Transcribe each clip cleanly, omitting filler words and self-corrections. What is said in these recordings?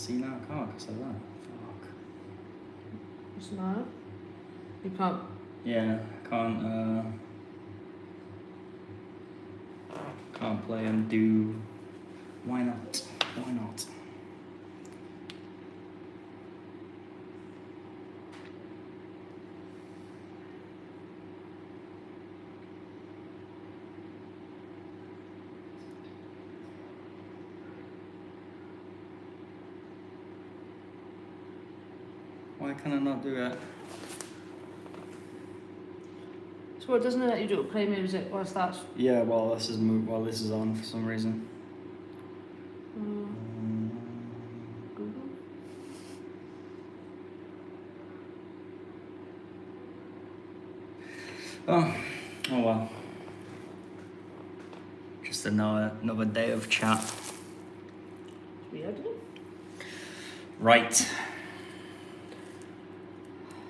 See now I can't because of that. Fuck. What's the matter? You can't. Yeah, can't play and do. Why not? Why not? Why can I not do it? So it doesn't let you do play music whilst that's. Yeah, well, this is on for some reason. Google. Oh well. Just another day of chat. It's weird, isn't it? Right.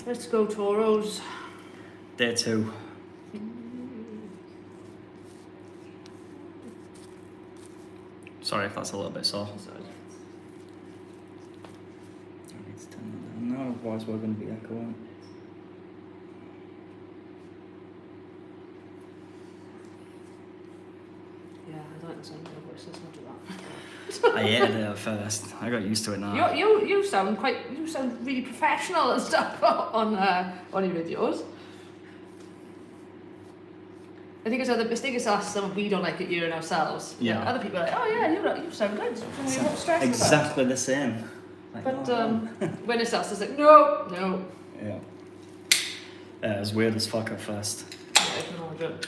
Let's go Toros. Day 2. Sorry if that's a little bit soft. Sorry. I need to turn that down. No, otherwise we're going to be echoing. Yeah, I don't understand your voice. Let's not do that. I hated it at first. I got used to it now. You sound really professional and stuff on your videos. I think it's the mistake is us, some we don't like it hearing ourselves. Yeah. Other people are like, oh yeah, you sound good. You're not stressed. Exactly the same. Like, But when it's us, it's like no. Yeah. Yeah, it was weird as fuck at first. Yeah, I can imagine.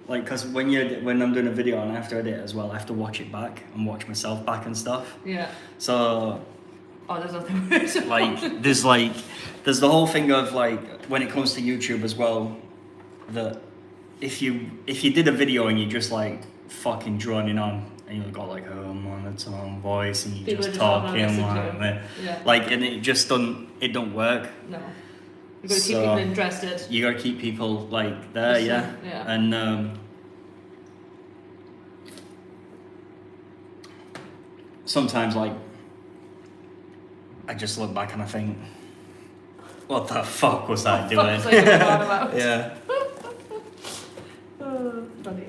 Like, because when I'm doing a video and I have to edit it as well, I have to watch it back and watch myself back and stuff. Yeah. So. Oh, there's nothing worse. There's the whole thing of like when it comes to YouTube as well, that if you did a video and you just like fucking droning on and you've got like a monotone voice and you're just talking like and it just don't work. No. You gotta keep people interested. You gotta keep people like there, yeah. And sometimes like I just look back and I think, what the fuck was I doing? Yeah. Funny.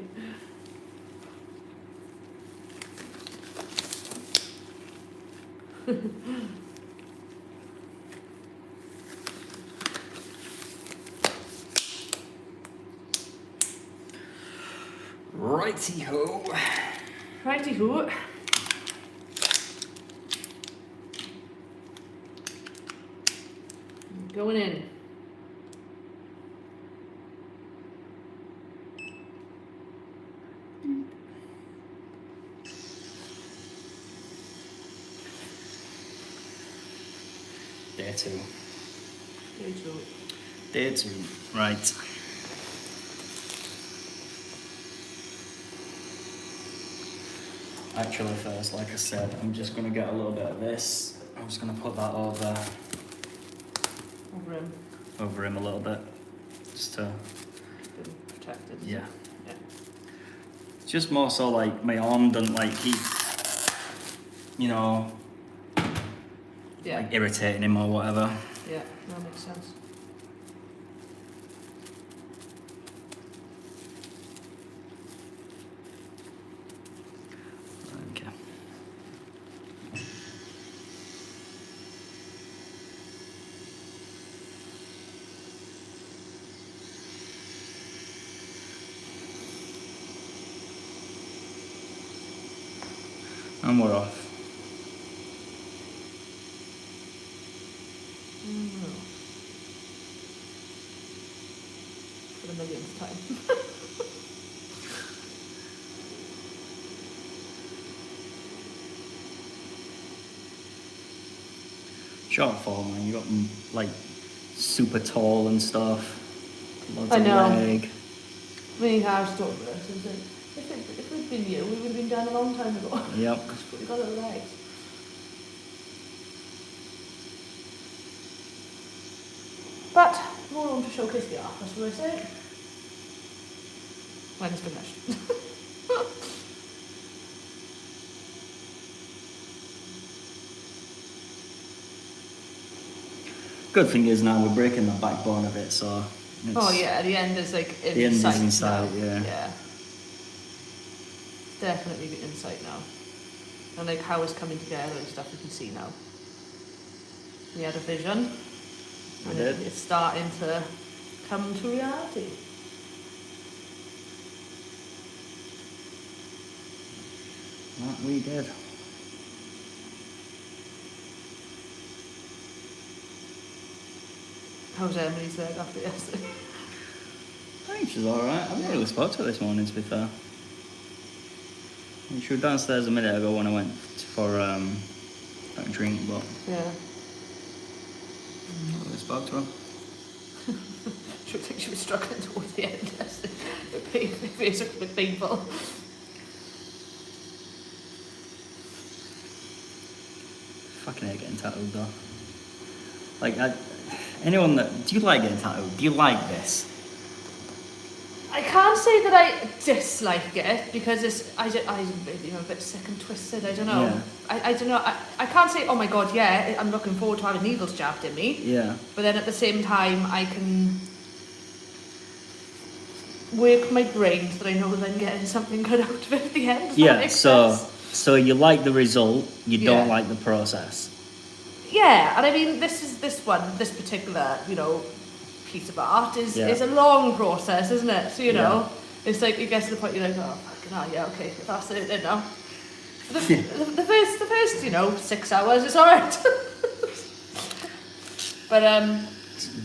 Righty-ho. Righty-ho. Going in. Day 2. Day 2. Day 2. Right. Actually, first, like I said, I'm just gonna get a little bit of this. I'm just gonna put that over him a little bit, just to protected. Yeah. It's just more so like my arm doesn't like keep, like irritating him or whatever. Yeah, that makes sense. Okay. And we're off. For the millionth time. Short form, man. You got like super tall and stuff. Lots I know. Of leg. We have talked about this, isn't it? If we'd been you, we would have been done a long time ago. Yep. But we got little legs. But more room to showcase the art, that's what I say. When it's finished. Good thing is now we're breaking the backbone of it, so. Oh yeah, the end is like in the end sight is in sight, now. yeah. Yeah. Definitely the insight now. And like how it's coming together and stuff you can see now. We had a vision. We And did. it's starting to come to reality. That we did. How's Emily's leg after yesterday? I think she's alright. I haven't really spoke to her this morning, to be fair. She was downstairs a minute ago when I went for a drink, but Yeah. I really spoke to her. She looked like she was struggling towards the end. The face looked a bit painful. Fucking hate getting tattooed though. Like, anyone that... Do you like getting tattooed? Do you like this? I can't say that I dislike it because I'm a bit sick and twisted. I don't know. Yeah. I don't know. I can't say, oh my god, yeah, I'm looking forward to having needles jabbed in me. Yeah. But then at the same time, I can work my brain so that I know that I'm getting something good out of it at the end. Does that make sense? So you like the result, you don't Yeah. like the process. Yeah, and I mean, this particular, piece of art is a long process, isn't it? So, it's like, it gets to the point you're like, oh, fucking hell, yeah, okay, that's it then now. The first, 6 hours is alright. But,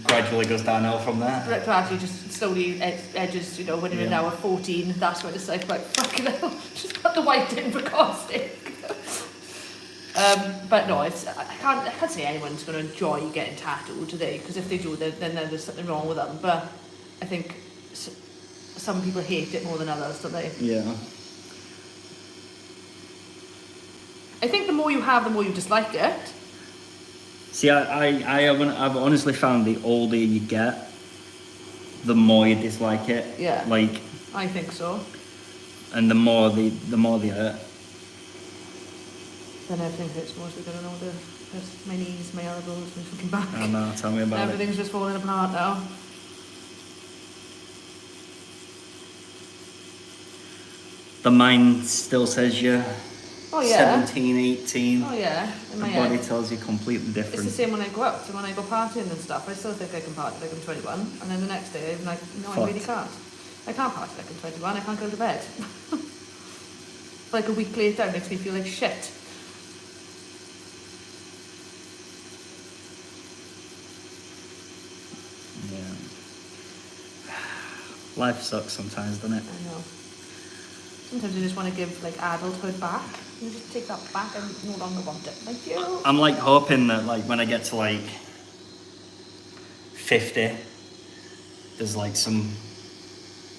Gradually goes downhill from there. gradually just slowly edges, when you're in hour 14, that's when it's like, right, fucking hell, just put the white in for God's sake. But no, I can't say anyone's going to enjoy getting tattooed, do they? Because if they do, then there's something wrong with them. But I think some people hate it more than others, don't they? Yeah. I think the more you have, the more you dislike it. See, I've honestly found the older you get, the more you dislike it. Yeah. Like, I think so. and the more they hurt. Then everything hurts more, so I don't know, my knees, my elbows, my fucking back. I know, tell me about Everything's just falling apart now. The mind still says you're Oh yeah. 17, 18. Oh yeah. In The my body head. tells you completely It's different. the same when I go out, so when I go partying and stuff, I still think I can party like I'm 21, and then the next day I'm like, no, I really can't. I can't party like I'm 21, I can't go to bed. Like a week later, it makes me feel like shit. Yeah. Life sucks sometimes, doesn't it? I know. Sometimes you just want to give like adulthood back. You just take that back and no longer want it. Thank you. I'm like hoping that like when I get to like 50, there's like some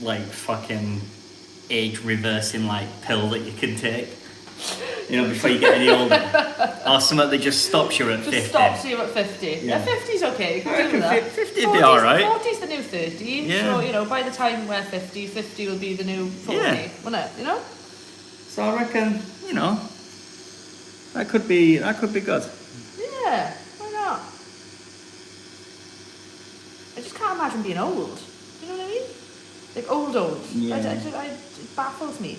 like fucking age reversing like pill that you can take, before you get any older, or something that just stops you at 50. Just stops you at 50. Yeah. 50's okay. You I can do reckon that. 50 would be alright. 40's the new 30. Yeah. So, by the time we're 50, 50 will be the new 40, Yeah. won't it? So I reckon, that could be good. Yeah, why not? I just can't imagine being old. You know what I mean? Like old. Yeah. It baffles me.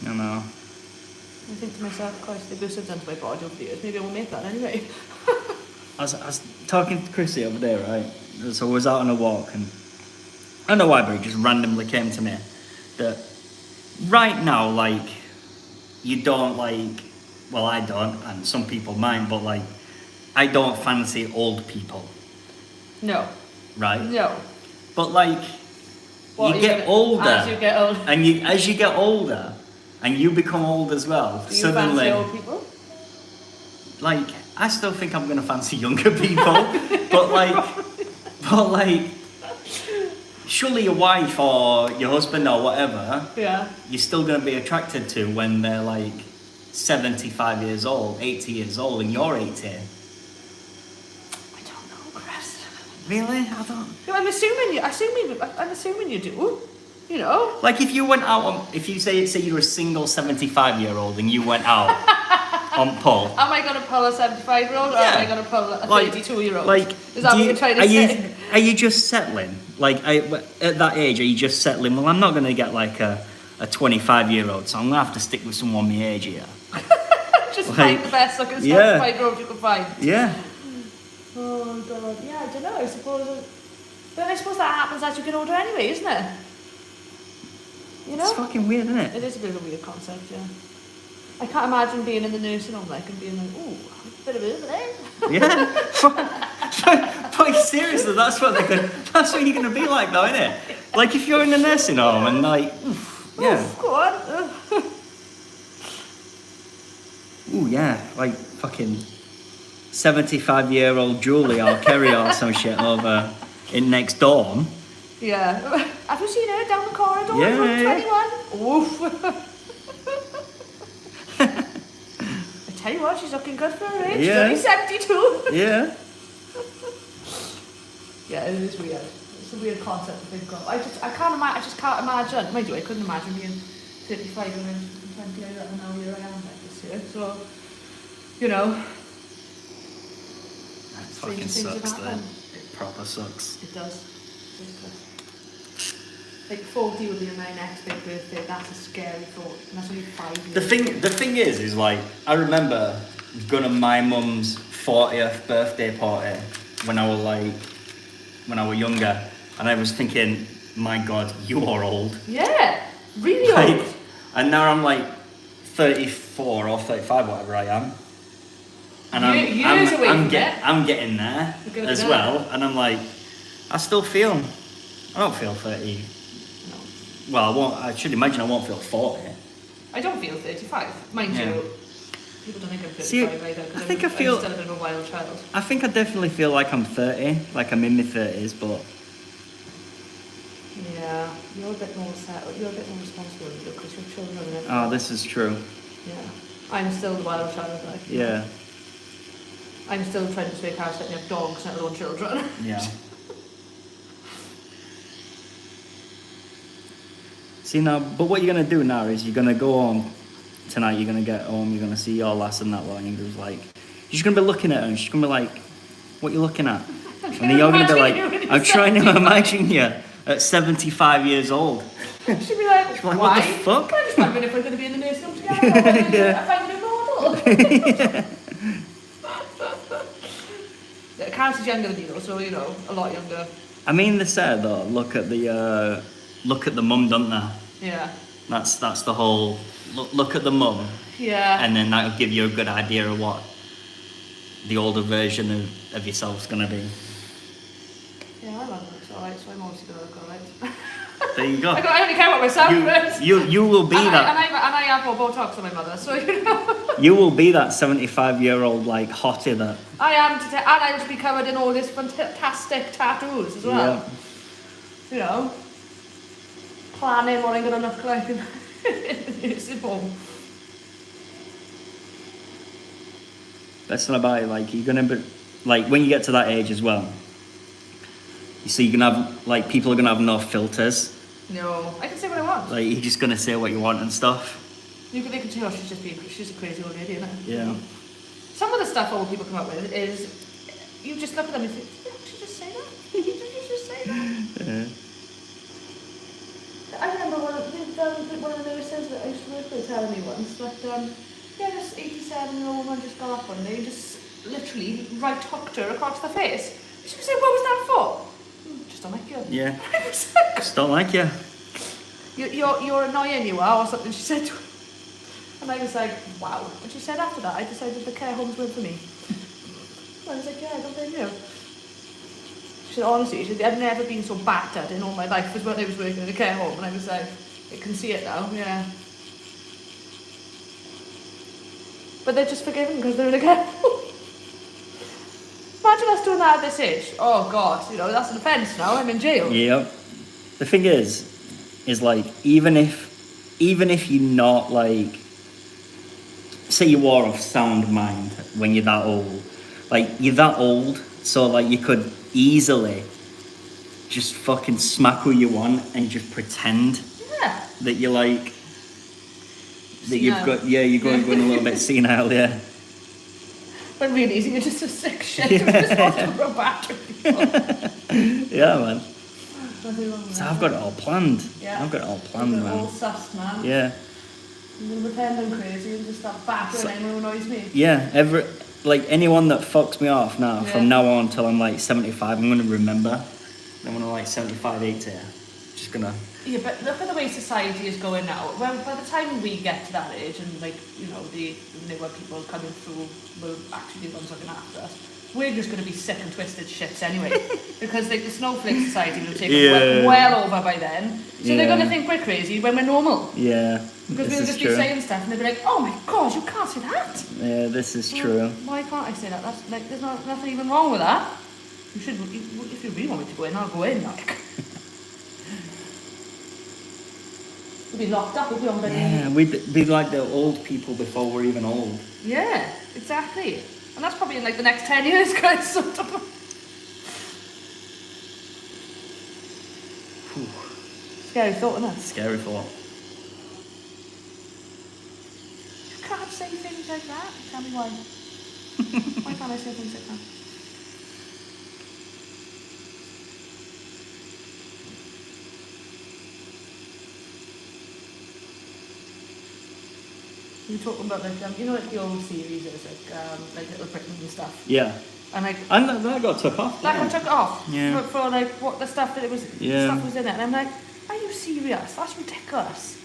I know. I think to myself, Christ, the abuse I've done to my body over the years, maybe I won't make that anyway. I was talking to Chrissy over there, right? So I was out on a walk, and I don't know why, but it just randomly came to me that right now, like, you don't like, well, I don't, and some people might, but like, I don't fancy old people, No. right? No. But like, What, you get older, As you get older. and as you get older, and you become old as well, Do you suddenly, fancy old people? like, I still think I'm gonna fancy younger people, but like, surely your wife or your husband or whatever, Yeah. you're still gonna be attracted to when they're like 75 years old, 80 years old, and you're 80. I don't know, Chris. Really? I don't. No, I'm assuming you do. Like if you went out, if you say you're a single 75-year-old and you went out on pull. Am I going to pull a 75-year-old or am I going to pull a 32-year-old? Like, is that what you're trying to say? Are you just settling? Like, at that age, are you just settling? Well, I'm not going to get like a 25-year-old, so I'm going to have to stick with someone my age here. Just find the best looking 75-year-old you can find. Yeah. Oh, God. Yeah, I don't know. I suppose... But I suppose that happens as you get older anyway, isn't it? You know? It's fucking weird, isn't it? It is a bit of a weird concept, yeah. I can't imagine being in the nursing home like and being like, ooh, a bit of it, eh? Yeah. But seriously, that's what you're gonna be like, though, isn't it? Like if you're in the nursing home and like, yeah. Oof, go on. Ooh, yeah, like fucking 75-year-old Julie or Kerry or some shit over in next dorm. Yeah. Have you seen her down the corridor? Yeah. 21. Oof. I tell you what, she's looking good for her age. Yeah. She's only 72. Yeah. Yeah, it is weird. It's a weird concept to think of. I just can't imagine. Mind you, I couldn't imagine being 35 and 20. I don't know where I am like this year. So, you know. That fucking sucks, though. It proper sucks. It does. Like 40 would be my next big birthday. That's a scary thought. And that's only 5 years. The thing is like, I remember going to my mum's 40th birthday party when I was younger, and I was thinking, my God, you are old. Yeah, really old. Like, and now I'm like 34 or 35, whatever I am. And I'm getting there as well, and I'm like, I don't feel 30. Well, I should imagine I won't feel 40. I don't feel 35. Mind you, people don't think I'm 35 either. I think I'm still a bit of a wild child. I think I definitely feel like I'm 30, like I'm in my 30s, but... Yeah, you're a bit more settled, you're a bit more responsible because you're children and everything. Oh, this is true. Yeah. I'm still the wild child, like. Yeah. I'm still trying to persuade parents that they have dogs, let alone children. Yeah. See now, but what you're gonna do now is you're gonna go home tonight. You're gonna get home. You're gonna see your lass and that lot, and you're like, you're just gonna be looking at her, and she's gonna be like, "What are you looking at?" And then you're gonna be like, "I'm trying to imagine you at 75 years old." She'd be like, "Why? What the fuck?" I'm just wondering if we're gonna be in the nursing home together. Yeah. I find it a model. Yeah, Karen's younger than you, though, so you know, a lot younger. I mean, they said though, look at the mum, don't they? Yeah. That's the whole look at the mum. Yeah. And then that'll give you a good idea of what the older version of yourself's gonna be. Yeah, I love it. It's alright, so I'm obviously gonna look alright. There you go. I only care about myself. You will be that. And I have more Botox than my mother, so you know. You will be that 75-year-old like hottie that. I am and I'll be covered in all these fantastic tattoos as well. Yeah. You know. Planning what I'm gonna look like in nursing home. That's not about it. Like you're gonna be like when you get to that age as well. You see, you're gonna have like people are gonna have no filters. No, I can say what I want. Like you're just gonna say what you want and stuff. They can tell she's a crazy old lady, isn't it? Yeah. Some of the stuff old people come up with is you just look at them and think, did you just say that? Did you just say that? Yeah. I remember one of the nurses that I used to work with telling me once that this 87-year-old woman just got up one day and just literally right hooked her across the face. She was saying, what was that for? Just don't like you. Yeah. Just don't like you. You're annoying, you are, or something, she said to her. And I was like, wow. And she said after that, I decided the care homes weren't for me. I was like, yeah, I don't blame you. She said, honestly, she said, I've never been so battered in all my life as when I was working in a care home. And I was like, I can see it now, yeah. But they're just forgiven because they're in a care home. Imagine us doing that at this age. Oh, God, you know, that's an offence now. I'm in jail. Yep. The thing is like, even if you're not like, say you are of sound mind when you're that old, like you're that old, so like you could easily just fucking smack who you want and just pretend that you're like, that you've got, you're going a little bit senile, yeah. But really, you're just a sick shit. You just want to rub battery. Yeah, man. Nothing wrong with So that. I've got it all planned. Yeah. I've got it all planned, You're man. all sus, man. Yeah. I'm going to pretend I'm crazy and just start battering anyone who annoys me. Yeah, anyone that fucks me off now, from now on till I'm like 75, I'm gonna remember. Then when I'm like 75, 80, just gonna. Yeah, but look at the way society is going now. Well, by the time we get to that age and like, you know, the newer people coming through will actually be the ones looking after us, we're just going to be sick and twisted shits anyway. Because like the snowflake society will take us well over by then. So they're going to think we're crazy when we're normal. Yeah. Because we'll just be saying stuff and they'll be like, oh my god, you can't say that. Yeah, this is true. Why can't I say that? That's like, there's nothing even wrong with that. You should, if you really want me to go in, I'll go in. Like. We'll be locked up, we'll be on bed. Yeah, we'd be like the old people before we're even old. Yeah, exactly. And that's probably in like the next 10 years, guys. Scary thought, isn't it? Scary thought. You can't say things like that. Tell me why. Why can't I say things like that? You were talking about like you know like the old series, like Little Britain and stuff. Yeah. And like that got took off. that one took it off. Yeah. For like what the stuff that it was. Yeah. The stuff was in it, and I'm like, are you serious? That's ridiculous.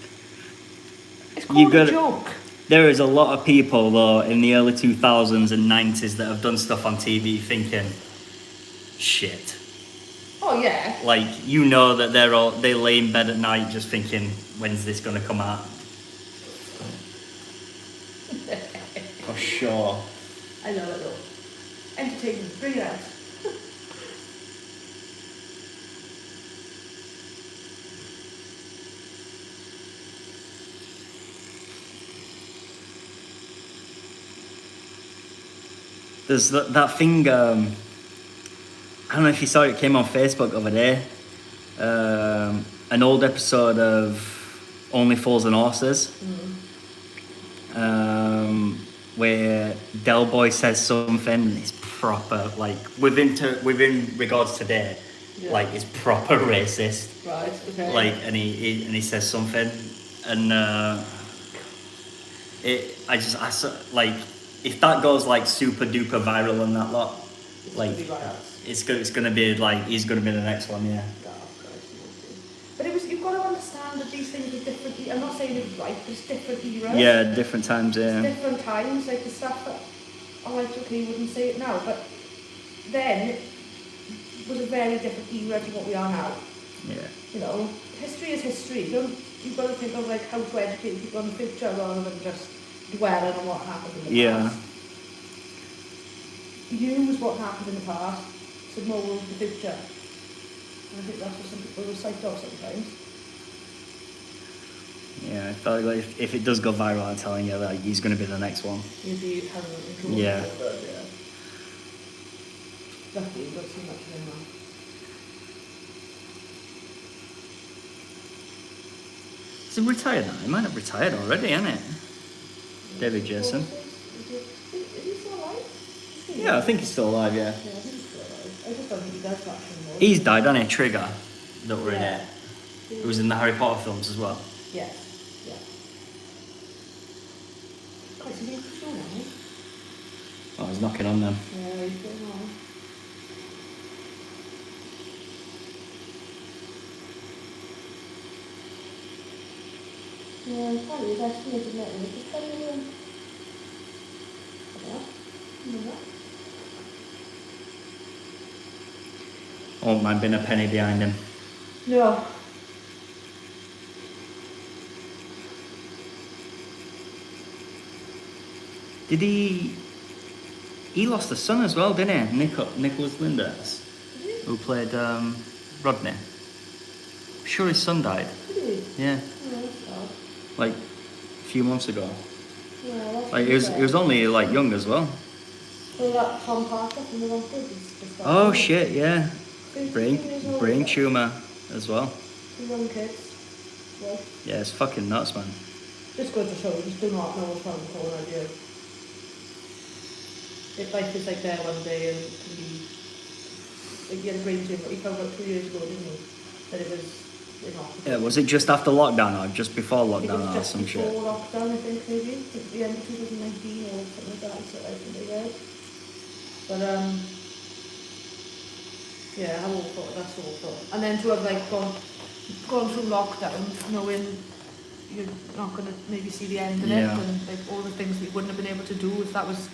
It's called a joke. There is a lot of people though in the early 2000s and 90s that have done stuff on TV thinking, shit. Oh yeah. Like you know that they lay in bed at night just thinking, when's this gonna come out? For sure. I love it though. Entertainment, bring it out. There's that thing, I don't know if you saw it, came on Facebook the other day. An old episode of Only Fools and Horses. Where Del Boy says something and it's proper, like, within regards to today, like, it's proper racist. Right, okay. Like, and he says something, and like, if that goes like super duper viral and that lot, like, it's gonna be like he's gonna be the next one, yeah. But you've got to understand that these things are different. I'm not saying it's right, but it's different eras. Yeah, different times, yeah. It's different times, like the stuff that, oh, like, okay, you wouldn't say it now, but then it was a very different era to what we are now. Yeah. You know, history is history. You've got to think of like how to educate people in the future rather than just dwelling on what happened in the past. Use what happened in the past to mould the future. And I think that's what some people will cite off sometimes. Yeah, I felt like if it does go viral, I'm telling you, like, he's going to be the next one. You'd be having a cool. Yeah. Luckily, you don't see much of him now. Is he retired now? He might have retired already, isn't it? David Jason. Is he still alive? Yeah, I think he's still alive, yeah. Yeah, I think he's still alive. I just don't think he does much anymore. He's died, hasn't he? Trigger, that were in it. It was in the Harry Potter films as well. Yeah, yeah. Quite some people still now, eh? Oh, he's knocking on them. Yeah, he's getting on. Yeah, probably is estimated net worth is 10 million. Yeah. I won't mind being a penny behind him. No. Did he lost a son as well, didn't he? Nicholas Linders, who played Rodney. I'm sure his son died. Really? Yeah. Oh, that's odd. Like a few months ago. Yeah, that's Like he was only like young as well. So that Tom Parker from the Wrong Kids. Oh shit, yeah. Brain tumor as well. Two young kids. Yeah. Yeah, it's fucking nuts, man. Just good to show you, just do not know what's around the corner, do you? if life is like there one day and can be, like he had a brain tumor, he found out 2 years ago, didn't he? That it was inoperable. Yeah, was it just after lockdown or just before I think it lockdown was or just some before shit? lockdown, I think maybe. I think the end of 2019 or something like that, so I think they read. But yeah, how awful, that's awful. And then to have like gone through lockdown knowing you're not going to maybe see the end of it, Yeah. and like all the things that you wouldn't have been able to do if that was,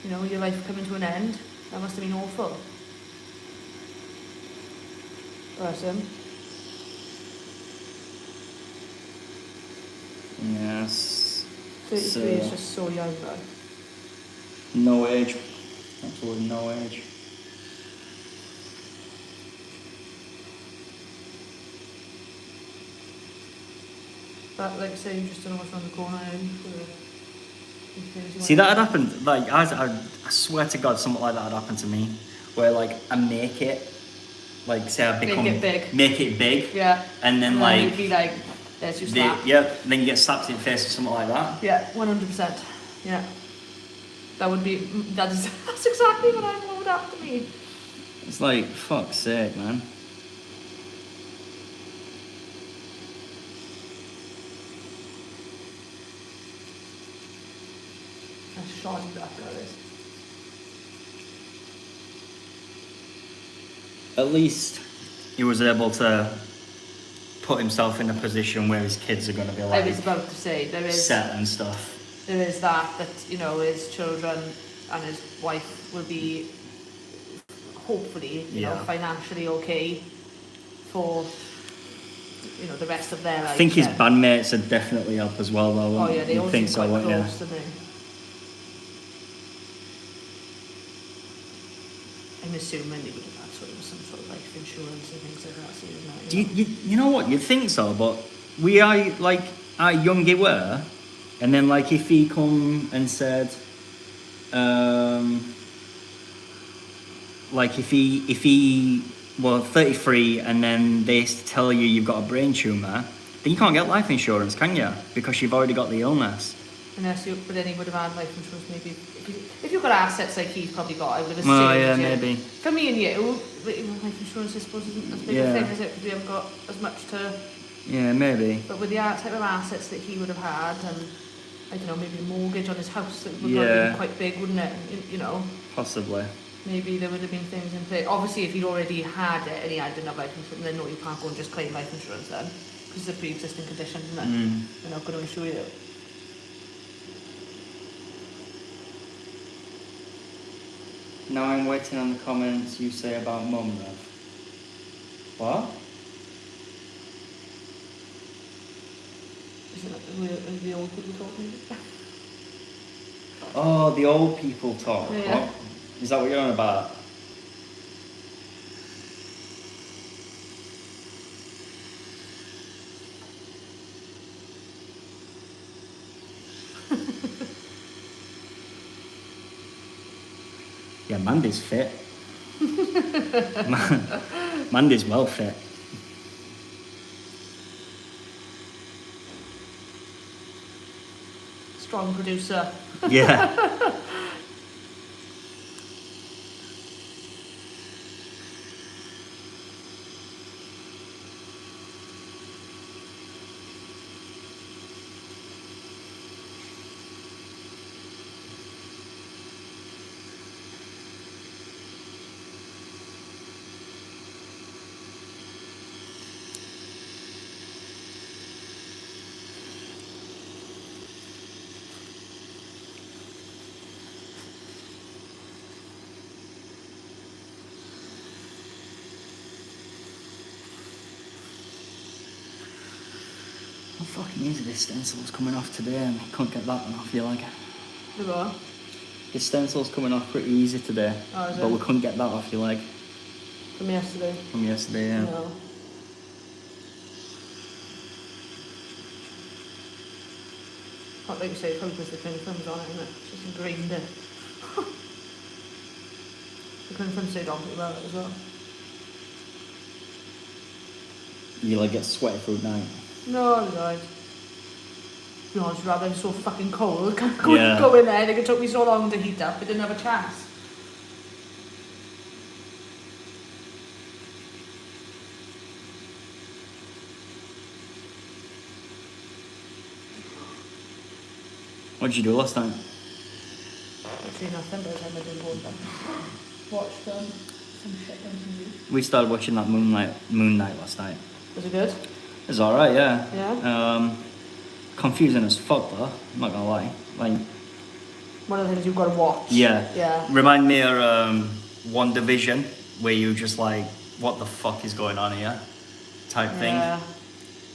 you know, your life coming to an end. That must have been awful. Bless him. Yes. 33 is just so young, though. No age. Absolutely no age. But like I say, you just don't know what's around the corner. See, that had happened, like, I swear to God, something like that had happened to me, where, like, I make it, like, say I become... Make it big. Make it big. Yeah. And then, and like... you'd be like, there's your slap. Yeah, then you get slapped in the face or something like that. Yeah, 100%. Yeah. That would be, that's exactly what would happen to me. It's like, fuck's sake, man. That's shoddy that is. At least he was able to put himself in a position where his kids are going to be like... I was about to say, there is... set and stuff. There is that, you know, his children and his wife will be, hopefully, you know, financially okay for, you know, the rest of their life. I think his bandmates would definitely help as well, though. Oh yeah, they all seem so, quite yeah. close, don't they? I'm assuming they would have had some sort of life insurance and things like that, so you know what, you'd think so, but we are, like, how young he were, and then, like, if he come and said, like, if he well, 33, and then they tell you you've got a brain tumour, then you can't get life insurance, can you? Because you've already got the illness. Unless you, but then he would have had life insurance maybe. If you've got assets like he's probably got, I would assume. Oh, yeah, maybe. For me and you, life insurance, I suppose, isn't as big a thing, is it? Because we haven't got as much to... Yeah, maybe. But with the type of assets that he would have had, and, I don't know, maybe a mortgage on his house that would probably be quite big, wouldn't it? You know? Possibly. Maybe there would have been things in place. Obviously, if he'd already had it and he didn't have life insurance, then no, you can't go and just claim life insurance then. Because it's a pre-existing condition, isn't it? They're not going to insure you. Now I'm waiting on the comments you say about Mum, Rev. What? Isn't it the old people talking? Oh, the old people talk. Yeah. What? Is that what you're on about? Yeah, Mandy's fit. Mandy's well fit. Strong producer. Yeah. How fucking easy this stencil's coming off today, and I can't get that one off you like. The what? This stencil's coming off pretty easy today, but we couldn't get that off your leg. From yesterday? From yesterday, yeah. No. Like you say, probably because the kind of film's on it, isn't it? It's just ingrained in. The kind of film stayed on pretty well as well. You like get sweaty through night. No, I died. To be honest, I'm so fucking cold. Can't Yeah. go in there. It took me so long to heat up. I didn't have a chance. What did you do last night? Actually, nothing, but I didn't go them. Watched some shit on TV. We started watching that Moon Knight last night. Was it good? It was alright, yeah. Yeah? Confusing as fuck though, I'm not gonna lie. Like, One of the things you've got to watch. yeah. Yeah. Remind me of One Division, where you just like, what the fuck is going on here? Type thing. Yeah.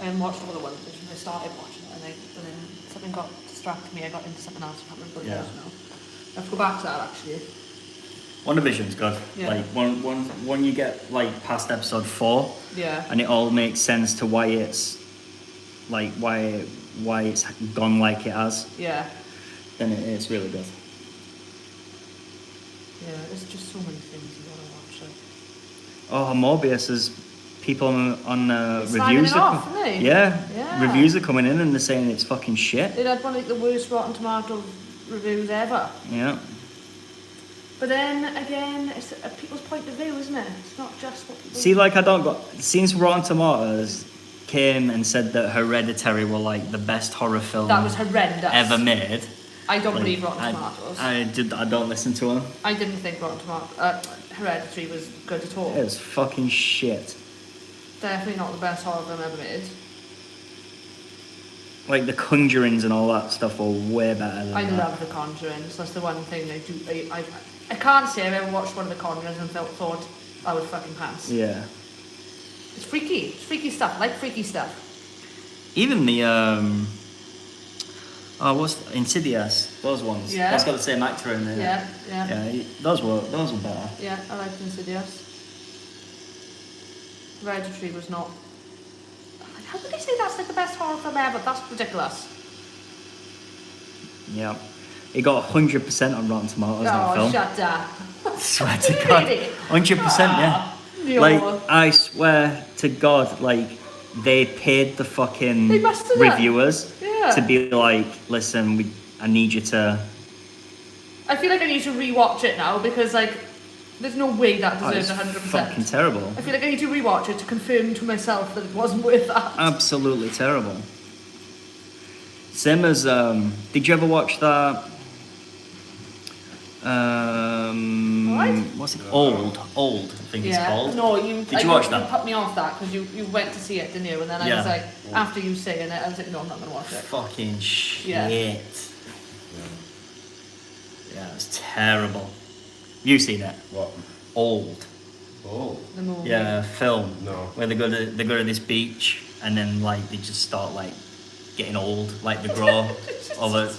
I watched all the ones. I started watching it and then something got distracted me. I got into something else. I can't remember what it was now. I have to go back to that actually. One Division's good. Yeah. Like when you get like past episode 4, Yeah. and it all makes sense to why it's like why it's gone like it has, Yeah. then it's really good. Yeah, there's just so many things you want to watch. Like. Oh, Morbius is people on It's reviews. slagging it off, isn't he? Yeah. Yeah. Reviews are coming in and they're saying it's fucking shit. It had one of the worst Rotten Tomato reviews ever. Yeah. But then again, it's people's point of view, isn't it? It's not just what people. See, like since Rotten Tomatoes came and said that Hereditary were like the best horror film That was horrendous. ever made. I don't Like, believe Rotten Tomatoes. I don't listen to them. I didn't think Rotten Tomatoes. Hereditary was good at all. It was fucking shit. Definitely not the best horror film ever made. Like the Conjurings and all that stuff were way better than I that. love The Conjurings. That's the one thing I do. I can't say I've ever watched one of The Conjurings and thought I would fucking pass. Yeah. It's freaky. It's freaky stuff. I like freaky stuff. Even the what's Insidious? Those ones. Yeah. That's got the same actor in there. Yeah, yeah. Yeah, those were better. Yeah, I liked Insidious. Hereditary was not. How could they say that's like the best horror film ever? That's ridiculous. Yeah. It got 100% on Rotten Tomatoes, that film. Oh, shut up. Swear to God. Really? 100%, yeah. No. Like, I swear to God, like, they paid the fucking They must have done. reviewers Yeah. to be like, listen, I need you to... I feel like I need to rewatch it now because, like, there's no way that deserves it's 100%. fucking terrible. I feel like I need to rewatch it to confirm to myself that it wasn't worth that. Absolutely terrible. Same as, did you ever watch that? What? What's it? Old, I think it's called. No, Did you watch that? You put me off that because you went to see it, didn't you? And then I was like, after you saying it, I was like, no, I'm not going to watch it. Fucking shit. Yeah. Yeah, it's terrible. You seen it? What? Old. Oh. The movie. Yeah, film. No. Where they go to this beach and then like they just start like getting old, like they grow over.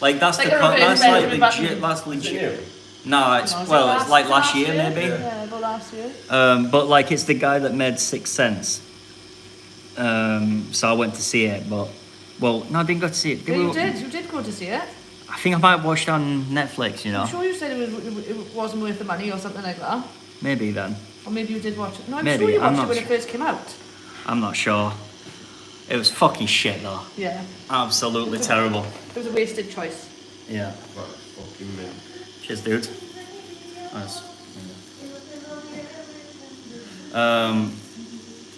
Like that's Like the a that's reverse like Benjamin legit. Button. That's Is it legit. new? No, it's No, is it well, it's like last year maybe. Yeah, about last year. But like it's the guy that made Sixth Sense. So I went to see it, but no, I didn't go to see it. Yeah, you did. You did go to see it. I think I might have watched it on Netflix. You know, I'm sure you said it wasn't worth the money or something like that. maybe then. Or maybe you did watch it. No, I'm Maybe, sure you I'm watched it not when it sure. first came out. I'm not sure. It was fucking shit though. Yeah. Absolutely terrible. It was a wasted choice. Yeah. Right, fucking mint. Cheers, dude. Nice.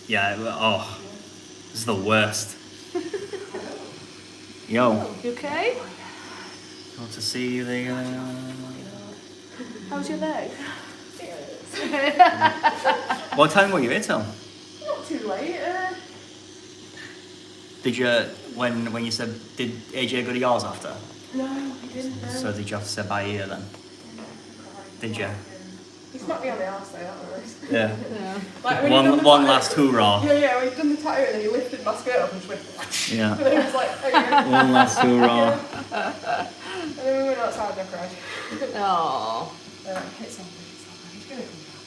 Yeah. Oh, this is the worst. Yo, You okay? want to see the? How's your leg? What time were you here till? Not too late. Did you when you said did AJ go to yours after? No, he didn't. So did you have to say bye here then? Did you? He smacked me on the arse though, that was. Yeah. Yeah. Like, when you done the One tattoo- last hoorah. Yeah, when you done the tattoo and then he lifted my skirt up and just went. Yeah. And then he was like, okay. One last hoorah. And then we went outside and I cried. Oh. They're like, it's on, he's gonna come back.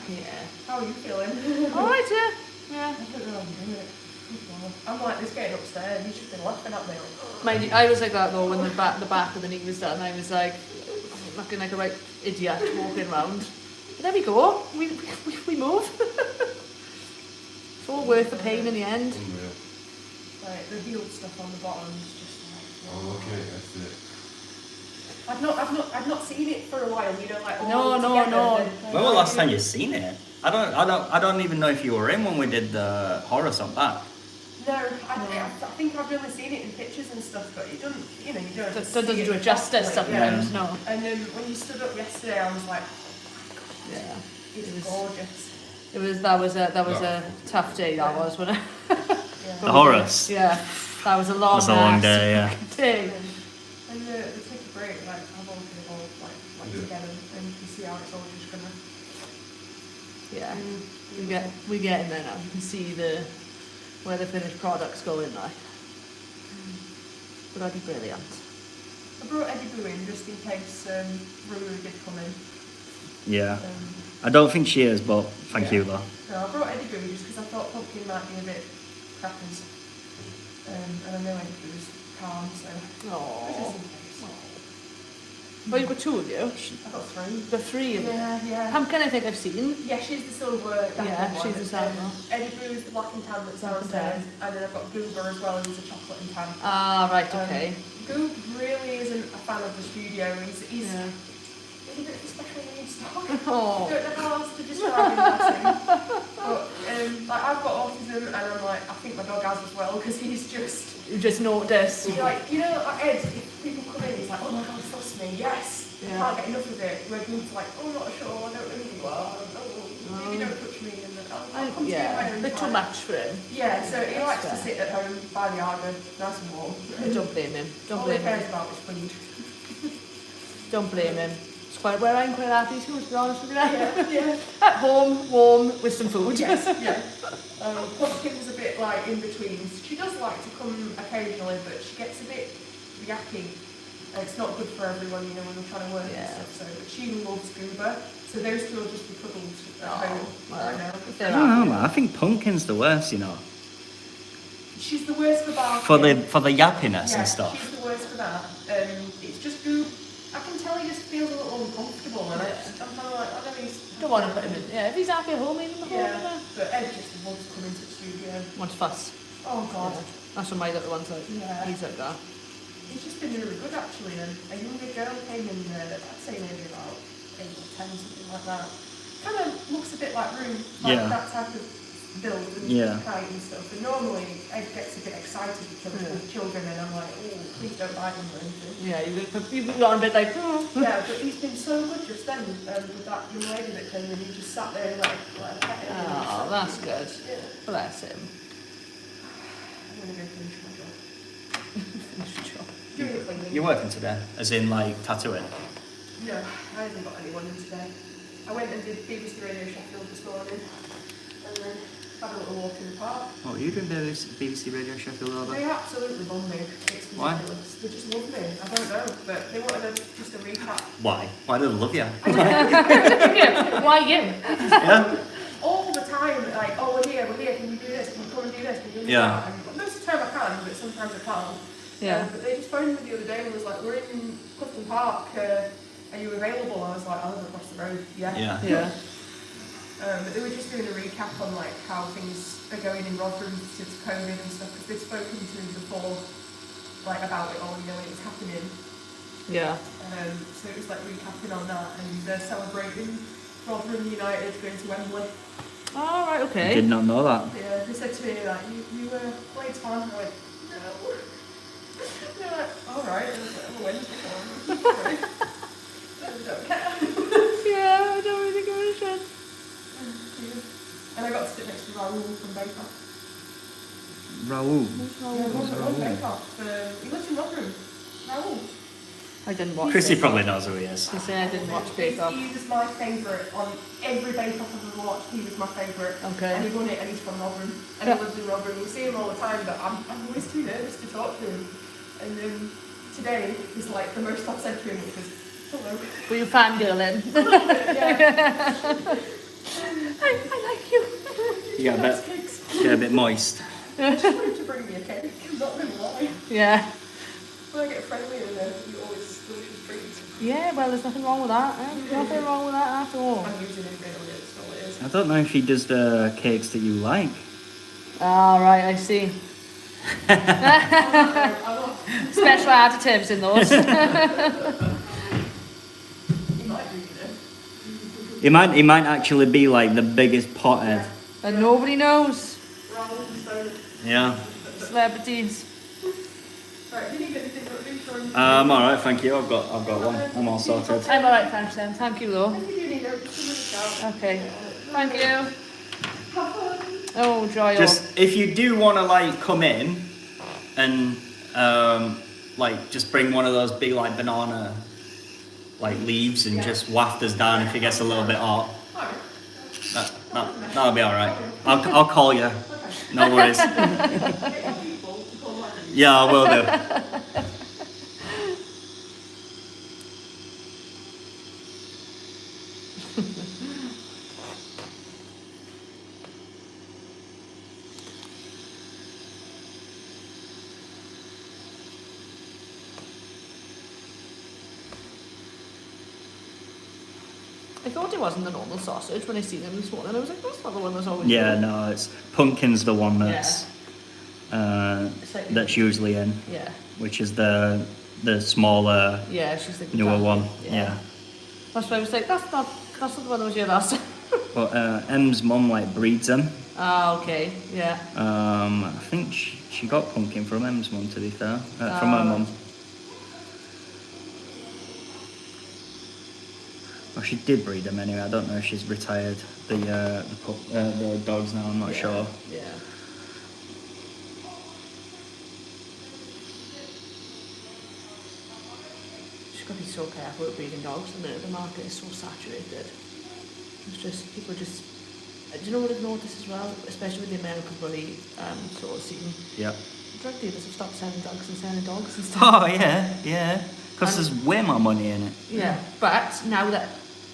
Yeah. How are you feeling? Alright, yeah. Yeah. I don't know I'm doing it. I'm like, this getting upstairs, you should have been laughing at me. Mind you, I was like that though when the back of the knee was done. I was like looking like a right idiot walking around. But there we go. We move. It's all worth the pain in the end. Unreal. Like the healed stuff on the bottom is just like. Oh, okay, that's it. I've not seen it for a while. You know, like No, all no, together, no. and- When was the last time you seen it? I don't even know if you were in when we did the horror song back. No, I think I've only seen it in pictures and stuff, but it doesn't, you know, you don't. That see doesn't do it properly, justice sometimes, yeah. no. And then when you stood up yesterday, I was like, Yeah. it's gorgeous. That was a tough day, that was, wasn't it? Yeah. The Horus. Yeah. That was a long That was a long ass day, yeah. day. And the take a break, like I've all been all like together, and you can see how it's all just gonna. Yeah. We get in there now. You can see where the finished product's going like. But that'd be brilliant. I brought Eddie Boo in just in case Ruru did come in. Yeah. I don't think she is, but thank you though. No, I brought Eddie Boo just because I thought Pumpkin might be a bit crackers. And I know Eddie Boo's calm, so Aww. just in case. Well, you've got two of you. I've got three. The three of you. Yeah. Pumpkin, I think I've seen. Yeah, she's the silver. Yeah, one. she's the silver. Eddie Boo's the black and tan that's downstairs, and then I've got Goober as well, who's a chocolate and tan. Ah, right, okay. Goob really isn't a fan of the studio. He's Yeah. a bit of a special needs dog. Oh. I don't know how else to describe him. Bless him. But like I've got autism, and I'm like, I think my dog has as well, because he's just. You just noticed. Like, you know, like Ed, if people come in, he's like, oh my god, trust me, yes. Yeah. Can't get enough of it. Where Goob's like, oh, I'm not sure, I don't know who you are. Maybe don't touch me. And then I'll come to you at my Yeah, own a bit too time. much for him. Yeah, so he likes to fair. sit at home by the arbour, nice and warm. Don't blame him. Don't All he blame cares him. about is food. Don't blame him. It's quite where I'm quite happy too, to be honest with you. Yeah. At home, warm, with some food. Yes, yeah. Pumpkin's a bit like in between. She does like to come occasionally, but she gets a bit yucky. It's not good for everyone, you know, when we're trying to work Yeah. and stuff. So, but she loves Goober. So those two will just be cuddled at home right now. If I they're don't know, happy. man. I think Pumpkin's the worst, you know, She's the worst for barking. for the yappiness Yeah, and stuff. she's the worst for that. It's just Goob. I can tell he just feels a little uncomfortable, and I'm kind of like, I know he's. Don't want to put him in. Yeah, if he's happy at home, leave him at home. Yeah, Yeah. but Ed just loves to come into the studio. Want to fuss. Oh god. Yeah. That's what my little one's like. Yeah. He's like that. He's just been really good actually, and a younger girl came in there, I'd say maybe about 8 or 10, something like that. Kind of looks a bit like Room, like Yeah. that type of build and Yeah. height and stuff. And normally Ed gets a bit excited with children, and I'm like, oh, please don't bite them or anything. Yeah, you've got a bit like, oh. Yeah, but he's been so good just then with that young lady that came in. He just sat there and like pet him. and Oh, so that's cute. good. Yeah. Bless him. I'm gonna go finish my job. Finish your job. Doing the cleaning. You're working today, as in like tattooing. No, I haven't got anyone in today. I went and did BBC Radio Sheffield this morning, and then had a little walk in the park. What were you doing BBC Radio Sheffield over? They absolutely love me. It's Why? ridiculous. They just love me. I don't know, but they wanted just a recap. Why? Why do they love you? Yeah, why you? Yeah. All the time, like, oh, we're here, can you do this? Can you come and do this? Can you do Yeah. that? And most of the time I can, but sometimes I can't. Yeah. But they just phoned me the other day and was like, we're in Clifton Park, are you available? I was like, I live across the road, yeah. Yeah. But they were just doing a recap on like how things are going in Rotherham since COVID and stuff, because they've spoken to me before, like about it all, you know, when it was happening. Yeah. So it was like recapping on that, and they're celebrating Rotherham United going to Wembley. All right. I Okay. did not know that. Yeah, they said to me like, you played fan? I went, no. They're like, all right. And I was like, I'm a Wednesday fan. Sorry. I don't care. Yeah, I don't really give a shit. And I got to sit next to Raoul from Bake Off. Raoul. Raoul Bake Off. He lives in Rotherham. Raoul. I didn't watch. Chrissy Bake probably Off. knows who he is. I say I didn't watch Bake Off. He was my favourite on every Bake Off I've ever watched. He was my favourite. Okay. And he won it, and he's from Rotherham. And he lives in Rotherham. You see him all the time, but I'm always too nervous to talk to him. And then today is like the most I've said to him, which was, hello. Were you fangirling? Yeah. I like you. You get a bit moist. I just wanted to bring me a cake. I'm not going to lie. Yeah. When I get friendly and you always delicious treats. Yeah, well, there's nothing wrong with that. Eh? Nothing wrong with that at all. I'm using him really, that's all it is. I don't know if he does the cakes that you like. Ah, right, I see. Special additives in those. He might actually be like the biggest pothead. And nobody knows. Yeah. Celebrities. Right, do you need anything but these or anything? I'm alright, thank you. I've got one. I'm all sorted. I'm alright, thanks then. Thank you though. If you do need it, just give us a shout. Okay. Thank you. Oh, joy. Just if you do want to like come in and like just bring one of those big like banana like leaves and just waft us down if it gets a little bit hot. That'll be alright. I'll call you. No worries. Yeah, I will do. I thought it wasn't the normal sausage when I seen them this morning. I was like, that's not the one that's always Yeah, good. no, it's pumpkin's the one that's like- that's usually in, Yeah. which is the smaller, Yeah, she's the newer one. Yeah. That's why I was like, that's not the one that was here last time. But Em's mum like breeds them. Ah, okay. Yeah. I think she got pumpkin from Em's mum, to be fair, from her mum. Well, she did breed them anyway. I don't know if she's retired the dogs now. I'm not sure. Yeah. She's got to be so careful with breeding dogs. The market is so saturated. It's just people just. Do you know what I've noticed as well, especially with the American bully sort of scene? Yeah. Drug dealers have stopped selling drugs and selling dogs and stuff. Oh yeah. Because there's way more money in it. Yeah, but now that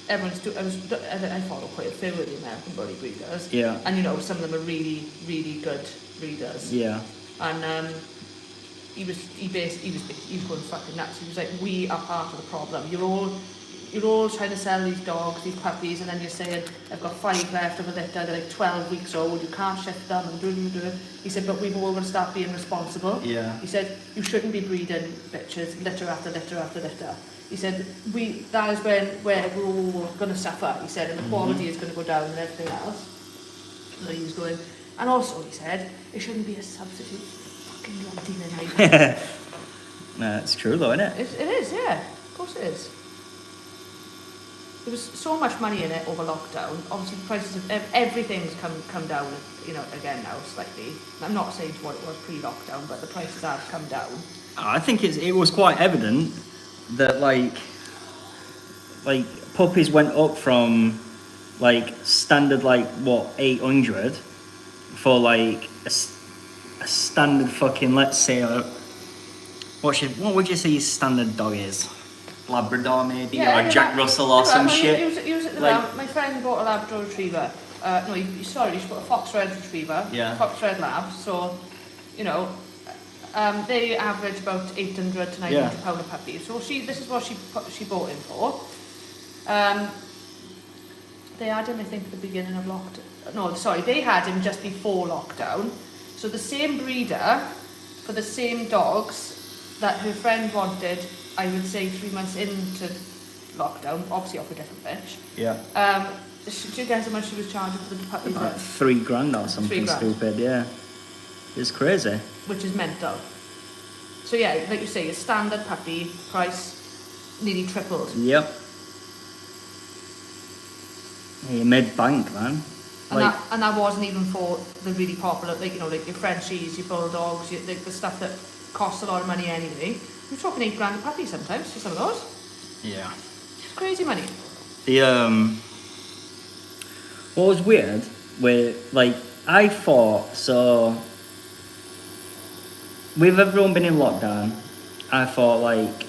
everyone's I follow quite a few of the American bully breeders. Yeah. And you know, some of them are really, really good breeders. Yeah. And he was going fucking nuts. He was like, we are part of the problem. You're all trying to sell these dogs, these puppies, and then you're saying, I've got 5 left of a litter, they're like 12 weeks old, you can't shift them and do it. He said, but we've all got to start being responsible. Yeah. He said, you shouldn't be breeding bitches, litter after litter after litter. He said, that is where we're all going to suffer. He said, and the quality is going to go down and everything else. So he was going, and also he said, it shouldn't be a substitute for fucking drug dealing either. No, it's true though, isn't it? It is, yeah. Of course it is. There was so much money in it over lockdown. Obviously, the prices of everything's come down, you know, again now slightly. I'm not saying to what it was pre-lockdown, but the prices have come down. I think it was quite evident that like puppies went up from like standard like what 800 for like a standard fucking, let's say what would you say your standard dog is? Labrador maybe, or a Jack Russell or some shit. He was at the Like- my friend bought a Labrador Retriever. He bought a Fox Red Retriever. Yeah. Fox Red Lab. So, you know, they average about 800 to 900 pound a puppy. So this is what she bought him for. They had him, I think, at the beginning of lockdown. No, sorry, they had him just before lockdown. So the same breeder for the same dogs that her friend wanted, I would say 3 months into lockdown, obviously off a different bitch. Yeah. Do you guess how much she was charging for the puppies? About $3,000 or something $3,000. stupid, yeah. It's crazy. Which is mental. So yeah, like you say, a standard puppy price nearly tripled. Yep. Yeah, you made bank, man. And that wasn't even for the really popular, like, you know, like your Frenchies, your Bulldogs, the stuff that costs a lot of money anyway. You're talking $8,000 a puppy sometimes for some of those. Yeah. It's crazy money. What was weird, like, I thought, so, with everyone being in lockdown, I thought, like,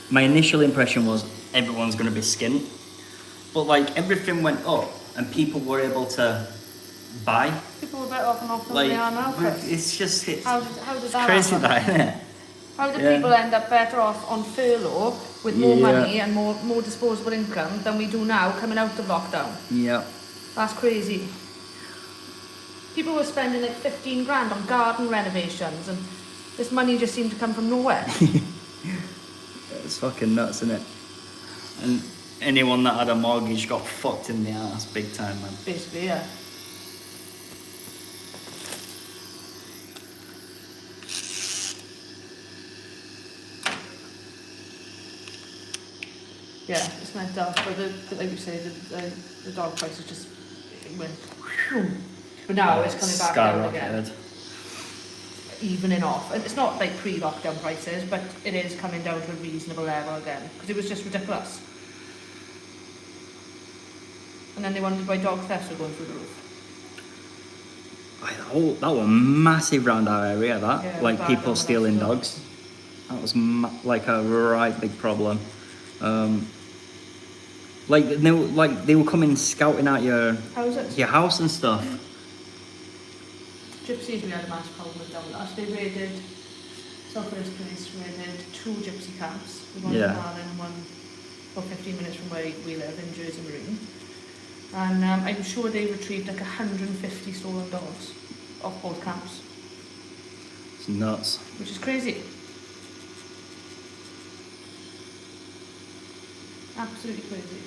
my initial impression was everyone's going to be skint. But, like, everything went up and people were able to buy. People were better off and off than Like, they are now, Chris. it's just, How did that crazy happen? that, isn't it? How did Yeah. people end up better off on furlough with more Yeah. money and more disposable income than we do now coming out of lockdown? Yeah. That's crazy. People were spending like 15 grand on garden renovations, and this money just seemed to come from nowhere. It's fucking nuts, isn't it? And anyone that had a mortgage got fucked in the ass big time, man. Basically, yeah. Yeah, it's meant up, but like you say, the dog prices just went. But now it's coming back down again, evening off. And it's not like pre-lockdown prices, but it is coming down to a reasonable level again, because it was just ridiculous. And then they wondered why dog thefts were going through the roof. That was massive round our area, that. Yeah, like bad people down stealing the dogs. That was like a right big problem. Like they were coming scouting out your house and stuff. Gypsies, we had a massive problem with down last. They raided, Southwest Police raided 2 gypsy camps. One in Marlin and one about 15 minutes from where we live in Jersey Marine. And I'm sure they retrieved like 150 stolen dogs off both camps. It's nuts. Which is crazy. Absolutely crazy.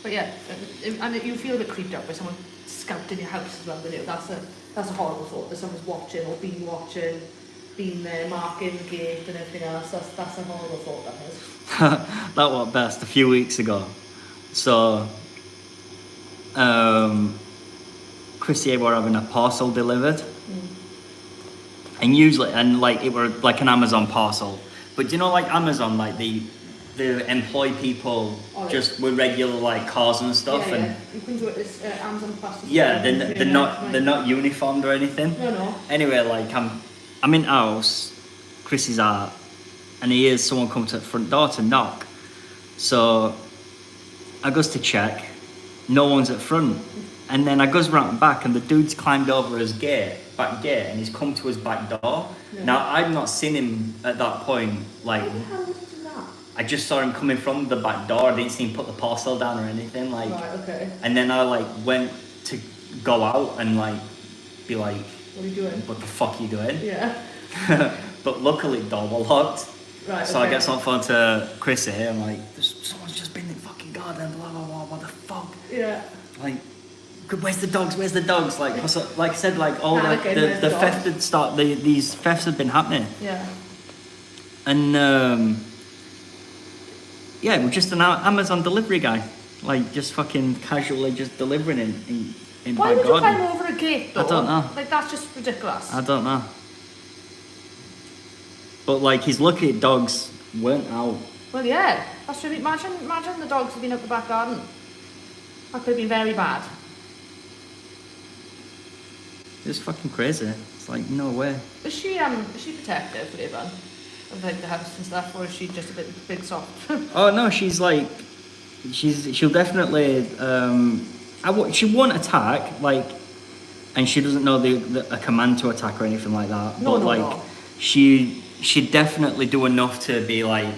But yeah, and you feel a bit creeped out by someone scouting your house as well, don't you? That's a horrible thought, that someone's watching or been watching, been there, marking the gate and everything else. That's a horrible thought, that is. That was best a few weeks ago. So, Chrissy were having a parcel delivered, and usually, like it were like an Amazon parcel. But you know, like Amazon, like they employ people just with regular like cars and stuff, and you can do it as Amazon plastic. Yeah, they're not uniformed or anything. No. Anyway, like I'm in house, Chrissy's out, and he hears someone come to the front door to knock. So I goes to check, no one's at front, and then I goes round back, and the dude's climbed over his back gate, and he's come to his back door. Yeah. Now I've not seen him at that point. Like, how did you do that? I just saw him coming from the back door. I didn't see him put the parcel down or anything. Like, right, okay. And then I like went to go out and like be like, what are you doing? What the fuck are you doing? Yeah. But luckily the door was locked. Right. So I get on the phone to Chrissy. I'm like, someone's just been in the fucking garden. Blah blah blah. What the fuck? Yeah. Like, where's the dogs? Where's the dogs? Like I said, like all the theft had these thefts had been happening. Yeah. And yeah, we're just an Amazon delivery guy, like just fucking casually just delivering in Why would garden. you climb over a gate though? I don't know. Like that's just ridiculous. I don't know. But like he's lucky dogs weren't out. Well, yeah. That's really imagine the dogs had been up the back garden. That could have been very bad. It's fucking crazy. It's like no way. Is she protective, Laban, of like the house and stuff, or is she just a bit soft? Oh no, she'll definitely she won't attack, like, and she doesn't know a command to attack or anything like that. No. She'd definitely do enough to be like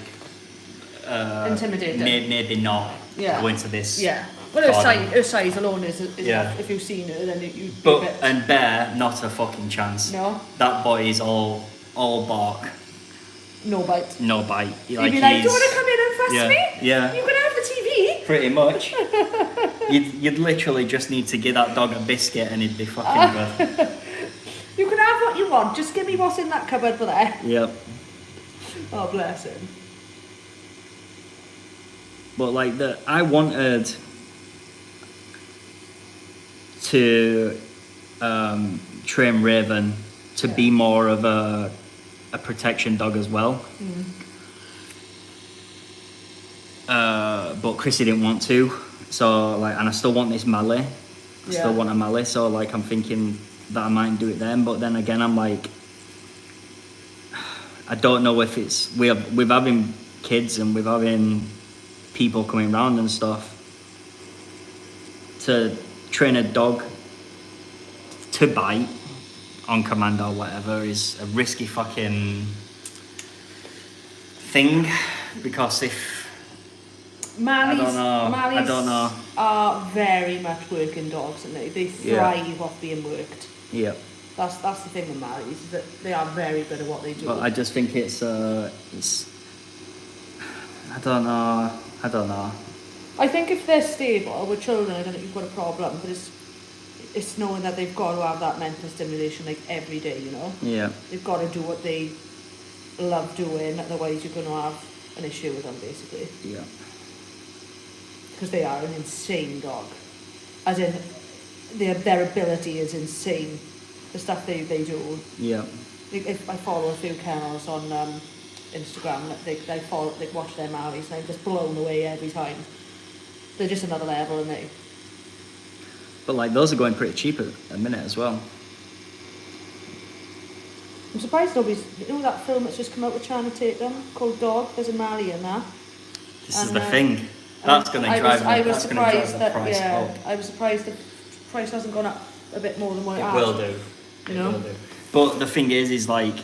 intimidated. Maybe not go into this. Yeah. Well, her size alone is enough. If you've seen her, then you. And Bear, not a fucking chance. No. That boy is all bark. No bite. No bite. You'd be like, do you want to come in and fuss me? Yeah. You can have the TV. Pretty much. You'd literally just need to give that dog a biscuit and he'd be fucking good. You can have what you want. Just give me what's in that cupboard for there. Yep. Oh, bless him. But like I wanted to train Raven to be more of a protection dog as well. But Chrissy didn't want to, so like, and I still want this Mallee. I still want a Mallee, so like I'm thinking that I might do it then. But then again, I'm like, I don't know if it's with having kids and with having people coming around and stuff, to train a dog to bite on command or whatever is a risky fucking thing, because if Mallee's, I don't know. are very much working dogs, and they thrive off being worked. Yeah. That's the thing with Mallies, is that they are very good at what they do. But I just think it's I don't know. I think if they're stable with children, I don't think you've got a problem. But it's knowing that they've got to have that mental stimulation like every day. You know. Yeah. They've got to do what they love doing. Otherwise, you're going to have an issue with them, basically. Yeah. Because they are an insane dog. As in, their ability is insane. The stuff they do. Yeah. If I follow a few kennels on Instagram, they watch their Mallies and I'm just blown away every time. They're just another level, aren't they? But like those are going pretty cheap at a minute as well. I'm surprised nobody's... You know that film that's just come out with Channing Tatum called Dog? There's a Mallie in that. This is the thing. That's going to drive the price up. I was surprised the price hasn't gone up a bit more than what it has. Will do. You know? Will do. But the thing is like,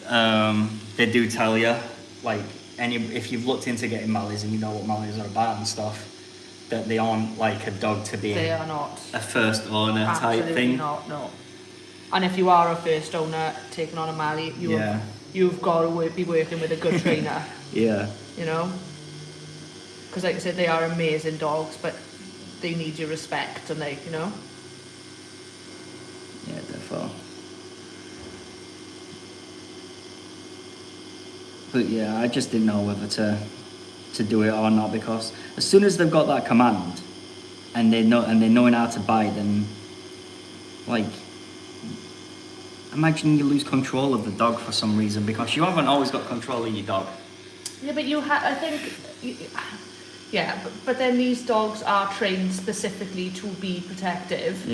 they do tell you, like, if you've looked into getting Mallies and you know what Mallies are about and stuff, that they aren't like a dog to be they are not a first owner absolutely type thing. Not, no. And if you are a first owner taking on a Mallie, you've got to be working with a good trainer. Yeah. You know? Because like I said, they are amazing dogs, but they need your respect, and you know? Yeah, definitely. But yeah, I just didn't know whether to do it or not, because as soon as they've got that command and they're knowing how to bite, then like imagine you lose control of the dog for some reason, because you haven't always got control of your dog. Yeah, but I think, but then these dogs are trained specifically to be protective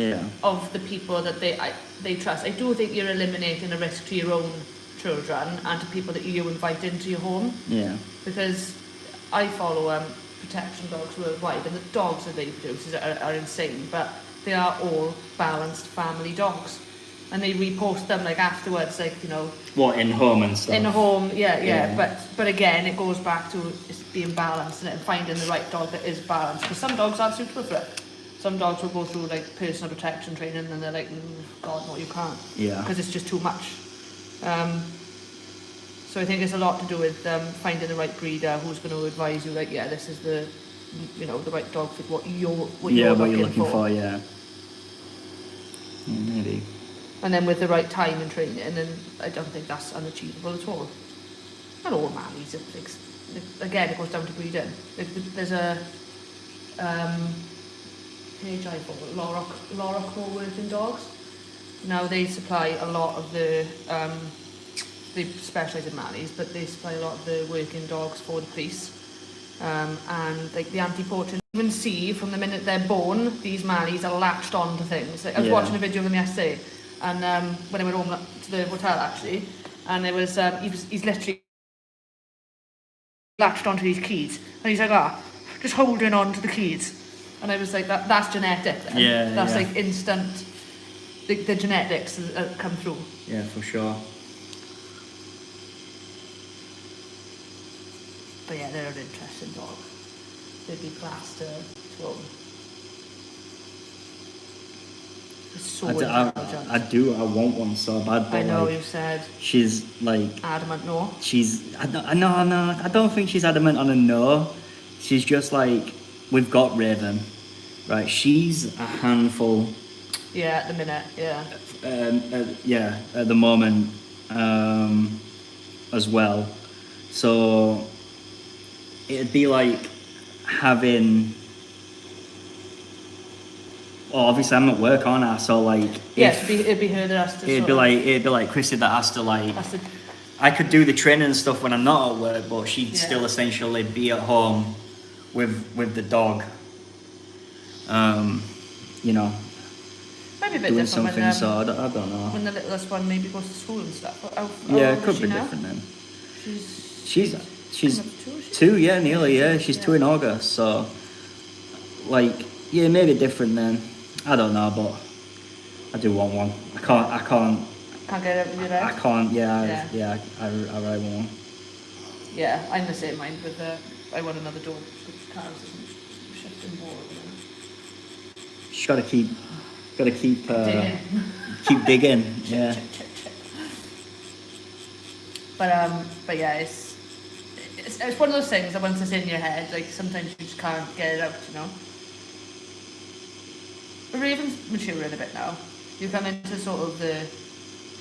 of the people that they trust. I do think you're eliminating a risk to your own children and to people that you invite into your home. Yeah. Because I follow protection dogs worldwide, and the dogs that they produce are insane, but they are all balanced family dogs. And they repost them like afterwards, like, you know. What, in home and stuff? In a home, yeah. But again, it goes back to it's being balanced and finding the right dog that is balanced. Because some dogs aren't suitable for it. Some dogs will go through like personal protection training and they're like, God, no, you can't. Yeah. Because it's just too much. So I think it's a lot to do with finding the right breeder who's going to advise you, like, yeah, this is the right dog for what you're looking for. Yeah, maybe. And then with the right time and training, and I don't think that's unachievable at all. Not all Mallies. Again, it goes down to breeding. There's a page I follow, Laura Co-working Dogs. Now they supply a lot of the they specialise in Mallies, but they supply a lot of the working dogs for the police. And like the anti-poaching, you can see from the minute they're born, these Mallies are latched on to things. Like, I was watching a video of them yesterday, and when I went home to the hotel actually, and there was he's literally latched onto these keys, and he's like, just holding on to the keys, and I was like, that's genetic. Then. That's like instant. The genetics come through. Yeah, for sure. But yeah, they're an interesting dog. They'd be classed to own. It's so intelligent. I want one so bad. But I know, like, you said. She's like... Adamant no? I don't think she's adamant on a no. She's just like, we've got Raven, right? She's a handful. Yeah, at the minute, yeah. At the moment, as well. So... it'd be like having... Well, obviously I'm at work, aren't I? So like... it'd be her that has to... It'd be like Chrissy that has to like... I could do the training and stuff when I'm not at work, but she'd still essentially be at home with the dog. You know... Maybe a bit doing different something, when, so I don't know. When the littlest one maybe goes to school and stuff. It could be different then. She's 2, nearly, she's 2 in August, so like, maybe different then. I don't know, but I do want one. I can't get it with your head? I can't, I really want one. Yeah, I'm the same mind with I want another dog. Shit Just gotta keep Digging. keep digging. Yeah. But yeah, it's one of those things that once it's in your head, like sometimes you just can't get it out, you know. The Raven's maturing a bit now. You come into sort of the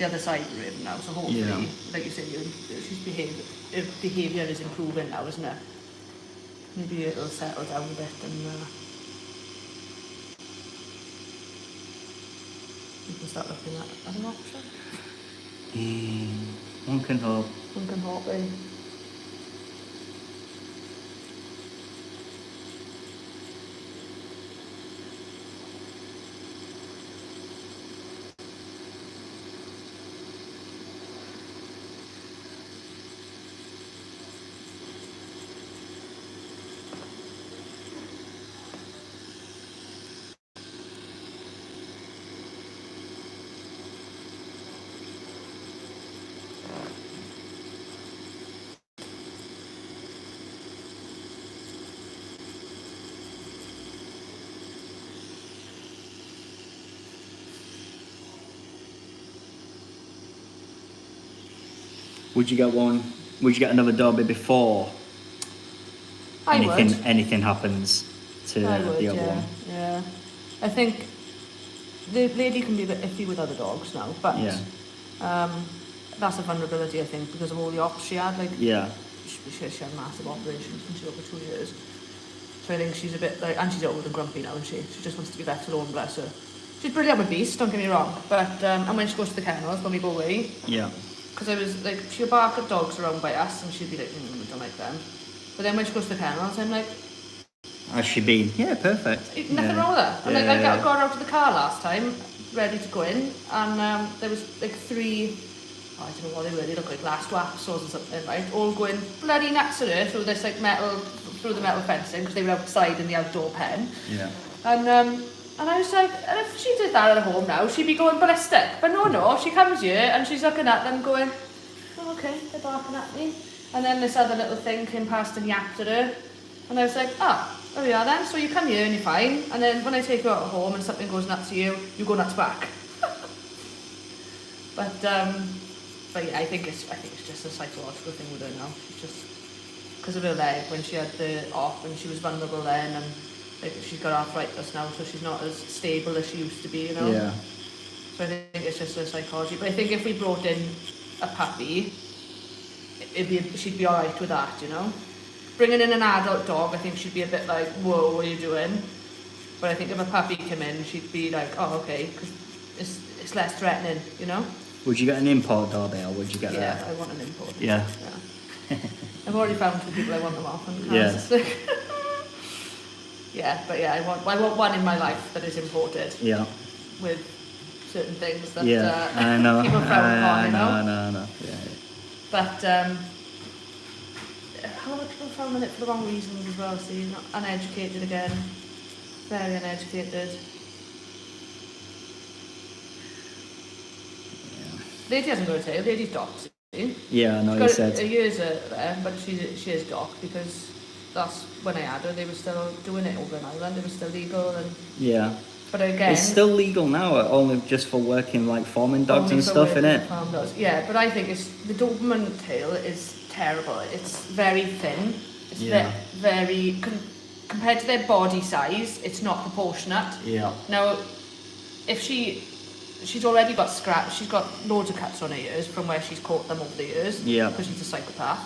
other side of the Raven now, so hopefully, Yeah. like you said, she's behaviour is improving now, isn't it? Maybe it'll settle down a bit and you can start looking at other option. One can hope. One can hope, eh? Would you get one? Would you get another Derby before I would. anything happens to I would, the other yeah. one? Yeah. I think the lady can be a bit iffy with other dogs now, but Yeah. that's a vulnerability, I think, because of all the ops she had. Like, Yeah. she had massive operations when she was over 2 years. So I think she's a bit like, and she's old and grumpy now, isn't she? She just wants to be left alone, bless her. She's brilliant with beasts, don't get me wrong, but and when she goes to the kennels, when we go away, Yeah. because I was like, she'll bark at dogs around by us, and she'd be like, I don't like them. But then when she goes to the kennels, I'm like, Has she been? Yeah, perfect. nothing wrong with her. And like, Yeah. I got her out of the car last time, ready to go in, and there was like 3, I don't know what they were, they look like last wax or something, right? All going bloody nuts at her through this like through the metal fencing, because they were outside in the outdoor pen. Yeah. And I was like, and if she did that at home now, she'd be going ballistic. But no, she comes here and she's looking at them going, oh, okay, they're barking at me. And then this other little thing came past and yapped at her. And I was like, there we are then. So you come here and you're fine. And then when I take you out of home and something goes nuts to you, you go nuts back. But yeah, I think it's just a psychological thing with her now. She's just, because of her leg, when she had the op and she was vulnerable then, and like she's got arthritis now, so she's not as stable as she used to be, you know. Yeah. So I think it's just her psychology. But I think if we brought in a puppy, she'd be alright with that, you know. Bringing in an adult dog, I think she'd be a bit like, whoa, what are you doing? But I think if a puppy came in, she'd be like, oh, okay, because it's less threatening, you know. Would you get an import Derby or would you get Yeah, I want an import. Yeah. I've already found 2 people I want them off. And Yeah. Yeah, but yeah, I want one in my life that is imported. Yeah. With certain things that I know. people frown upon, you know. I know. Yeah. But how are people frowning it for the wrong reasons as well? See, not uneducated again, very uneducated. Lady hasn't got a tail. Lady's docked. See? Yeah, I know. You She's said. got a year's there, but she is docked because that's when I had her. They were still doing it over in Ireland. It was still legal, and Yeah. but again, It's still legal now, only just for working like farming dogs only and for stuff, working innit? with farm dogs. Yeah, but I think the Doberman tail is terrible. It's very thin. It's Yeah. very compared to their body size, it's not proportionate. Yeah. Now, if she's already got scratch, she's got loads of cuts on her ears from where she's caught them over the years. Yeah. Because she's a psychopath.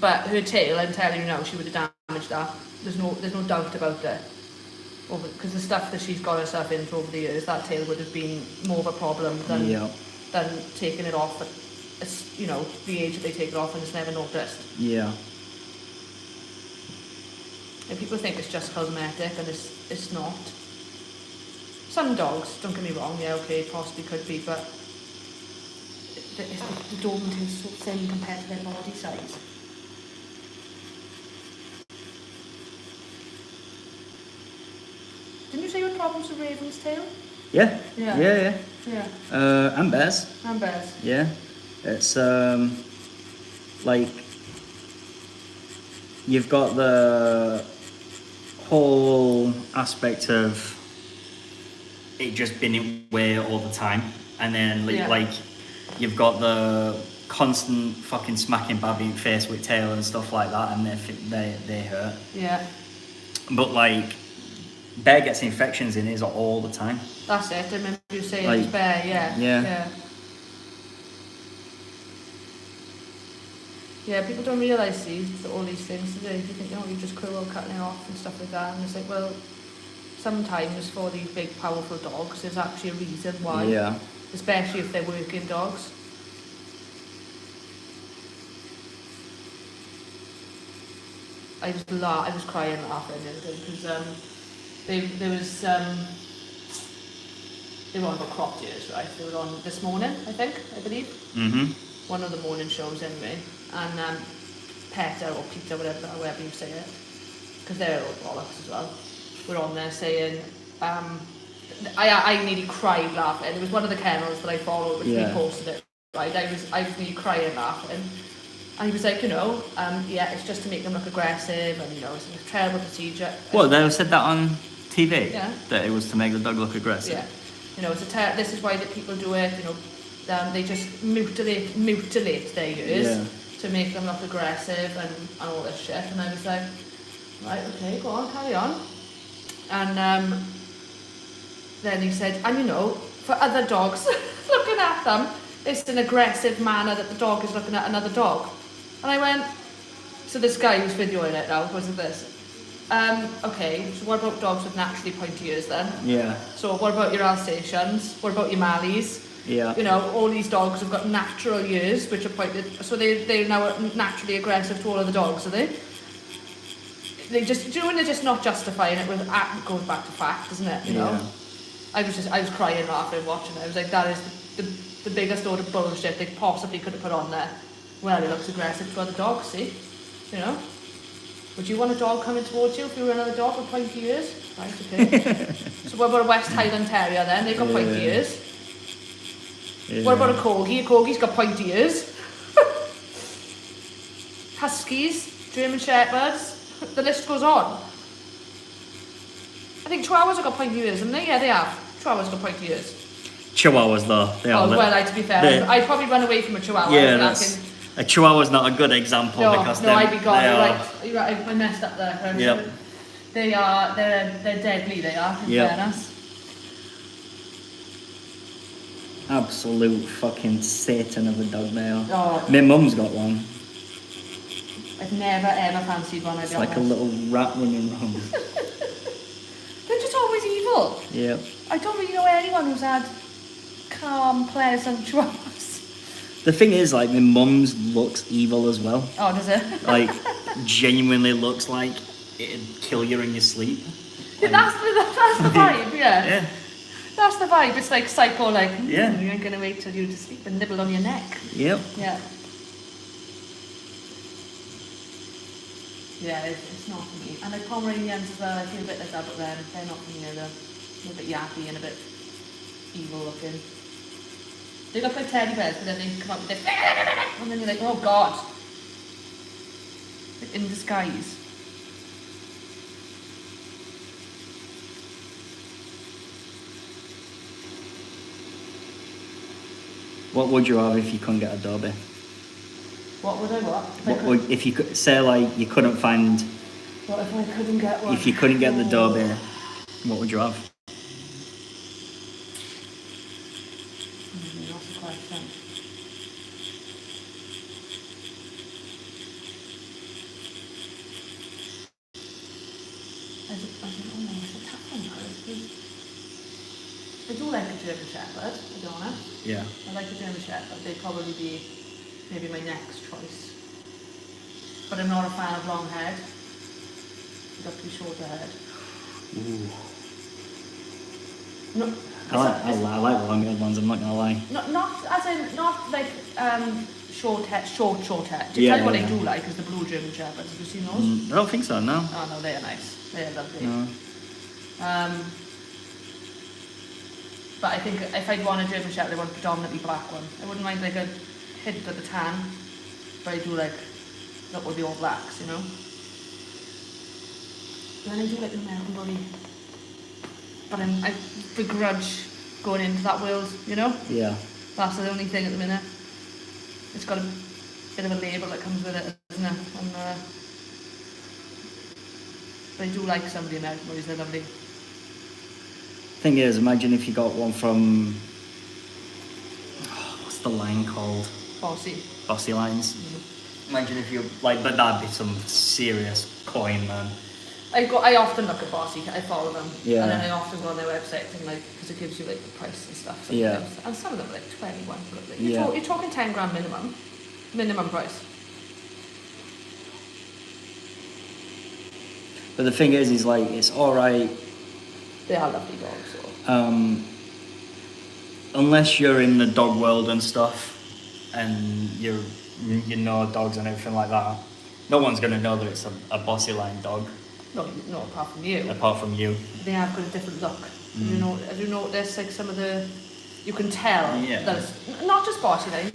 But her tail, I'm telling you now, she would have damaged that. There's no doubt about it. Because the stuff that she's got herself into over the years, that tail would have been more of a problem than taking it off at the age that they take it off and it's never noticed. Yeah. And people think it's just cosmetic, and it's not. Some dogs, don't get me wrong, yeah, okay, possibly could be, but the Doberman tail is so thin compared to their body size. Didn't you say you had problems with Raven's tail? Yeah. Yeah. Yeah. Yeah. And bears. And bears. Yeah. It's like you've got the whole aspect of it just being away all the time, and then like you've got the constant fucking smacking Babby face with tail and stuff like that, and they hurt. Yeah. But like Bear gets infections in his all the time. That's it. I remember you saying Like, it's Bear. Yeah. Yeah, people don't realise all these things, do they? You think, you're just cruel cutting it off and stuff like that, and it's like, well, sometimes for these big, powerful dogs, there's actually a reason why. Yeah. Especially if they're working dogs. I was crying laughing the other day because they were on about crop years, right? They were on this morning, I believe. Mm-hmm. One of the morning shows anyway, and PETA or PETA, whatever you say it, because they're all bollocks as well. We're on there saying, I nearly cried laughing. It was one of the kennels that I followed, which we posted it. Right, I was nearly crying laughing, and he was like, it's just to make them look aggressive, and it's a terrible procedure. Well, they said that on TV. Yeah. That it was to make the dog look aggressive. Yeah. This is why the people do it. They just mutilate their ears to make them look aggressive and all this shit. And I was like, right, okay, go on, carry on. And then he said, and for other dogs, looking at them, it's an aggressive manner that the dog is looking at another dog. And I went, so this guy who's videoing it now, wasn't this? Okay, so what about dogs with naturally pointy ears then? Yeah. So what about your Alsatians? What about your Malleys? Yeah. All these dogs have got natural ears which are pointed, so they're now naturally aggressive to all of the dogs, are they? They just, when they're just not justifying it, it goes back to fact, doesn't it? You know? I was crying laughing watching it. I was like, that is the biggest load of bullshit they possibly could have put on there. Well, it looks aggressive to other dogs, see? Would you want a dog coming towards you if you were another dog with pointy ears? Right, okay. So what about a West Highland Terrier then? They've got pointy ears. Yeah. What about a Corgi? A Corgi's got pointy ears. Huskies, German Shepherds, the list goes on. I think Chihuahuas have got pointy ears, haven't they? Yeah, they have. Chihuahuas have got pointy ears. Chihuahuas though, they are. Well, to be fair, I'd probably run away from a Chihuahua. Yeah, a Chihuahua's not a good example because I'd be gone. You're right, I messed up there. Yep. They're deadly, they are, in fairness. Absolute fucking Satan of a dog they are. Oh. My mum's got one. I've never ever fancied one, It's like a little rat running around. They're just always evil. Yep. I don't really know anyone who's had calm, pleasant Chihuahuas. The thing is, like, my mum's looks evil as well. Oh, does it? Like, genuinely looks like it'd kill you in your sleep. That's the vibe, yeah. Yeah. That's the vibe. It's like psycho, like, you Yeah. ain't gonna wait till you to sleep and nibble on your neck. Yep. Yeah. Yeah, it's not for me. And like Pomeranians as well, I feel a bit like that, but then they're not for me either. They're a bit yappy and a bit evil looking. They look like teddy bears, but then they come out with this, and then you're like, oh god. Like in disguise. What would you have if you couldn't get a Derby? What would I what? What would, if you could say, like, you couldn't find... What if I couldn't get one? If you couldn't get the Derby, what would you have? That's a question. I don't know, it's a tough one though. I do like a German Shepherd, to be honest. Yeah. I like a German Shepherd. They'd probably be maybe my next choice. But I'm not a fan of long head. I've got too short a head. Ooh. No, I like the long-haired ones, I'm not gonna lie. Not like short head. To Yeah, tell you what yeah. I do like is the blue German Shepherds. Have you seen those? I don't think so, no. Oh no, they are nice. They are lovely. No. But I think if I'd want a German Shepherd, I want a predominantly black one. I wouldn't mind like a hint of the tan, but I do like that would be all blacks, you know. then I do like the American Bully. But I begrudge going into that world, you know? Yeah. That's the only thing at the minute. It's got a bit of a label that comes with it, isn't it? And, but I do like some of the American Bullies, they're lovely. Thing is, imagine if you got one from, what's the line called? Bossy lines. Imagine if you like, but that'd be some serious coin, man. I often look at Bossy, I follow them, Yeah. and then I often go on their website and like, because it gives you like the price and stuff. Yeah. And some of them are like 21. Like, Yeah. you're talking 10 grand minimum price. But the thing is like, it's alright. They are lovely dogs. So. Unless you're in the dog world and stuff, and you know dogs and everything like that, no one's gonna know that it's a Bossy line dog. No, apart from you. Apart from you. They have got a different look. Have you noticed like some of the, you can tell that it's not just Bossy line,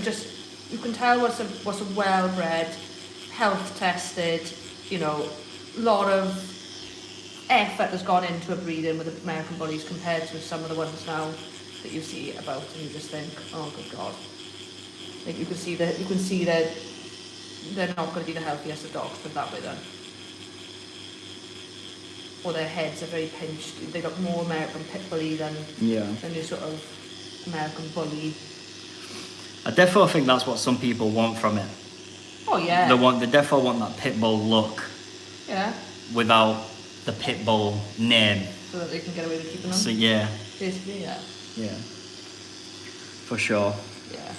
you can tell what's a well-bred, health tested, you know, lot of effort has gone into a breeding with the American Bullies compared to some of the ones now that you see about, and you just think, oh good God. Like you can see that they're not going to be the healthiest of dogs, put it that way then. Or their heads are very pinched. They look more American Pit Bully than your sort of American Bully. I definitely think that's what some people want from it. Oh yeah. They definitely want that pit bull look. Yeah. Without the pit bull name. So that they can get away with keeping them. So yeah. Basically, yeah. Yeah. For sure. Yeah.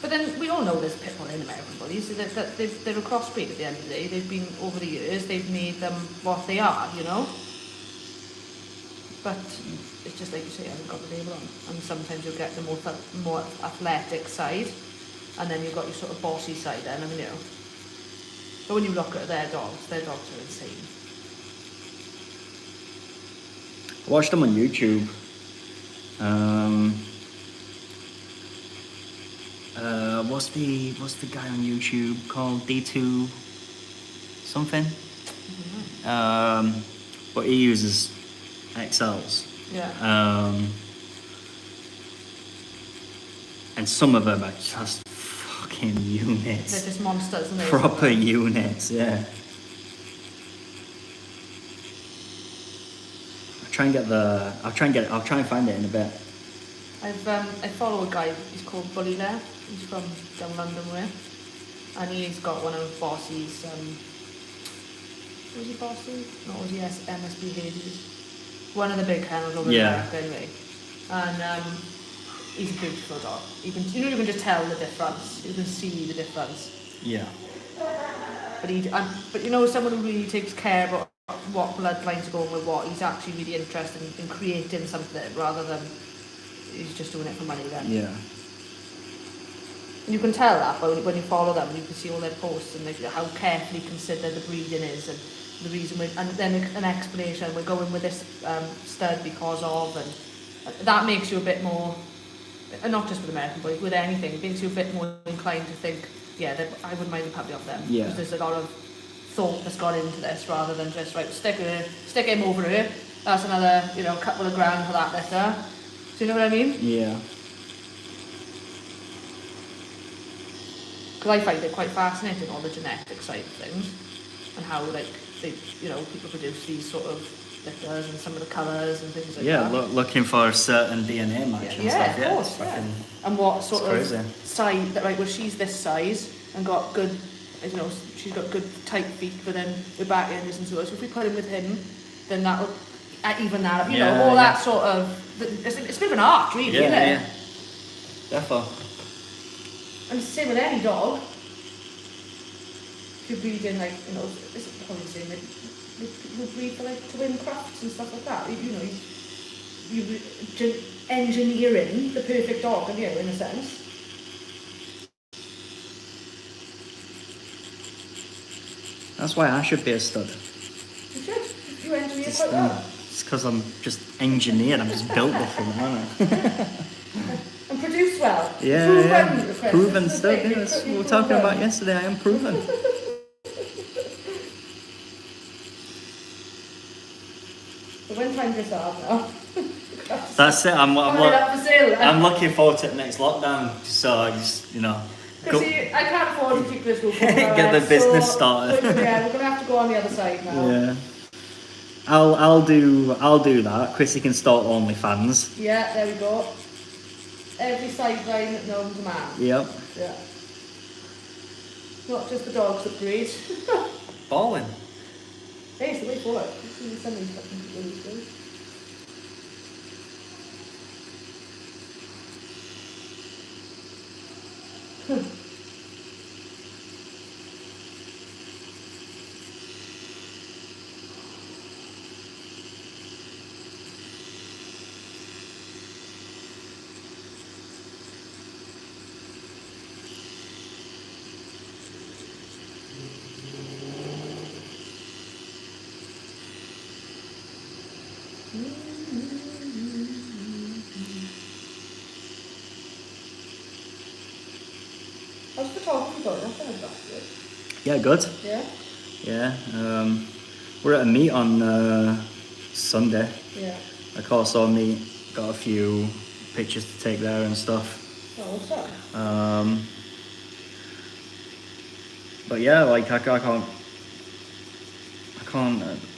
But then we all know there's pit bull in American Bullies. They're a crossbreed at the end of the day. They've been, over the years, they've made them what they are, you know? But it's just like you say, I haven't got the label on. And sometimes you'll get the more athletic side, and then you've got your sort of bossy side then, haven't you? But when you look at their dogs are insane. I watched them on YouTube. What's the guy on YouTube called? D2 something? But he uses XLs. Yeah. And some of them are just fucking units. They're just monsters, aren't they? Proper units, yeah. I'll try and find it in a bit. I follow a guy, he's called Bully Lair. He's from down London way. And he's got one of Bossy's, was he Bossy? No, was he MSB Hades? One of the big kennels over in America anyway. And he's a beautiful dog. You can just tell the difference. You can see the difference. Yeah. But someone who really takes care about what bloodlines are going with what. He's actually really interested in creating something rather than he's just doing it for money then. Yeah. And you can tell that when you follow them, you can see all their posts and like how carefully considered the breeding is and the reason and then an explanation. We're going with this stud because of, and that makes you a bit more, and not just with American Bullies, with anything, it makes you a bit more inclined to think, yeah, I wouldn't mind a puppy off them. Yeah. Because there's a lot of thought that's gone into this rather than just right, stick him over here. That's another, couple of grand for that litter. Do you know what I mean? Yeah. Because I find it quite fascinating, all the genetic side of things, and how people produce these sort of litters and some of the colours and things like that. Yeah, looking for a certain DNA match and stuff. Of course, And what sort of crazy. size, well, she's this size and got good, she's got good tight feet, but then we're back in this and so if we put him with him, then that'll even that up, that sort of, it's a bit of an art, really, isn't it? Yeah, definitely. And it's the same with any dog. If you're breeding, it's probably the same, people breed for twin crafts and stuff like that. You're engineering the perfect dog, in a sense. That's why I should be a stud. You should. You engineer quite well. It's because I'm just engineered. I'm just built different, aren't I? And produce well. Proven stuff. Yeah, that's what we were talking about yesterday. I am proven. find yourself now. That's it. I'm up for sale then. I'm looking forward to the next lockdown. So I just, Because I can't afford to keep this roof over Get the business started. We're gonna have to go on the other side now. Yeah. I'll do that. Chrissy can start OnlyFans. Yeah, there we go. Every sideline that knows a man. Yep. Yeah. Not just the dogs that breed. Balling. Hey, it's the way forward. Some of these fucking people these days. How's photography going? That's kind of good. Yeah, good. Yeah? Yeah. We're at a meet on Sunday. Yeah. A Corso meet. Got a few pictures to take there and stuff. Oh, what's that? But yeah, like I can't.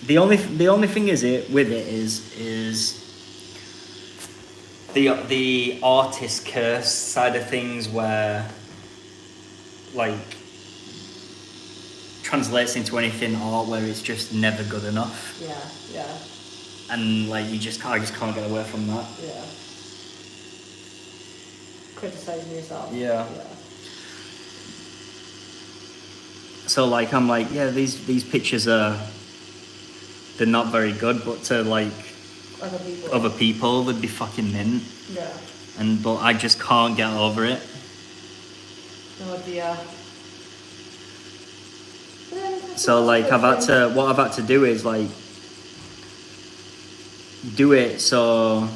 The only thing is with it is the artist curse side of things, where like translates into anything art where it's just never good enough. Yeah. And like I just can't get away from that. Yeah. Criticising yourself. Yeah. So like I'm like, yeah, these pictures they're not very good, but to like other people they'd be fucking mint. Yeah. But I just can't get over it. No idea. So like what I've had to do is like do it so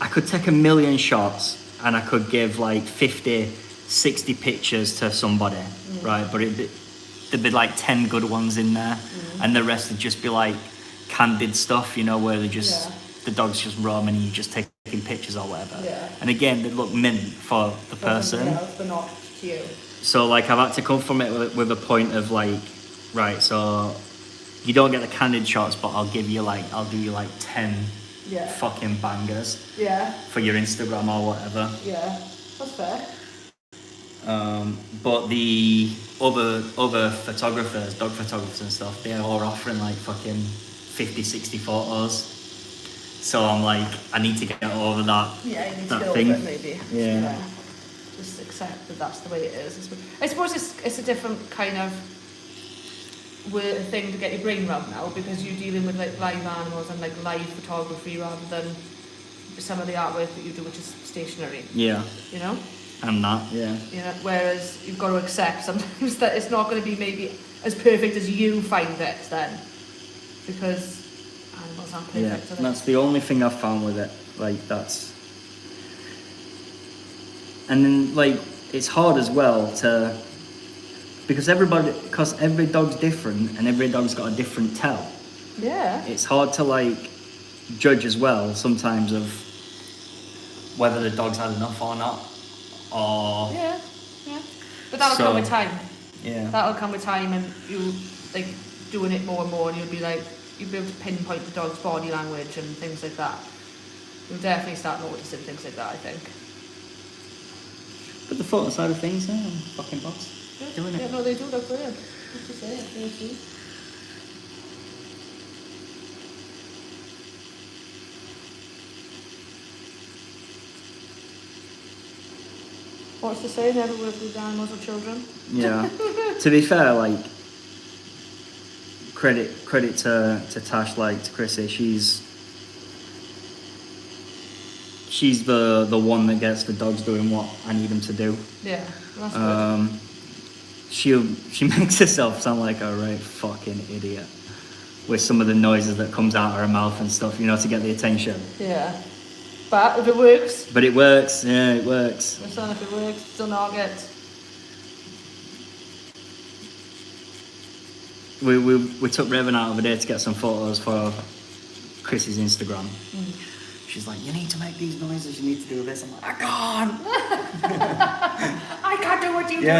I could take 1,000,000 shots and I could give like 50, 60 pictures to somebody, right? But there'd be like 10 good ones in there, and the rest would just be like candid stuff, where they just the dog's just roaming and you just taking pictures or whatever. Yeah. And again, they look mint for the person. Else, but not to you. So like I've had to come from it with a point of like, right, so you don't get the candid shots, but I'll do you like 10 fucking bangers. Yeah. For your Instagram or whatever. Yeah. That's fair. But the other photographers, dog photographers and stuff, they're all offering like fucking 50, 60 photos. So I'm like, I need to get over that. Yeah, you need that to get thing. over it maybe. Yeah. Just accept that that's the way it is. I suppose it's a different kind of thing to get your brain around now, because you're dealing with like live animals and like live photography rather than some of the artwork that you do, which is stationary. Yeah. And that, yeah. Whereas you've got to accept sometimes that it's not going to be maybe as perfect as you find it then, because animals aren't perfect. Yeah, that's the only thing I've found with it. Like that's, and then like it's hard as well to, because every dog's different and every dog's got a different tell. Yeah. It's hard to like judge as well sometimes of whether the dog's had enough or not. Or yeah. But that'll come with time. Yeah. That'll come with time, and you like doing it more and more, and you'll be able to pinpoint the dog's body language and things like that. You'll definitely start noticing things like that, I think. But the photo side of things, I'm fucking boss. Yeah, doing it. Yeah, no, they do look brilliant. What to say? They do. What's to say? Never work with animals or children. Yeah. To be fair, like credit to Tash, like to Chrissy, she's the one that gets the dogs doing what I need them to do. Yeah, that's good. She makes herself sound like a right fucking idiot with some of the noises that comes out of her mouth and stuff, to get the attention. Yeah. But if it works. But it works, yeah, it works. If it works, still not get. We took Raven out over there to get some photos for Chris's Instagram. She's like, you need to make these noises, you need to do this. I'm like, I can't. I can't do what you do. I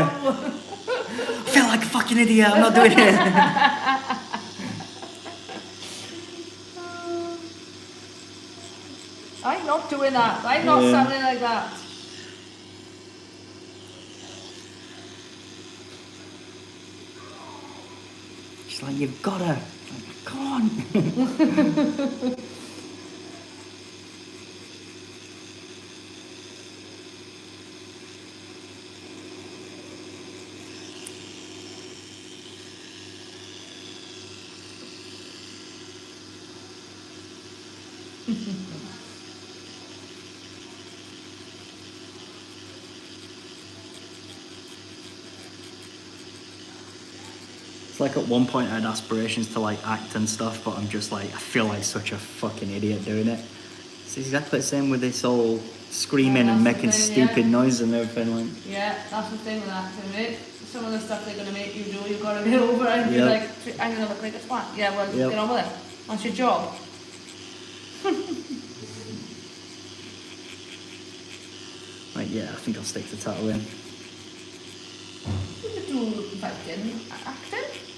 feel like a fucking idiot, I'm not doing it. I'm not doing that. I'm not sounding like that. She's like, you've gotta. I'm like, come on. It's like at one point I had aspirations to like act and stuff, but I'm just like, I feel like such a fucking idiot doing it. It's exactly the same with this whole screaming and making stupid noise and everything. Like, yeah, that's the thing with acting, mate. Some of the stuff they're going to make you do, you've got to get over it and be like, I'm going to look like a twat. Yeah, well, get on with it. That's your job. Like, yeah, I think I'll stick to tattooing. You could do acting,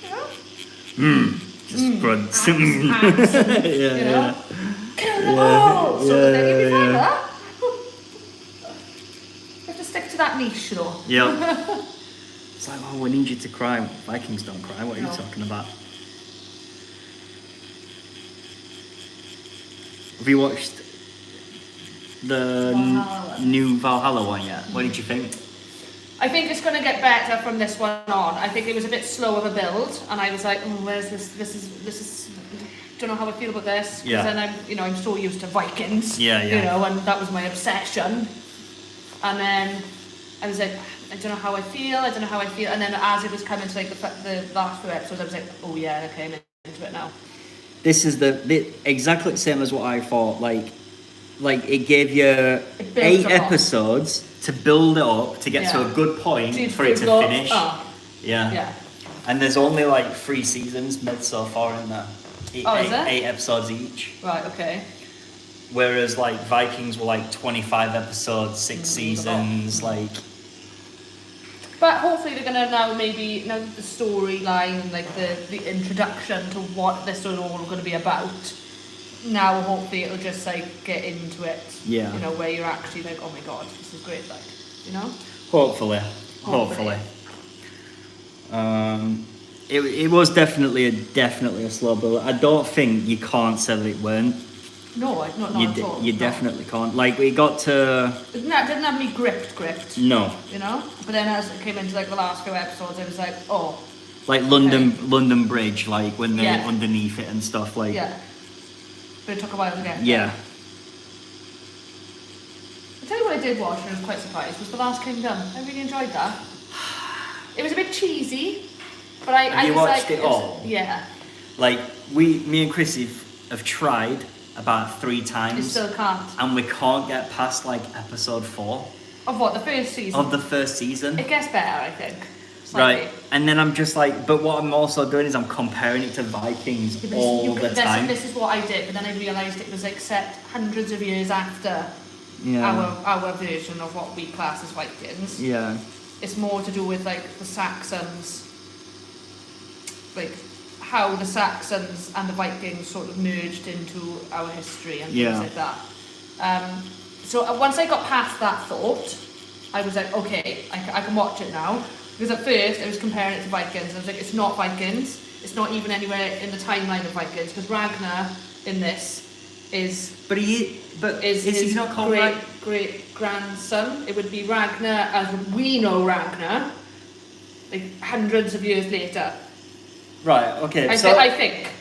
you know? Just run. Accent, Yeah, you know? yeah. Kill them all! So then you'd be fine, yeah. huh? You have to stick to that niche, though. Yeah. It's like, oh, we need you to cry. Vikings don't cry. What are you talking about? Have you watched the new Valhalla one yet? What did you think? I think it's going to get better from this one on. I think it was a bit slow of a build, and I was like, oh, where's this? This is. Don't know how I feel about this. Because then I'm so used to Vikings. Yeah. You know, and that was my obsession. And then I was like, I don't know how I feel. And then as it was coming to like the last few episodes, I was like, oh yeah, okay, I'm into it now. This is the exactly the same as what I thought. Like it gave you 8 episodes to build it up to get to a good point for it to finish. Yeah. And there's only like 3 seasons made so far in there. 8 episodes each. Right. Okay. Whereas like Vikings were like 25 episodes, 6 seasons, like. But hopefully they're gonna now the storyline and like the introduction to what this is all gonna be about. Now hopefully it'll just like get into it. Yeah. You know, where you're actually like, oh my god, this is great, like, you know? Hopefully. It was definitely a slow build. I don't think you can't say that it weren't. No, not at all. You definitely can't. Like we got to. Didn't have me gripped. No. You know, but then as it came into like the last few episodes, I was like, oh. Like London Bridge, like when they're underneath it and stuff, like. Yeah. But it took a while to get. Yeah. I'll tell you what I did watch and I was quite surprised was The Last Kingdom. I really enjoyed that. It was a bit cheesy, but I you was watched like, it all? Yeah. Like me and Chrissy have tried about 3 times. You still can't. And we can't get past like episode 4. Of what, the first season? Of the first season. It gets better, I think. Slightly. Right, and then I'm just like, but what I'm also doing is I'm comparing it to Vikings all the time. This is what I did, but then I realised it was like set hundreds of years after our version of what we class as Vikings. Yeah. It's more to do with like the Saxons, like how the Saxons and the Vikings sort of merged into our history and things like that. So once I got past that thought, I was like, okay, I can watch it now. Because at first I was comparing it to Vikings, and I was like, it's not Vikings. It's not even anywhere in the timeline of Vikings, because Ragnar in this is. But is he not called great grandson? It would be Ragnar as we know Ragnar, like hundreds of years later. Right. Okay. I think.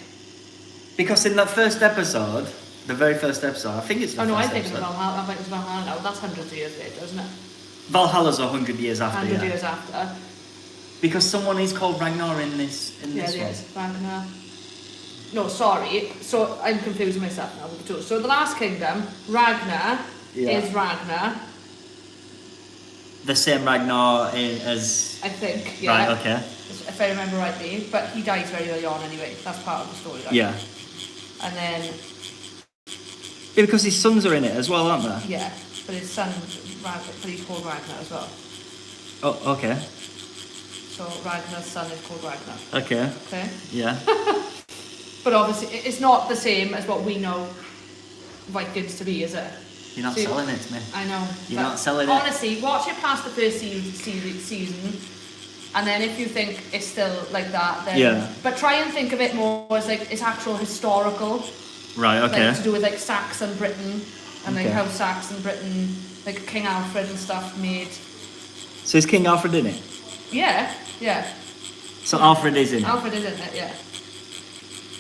Because in that first episode, the very first episode, I think it's. I think it's Valhalla. I think it's Valhalla. No, that's hundreds of years later, isn't it? Valhalla's 100 years after. 100 years after. Because someone is called Ragnar in this one. Yes, Ragnar. No, sorry. So I'm confusing myself now with the two. So the Last Kingdom, Ragnar is Ragnar. The same Ragnar as. I think. Yeah. Right. Okay. If I remember rightly, but he dies very early on anyway. That's part of the story. Right? Yeah. And then Yeah, because his sons are in it as well, aren't there? Yeah, but his son, but he's called Ragnar as well. Oh, okay. So Ragnar's son is called Ragnar. Okay. Okay. Yeah. But obviously, it's not the same as what we know Vikings to be, is it? You're not So- selling it to me. I know. You're but not selling it. Honestly, watch it past the first season, and then if you think it's still like that, then Yeah. But try and think of it more as like it's actual historical, Right, okay. like to do with like Saxon Britain and like Okay. how Saxon Britain, like King Alfred and stuff made. So is King Alfred in it? Yeah, yeah. So Alfred is in it? Alfred is in it, yeah.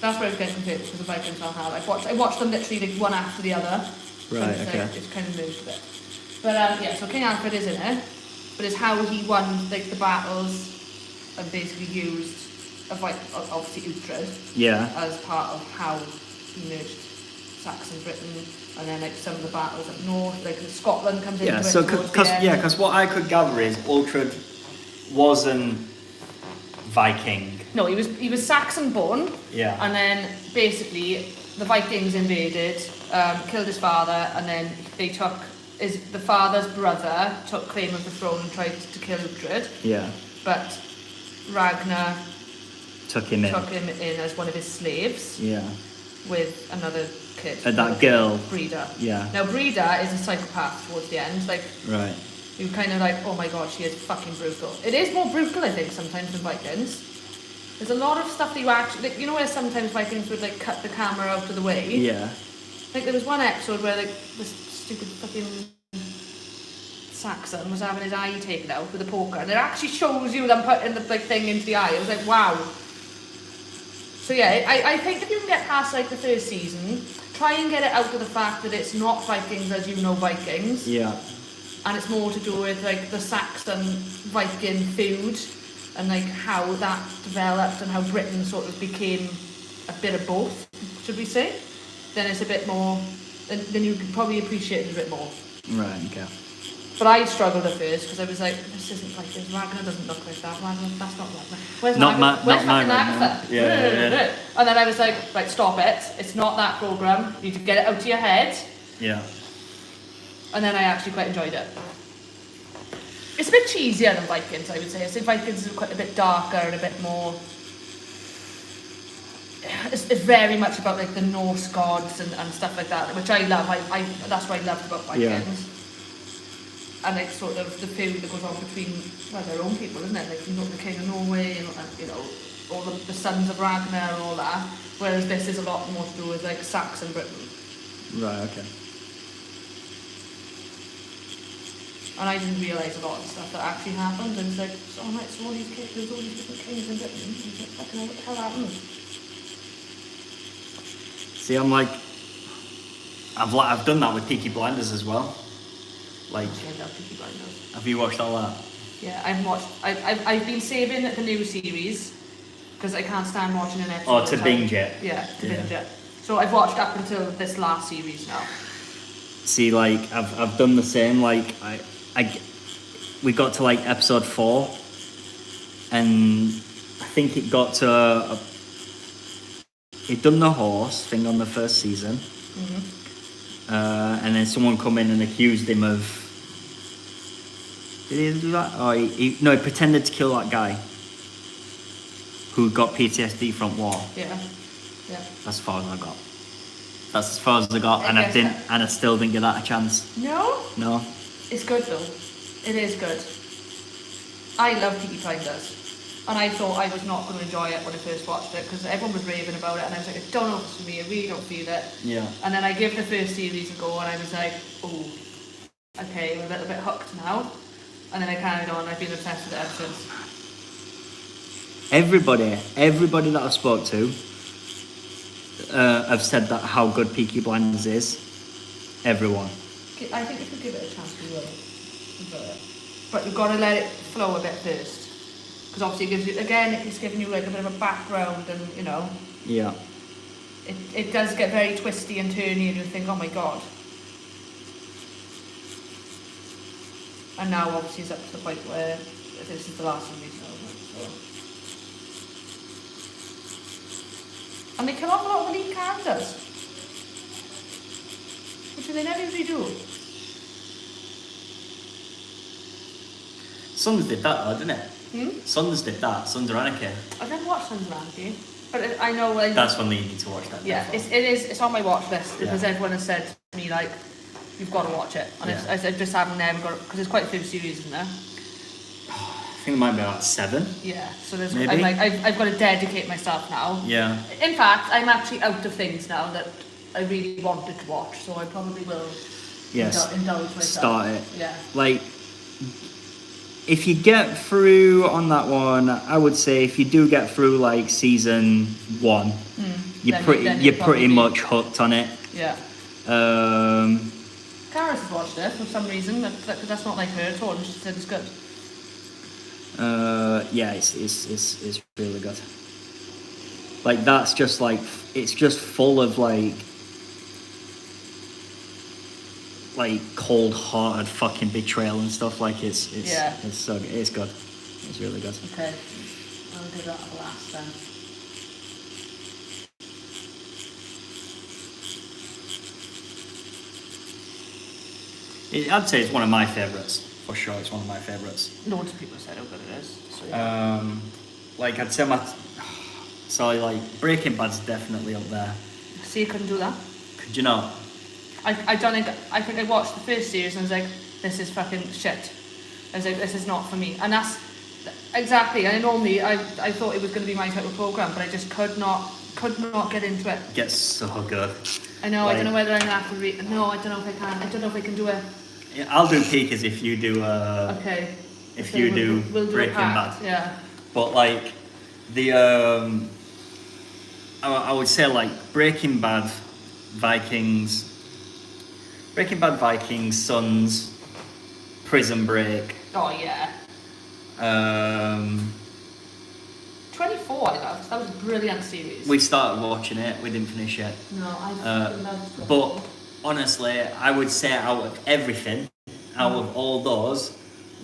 That's where I was getting confused because the Vikings don't have. I watched them literally like one after the other. Right, So it's okay. Like, it's kind of moved a bit. But yeah, so King Alfred is in it, but it's how he won like the battles and basically used obviously Uhtred Yeah. as part of how he merged Saxon Britain, and then like some of the battles up north, like Scotland comes into Yeah, it. so towards the end. because what I could gather is Uhtred wasn't Viking. No, he was Saxon born. Yeah. And then basically the Vikings invaded, killed his father, and then they took the father's brother took claim of the throne and tried to kill Uhtred, Yeah. but Ragnar Took him in. took him in as one of his slaves Yeah. with another kid. And that girl. Breda. Yeah. Now Breda is a psychopath towards the end. Like Right. you kind of like, oh my god, she is fucking brutal. It is more brutal, I think, sometimes than Vikings. There's a lot of stuff that you actually, like, you know, where sometimes Vikings would like cut the camera out of the way. Yeah. Like there was one episode where like this stupid fucking Saxon was having his eye taken out with a poker, and it actually shows you them putting the like thing into the eye. I was like, wow. So yeah, I think if you can get past like the first season, try and get it out of the fact that it's not Vikings as you know Vikings. Yeah. And it's more to do with like the Saxon Viking food and like how that developed and how Britain sort of became a bit of both, should we say? Then it's a bit more, then you can probably appreciate it a bit more. Right, okay. But I struggled at first because I was like, this isn't like this. Ragnar doesn't look like that. Ragnar, that's not Ragnar. Where's Not Ragnar? my- Where's not my fucking Ragnar. Agatha? Yeah. And then I was like, right, stop it. It's not that programme. You need to get it out of your head. Yeah. And then I actually quite enjoyed it. It's a bit cheesier than Vikings, I would say. I say Vikings are quite a bit darker and a bit more. It's very much about like the Norse gods and stuff like that, which I love. I that's what I loved about Vikings. Yeah. And like sort of the feud that goes on between their own people, isn't it? Like the King of Norway and you know all the sons of Ragnar and all that. Whereas this is a lot more to do with like Saxon Britain. Right, okay. And I didn't realise a lot of the stuff that actually happened. And it's like, so, oh, right, so all these kids, there's all these different kings in Britain. And it's like, fucking hell, what the hell happened? See, I'm like, I've done that with Peaky Blinders as well. Like, I love Peaky Blinders. have you watched all that? Yeah, I've been saving the new series because I can't stand watching an episode. Oh, at to a time. binge it? Yeah, to Yeah. binge it. So I've watched up until this last series now. See, like, I've done the same. Like, we got to like episode 4, and I think it got to it done the horse thing on the first season, and then someone come in and accused him of. Did he do that? Oh, he pretended to kill that guy who got PTSD from war. Yeah, yeah. That's as far as I got. That's as far as I got, I and I guess didn't, that- and I still didn't get that a chance. No, No. it's good though. It is good. I love Peaky Blinders. And I thought I was not going to enjoy it when I first watched it because everyone was raving about it and I was like, I don't know if it's for me, I really don't feel it. Yeah. And then I gave the first series a go and I was like, oh, okay, I'm a little bit hooked now. And then I carried on, I've been obsessed with it ever since. Everybody that I've spoke to have said that how good Peaky Blinders is. Everyone. I think if you give it a chance, you will enjoy it. But you've got to let it flow a bit first. Because obviously it gives you, again, it's giving you like a bit of a background and, you know, Yeah. it does get very twisty and turny and you think, oh my god. And now obviously it's up to the point where this is the last series now, isn't it? So. And they kill off a lot of the lead characters. So they never usually do. Sons did that though, didn't it? Hmm? Sons did that. Sons of Anarchy. I've never watched Sons of Anarchy, but I know. Like, That's one that you need to watch. That. yeah, definitely. it's on my watch list because Yeah. everyone has said to me like, you've got to watch it, and Yeah. I just haven't never got because there's quite a few series in there. I think there might be about 7. Yeah, so there's Maybe. I'm like I've got to dedicate myself now. Yeah. In fact, I'm actually out of things now that I really wanted to watch, so I probably will Yes. indulge myself. Start it. Yeah. Like, if you get through on that one, I would say if you do get through like season 1, you're Then pretty much hooked on it. Yeah. Karis has watched it for some reason. That's not like her at all, and she said it's good. Yeah, it's really good. Like that's just like it's just full of like cold-hearted fucking betrayal and stuff. Like it's good. It's really good. Okay, I'll do that last then. I'd say it's one of my favourites for sure. It's one of my favourites. Loads of people said how good it is. So yeah. Like I'd say like Breaking Bad's definitely up there. See, you couldn't do that. Could you not? I think I watched the first series and I was like, this is fucking shit. I was like, this is not for me. And that's exactly. And normally I thought it was going to be my type of program, but I just could not get into it. It gets so good. I know. Like, I don't know whether I'm gonna have to read. No, I don't know if I can. I don't know if I can do it. Yeah, I'll do Peakers if you do. Okay. If So you do we'll do Breaking a pact. Bad. Yeah. But like the I would say like Breaking Bad, Vikings, Sons, Prison Break. Oh yeah. 24. I loved. That was a brilliant series. We started watching it. We didn't finish yet. No, I fucking loved it. But honestly, I would say out of everything, out of all those,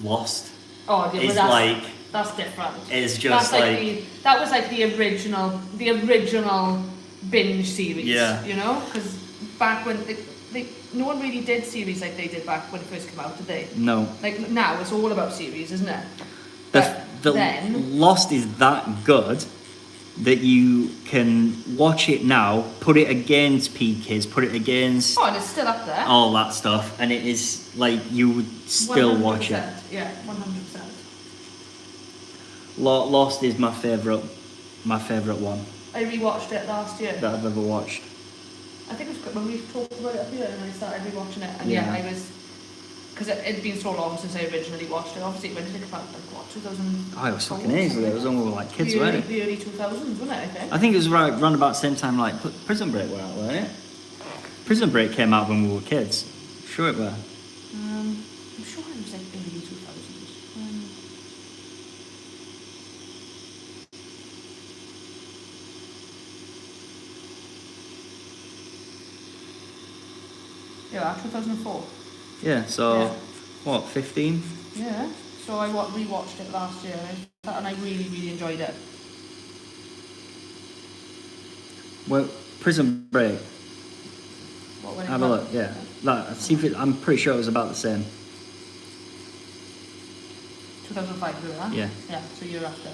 Lost Oh yeah, is well, like that's different. is just That's like that was like the original binge series. Yeah. You know, because back when no one really did series like they did back when it first came out, did they? no. Like now it's all about series, isn't it? The then Lost is that good that you can watch it now, put it against Peakers, put it against and it's still up there. all that stuff, and it is like you would still watch it. 100%. Yeah, 100%. Lost is my favourite one I rewatched it last year. that I've ever watched. I think it was when we talked about it up here and I started rewatching it. And Yeah. yeah I was, because it'd been so long since I originally watched it. Obviously, when did it come out? Like what, 2000? Oh, it was fucking ages ago. It was when we were like kids, the weren't early, it? the early 2000s, wasn't it? I think. I think it was right around about the same time like Prison Break were out, weren't it? Prison Break came out when we were kids. Sure it were. I'm sure it was like early 2000s. Yeah, 2004. Yeah, so Yeah. what, 15? Yeah. So I rewatched it last year and I really, really enjoyed it. Well, Prison Break. What, when it Have a came look, out? yeah. Like, see if I'm pretty sure it was about the same. 2005, wasn't it? Yeah. Yeah, so year after.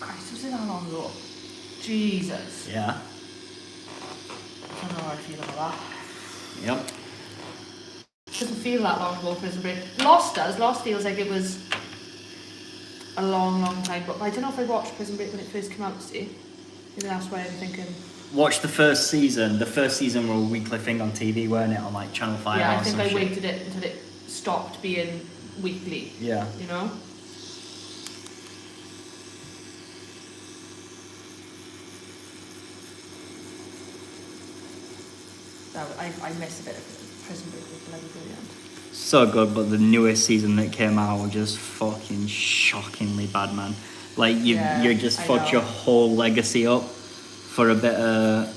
Christ, was it that long ago? Jesus. Yeah. I don't know how I feel about that. Yep. It doesn't feel that long ago, Prison Break. Lost does. Lost feels like it was a long, long time. But I don't know if I watched Prison Break when it first came out, see? Maybe that's why I'm thinking. Watch the first season. The first season were a weekly thing on TV, weren't it? On like Channel 5 Yeah, or I think some I shit. waited it until it stopped being weekly, Yeah. you know? So I miss a bit of Prison Break, was bloody brilliant. So good, but the newest season that came out was just fucking shockingly bad, man. Like you just I fucked know. your whole legacy up for a bit of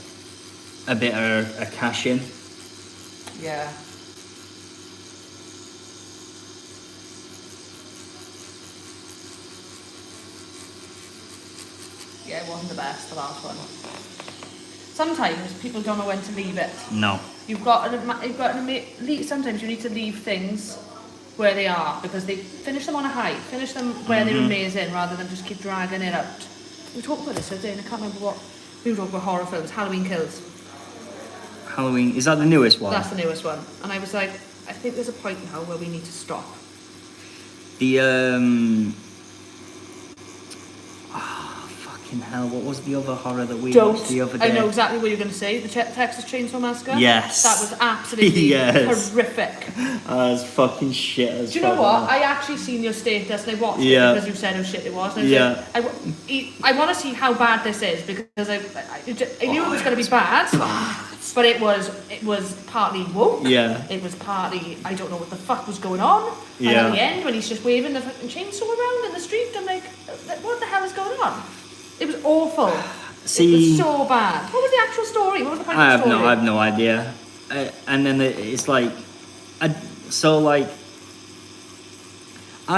a cash in. Yeah. Yeah, it wasn't the best, the last one. sometimes people don't know when to leave it. No. Sometimes you need to leave things where they are, because they finish them on a high, finish them where they're amazing, rather than just keep dragging it out. We were talking about this the other day, and I can't remember what. We were talking about horror films, Halloween Kills. Halloween, is that the newest one? That's the newest one. And I was like, I think there's a point now where we need to stop. The fucking hell, what was the other horror that we Don't. watched the other day? I know exactly what you're going to say. The Texas Chainsaw Massacre? Yes. That was absolutely Yes. horrific. It's fucking shit as Do you know fuck, what? man. I actually seen your status and I watched Yeah. it because you said how shit it was. And I was Yeah. like, I want to see how bad this is, because I knew it was going to be bad, but it was partly woke. Yeah. It was partly, I don't know what the fuck was going on. And Yeah. at the end, when he's just waving the fucking chainsaw around in the street, I'm like, what the hell is going on? It was awful. See, it was so bad. What was the actual story? What was the point of the story? I have no idea. And then it's like, I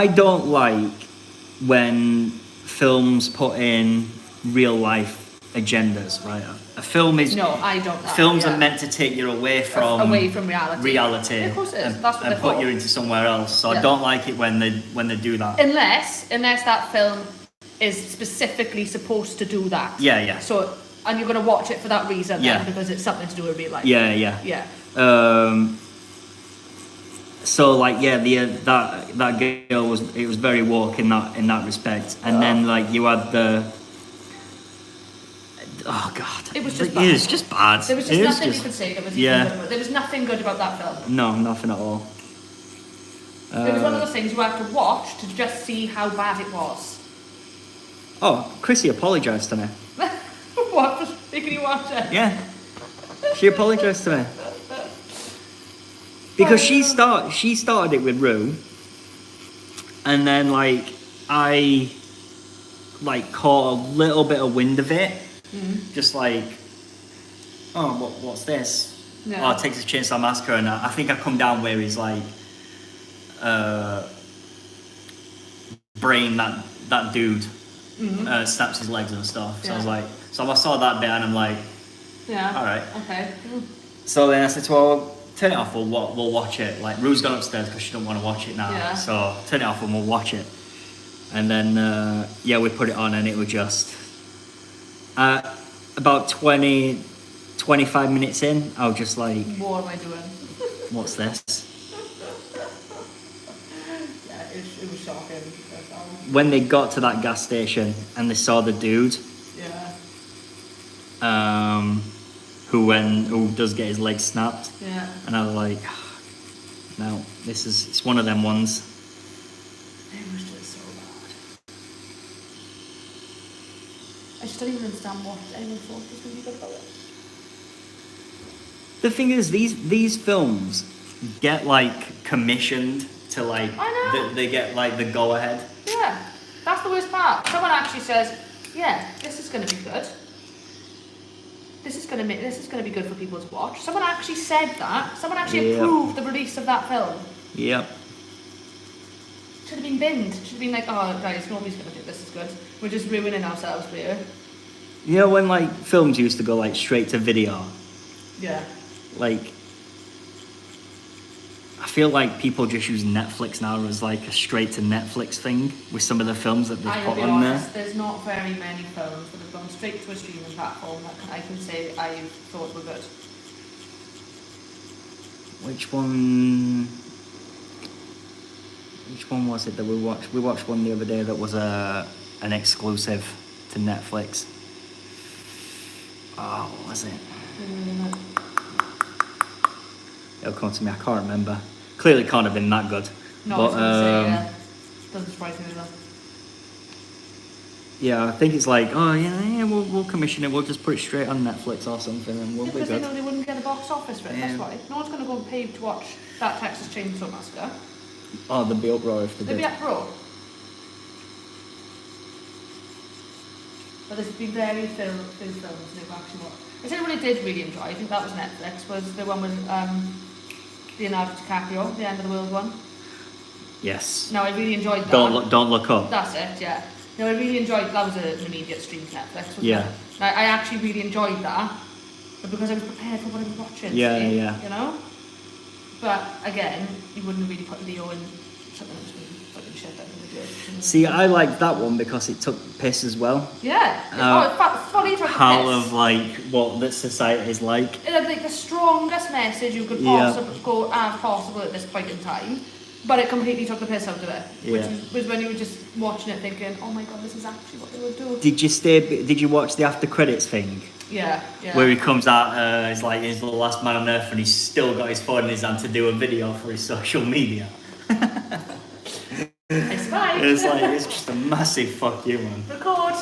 don't like when films put in real life agendas, right? A film is No, I don't. films are meant to take you away from reality. Yeah, of course it is. and, That's what and they're put for. you into somewhere else. So I Yeah. don't like it when they do that. Unless that film is specifically supposed to do that. Yeah. So, and you're going to watch it for that reason, Yeah. then, because it's something to do with real life. Yeah. Yeah. So like that girl was very woke in that respect, and then like you had the oh god, It was just It bad. was just bad. There was just nothing you could say that was Yeah. even good about it. There was nothing good about that film. No, nothing at all. It was one of those things you had to watch to just see how bad it was. Oh, Chrissy apologised to me. What? For making you watch it? Yeah, she apologised to me because she started it with Rue, and then like I like caught a little bit of wind of it, just like, oh, what's this? Yeah. Oh, Texas Chainsaw Massacre, and I think I come down where he's like, brain that dude. Snaps his legs and stuff. So I was Yeah. like, so I saw that bit and I'm like, Yeah. all right. Okay. So then I said, well, turn it off. We'll watch it. Like Rue's gone upstairs because she don't want to watch it now. Yeah. So turn it off and we'll watch it. And then we put it on and it was just about 25 minutes in. I was just like, What am I doing? what's this? Yeah, it was shocking. When they got to that gas station and they saw the dude, Yeah. who does get his leg snapped, Yeah. and I was like, no, it's one of them ones. It was just so bad. I just don't even understand what anyone thought was going to be good about it. The thing is, these films get like commissioned to like, I know. they get like the go ahead. Yeah, that's the worst part. Someone actually says, "Yeah, this is going to be good. This is going to be good for people to watch." Someone actually said that. Someone actually Yeah. approved the release of that film. Yep. Should have been binned. Should have been like, "Oh, guys, nobody's going to think this is good. We're just ruining ourselves here." You know when like films used to go like straight to video, Yeah. like I feel like people just use Netflix now as like a straight to Netflix thing with some of the films that they've I'll put be on honest, there's not very many films that have gone straight to a streaming platform that I can say I thought were good. Which one was it that we watched? We watched one the other day that was an exclusive to Netflix. Oh, what was it? It'll come to me, I can't remember. Clearly can't have been that good. No, But, I was going to say, yeah. Doesn't surprise me either. Yeah, I think it's like, oh yeah, we'll commission it, we'll just put it straight on Netflix or something and we'll be Because they good. know they wouldn't get a box office for it, Yeah. that's why. No one's going to go and pay to watch that Texas Chainsaw Massacre. Oh, they'd be uproar if they They'd did. be uproar. But there's been very few films they've actually watched. I tell you what I did really enjoy, I think that was Netflix, was the one with Leonardo DiCaprio, the End of the World one. Yes. No, I really enjoyed that. Don't look up. That's it, yeah. No, I really enjoyed, that was an immediate stream to Netflix, wasn't Yeah. it? I actually really enjoyed that. but because I was prepared for what I was watching. Yeah, see, yeah. You know? But again, you wouldn't really put Leo in something that's really fucking shit that we did. See, I like that one because it took piss as well. Yeah. Fully took How the piss. of like what the society is like. It had like the strongest message you could possible at this point in time, but it completely took the piss out of it. Yeah. Which was when you were just watching it thinking, oh my god, this is actually what they would do. Did you watch the after credits thing? Yeah, yeah. Where he comes out, he's like he's the last man on earth, and he's still got his phone in his hand to do a video for his social media. I survived. It's just a massive fuck you, man. Record.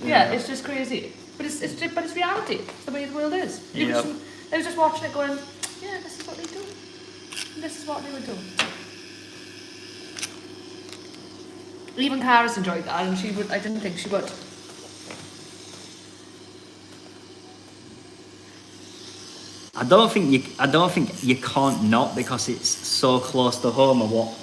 Yeah, it's just crazy. But it's reality. It's the way the world is. I was just watching it going, yeah, this is what they do. This is what they would do. Even Karis enjoyed that, and I didn't think she would. I don't think you can't not, because it's so close to home of what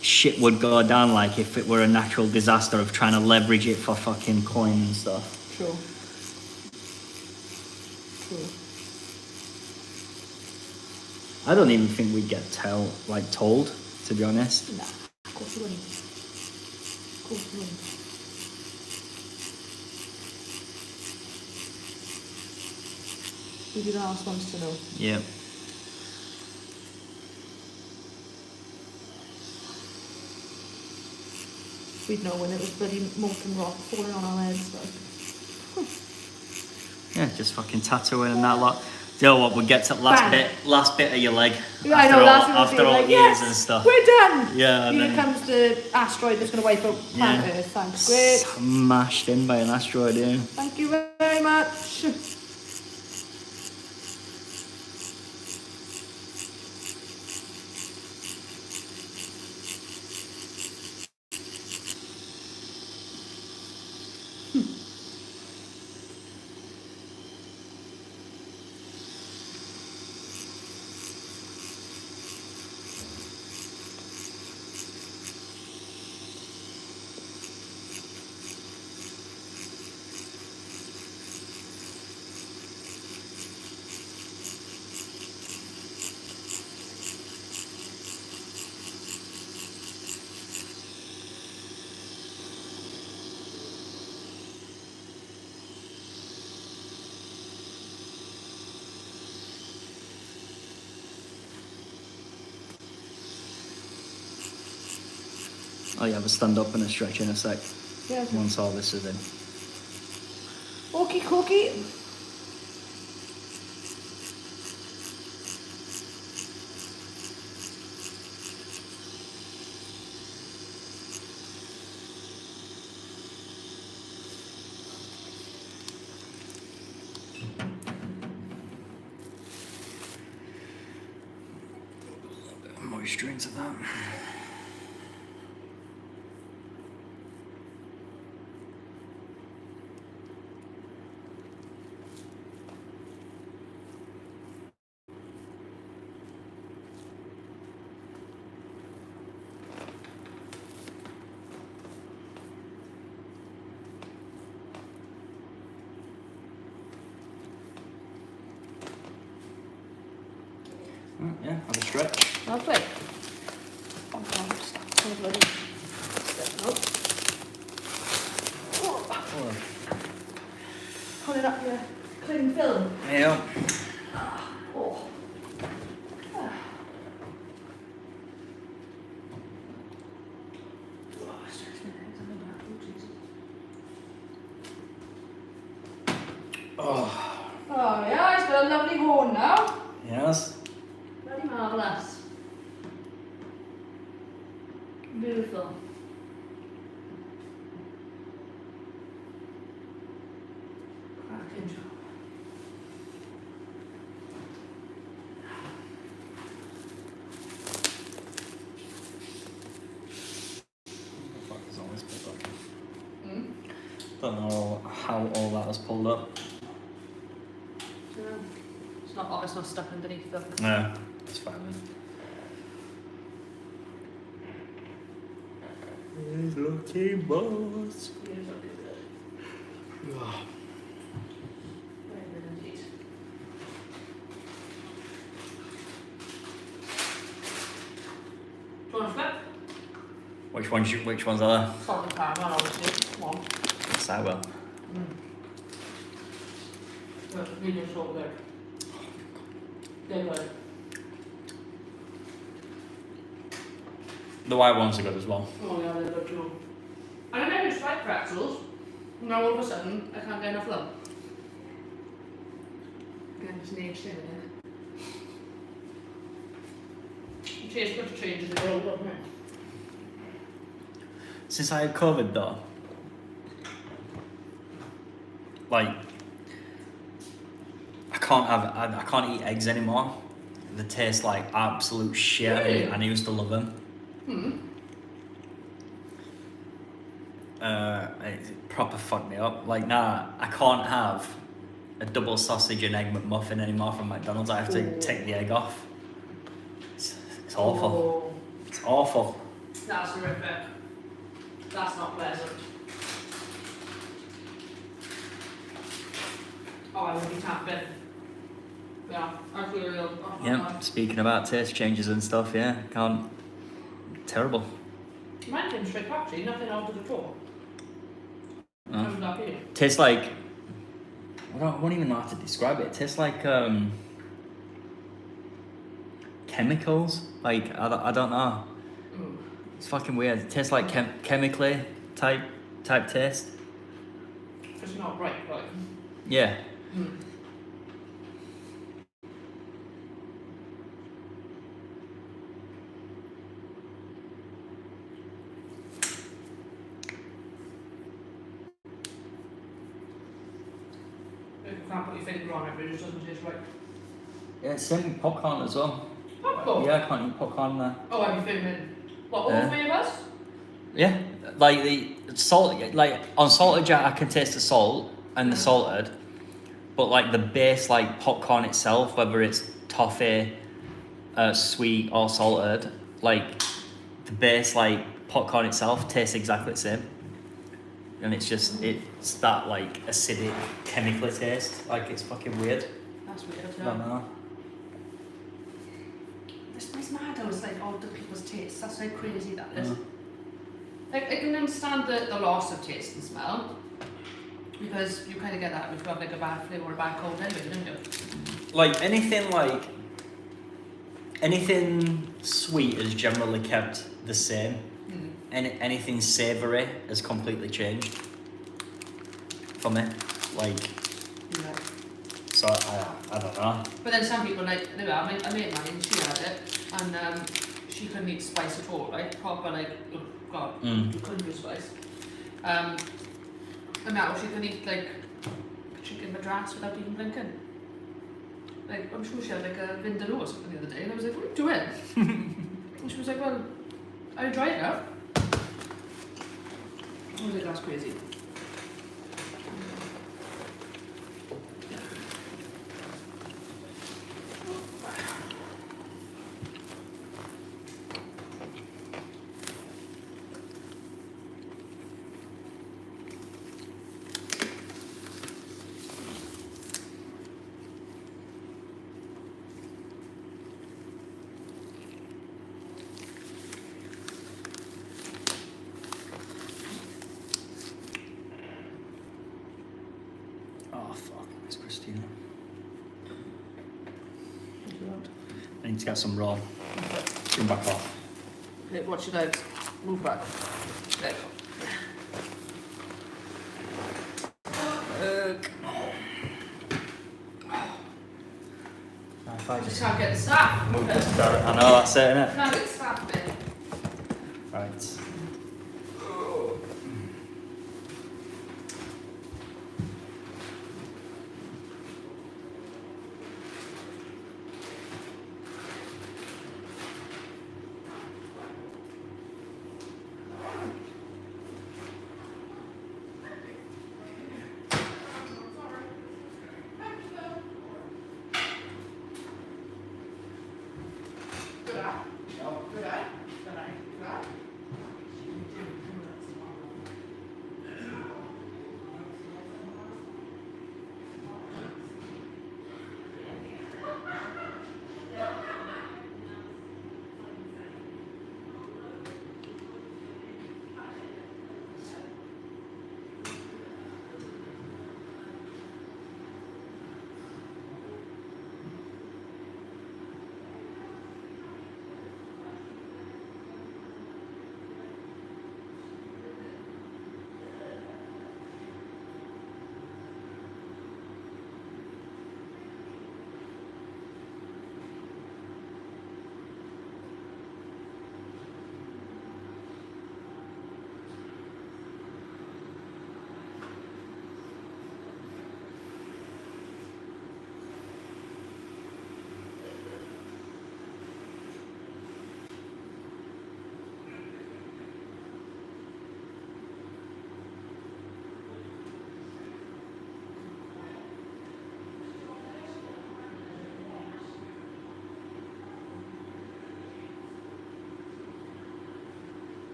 shit would go down like if it were a natural disaster of trying to leverage it for fucking coin and stuff. True. I don't even think we'd get told, to be honest. Nah, of course you wouldn't. Of course you wouldn't. We'd be the last ones to know. Yeah. We'd know when it was bloody molten rock falling on our heads. Yeah, just fucking tattooing and that lot. You know what? We'll get to the last bit of your leg. Yeah, I know. After all like, years yes, and stuff. We're done. Yeah. And Here then comes the asteroid that's going to wipe out planet Earth. Thanks. Great. smashed in by an asteroid. Yeah. Thank you very much. Oh yeah, we'll stand up and a stretch in a sec. Yeah. Once all this is in. Okie cookie. Moisture into that. Yeah, have a stretch. Lovely. Oh god, I'm stuck so bloody. Oh. Hold it up here. Cling film. Yeah. Oh. Oh. Oh yeah, it's got a lovely horn now. Yes. Bloody marvellous. Beautiful. Cracking job. Don't know how all that was pulled up. It's not stuck underneath though. No, it's fine then. He's looking boss. Yeah, it's okay. Very good indeed. Which ones are there? Salt and caramel, obviously. Come on. Sour. Look, medium salt good. They're good. The white ones are good as well. Oh yeah, they're good too. And I never used to like pretzels. Now all of a sudden, I can't get enough of them. Again, it's an age thing, isn't it? It tastes good to change as they grow, doesn't it? Since I had COVID though, like, I can't eat eggs anymore. They taste like absolute shit, Really? and I used to love them. It proper fucked me up. Like, nah, I can't have a double sausage and egg McMuffin anymore from McDonald's. I have to take the egg off. It's awful. Oh, It's awful. that's horrific. That's not pleasant. Oh, I would be tapping. Yeah, I feel real. Oh, Yeah, speaking about taste changes and stuff, yeah, can't. Terrible. Mine came straight back to you, nothing altered at all. Oh. Comes back here. Tastes like. I won't even know how to describe it. It tastes like chemicals. Like, I don't know. Mm. It's fucking weird. It tastes like chemically type taste. It's not bright, right? Yeah. Mm. You can't put your finger on it, but it just doesn't taste right. Yeah, same with popcorn as well. Popcorn? Yeah, I can't eat popcorn there. Oh, have you filming? What, all Yeah. three of us? Yeah, like the salt, like on salted jack, I can taste the salt and the salted, but like the base, like popcorn itself, whether it's toffee, sweet or salted, like the base, like popcorn itself, tastes exactly the same, and it's that like acidic, chemical taste. Like, it's fucking weird. That's weird, I don't yeah. know. It's mad how it's like all the people's tastes. That's how crazy that is. Mm. Like, I can understand the loss of taste and smell, because you kind of get that if you have like a bad flavour or a bad cold anyway, don't you? Like anything sweet is generally kept the same. Mm. Anything savoury has completely changed for me. Like, Yeah. so I don't know. But then some people, like, anyway, I made mine, she had it, and she couldn't eat spice at all, right? Proper, like, oh god, Mm. you couldn't do spice. And now she can eat, like, chicken madras without even blinking. Like, I'm sure she had, like, a vindaloo or something the other day, and I was like, what are you doing? And she was like, well, I enjoyed it. I was like, that's crazy. Oh fuck, where's Christina? I need to get some raw. Come back off. Okay, watch your legs. Move back. There you go. If I Just just can't get the staff. move this down. I know, that's it, innit? Can't get the staff in. Right. Good eye. Good eye. Good eye. Good eye.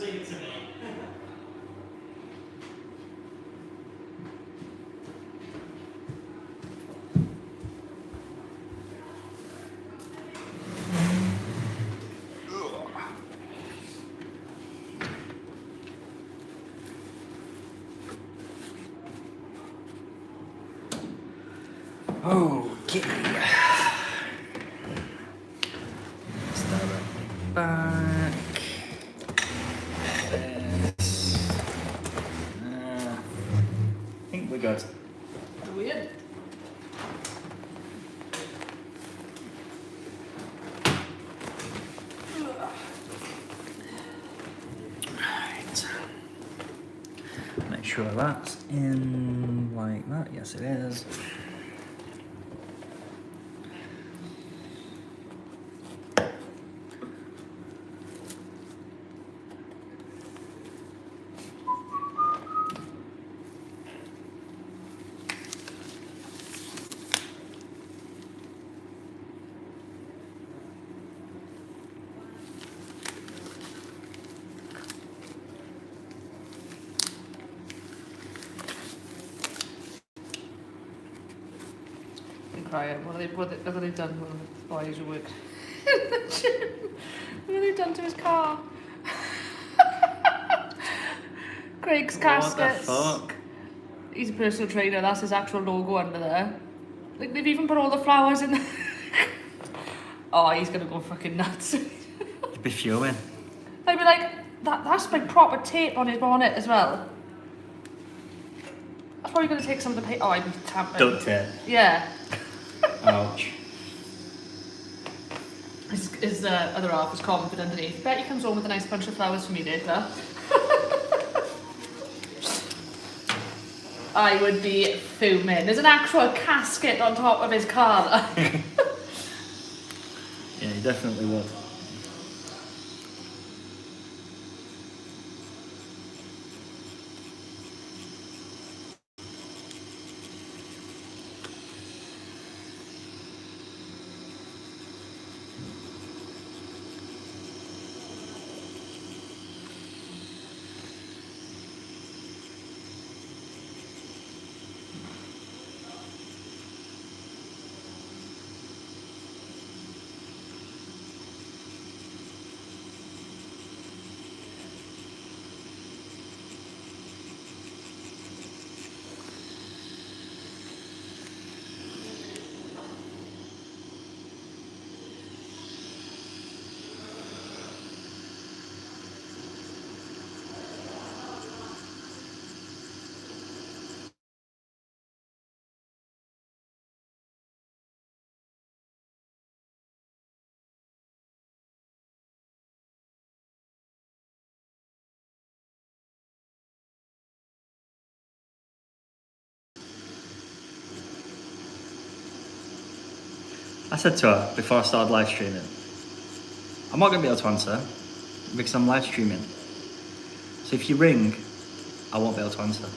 Just leave it to me. Okay. Start it back. This. I think we're good. Weird. Right. Make sure that's in like that. Yes, it is. Crying. What have they done? Well, I usually work in the gym. What have they done to his car? Craig's caskets. What the fuck? He's a personal trainer. That's his actual logo under there. Like they've even put all the flowers in there. Oh, he's gonna go fucking nuts. You'd be fuming. I'd be like, that's like proper tape on his bonnet as well. That's probably gonna take some of the paint. Oh, I'd be tampering. Duct tape. Yeah. Ouch. His other half is commented underneath. Bet he comes home with a nice bunch of flowers for me later. I would be fuming. There's an actual casket on top of his car. Yeah, you definitely would. I said to her before I started live streaming, I'm not going to be able to answer because I'm live streaming. So if you ring, I won't be able to answer.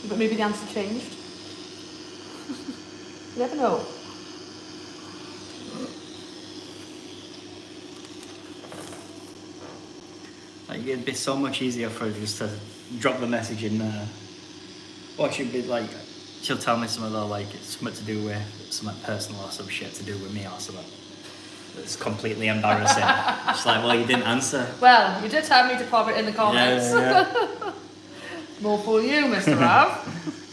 But maybe the answer changed. You never know. Like, it'd be so much easier for her just to drop the message in there. Or she'd be like, she'll tell me something though, like it's something to do with something personal or some shit to do with me or something. It's completely embarrassing. She's like, well, you didn't answer. Well, you did tell me to pop it in the comments. Yeah. More for you, Mr. Rav.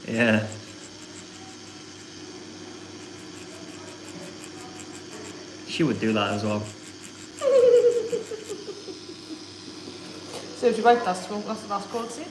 Yeah. She would do that as well. Serves you right, that's the last call, see?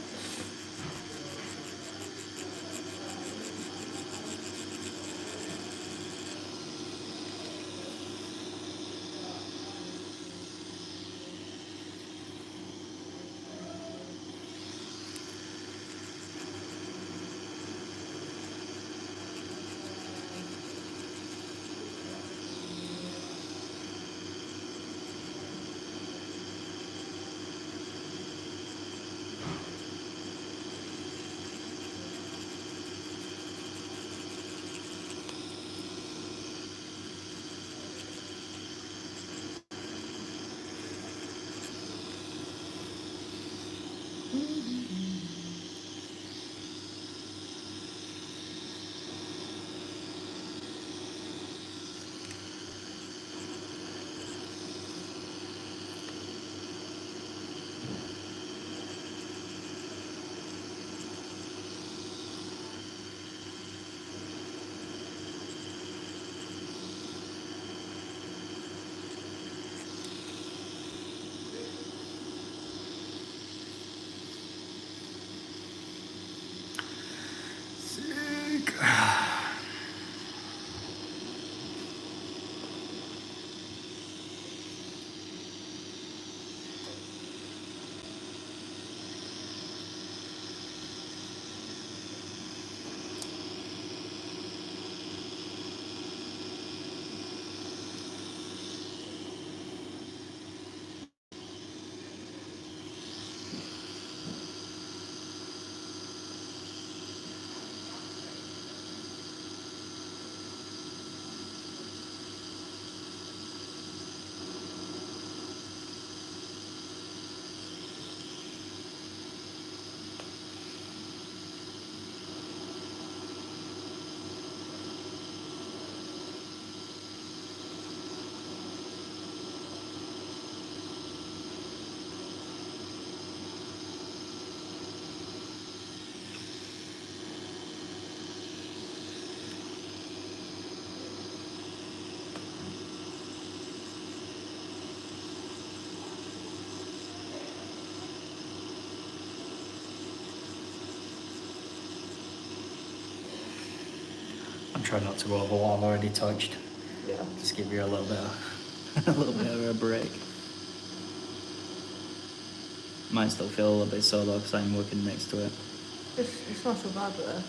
I'm trying not to go over what I've already touched. Yeah. Just give you a little bit of, a little bit of a break. Might still feel a little bit sore though because I'm working next to it. It's not so bad though.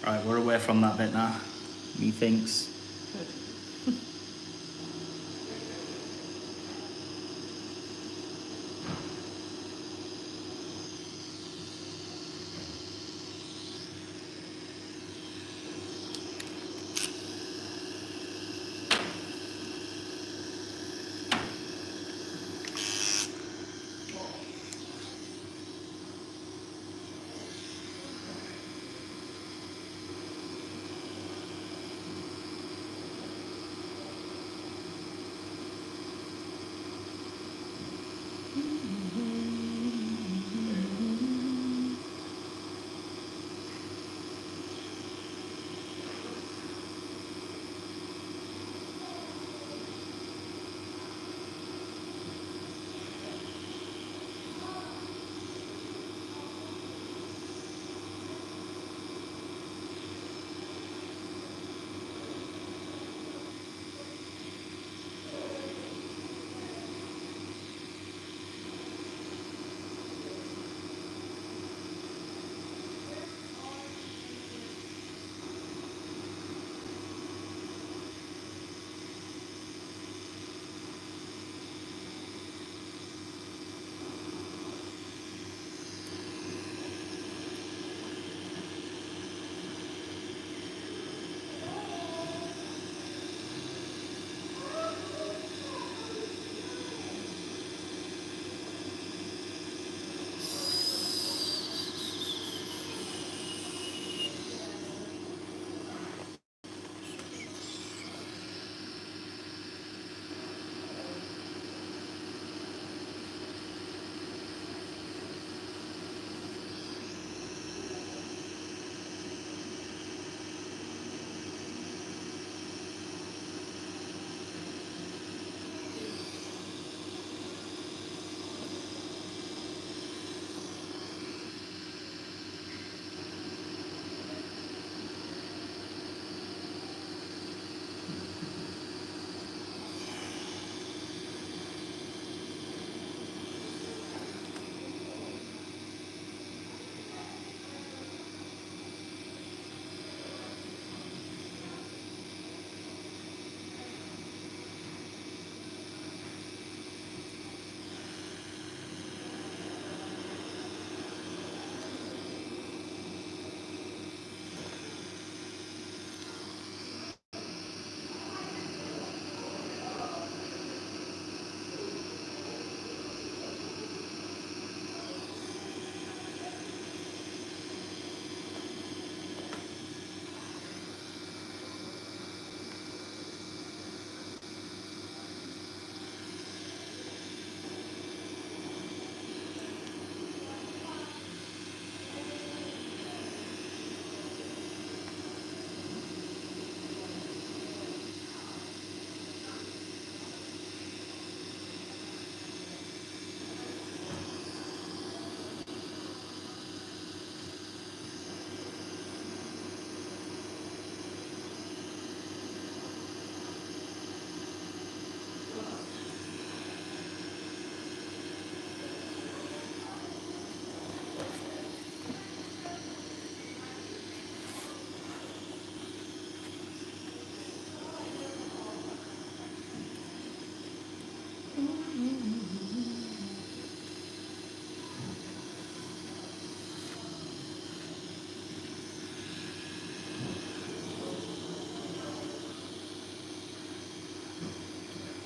Right, we're away from that bit now. Methinks. Good.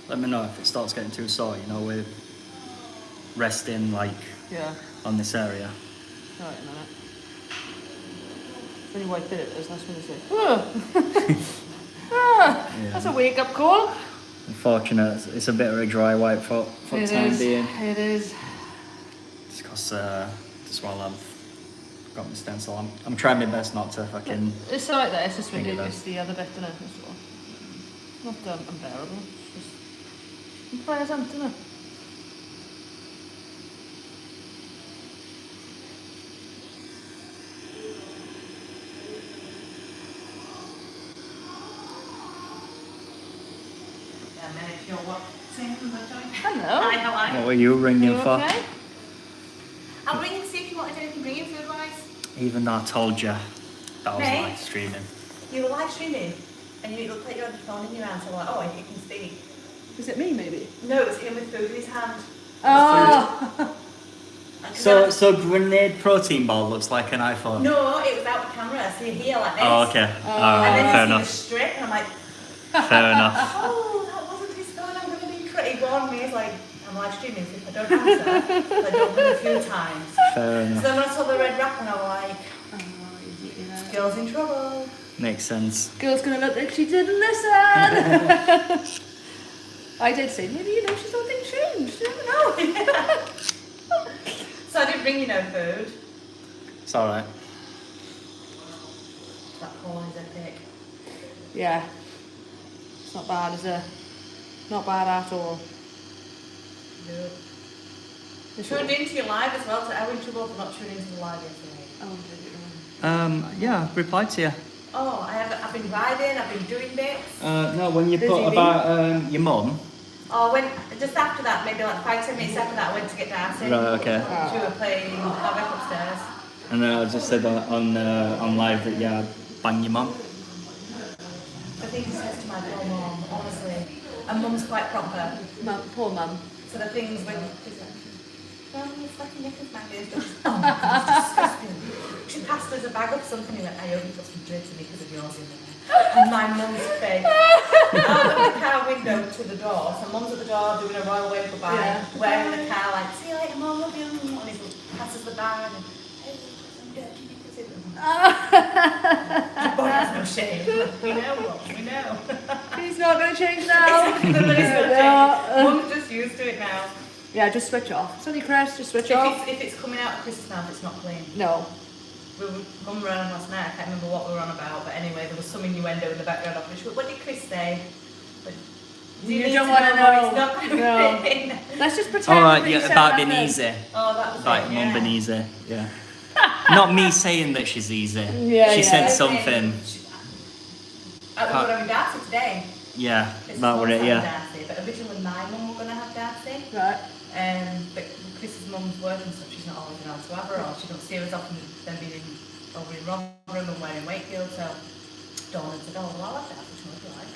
Let me know if it starts getting too sore, you know, with resting like Yeah. on this area. Right, a minute. When you wipe it, there's that's when you say, ah, Yeah. that's a wake up call. Unfortunate, it's a bit of a dry wipe for the time being. It is. It's because just while I've got my stencil, I'm trying my best not to fucking. It's like that, it's just when Think of it's the other bit in it as well. Not unbearable, it's just unpleasant, isn't it? And then if you're what Hello. Hi, how are What you? were you ringing You for? okay? I'll ring and see if you wanted anything bringing food-wise. Even though I told you that I was Mate? live streaming. You were live streaming, and you looked like you had the phone in your hand, so I'm like, oh, he can speak. Is it me, maybe? No, it was him with food in his hand. Oh. So grenade protein bar looks like an iPhone. No, it was out the camera, so you're here like this. Oh, okay. Oh. Alright, And then fair you see enough. the strip, and I'm like, Fair enough. oh, that wasn't his phone, I'm going to be pretty. He warned me, he's like, I'm live streaming, so if I don't answer, I don't ring a few times. Fair So enough. then when I saw the red wrap, and I'm like, Oh, girl's in trouble. Makes sense. Girl's gonna look like she didn't listen. I did say, maybe you know she's not being changed. You never know. So I didn't bring you no food. It's alright. That call is epic. Yeah. It's not bad, is it? Not bad at all. No. It's Tuned into your live as well, so I went trouble for not tuning into the live yesterday. Oh, did it? Yeah, I replied to you. Oh, I've been riding, I've been doing bits. No, when you Busy put bee? about your mum. Oh, just after that, maybe like 5-10 minutes after that, I went to get Darcy. Right, okay. She was playing Havoc upstairs. And then I just said on live that yeah, bang your mum. I think he says to my poor mum, honestly. And mum's quite proper. Mum, poor mum. So the things when she's like, well, it's like a knickers magnet. Oh my God, it's disgusting. She passed us a bag of something and went, I hope you got some dirty knickers of yours in there. And my mum's face. Out of the car window to the door. So mum's at the door doing a royal way goodbye. Yeah. Wearing the car like, see you later, mum, love you. And he passes the bag and, hey, some dirty knickers in them. The boy has no shame. We know, Mum, we know. He's not going to change now. No. Mum's just used to it now. Yeah, just switch off. It's only Chris, just switch off. If it's coming out at Christmas now, if it's not clean. No. Mum were on last night, I can't remember what we were on about, but anyway, there was some innuendo in the background of it. What did Chris say? But, do You need don't to wanna know. It's not going No. to be. Let's just pretend. Alright, that you yeah, said about being nothing. easy. Oh, that was Like it, mum yeah. being easy. Yeah. Not me saying that she's easy. Yeah, She yeah. said something. We were having Darcy today. Yeah, It's that was it. mum's having Yeah. Darcy, but originally my mum were going to have Darcy. Right. But Chris's mum's working, so she's not always around to have her, or she don't see her as often as them being over in Rotherham and we're in Wakefield, so Dawn said, oh, well, I'll have Darcy tomorrow if you like.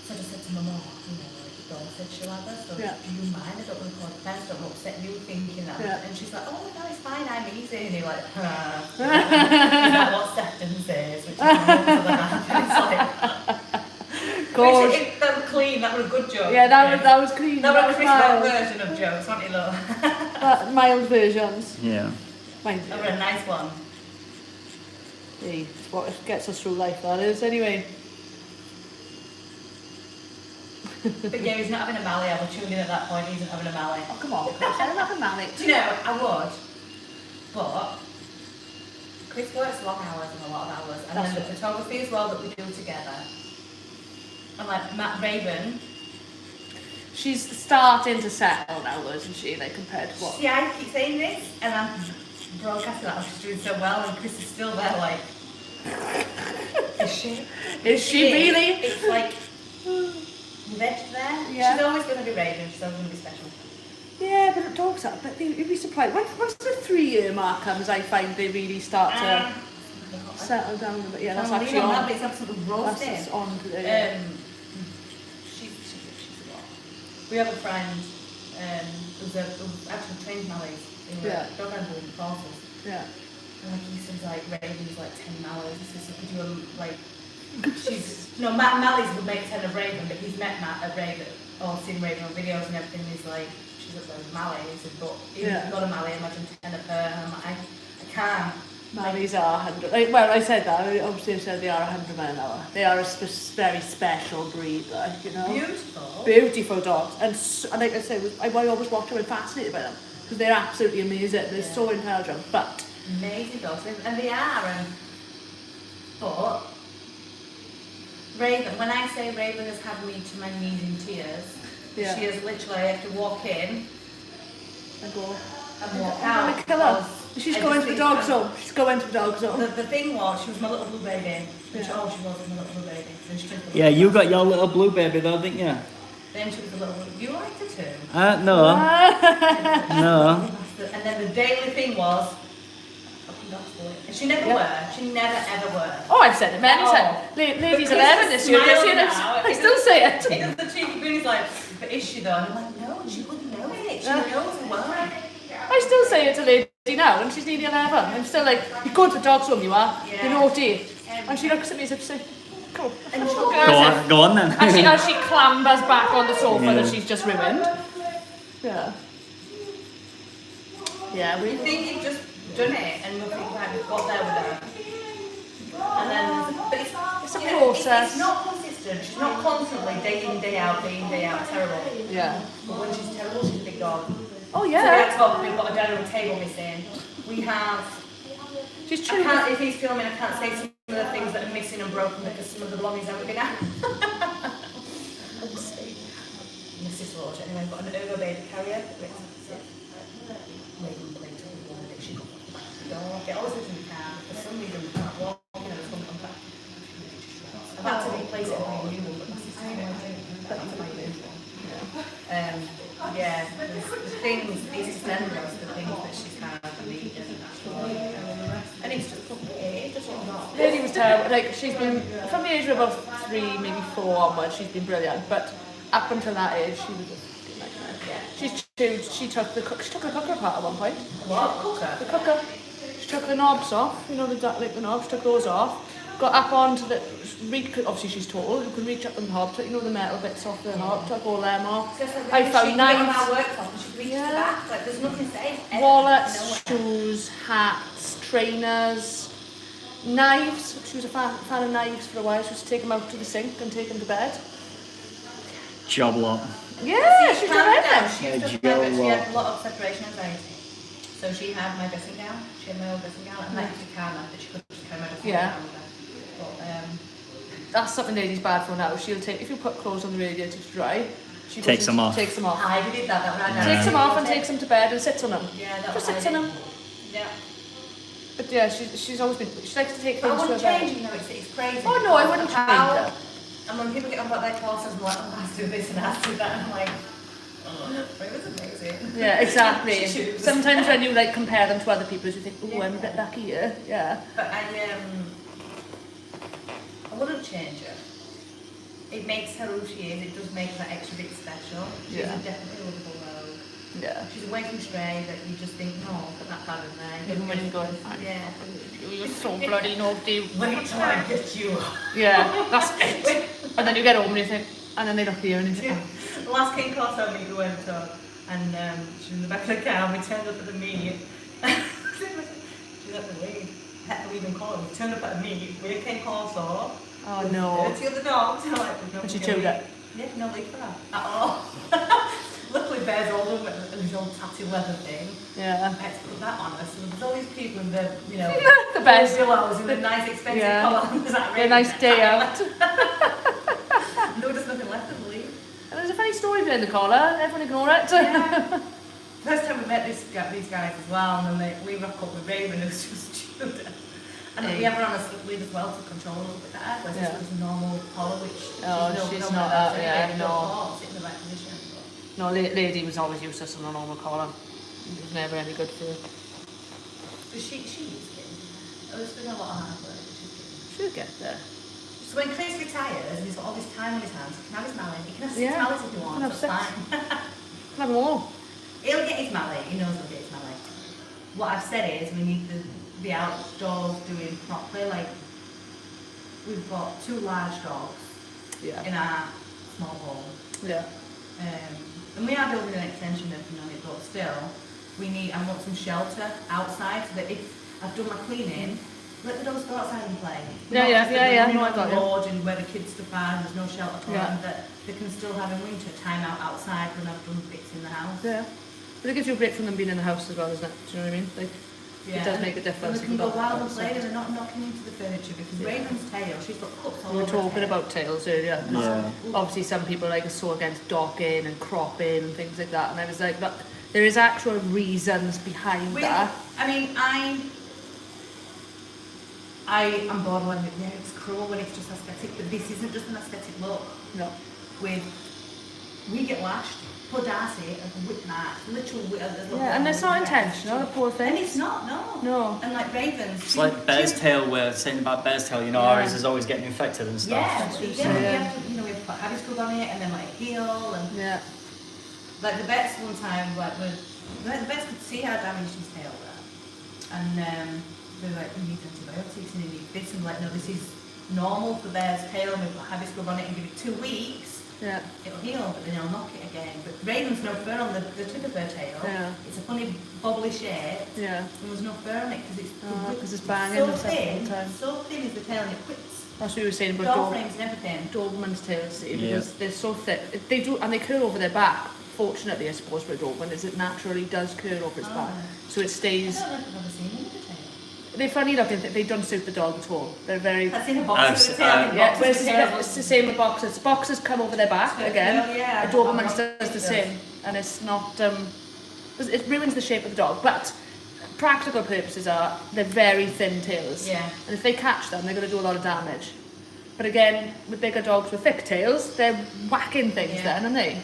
So I just said to my mum, you know, like Dawn said she'll have her, so Yeah. do you mind? I don't want to call the fence, don't upset you thinking that. Yeah. And she's like, oh, no, it's fine, I'm easy. And you're like, is that what Sefton says? Which is my mum's other half. And it's like, Gosh. that was clean, that was a good joke. Yeah, that was clean. That was a Chris Rock mild. version of jokes, wasn't it, love? Mild versions. Yeah. Mind That was a nice one. Hey, it's what gets us through life, that is. Anyway. But yeah, he's not having a Mally. I was tuned in at that point. He isn't having a Mally. Oh, come on, Chris. I don't have a mallet. Do you know, I would, but Chris works long hours and a lot of hours, and then the photography as well that we do together. And like Matt Raven, She's starting to settle now, though, isn't she? Like, compared to what? see, I keep saying this, and I'm broadcasting that she's doing so well, and Chris is still there, like, is she? Is she really? It's like, left there. Yeah. She's always going to be Raven, she's always going to be special. Yeah, but dogs are, but you'd be surprised. Once the 3-year mark comes, I find they really start to settle down a bit. Yeah, that's actually That, on. but it's absolutely That's roasting. on today. She's a lot. We have a friend who's actually trained Mallies in Yeah. dog handling in forces. Yeah. And like he says like Raven's like 10 Mallies. He says could you like Mallies would make 10 of Raven, but he's met Matt at Raven or seen Raven on videos and everything. He's like she's up there with Mally. He said, but if Yeah. you've got a Mally, imagine 10 of her. And I'm like I can't. Mallies are 100. Like, well, I said that. Obviously, I said they are 100 miles an hour. They are a very special breed, like, you know. Beautiful. Beautiful dogs. And like I say, I always watch them and fascinated by them because they're absolutely amazing. They're so intelligent. But Amazing dogs, and they are. But Raven, when I say Raven has had me to my knees in tears, Yeah. she has literally, I have to walk in I go. and walk I'm out. gonna kill her. because She's I going just to the think dog that- zone. She's going to the dog zone. The thing was, she was my little blue baby. Which, Yeah. oh, she was my little blue baby. And she took the Yeah, you got your little blue baby though, didn't you? Then she was a little. You liked her too. No. No. And then the daily thing was. And she never were. She never ever were. Oh, I've said it many times. Ladies 11 this year. I still say it. He does the cheeky grin. He's like, but is she though? And I'm like, no, she wouldn't know it. She knows well. I still say it to Lady now, and she's nearly 11. I'm still like, you go to the dog's room, you are. Yeah. You're naughty. And she looks at me as if to say, go. And Go on then. As she clambers back on the sofa that she's just ruined. Yeah. Yeah, you think you've just done it, and you'll think, right, we've got there with her. And then, but it's a process. It's not consistent. She's not constantly day in, day out, terrible. Yeah. But when she's terrible, she's a big dog. Oh, So we yeah. have got, we've got a dining room table missing. We have. She's I true. can't, if he's filming, I can't say some of the things that are missing and broken because some of the belongings haven't been out. My sister will watch it anyway. I've got an Ergo baby carrier. She got the back of the door. It always lives in the car. For some reason, we can't walk in and it's going to come back. I've had to replace it with a new one, but my sister won't do it. That's my new one. Yeah, the things, it's memories, the things that she's kind of needed. And it's just complicated. It doesn't not. Lady was terrible. Like, she's been, from the age of about 3, maybe 4 onwards, she's been brilliant. But up until that age, she was a nightmare. Yeah. She took the cooker apart at one point. What? Cooker? The cooker. She took the knobs off, you know, the knobs, took those off. Got up onto the, obviously she's tall, you can reach up and hob, you know, the metal bits off the hob, took all them off. I found knives. Like, there's nothing safe. Wallets, shoes, hats, trainers, knives. She was a fan of knives for a while. She used to take them out to the sink and take them to bed. Job lot. Yeah, she's done everything. She had a lot of separation anxiety. So she had my dressing gown, she had my old dressing gown, and I used to carry that she couldn't just carry my dressing gown with her. But, that's something Lady's bad for now. She'll take, if you put clothes on the radiator to dry, she Takes them off. Takes them off. I did that when I Takes them off and takes them to bed and sits on them. Yeah, that Just was sits on them. Yeah. But yeah, she's always been, she likes to take But I things to her wouldn't bed. change, you know, it's crazy. Oh no, I wouldn't change her. And when people get on about their courses, I'm like, oh, I have to do this and I have to do that, and I'm like, oh, it was amazing. Yeah, exactly. Shoes. Sometimes when you like compare them to other people, you think, oh, I'm a bit lucky here. Yeah. But I wouldn't change her. It makes her who she is. It does make her extra bit special. She's Yeah. definitely a lovable rogue. Yeah. She's away from stray that you just think, no, put that card in there. Even when you're going, Yeah. you're so bloody naughty. Wait till I get you. Yeah, that's it. And then you get home and you think, and then they look at you and you think, The last King Class home we went to, and she was in the back of the car, and we turned up at the meet. She's at the lead. We even call her. We turned up at the meet. We came Corso. oh no. 30 other dogs. I'm like, no, And she chewed it. Yeah, no leave for that at all. Luckily, Bear's older and his old tatty leather thing. Yeah. I had to put that on her. So there's all these people in the, you know, The best. villas in the nice, expensive colours. A nice day out. No, there's nothing left of the leave. And there's a funny story behind the collar, everyone ignore it. Yeah. First time we met these guys as well, and then we rock up with Raven, who's just stupid. And we have her on a slip lead as well to control a little bit better, whereas Yeah. this was a normal collar, which she's not that, yeah, no. Sit in the right position. No, Lady was always useless on a normal collar. It was never any good for her. But she is good. There's been a lot of hard work, but she's good. She'll get there. So when Chris retires and he's got all this time on his hands, he can have his mallet, he can have 6 Yeah. mallets if he wants, Can have that's 6. fine. Can have them all. He'll get his mallet, he knows he'll get his mallet. What I've said is we need the outdoors doing properly, like we've got 2 large dogs Yeah. in our small home. Yeah. And we are building an extension of on it, but still, I want some shelter outside so that if I've done my cleaning, let the dogs go outside and play. Yeah. No, I got you. Lodge and where the kids stuff are, and there's no shelter for Yeah. them, that they can still have in winter time out outside when I've done bits in the house. Yeah. But it gives you a break from them being in the house as well, doesn't it? Do you know what I mean? Like, it does make a difference. And they can go if you've got wild and dogs. play and they're not knocking into the furniture because Raven's tail, she's got cups all We were over her talking tail. about tails earlier. 'Cause Yeah. obviously some people are so against docking and cropping and things like that, and I was like, but there is actual reasons behind that. I mean, I am borderline with, yeah, it's cruel when it's just aesthetic, but this isn't just an aesthetic look. No. With we get lashed. Poor Darcy, a whip mark, literal whip. Yeah, and it's not intentional, the poor thing. And it's not, no. No. And like ravens. It's like bear's tail, we're saying about bear's tail, you know, Yeah. ours is always getting infected and stuff. Yeah, That's what we you say, have to, we have to put Hibiscus on it and then let it heal. And Yeah. like the vets one time, like the vets could see how damaged his tail were. And they were like, you need antibiotics and you need this. And like, no, this is normal for bear's tail. And we put Hibiscus on it and give it 2 weeks. Yeah. It'll heal, but then it'll knock it again. But ravens no fur on the tip of their tail. Yeah. It's a funny bobbly shape. Yeah. There was no fur on it because It's banging so and stuff all thin. the time. So thin is the tail and it quits. That's what we were saying about Door frames and everything. Doberman's tails, see, Yeah. because they're so thick. They do, and they curl over their back. Fortunately, I suppose for a Doberman, is it naturally does curl over its back, so it I stays. don't know if I've ever seen one with a tail. They're funny looking. They don't suit the dog at all. They're very. I've seen a box with a tail. Yeah, whereas it's the same with boxers. Boxers come over their back again. Yeah. A Doberman does the same, and it's not. It ruins the shape of the dog. But practical purposes are they're very thin tails. Yeah. And if they catch them, they're going to do a lot of damage. But again, with bigger dogs with thick tails, they're whacking things then, aren't they?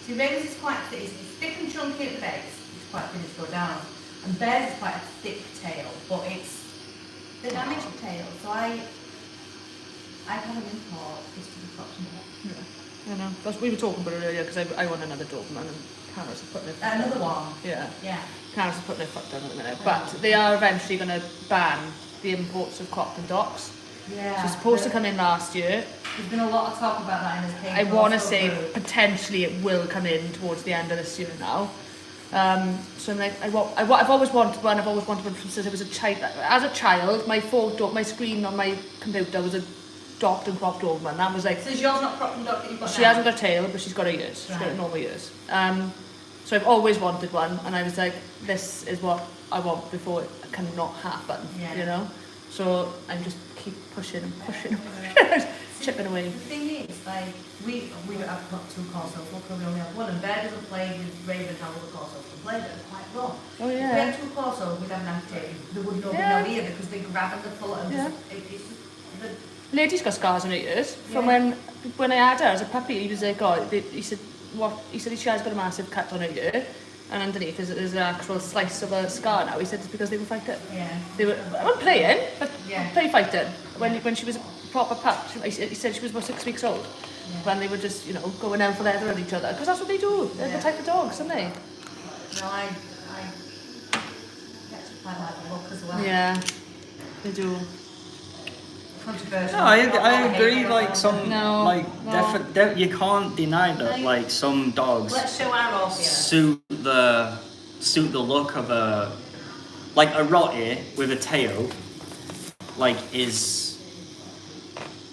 See, ravens is quite thick. It's thick and chunky at the base. It's quite thin to go down. And bears is quite a thick tail, but it's the damaged tail. So I have an import. It's to be cropped and I know. That's, we were talking about it earlier because I want another Doberman and Paris is putting it. another one. Yeah. Yeah. Paris is putting their foot down at the minute. But they are eventually going to ban the imports of Cropped dogs. Yeah. It's supposed to come in last year. There's been a lot of talk about that in this case. I want to say potentially it will come in towards the end of this year now. So I'm like, I've always wanted one. I've always wanted one since I was a child. As a child, my photo, my screen on my computer was a docked and cropped Doberman. That was like. So is yours not cropped and docked that you've got She now? hasn't got a tail, but she's got her ears. She's got Right. normal ears. So I've always wanted one, and I was like, this is what I want before it cannot happen. Yeah. You know. So I just keep pushing and pushing, chipping away. The thing is, like, we have got 2 corsos, luckily we only have one, and Bear doesn't play with Raven how other corsos can play, they're quite raw. Oh If we yeah. had 2 corsos, we'd have an amputated, there would not Yeah. be no ear because they grab and they pull it and Yeah. it's the, Lady's got scars on her ears from Yeah. when I had her as a puppy. He was like, oh, he said what? He said she has got a massive cut on her ear, and underneath there's an actual slice of a scar now. He said it's because they were fighting. yeah. They were not playing, but Yeah. play fighting. When she was a proper pup, he said she was about 6 weeks old. Yeah. When they were just, going out for leather at each other. Because that's what they do. They're Yeah. the type of dogs, aren't they? No, I actually quite like the look as well. Yeah, they do. Controversial. No, I agree. Like some, No, like no. you can't deny that. Like some dogs Let's show our Orpheus. suit the look of a Rottie with a tail. Like is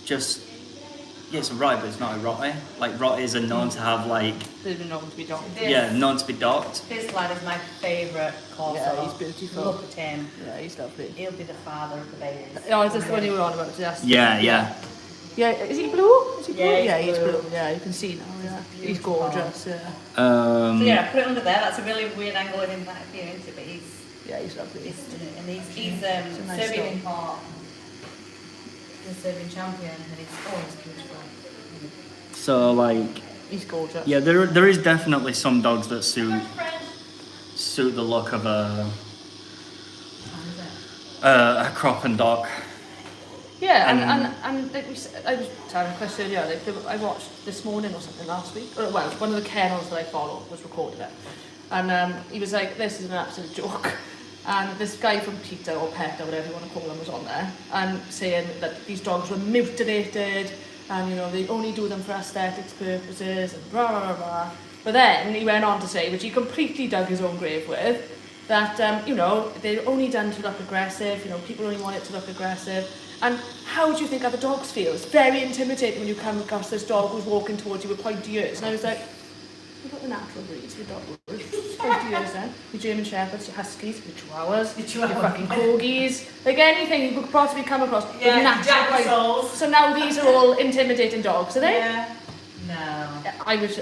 just it's a Rottie, but it's not a Rottie. Like Rotties are known to have like They've been known to be dogs. known to be docked. This lad is my favourite corso. Yeah, he's beautiful. Look at him. Yeah, he's lovely. He'll be the father of the babies. Oh, is this the one you were on about? Yes. Yeah. Yeah, is he blue? Is he blue? Yeah, he's he's blue. blue. Yeah, you can see now. Yeah, he's beautiful. gorgeous. Yeah, So yeah, I put it under there. That's a really weird angle of him back here, isn't it? But he's lovely. he's a nice Serbian dog. import. He's a Serbian champion, and he's always beautiful. So like He's gorgeous. yeah, there is definitely some dogs that suit the look of a crop and dock. Yeah, and like I was telling Chris earlier, I watched this morning or something last week. Or, well, one of the kennels that I follow was recorded it, and he was like, "This is an absolute joke." And this guy from PETA or PET or whatever you want to call them was on there, and saying that these dogs were mutilated, and they only do them for aesthetics purposes, and blah blah blah blah. But then he went on to say, which he completely dug his own grave with, that they're only done to look aggressive. People only want it to look aggressive. And how do you think other dogs feel? It's very intimidating when you come across this dog who's walking towards you with pointy ears. And I was like, you've got the natural breeds, your dog with pointy ears then. Your German Shepherds, your Huskies, your Chihuahuas, your fucking Corgis. Like anything you could possibly come across with natural Jack breeds. Russells. So now these are all intimidating dogs, are they? Yeah. No. I was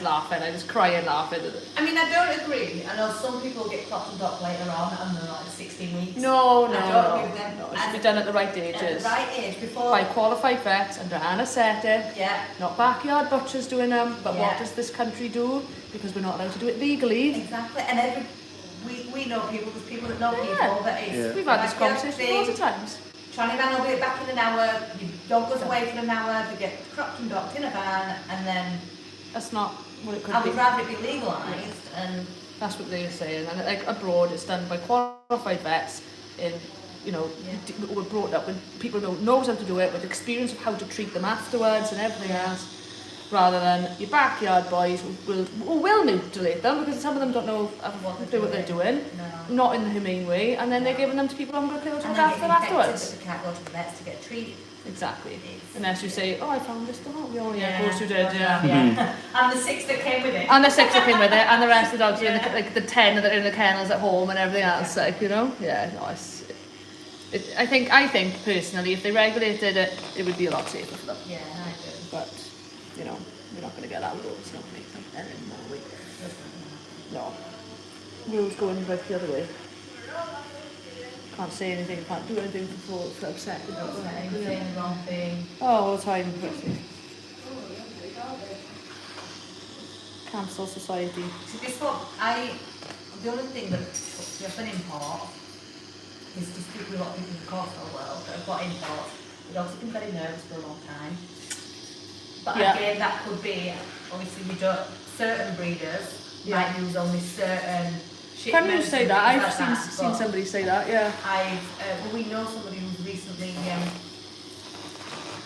laughing. I was crying laughing. I mean, I don't agree. I know some people get cropped and docked later on and they're like 16 weeks. No. I don't agree with them. No, it should be done at the right ages. At the right age, before... By qualified vets under anaesthetic. Yeah. Not backyard butchers doing them, but Yeah. what does this country do? Because we're not allowed to do it legally. Exactly. And we know people, there's people that know people that it's... Yeah. We've had this conversation lots of times. Tranny van will be back in an hour, your dog goes away for an hour, they get cropped and docked in a van, and then That's not what it could I be. would rather it be legalised and... That's what they're saying. And like abroad, it's done by qualified vets in, you know, Yeah. were brought up with people who knows how to do it, with experience of how to treat them afterwards and everything else, rather than your backyard boys who will mutilate them because some of them don't know how to do what they're doing, No. not in the humane way, and then they're giving them to people who are going to kill to And look then after get them infected, afterwards. but they can't go to the vets to get treated. Exactly. It's- Unless you say, oh, I found this dog. We only Yeah. of course you did, yeah. Yeah. And the 6 that came with it. And the 6 that came with it, and the rest of the dogs are in Yeah. the, like the 10 that are in the kennels at home and everything else, like, you know? Yeah, no, I think personally, if they regulated it, it would be a lot safer for them. Yeah, I do. But, you know, we're not going to get that with rules, not make them anymore. No. Rules going both the other way. Can't say anything, can't do anything for upset. Saying the wrong thing. Oh, all the time. Cancel society. See, this one, the only thing that puts me off an import is to speak with a lot of people in the coastal world that have got imports. They've also been very nervous for a long time. But Yeah. again, that could be, obviously, certain breeders Yeah. might use only certain Can you shipments say and that? things I've like seen but somebody say that, yeah. we know somebody who's recently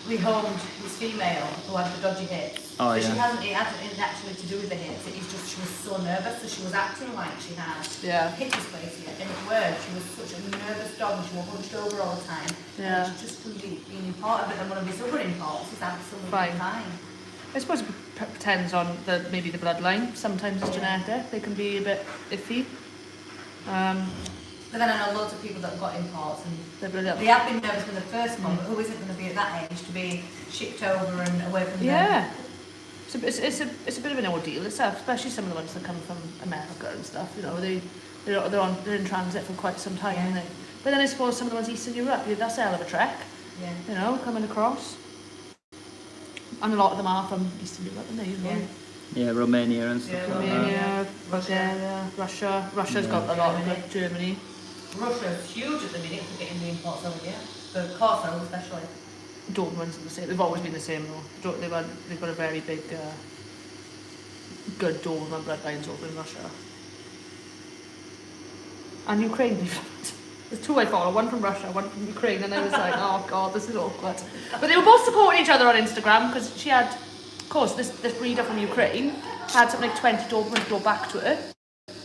rehomed his female who had the dodgy hips. Oh, But yeah. it hasn't actually to do with the hips, it is just she was so nervous, so she was acting like she had Yeah. hip dysplasia, and it worked. She was such a nervous dog and she was hunched over all the time. Yeah. And she just couldn't be being imported, but then one of his other imports is absolutely Fine. fine. I suppose it depends on maybe the bloodline. Sometimes it's Yeah. genetic. They can be a bit iffy. But then I know loads of people that have got imports and They're brilliant. they have been nervous when they first come, but who isn't going to be at that age to be shipped over and away from them? Yeah. It's a bit of an ordeal itself, especially some of the ones that come from America and stuff. You know, they're in transit for quite some time, Yeah. aren't they? But then I suppose some of the ones Eastern Europe, that's a hell of a trek. Yeah. You know, coming across. And a lot of them are from Eastern Europe, aren't they? Yeah. Yeah, Romania and stuff Yeah, like that. Romania, Bulgaria, Russia. Russia's got a lot of it. Germany. Russia's huge at the minute for getting the imports over here. The Corso especially. Dobermans are the same. They've always been the same though. They've got a very big, good Doberman bloodlines over in Russia. And Ukraine. There's 2 I follow, one from Russia, one from Ukraine, and I was like, oh god, this is awkward. But they were both supporting each other on Instagram because she had, of course, this breeder from Ukraine had something like 20 Dobermans brought back to her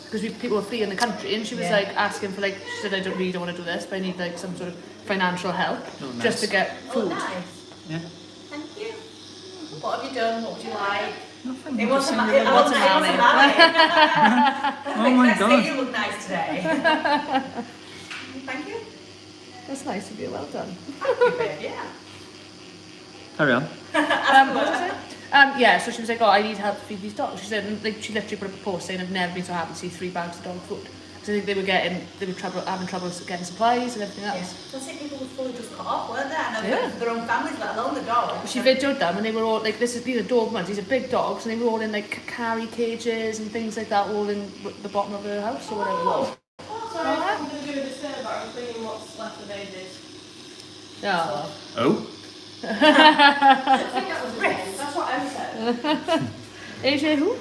because people were fleeing the country, and she was Yeah. like asking for like, she said, I don't really want to do this, but I need like some sort of financial help Oh, nice. just to get Oh, food. nice. Yeah. Thank you. What have you done? What would you like? Nothing. It wasn't Just ma- saying it you wasn't look- Oh my Let's say god. you look nice today. Thank you. That's nice of you, well done. Thank you, babe. Yeah. Carry on. What was it? Yeah, so she was like, oh, I need help to feed these dogs. She said, and like, she literally put up a post saying, I've never been so happy to see 3 bags of dog food. Because I think they were having trouble getting supplies and everything Yeah. else. I think people were fully just cut off, weren't they? And Yeah. their own families, let alone the dogs. She videoed them and they were all, like, these are Dobermans, these are big dogs, and they were all in, like, carry cages and things like that, all in the bottom of her house or whatever it was. Sorry, I'm going to do this but I'm cleaning what's left of AJ's. Yeah. Oh. I think that was Rick. That's what Em said. AJ who?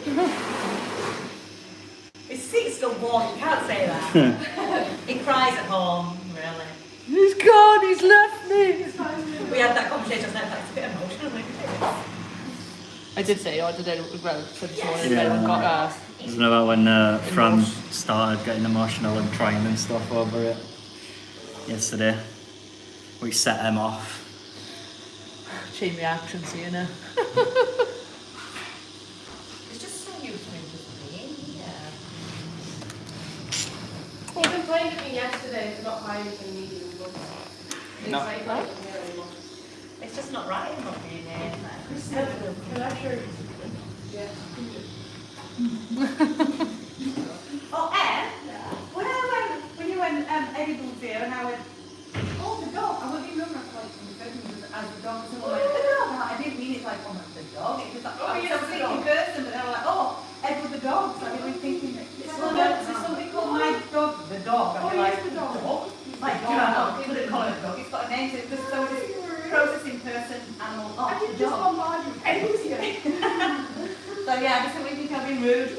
His seat's still warm, you can't say that. He cries at home, really. He's gone, he's left me. We had that conversation last night, it's a bit emotional. I did say, oh, I did it well, so this morning, Yeah. everyone got, Isn't it about when Fran started getting emotional and crying and stuff over it yesterday? We set him off. chain reaction, seeing her. It's just so used to him just being here. He complained at me yesterday for not buying some medium books. It's No. like, Huh? It's just not right him not being here. Can I show you? Yeah. Oh, Em? When you went Eddie was here and I went, oh, the dog. I wouldn't even remember like referring to it as the dog. So I went, the dog. And I didn't mean it like, oh, the dog. It was like, Oh, I was yes, a the thinking dog. person, but they were like, oh, Ed with the dog. So I was thinking, so somebody called my dog the dog. I'd be like, the dog. Like, you know, people didn't call it a dog. It's got a name to it. Because so it's processing person, animal, oh, I the did just dog. bombard you. Eddie was here. So yeah, I just don't think I've been rude.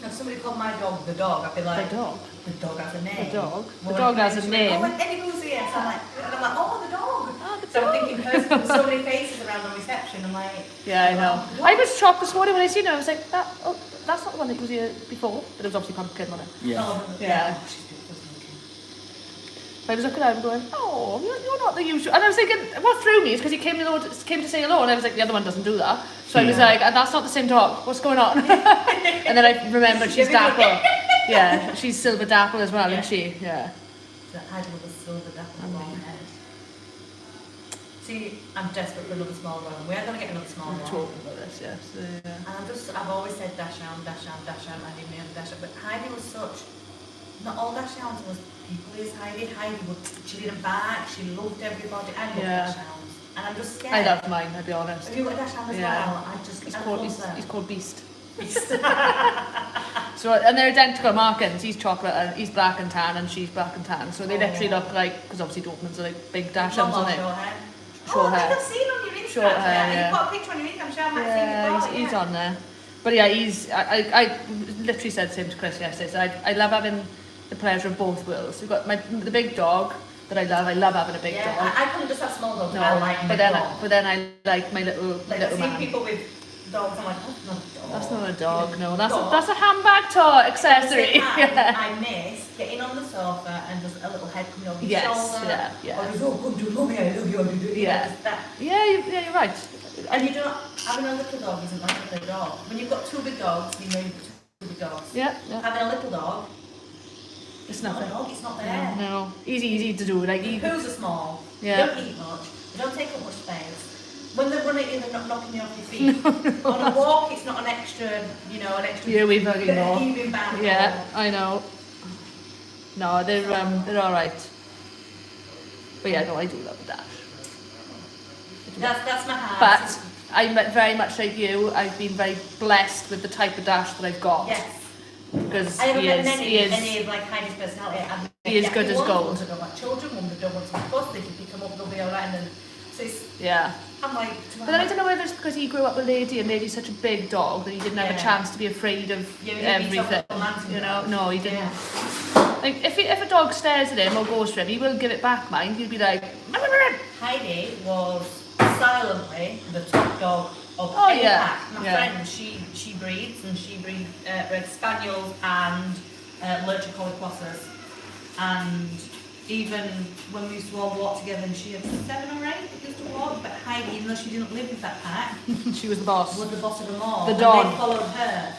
If somebody called my dog the dog, I'd be like, The dog. the dog has a name. The dog. The Well, dog when has a she went, name. Oh, when Eddie was here, so I'm like, oh, the dog. Oh, the So I'm dog. thinking, person, there's so many faces around the reception. I'm like, Yeah, I know. I was shocked this morning when I seen her. I was like, that's not the one that was here before. But it was obviously pumpkin, wasn't it? Yeah. oh, Yeah. She's beautiful, isn't I was looking at him going, oh, you're not the usual. And I was thinking, what threw me is because he came to say hello, and I was like, the other one doesn't do that. So I was Yeah. like, that's not the same dog. What's going on? And then I remembered she's Dapple. Yeah, she's Silver Dapple as well, Yeah. isn't she? Yeah. So I had with a silver dapple long head. See, I'm desperate for another small one. We are going to get another small I'm one. talking about this, yeah. So, yeah. And I've always said dash hound, I didn't know dash hound. But Heidi was such, not all dash hounds was people is Heidi. She didn't bark, she loved everybody. I love Yeah. dash hounds. And I'm just scared. I love mine, I'll be honest. Have you got a dash hound as Yeah. well? He's called Beast. So, and they're identical markings. He's chocolate and he's black and tan, and she's black and tan. So they literally look like, because obviously Dortmunds are like big dash hounds, aren't they? Short hair. Short I hair. think I've seen on your Instagram. Short hair, yeah. You've got a picture on your Instagram, I'm sure I might Yeah, have seen it. he's on there. But yeah, I literally said the same to Chris yesterday. So I love having the pleasure of both worlds. We've got the big dog that I love having a big Yeah, dog. I couldn't just have small dogs. No, I like but big then dogs. I like my little Like, I see man. people with dogs, I'm like, that's not a dog. That's not a dog, no. Dog. That's a handbag toy accessory. Yeah. I miss getting on the sofa and just a little head coming over your Yes, shoulder. yeah. Or just, oh, come to mommy, I love you, I do it. Yeah. Just that. Yeah, you're right. And you don't, having a little dog isn't like a big dog. When you've got two big dogs, you know you've got two big dogs. Yeah. Having a little dog, It's not a nothing. dog, it's not there. No, easy to do. Like The poos are small, Yeah. they don't eat much, they don't take up much space. When they're running in, they're not knocking you off your feet. On a walk, it's not an extra, an extra Yeah, we fucking know. heaving back. Yeah, I know. No, they're all right. But yeah, no, I do love that. That's my heart. But I'm very much like you. I've been very blessed with the type of dash that I've got. Yes. Because I haven't he met is. any of like Heidi's personality. I've met He is good as ones gold. that don't like children, ones that don't want to be fussed, they can pick them up, they'll be alright. And then, so it's, Yeah. I'm like, But then I don't know whether it's because he grew up with Lady and Lady's such a big dog that he didn't have a Yeah. chance to be afraid of Yeah, he didn't beat up everything. little mountain You know, dogs. no, he didn't. Yeah. Like if a dog stares at him or goes for him, he will give it back. Mind, he'll be like, Heidi was silently the top dog of Oh, any yeah. pack. My Yeah. friend, she breeds, and she breeds red spaniels and lurcher collie crossers. And even when we used to all walk together, and she had 7 or 8 that used to walk, but Heidi, even though she didn't live with that pack, she was the boss. was the boss of them all. The and dog. they followed her.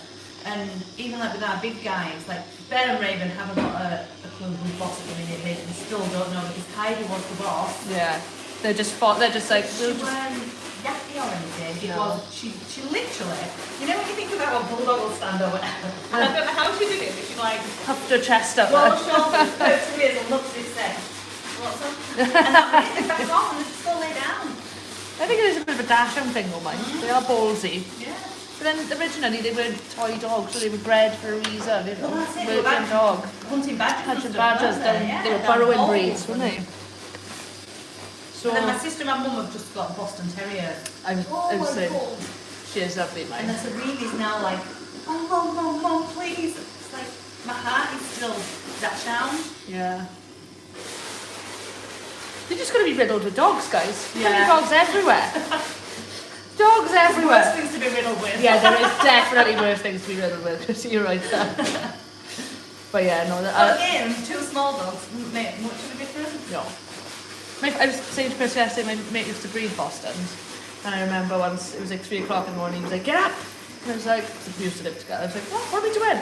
And even like with our big guys, like Bear and Raven haven't got a clue who's boss at the minute. They still don't know because Heidi was the boss. Yeah. They're just like, She weren't yappy or anything. It No. was, she literally, you know when you think about a bulldog will stand over, and I don't know how she did it, but she's like, puffed her chest up. roll shoulders, perch her ears, and look to this thing. What's up? And that was it, they back off and they just still lay down. I think it is a bit of a dashing thing though, mine. They are ballsy. Yeah. But then originally they were toy dogs, so they were bred for a reason, you know. Well, that's it, they were Working bad- dog. Hunting badgers. and Hunting stuff, badgers, weren't they were down burrowing holes. breeds, weren't they? So And then my sister and my mum have just got Boston Terriers. I was my saying, God. she is lovely, And mine. then so Reeve's now like, oh, mum, please. It's like, my heart is still that sound. Yeah. You're just going to be riddled with dogs, guys. There Yeah. are dogs everywhere. Dogs Worst everywhere. things to be riddled with. Yeah, there is definitely worse things to be riddled with, because you're right there. But yeah, no, But again, 2 small dogs wouldn't make much of a difference. no. I was saying to Chris yesterday, my mate used to breed Bostons, and I remember once, it was like 3 o'clock in the morning, he was like, get up! And I was like, we used to live together, I was like, what are we doing?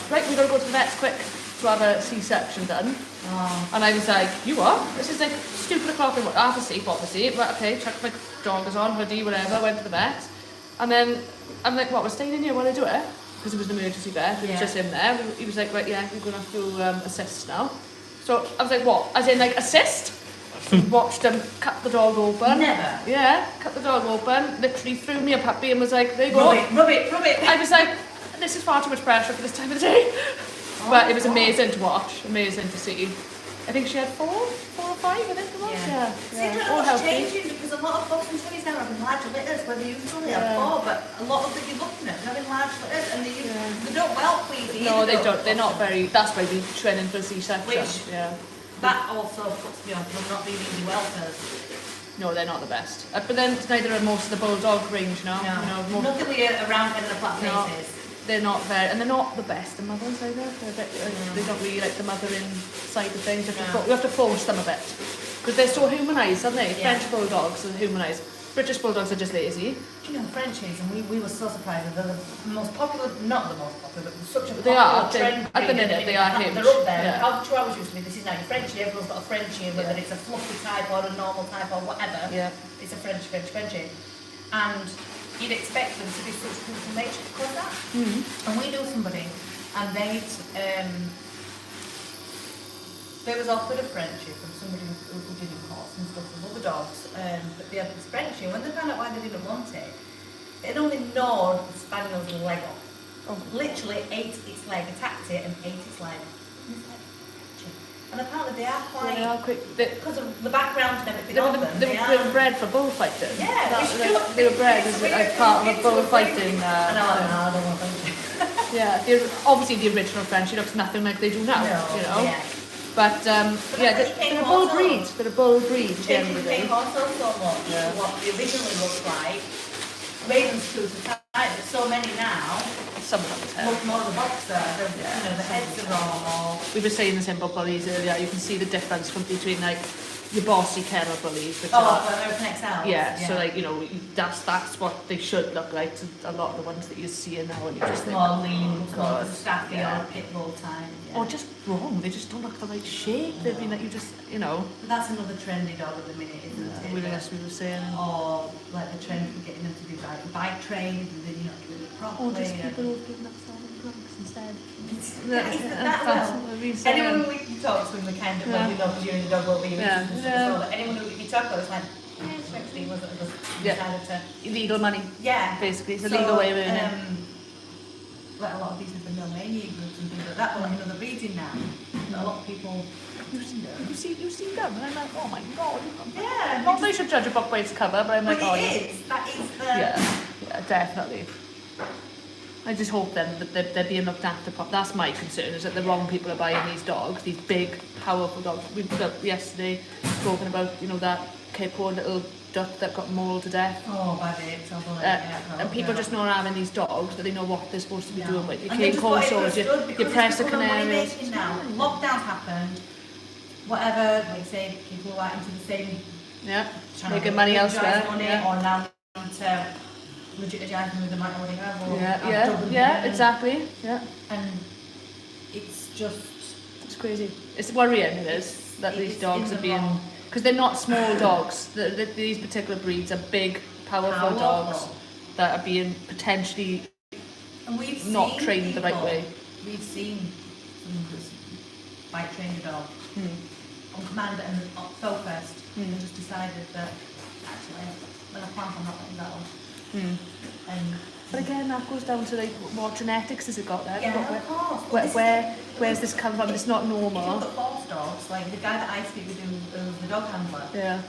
Right, we got to go to the vets quick to have a C-section done. Oh. And I was like, you what? This is like stupid o'clock in what? Half asleep, obviously. But okay, chucked my joggers on, hoodie, whatever, went to the vet. And then I'm like, what, we're staying in here while I do it? Because it was an emergency vet, it was just in there. He was like, right, yeah, you're going to have to assist now. So I was like, what? As in, like, assist? Watched him cut the dog open. Never. Yeah, cut the dog open, literally threw me a puppy and was like, there you go. Rub it. I was like, this is far too much pressure for this time of the day. But it was amazing to watch, amazing to see. I think she had four or five, I think it was. Yeah. See, I don't know what's changing because a lot of dogs and puppies now are having large litters, whether you usually have four, but a lot of them you're looking at are having large litters and they don't whelp easy. No, they don't. They're not very. That's why we're training for C-section. Which, yeah. That also puts me off them not being easy whelpers. No, they're not the best. But then neither are most of the bulldog range, no. No, You know, nothing with a round head and a flat No. faces. They're not very, and they're not the best in mothers either. They're a bit, they don't really like the mothering side of things. You have to force them a bit because they're so humanised, aren't they? Yeah. French bulldogs are humanised. British bulldogs are just lazy. Do you know Frenchies? And we were so surprised. They're the most popular, not the most popular, but such a They popular are. trend. At the minute, they are huge. They're up there. Yeah. How Chihuahuas used to be. This is now your Frenchie. Everyone's got a Frenchie, and whether it's a fluffy type or a normal type or whatever. Yeah. It's a Frenchie. And you'd expect them to be such beautiful nature because of that. And we knew somebody, and they was offered a Frenchie from somebody who didn't horse and stuff with other dogs, but they had this Frenchie, and when they found out why they didn't want it, it only gnawed the spaniel's leg off. Literally ate its leg, attacked it and ate its leg. And it's like, Frenchie. And apparently they are quite, They are quick. because of the background and everything of them, They were bred for bullfighting. Yeah, They were bred as part of a bullfighting. And I'm like, no, I don't want Frenchie. Yeah, obviously the original Frenchie looks nothing like they do now. You know. Yeah. But yeah, they're a bull breed. They're a bull breed. They also so much what they originally looked like. Ravens too, there's so many now. Some of them Look more of the boxer. You know, the heads are wrong. We were saying this about bullies earlier. You can see the difference between like your bossy kennel bullies, which Oh, are but American XL. yeah. So like that's what they should look like. To a lot of the ones that you see now, and you just think, More lean, oh, more God. staffy Yeah. or pit bull time. Yeah. Or just wrong. They just don't look the right shape. They've been like you just But that's another trendy dog at the minute, isn't it? we were saying. Or like the trend for getting them to do bike trade and then doing it properly. Or just people who've given up selling drugs instead. Anyone who you talk to, the kind of well, we know because you're in the dog well-being Yeah. business and stuff, so anyone who you talk about is like, yeah, it's actually wasn't decided to. Illegal money, Yeah. basically. It's a legal way of earning. Like a lot of these are the Romanian groups and things like that, but like another reading now. A lot of people. You've seen them, and I'm like, oh my God. Yeah. Not they should judge a book by its cover, but I'm like, But oh it yeah. is. That is the. Yeah, definitely. I just hope then that they're being looked after. That's my concern, is that the wrong people are buying these dogs, these big, powerful dogs. We put up yesterday talking about, that Cape Horn little duck that got mauled to death. Oh, bad it's And people just not having these dogs, that they know what they're supposed to be doing with. You And they cane just got it corn understood sores, you because press the it's become a money canaries. making now. Lockdown happened. Whatever, like say, people who are into the same. Yeah, trying to making money legitise elsewhere. Money, Yeah. Or now need to legitise them with the amount of money they have. Or have doubled Yeah, it. exactly. Yeah, And it's just. it's crazy. It's worrying, it is, that these It's dogs in are the being... wrong. Because they're not small dogs. These particular breeds are big, powerful dogs that are being potentially And we've not seen trained the right people- way. We've seen some just bike trained a dog on command and fell first and just decided that actually when I plant I'm not letting that on. And But again, that goes down to like what genetics has it got there? yeah, of course. Where's this come from? It's not If you normal. look at false dogs, like the guy that I speak with who's the dog handler, Yeah.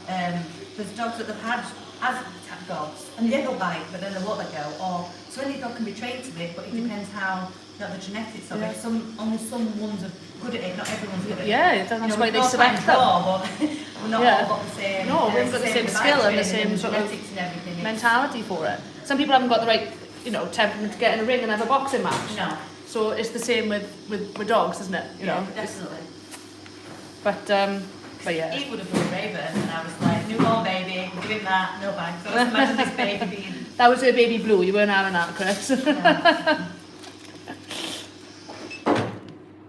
there's dogs that they've had as attack dogs and they will bite but then they won't let go. Or so any dog can be trained to it, but it depends how the genetics of Yeah. it. Only some ones are good at it, not everyone's good at it. Yeah, that's why they we all select try and them. draw, but we're not Yeah. all got the same. No, we haven't got the same bite skill and the training same sort of genetics and everything. It's- mentality for it. Some people haven't got the right, temperament to get in a ring and have a boxing match. No. So it's the same with dogs, isn't it? Yeah, It's- definitely. But yeah. He would have been a raven, and I was like, newborn baby, we're doing that, no thanks. So let's imagine this baby being. That was her baby Blue. You weren't having that, Chris.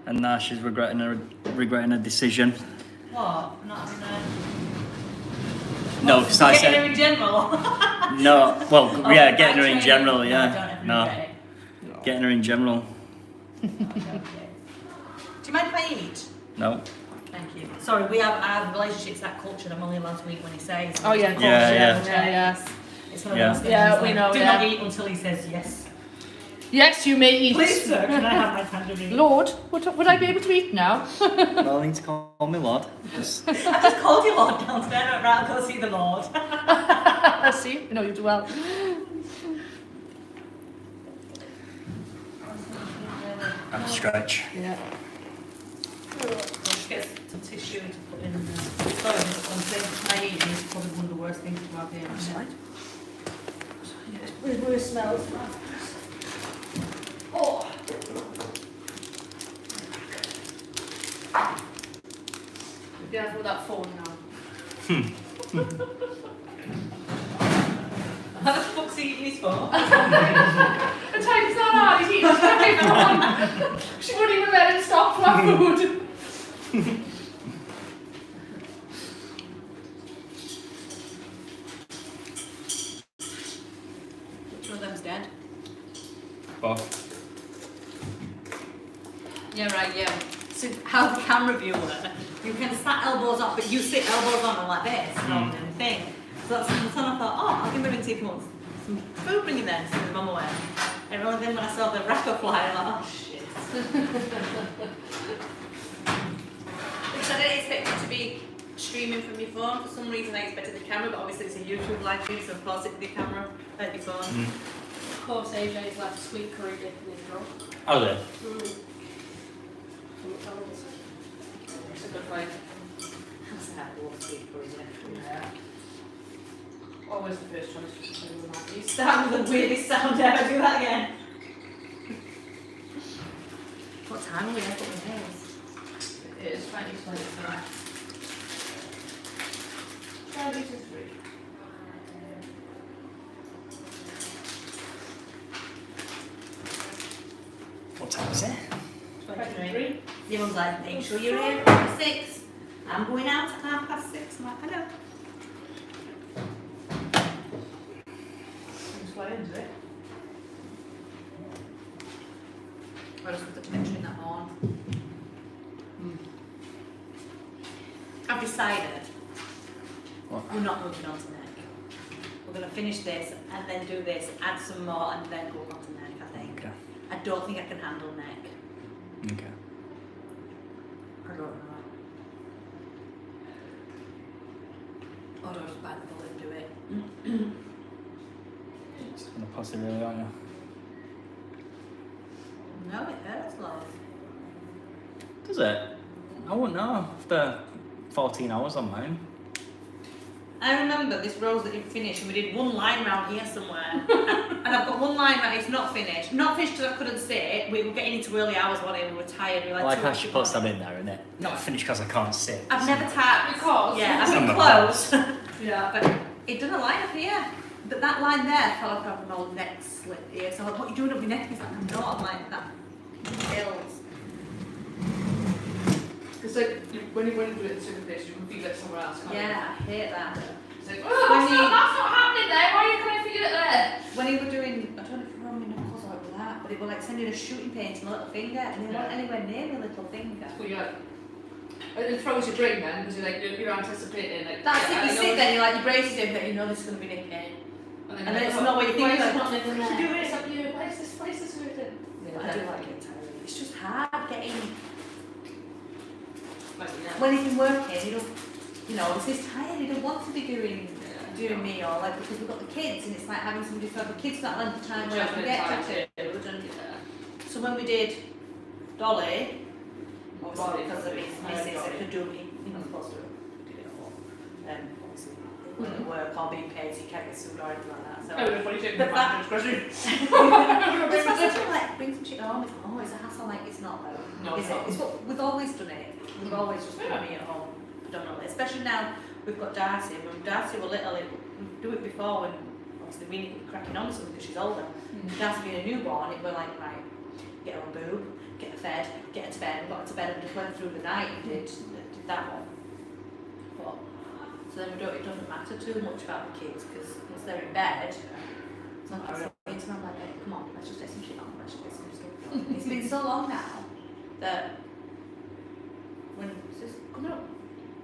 And now she's regretting her regretting a decision. What? Not having a... No, because I Getting said her in general. no. Well, Oh, yeah, by getting her in training. general. No, I don't Yeah, ever no, regret it. getting her in general. Do you mind if I eat? No. Thank you. Sorry, I have relationships, that culture, I'm only allowed to eat when he says. Oh, yeah, It's Yeah, culture, yeah. Yeah. It's one of Yeah. those things. Yeah, like, we know, Do yeah. not eat until he says yes. Yes, you may eat. Please, sir, can I have my tangerine? Lord, would I be able to eat now? No need to call me Lord. Just I just called you Lord downstairs, right, I'll go see the Lord. See, you know you do well. have to stretch. Yeah. I'll just get some tissue to put in there. Sorry, I'm saying my eating is probably one of the worst things to have here. That's fine. With worse smells. Oh. Be careful with that phone now. How the fuck's he eating his phone? The time's not hard, he's eating his phone. She wouldn't even let him stop for our food. Which one of them's dead? Both. Yeah, right, yeah. So how the camera viewer, you can sat elbows up, but you sit elbows on and like this, rather than a thing. So that's when I thought, oh, I'll give him a ring, see if he wants some food bringing then, so his mum away. And then when I saw the wrapper fly, I'm like, oh shit. Because I didn't expect it to be streaming from your phone. For some reason I expected the camera, but obviously it's a YouTube live stream, so of course it's the camera at your phone. Of course, AJ's left sweet curry dip in his drawer. Oh, there. It's a good fight. That's how it was, sweet curry, Yeah. Always the first choice for something with that. You start with the weirdest sound ever, do that again. What time are we at with nails? It is 2023. 2023. What time is it? 23. Your mum's like, make sure you're here at 6. I'm going out at 6:30. I'm like, I know. Just fly into it. I just put the connection in that horn. I've decided What? we're not moving on to neck. We're going to finish this and then do this, add some more and then go on to neck, I think. Okay. I don't think I can handle neck. Okay. I don't know. Or do I just bite the bullet and do it? It's gonna pussy really, aren't you? No, it hurts, love. Does it? I wouldn't know after 14 hours on mine. I remember this rose that didn't finish and we did one line round here somewhere. and I've got one line right, it's not finished. Not finished because I couldn't sit. We were getting into early hours one day, we were tired. We were I like like how she puts that in there, innit? Not finished because I can't sit. I've never tapped. Because? Yeah, I've been Summer close. Yeah. but it doesn't line up here. But that line there felt like I have an old neck slit here. So I'm like, what are you doing up your neck? He's like, I'm not. I'm like, that kills. Because like, when you do it in a certain place, you can feel it somewhere else, can't you? Yeah, I hate that. It's like, When that's you- not happening there. Why are you trying to feel it there? When he were doing, I don't know if you remember my knuckles or with that, but they were like sending a shooting paint to my little finger and they weren't anywhere near my little finger. Well, yeah. It throws your brain then, because you're anticipating like. That's yeah, it, you I sit know there, you're like, your braces in, but you know this is going to be nipping. And And then it's not what you think. Why is Like, it not living what there? you doing? It's up you. Why is this hurting? I do like getting tired. It's just hard getting, Like, yeah. when he's been working, you know, he's tired, he don't want to be doing me or like, because we've got the kids and it's like having somebody to have the kids that length of time where I can get to food and so when we did Dolly, obviously because of his missus, I could do it, you're not supposed to do it all. Obviously, it wouldn't work or being paid, so you can't get sued or anything like that. So. I would have funny taking But the that- manager's grocery. It's like bring some shit home. It's like, oh, it's a hassle. Like it's not though. No, is it's it? not. It's what we've always done it. We've always just done me at home predominantly. Especially now we've got Darcy. When Darcy were little, we do it before when obviously we need cracking on with something because she's older. Darcy being a newborn, it were like right. get her on boob, get her fed, get her to bed, got her to bed and just went through the night and did that one. But, so then it doesn't matter too much about the kids because once they're in bed, it's not like it's not like, hey, come on, let's just get some shit on, let's just get some stuff on. It's been so long now that when it's just coming up,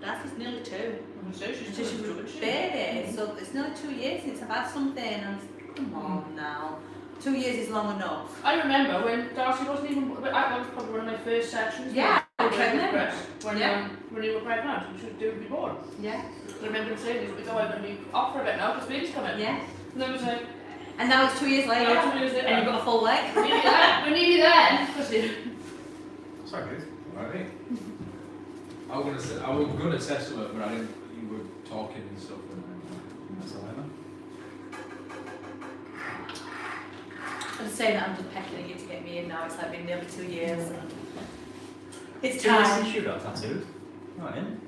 Darcy's nearly 2. So she's She's a baby, so it's nearly 2 years since I've had something and come on now. 2 years is long enough. I remember when Darcy wasn't even. That was probably one of my first sessions. Yeah, when pregnant. when you were pregnant, and she was due to be born. Yeah. I remember him saying, "We go out and be off for a bit now because baby's coming." Yeah. And then it was like, And now it's 2 years later. Now 2 years later. And you've got a full leg. "We're nearly there. We're nearly there." Sorry, good. Alright. I was gonna test it, but I didn't. You were talking and stuff. That's all right, man. I'm saying that I'm just pecking at you to get me in now. It's like been nearly 2 years. It's time. Since you got tattooed. Right in.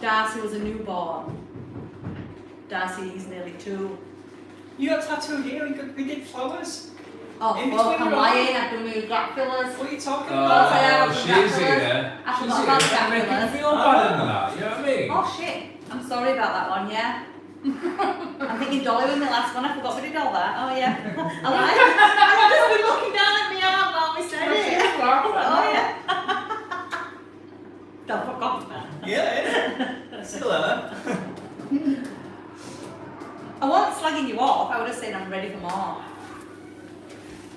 Darcy was a newborn. Darcy is nearly 2. You got tattooed here. We did flowers. Oh, In fuck, between I'm your lying. I've done my gap fillers. What are you talking Oh, about? yeah, she's yeah. here. I She's forgot about here. that Make fillers. you feel better than that. You know what I mean? Oh shit, I'm sorry about that one, yeah. I'm thinking Dolly with my last one, I forgot we did all that. Oh yeah. I lied. I've just been looking down at my arm while we said it. Oh yeah. Don't fuck off, man. Yeah. Still there. I wasn't slagging you off, I would have said I'm ready for more.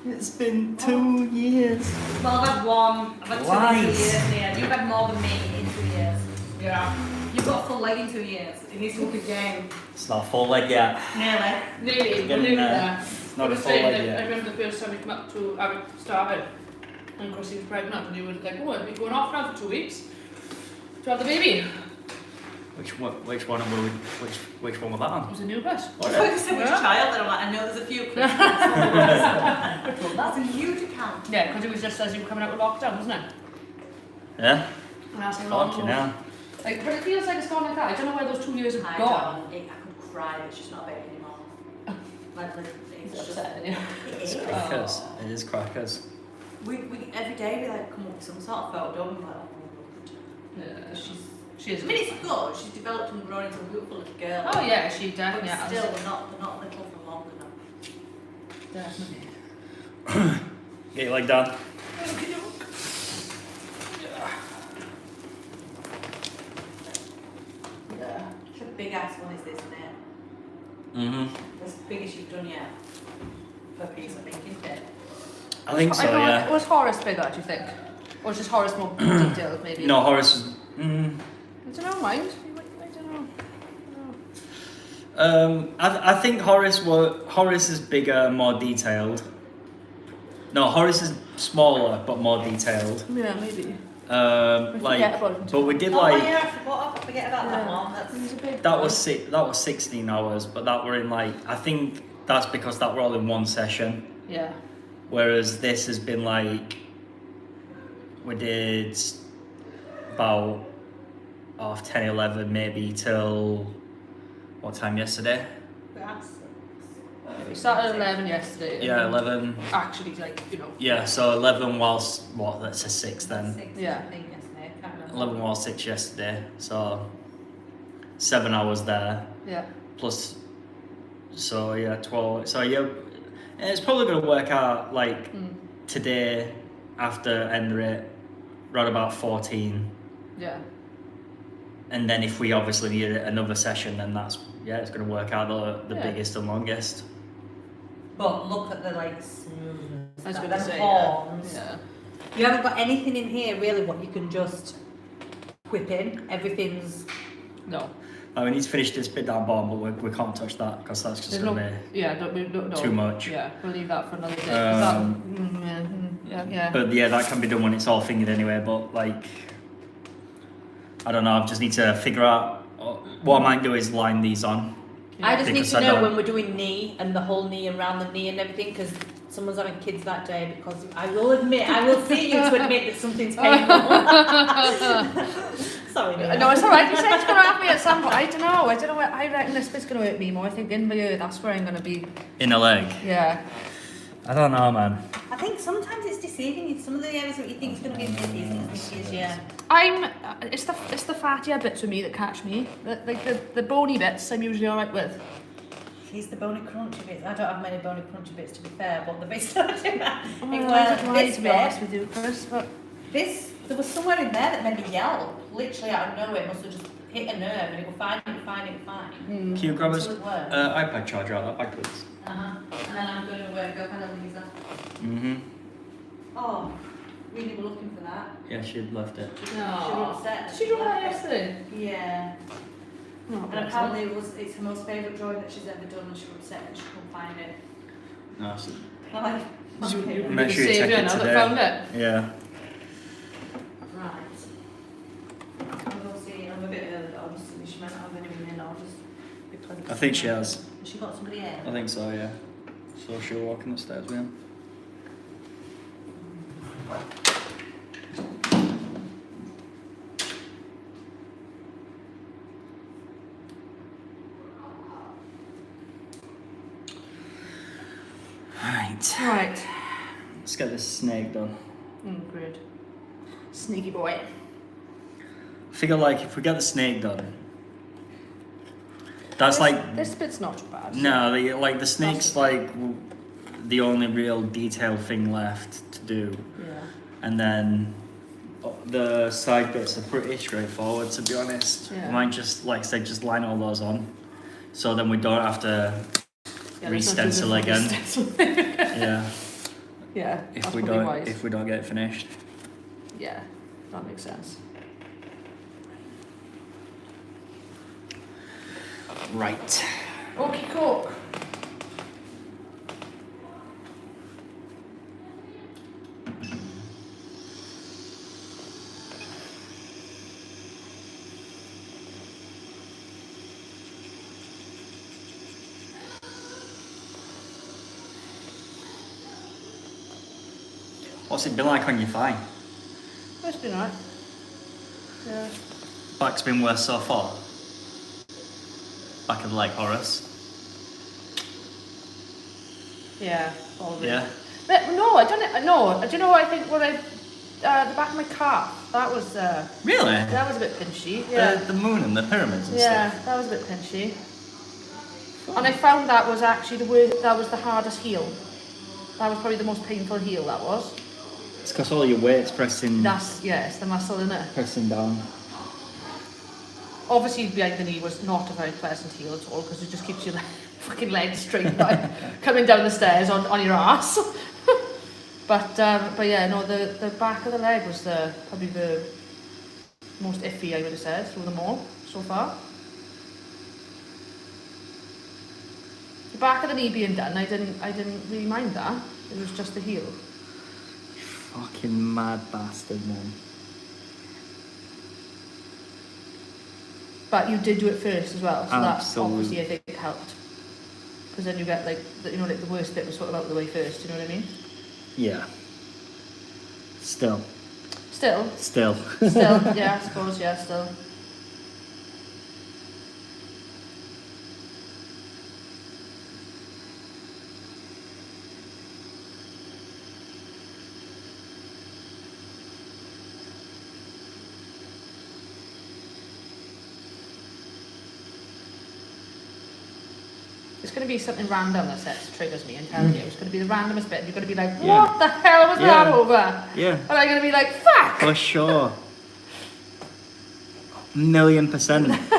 It's been 2 years. Well, I've had one, I've had 2 Lies. years here. You've had more than me in 2 years. Yeah. You've got a full leg in 2 years. It needs to look again. It's not a full leg yet. Nearly. Nearly. We're Getting nearly there. there. It's not I a was full saying leg that I yet. remember the first time we came up to have it started, and of course he was pregnant, and you were like, "Oh, I'll be going off now for 2 weeks to have the baby." Which one were we? Which one was that It on? was a new bus. I thought you said which Yeah. child, and I'm like, I know there's a few. That's a huge account. Yeah, because it was just as you were coming out of lockdown, wasn't it? Yeah. And that's a long. Fucking hell. Like, but it feels like it's gone like that. I don't know where those 2 years have I gone. don't. I could cry. It's just not a baby anymore. Like literally, It's it's just. upsetting you. It is. Crackers. It is crackers. We every day we like come up with some sort of photo, don't we? Like, oh, Yeah, she is. I mean, it's good. She's developed and grown into a beautiful little girl. Oh yeah, she But definitely has. still, they're not little for long enough. Definitely. Get your leg down. Yeah. It's a big ass one, is this, isn't it? That's the biggest you've done yet. Per piece, I think, isn't it? I think so, I don't know, yeah. Was Horace bigger, do you think? Or was just Horace more detailed, maybe? No, Horace is. I don't know, mind. I don't know. I think Horace is bigger, more detailed. No, Horace is smaller but more detailed. Yeah, maybe. Like, about him but we did Oh like yeah, I forget about that Yeah. one. That's, He was a big that boy. was 16 hours, but that were in like I think that's because that were all in one session. Yeah. Whereas this has been like we did about 10, 11 maybe till what time yesterday? that's We started at 11 yesterday. and Yeah, then 11. Actually, like, you know. Yeah, so 11 whilst what? That's a 6 then. 6, Yeah. I think, yesterday. I can't remember. 11 while 6 yesterday, so 7 hours there Yeah. plus. So yeah, 12. So yeah, it's probably gonna work out like today after end rate, around about 14. Yeah. And then if we obviously need another session, then that's it's gonna work out the Yeah. biggest and longest. But look at the like smoothness. I was them going to say, yeah. horns. Yeah. You haven't got anything in here really what you can just whip in. Everything's No. We need to finish this bit down bottom, but we can't touch that because that's just There's gonna no. Yeah, no. too much. Yeah, we'll leave that for another day. 'cause that- yeah. be. But yeah, that can be done when it's all fingered anyway. But like, I don't know. I just need to figure out what I might do is line these on. I just need Because to I know don't- when we're doing knee and the whole knee and round the knee and everything because someone's having kids that day because I will admit, I will see you to admit that something's painful. Sorry, Nina. No, it's alright. You said it's going to have me at some point. I don't know where. I reckon this bit's going to hurt me more. I think in my ear, that's where I'm going to be. In a leg. Yeah. I don't know, man. I think deceiving you. Some of the areas that you think is going to be nippies, yeah. It's the fattier bits with me that catch me. The bony bits I'm usually alright with. He's the bony crunchy bits. I don't have many bony crunchy bits, to be fair, but the bits that I do have. To be honest with you, Chris, but There was somewhere in there that made me yell. Literally out of nowhere, it must have just hit a nerve and it will find it. Can you grab us Until it works. iPad charger out of that bag, please? And then I'm going to go find a laser. Mm-hmm. Oh, really were looking for that. Yeah, she'd left it. She was upset. Did she draw that yesterday? Yeah. Oh, And apparently it's her most favourite drawing that she's ever done and she was upset and she couldn't find it. No, so I'm like, okay. make sure you Saved take her it now that today. found it. Yeah. Right. I'll go see. I'm a bit early, but obviously she might not have anyone in. I'll just be pleasant. I think she has. Has she got somebody in? I think so, yeah. So she'll walk in the stairs with him. Right. Let's get this snake done. Great. Sneaky boy. I figure like if we get the snake done, that's like This bit's not too bad. no, the snake's That's like the only real detailed thing left to do, Yeah. and then the side bits are pretty straightforward, to be honest. Yeah. We might just, like I said, just line all those on, so then we don't have to re-stencil again. Yeah, Yeah. if that's we probably don't wise. if we don't get it finished. Yeah, that makes sense. Right. Okay, cook. What's it been like on your thigh? It's been alright. Yeah. Back's been worse so far. Back of the leg, Horace. Yeah, probably. Yeah. But no, I don't. No, do you know what I think? What I, the back of my calf. That was. Really? That was a bit pinchy. Yeah. The moon and the pyramids and Yeah, stuff. that was a bit pinchy. And I found that was actually the worst. That was the hardest heel. That was probably the most painful heel. That was. It's because all your weight's pressing It's the muscle in it. pressing down. Obviously, behind the knee was not a very pleasant heel at all because it just keeps your fucking legs straight, like coming down the stairs on your ass. but yeah, no, the back of the leg was probably the most iffy, I would have said, through them all so far. The back of the knee being done, I didn't really mind that. It was just the heel. Fucking mad bastard, man. But you did do it first as well, so that Absolutely. obviously I think helped. Because then you get like the worst bit was sort of out of the way first. You know what I mean? Yeah. Still. Still, yeah, I suppose, yeah, still. It's going to be something random that triggers me and telling you. It's going to be the randomest bit. You're going to be like, what the hell was that over? Yeah. And I'm going to be like, fuck! For sure. 1,000,000%.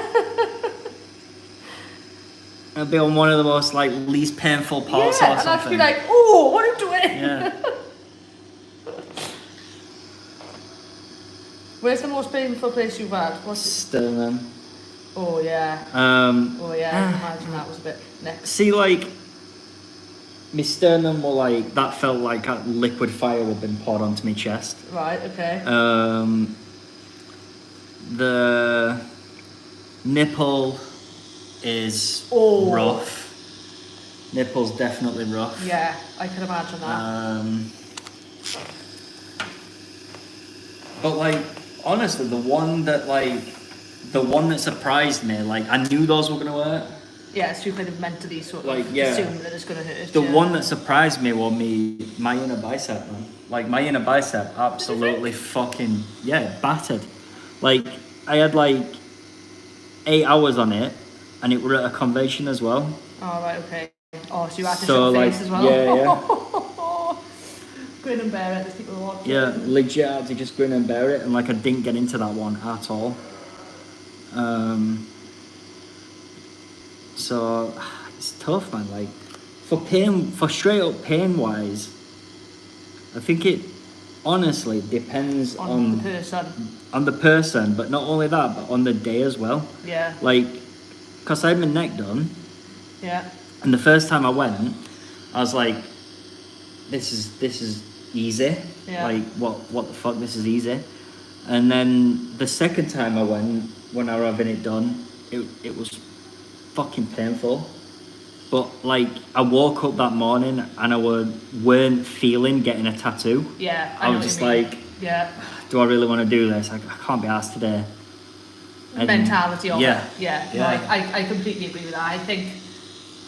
It'll be on one of the most like least painful parts or and I'll something. be like, oh, what are you doing? Yeah. Where's the most painful place you've had? What's it? Sternum. Oh, yeah. Oh, yeah, I can imagine that was a bit next. See, like, my sternum were like, that felt like a liquid fire had been poured onto my chest. Right, okay. The nipple is rough. Nipple's definitely rough. Yeah, I can imagine that. But like, honestly, the one that surprised me, like, I knew those were gonna work. Yeah, so you kind of mentally sort of Like, yeah. assume that it's going to hurt. The yeah. one that surprised me was my inner bicep, man. Like my inner bicep, absolutely fucking battered. Like I had like 8 hours on it, and it were at a convention as well. Oh right, okay. Oh, so you had to So, show like, face as well. yeah. Grin and bear it. There's people watching. Yeah, legit had to just grin and bear it, and like I didn't get into that one at all. So it's tough, man. Like for straight up pain wise, I think it honestly depends on the person, but not only that, but on the day as well. Yeah. Like, cause I had my neck done. Yeah. And the first time I went, I was like, this is easy. Yeah. Like, what the fuck, this is easy. And then the second time I went, when I was having it done, it was fucking painful. But like, I woke up that morning and I weren't feeling getting a tattoo. Yeah, I was just like, yeah. do I really want to do this? I can't be asked today. And mentality of yeah, it. Yeah. yeah. No, I completely agree with that. I think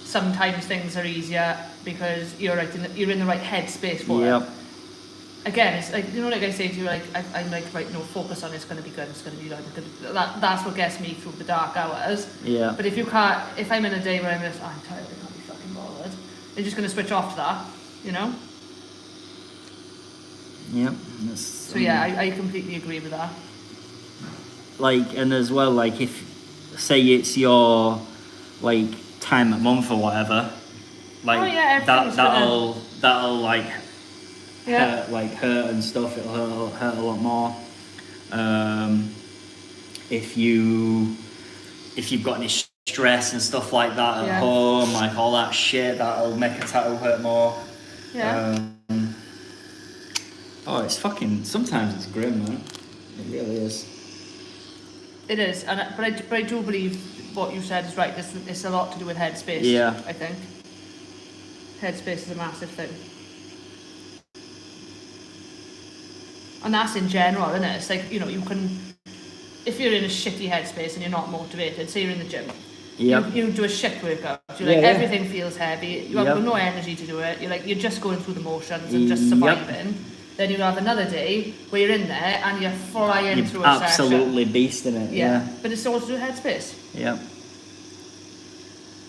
sometimes things are easier because you're in the right headspace for Yep. it. Again, it's like, you know, like I say to you, like I'm like, right, no, focus on it's going to be good, it's going to be good. That's what gets me through the dark hours. Yeah. But if I'm in a day where I'm just, I'm tired, I can't be fucking bothered, you're just going to switch off to that, you know? Yep. So yeah, I completely agree with that. Like, and as well, like if say it's your like time a month or whatever, like Oh, yeah, everything's that'll like Yeah. hurt and stuff. It'll hurt a lot more. If you've got any stress and stuff like that at Yeah. home, like all that shit, that'll make a tattoo hurt more. Yeah. It's fucking. Sometimes it's grim, man. It really is. It is, but I do believe what you said is right. It's a lot to do with headspace. Yeah. I think headspace is a massive thing, and that's in general, isn't it? It's like, you know, you can, if you're in a shitty headspace and you're not motivated, say you're in the gym, you do a shit workout. You're like, everything feels heavy. You have got no energy to do it. You're just going through the motions and just surviving. Then you have another day where you're in there and you're flying through a session. Absolutely beasting it. Yeah. But it's all to do with headspace. Yeah.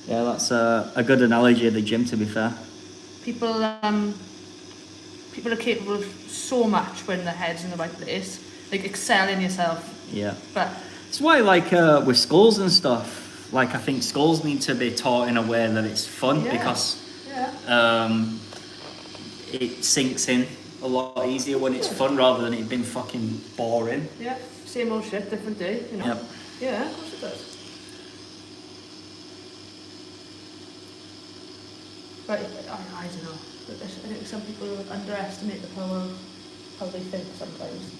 Yeah, that's a good analogy of the gym, to be fair. People are capable of so much when their head's in the right place. Like, excel in yourself. Yeah. But it's why, like, with skulls and stuff, like, I think skulls need to be taught in a way that it's fun because it sinks in a lot easier when it's fun rather than it being fucking boring. yeah, same old shit, different day, you know. Yep. Yeah, of course it does. But I don't know. I think some people underestimate the power of how they think sometimes.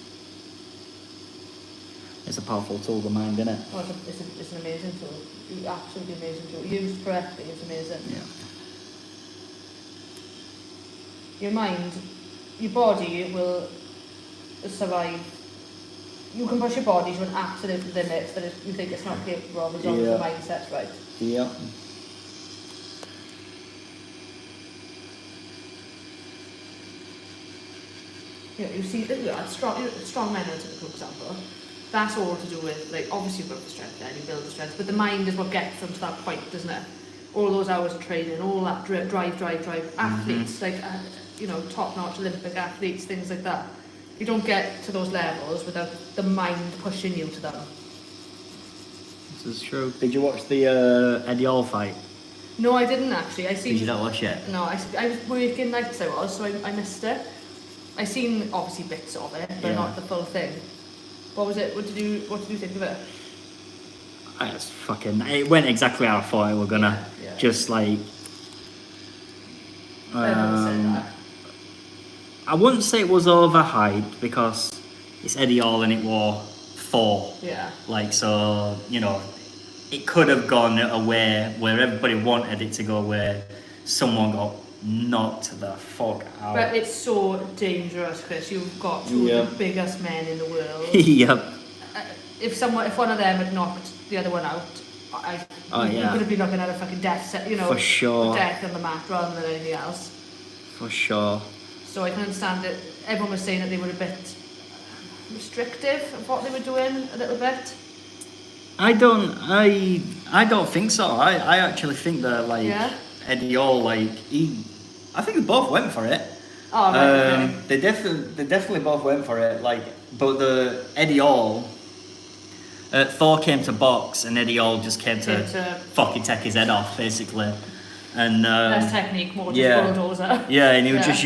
It's a powerful tool, the mind, isn't it? Oh, it's an amazing tool. Absolutely amazing tool. Used correctly, it's amazing. Yeah. Your mind, your body will survive. You can push your body to an absolute limit that you think it's not capable of as long as the mindset's right. Yeah. You know, you see that strong men are a typical example. That's all to do with, like, obviously you've got the strength there, you build the strength, but the mind is what gets them to that point, doesn't it? All those hours of training, all that drive. Athletes, like, you know, top-notch Olympic athletes, things like that. You don't get to those levels without the mind pushing you to them. This is true. Did you watch the Eddie Hall fight? No, I didn't actually. Did you not watch it? No, I was working nights, so I missed it. I seen obviously bits of it, but not the full thing. What was it? What did you think of it? It went exactly how I thought it were gonna. Yeah. Just like. Everyone said that. I wouldn't say it was overhyped because it's Eddie Hall and it wore 4. Yeah. Like, so, you know, it could have gone a way where everybody wanted it to go, where someone got knocked the fuck out. But it's so dangerous, Chris. You've got two of the biggest men in the world. Yep. If one of them had knocked the other one out, you could have been looking at a fucking death set, you know. For sure. Death on the mat rather than anything else. For sure. So I can understand that everyone was saying that they were a bit restrictive of what they were doing a little bit. I don't think so. I actually think that like Yeah. Eddie Hall, like I think they both went for it. Oh, right, okay. They definitely both went for it. Like, but the Eddie Hall, Thor came to box, and Eddie Hall just came to fucking take his head off, basically. And less technique, more just yeah. bulldozer. Yeah, and he was just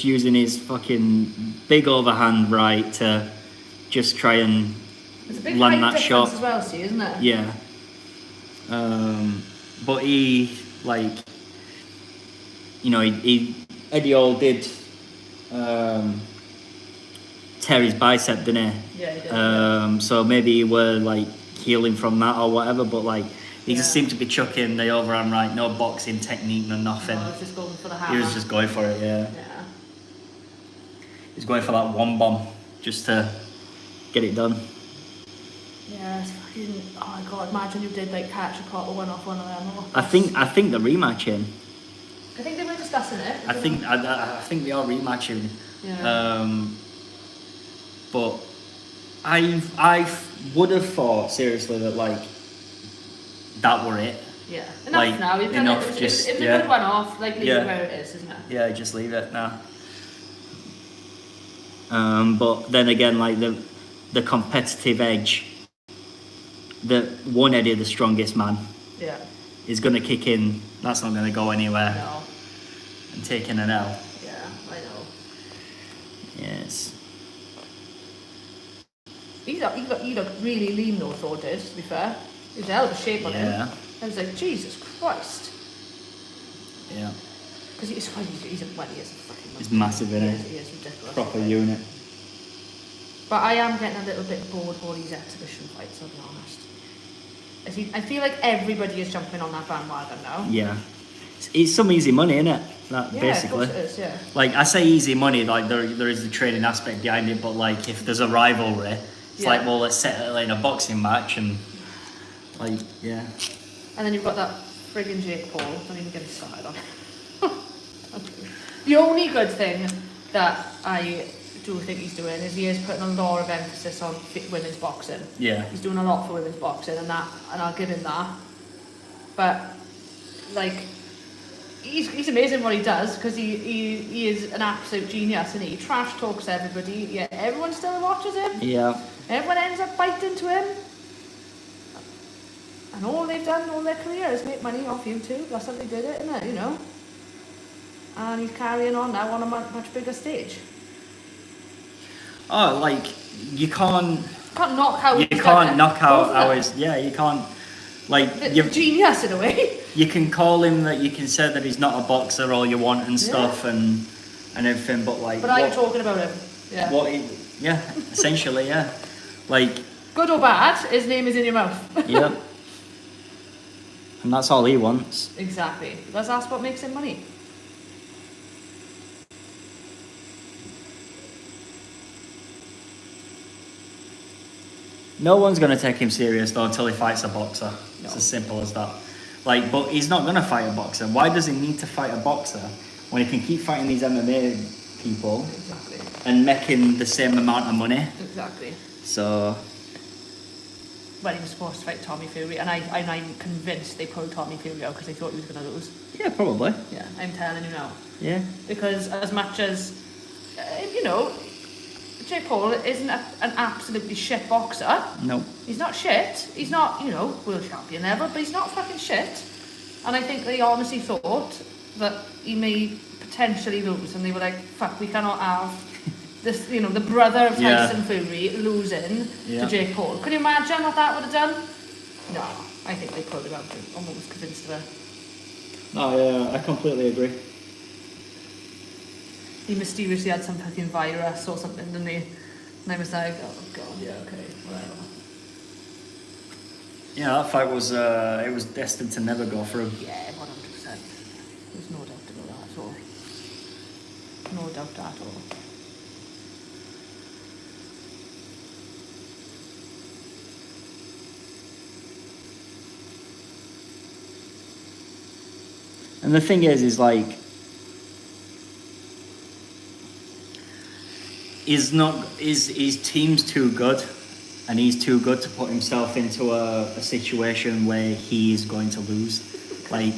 using his fucking big overhand right to just try and It's a big land height that difference shot. as well, see, isn't it? Yeah. But he like, you know, Eddie Hall did tear his bicep, didn't he? Yeah, he did. So maybe he were like healing from that or whatever, but like he just seemed to be chucking the overhand right, no boxing technique, no nothing. I was just going for the hammer. He was just going for it, yeah. Yeah. He was going for that one bomb just to get it done. Yeah, it's fucking. Oh my god! Imagine you did like catch a proper one off one of them. I think the rematching. I think they were discussing it. I think they are rematching. Yeah. But I would have thought seriously that like that were it. Yeah. Enough like, now. We've done enough, it. just- It's a yeah. good one off. Like leave Yeah. it where it is, isn't it? Yeah, just leave it now. But then again, like the competitive edge that one Eddie, the strongest man, Yeah. is going to kick in. That's not going to go anywhere. No. And taking an L. Yeah, I know. Yes. He looked really lean though, Thor did, to be fair. He was a hell of a shape on Yeah. him. I was like, Jesus Christ. Yeah. Because he is a fucking He's massive, isn't he? He is ridiculous. Proper unit. But I am getting a little bit bored of all these exhibition fights, I'll be honest. I feel like everybody is jumping on that bandwagon now. Yeah. It's some easy money, isn't it? That Yeah, basically. of course it is, yeah. Like I say easy money, like there is the training aspect behind it, but like if there's a rivalry, it's Yeah. like, well, let's set it in a boxing match and like, yeah. And then you've got that friggin' Jake Paul, don't even get me started on. The only good thing that I do think he's doing is he is putting a lot of emphasis on women's boxing. Yeah. He's doing a lot for women's boxing and I'll give him that. But like he's amazing what he does because he is an absolute genius and he trash talks everybody, yet everyone still watches him. Yeah. Everyone ends up biting to him. And all they've done all their career is make money off YouTube. That's how they did it, isn't it? You know? And he's carrying on now on a much bigger stage. Oh, like you can't Knock out. you can't knock out ours. Yeah, you can't like you Genius in a way. you can call him that, you can say that he's not a boxer all you want and stuff and everything, but like But I'm talking about him. Yeah. what he, yeah, essentially, yeah. Like Good or bad, his name is in your mouth. yeah. And that's all he wants. Exactly. Because that's what makes him money. No one's gonna take him serious though until he fights a boxer. No. It's as simple as that. Like, but he's not gonna fight a boxer. Why does he need to fight a boxer when he can keep fighting these MMA people Exactly. and making the same amount of money? Exactly. So Well, he was supposed to fight Tommy Fury, and I'm convinced they pulled Tommy Fury out because they thought he was going to lose. yeah, probably. Yeah, I'm telling you now. Yeah. Because as much as, you know, Jake Paul isn't an absolutely shit boxer. No. He's not shit. He's not, you know, world champion level, but he's not fucking shit. And I think they honestly thought that he may potentially lose, and they were like, fuck, we cannot have this, you know, the brother of Tyson Fury losing to Jake Paul. Could you imagine what that would have done? No, I think they pulled him out. I'm almost convinced of it. No, yeah, I completely agree. He mysteriously had some fucking virus or something, didn't he? And I was like, oh god, yeah, okay, whatever. Yeah, that fight was it was destined to never go through. Yeah, 100%. There's no doubt about that at all. No doubt at all. And the thing is like, his team's too good, and he's too good to put himself into a situation where he is going to lose. Like,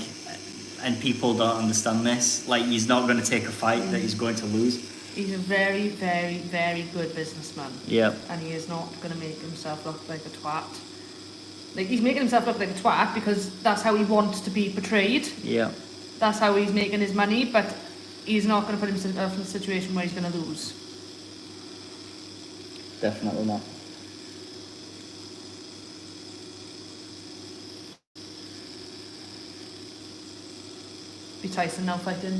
and people don't understand this. Like, he's not going to take a fight that he's going to lose. He's a very, very, very good businessman. Yep. And he is not going to make himself look like a twat. Like, he's making himself look like a twat because that's how he wants to be portrayed. Yeah. That's how he's making his money, but he's not going to put himself in a situation where he's going to lose. Definitely not. Be Tyson now fighting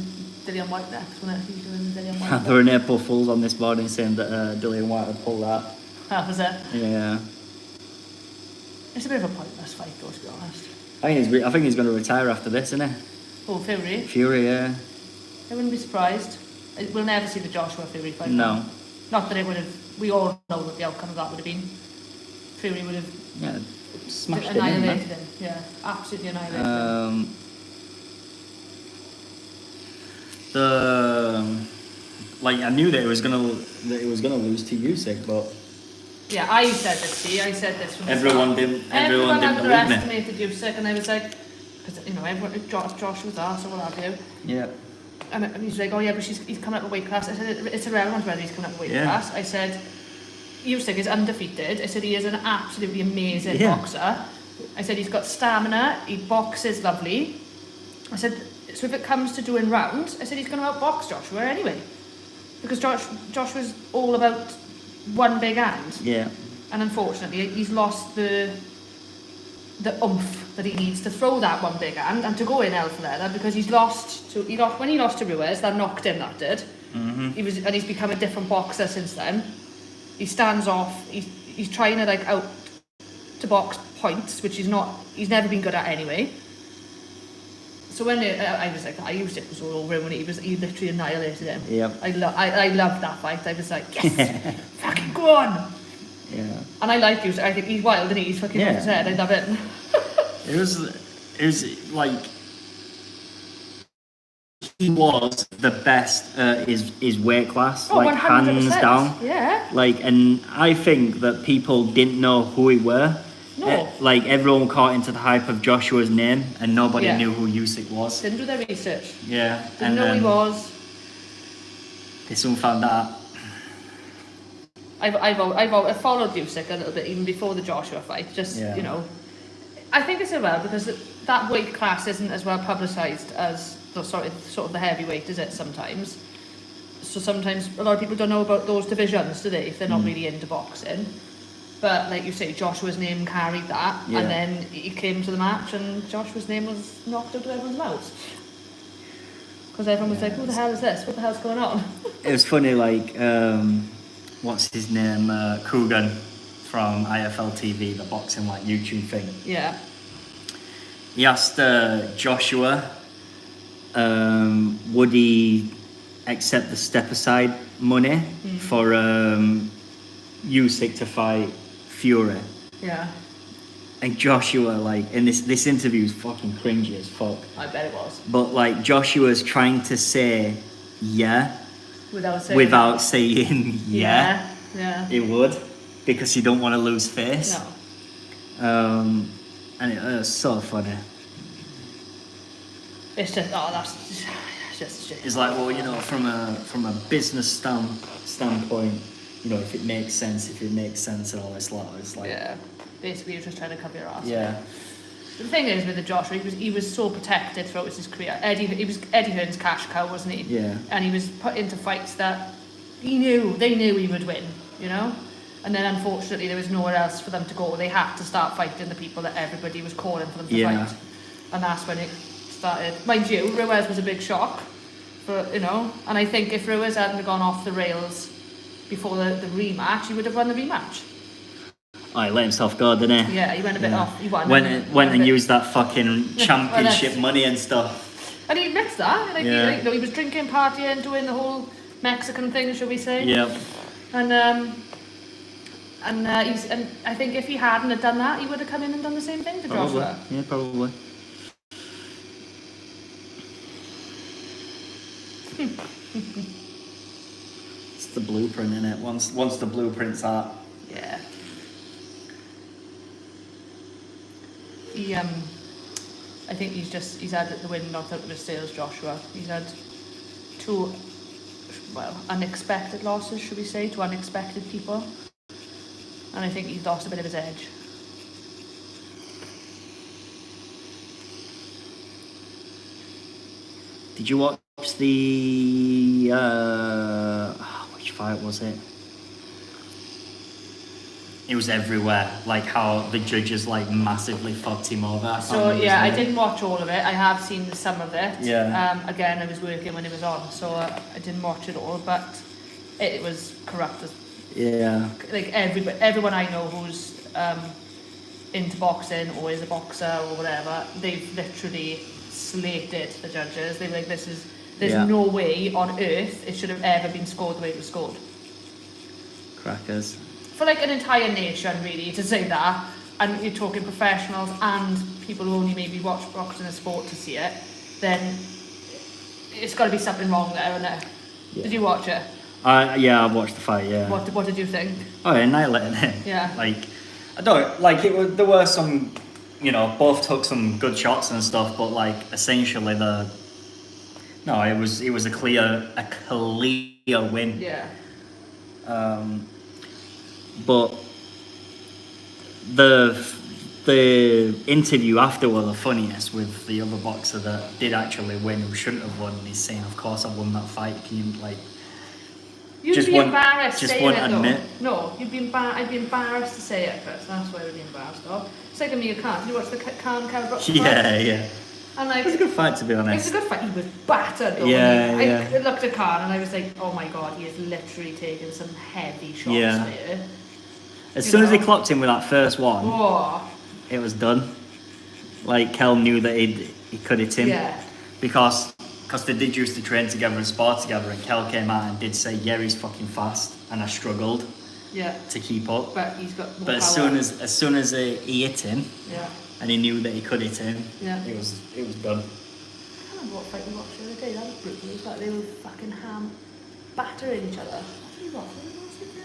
Dillian White next, wouldn't it? He's doing Dillian White. There were an April Fools on this morning saying that Dillian White had pulled that. That was it. Yeah. It's a bit of a pointless fight, though, to be honest. I think he's going to retire after this, isn't he? Oh, Fury. Fury, yeah. I wouldn't be surprised. We'll never see the Joshua Fury fight. No. Not that it would have. We all know what the outcome of that would have been. Fury would have Yeah. Smashed him in, annihilated man. him. Yeah, absolutely annihilated him. I knew that it was gonna lose to Usyk, but Yeah, I said this to you. I said this from the everyone start. didn't believe me. underestimated Usyk, and I was like, because everyone, Josh was asked or what have you, Yeah. and he's like, oh yeah, but he's coming up a weight class. I said it's irrelevant whether he's coming up a weight Yeah. class. I said Usyk is undefeated. I said he is an absolutely amazing Yeah. boxer. I said he's got stamina. He boxes lovely. I said so if it comes to doing rounds, I said he's going to outbox Joshua anyway, because Josh was all about one big hand. Yeah. And unfortunately, he's lost the oomph that he needs to throw that one big hand and to go in hell for leather, because when he lost to Ruiz, that knocked him, that did. Mm-hmm. He's become a different boxer since then. He stands off. He's trying to out to box points, which he's never been good at anyway. So when I was like, I used it was all over him when he literally annihilated him. Yep. I loved that fight. I was like, yes, fucking go on. Yeah. And I like Usyk. I think he's wild, isn't he? He's fucking off his head. I love it. It was like he was the best at his weight class, Oh, like 100%. hands down. Yeah. Like, and I think that people didn't know who he were. No. Like, everyone caught into the hype of Joshua's name, and nobody Yeah. knew who Usyk was. Didn't do their research. Yeah. Didn't know who he was. They soon found out. I've followed Usyk a little bit even before the Joshua fight. Just Yeah. I think it's well because that weight class isn't as well publicised as the sort of the heavyweight, is it? Sometimes. So sometimes a lot of people don't know about those divisions, do they? If they're not really into boxing. But like you say, Joshua's name carried that, Yeah. and then he came to the match, and Joshua's name was knocked out of everyone's mouths. Because everyone was like, "Who the hell is this? What the hell's going on?" It was funny, like, what's his name? Coogan from IFL TV, the boxing YouTube thing. Yeah. He asked Joshua, would he accept the step aside money for Usyk to fight Fury? Yeah. And Joshua, in this interview is fucking cringy as fuck. I bet it was. But Joshua's trying to say yeah Without saying saying yeah. Yeah. It would, because he don't want to lose face. No. And it was so funny. It's just it's just shit. It's like, well, from a business standpoint, if it makes sense and all this lot. It's like, Yeah. Basically, you're just trying to cover your ass. yeah, The thing is with the Joshua, he was so protected throughout his career. He was Eddie Hearn's cash cow, wasn't he? Yeah. And he was put into fights that they knew he would win, And then unfortunately there was nowhere else for them to go. They had to start fighting the people that everybody was calling for them to Yeah. fight. And that's when it started. Mind you, Ruiz was a big shock and I think if Ruiz hadn't gone off the rails before the rematch, he would have won the rematch. Oh, he let himself go, didn't he? Yeah, he went a bit off. He won. Went and used that fucking championship that's- money and stuff. And he admits that. He was drinking, partying, doing the whole Mexican thing, shall we say? Yep. And I think if he hadn't have done that, he would have come in and done the same thing to Probably. Joshua. Yeah, probably. the blueprint in it. Once the blueprint's out. Yeah. I think he's had the wind knocked out of his sails, Joshua. He's had 2, unexpected losses, should we say, to unexpected people. And I think he's lost a bit of his edge. Did you watch the which fight was it? It was everywhere, like how the judges like massively fucked him over. I didn't watch all of it. I have seen some of it. Yeah. Again, I was working when it was on, so I didn't watch it all, but it was corrupt as. Yeah. Like everyone I know who's into boxing or is a boxer or whatever, they've literally slated the judges. They're like, there's no way on earth it should have ever been scored the way it was scored. Crackers. For like an entire nation, really, to say that, and you're talking professionals and people who only maybe watch boxing as a sport to see it, then it's got to be something wrong there, isn't it? Yeah. Did you watch it? Yeah, I watched the fight. Yeah. What did you think? Oh, annihilating it. Yeah. Like, I don't like it. There were some, both took some good shots and stuff, but like essentially it was a clear win. Yeah. But the interview after were the funniest with the other boxer that did actually win, who shouldn't have won. He's saying, "Of course, I won that fight." Can you like? You'd Just be won't- embarrassed just saying won't it, though. admit. No, I'd be embarrassed to say it, Chris. That's why I'd be embarrassed of. It's like me, you can't. Did you watch the Khan Brooks fight? Yeah. And like, It was a good fight, to be it was honest. a good fight. He was battered, though. Yeah, I looked at Khan and I was like, oh my god, he is literally taking some heavy shots there. As soon as he clocked him with that first one, Oh. it was done. Like, Kel knew that he could hit him. Yeah. Because they did used to train together and spar together, and Kel came out and did say, yeah, he's fucking fast, and I struggled to keep up. But he's got more But as power. soon as he hit him, Yeah. and he knew that he could hit him, Yeah. it was done. I can't remember what fight we watched the other day. That was brutal. It was like they were fucking battering each other. What did we watch? What did we watch again?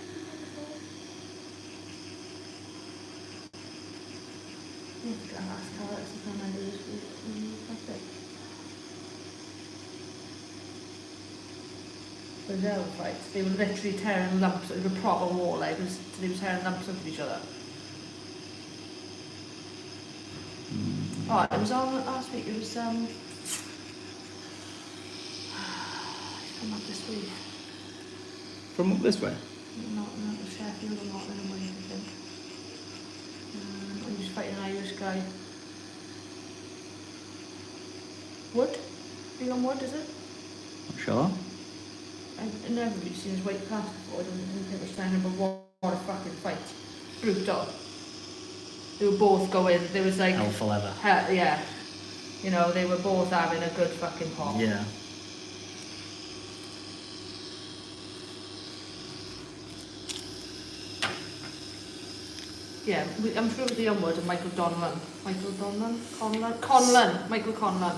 Brazil fights. They were literally tearing lumps. It was a proper war. Like they were tearing lumps of each other. Oh, it was on last week. It was come up this week. From up this way? Not Sheffield or not in a way, I think. I'm just fighting an Irish guy. Wood? Leon Wood, is it? Not sure. I've never really seen his weight class before. I didn't think it was time, but what a fucking fight. Brutal. They were both going, there was like... Hell for leather. Yeah. You know, they were both having a good fucking pop. Yeah. Yeah, I'm sure it was Leon Wood and Michael Conlon. Michael Conlon.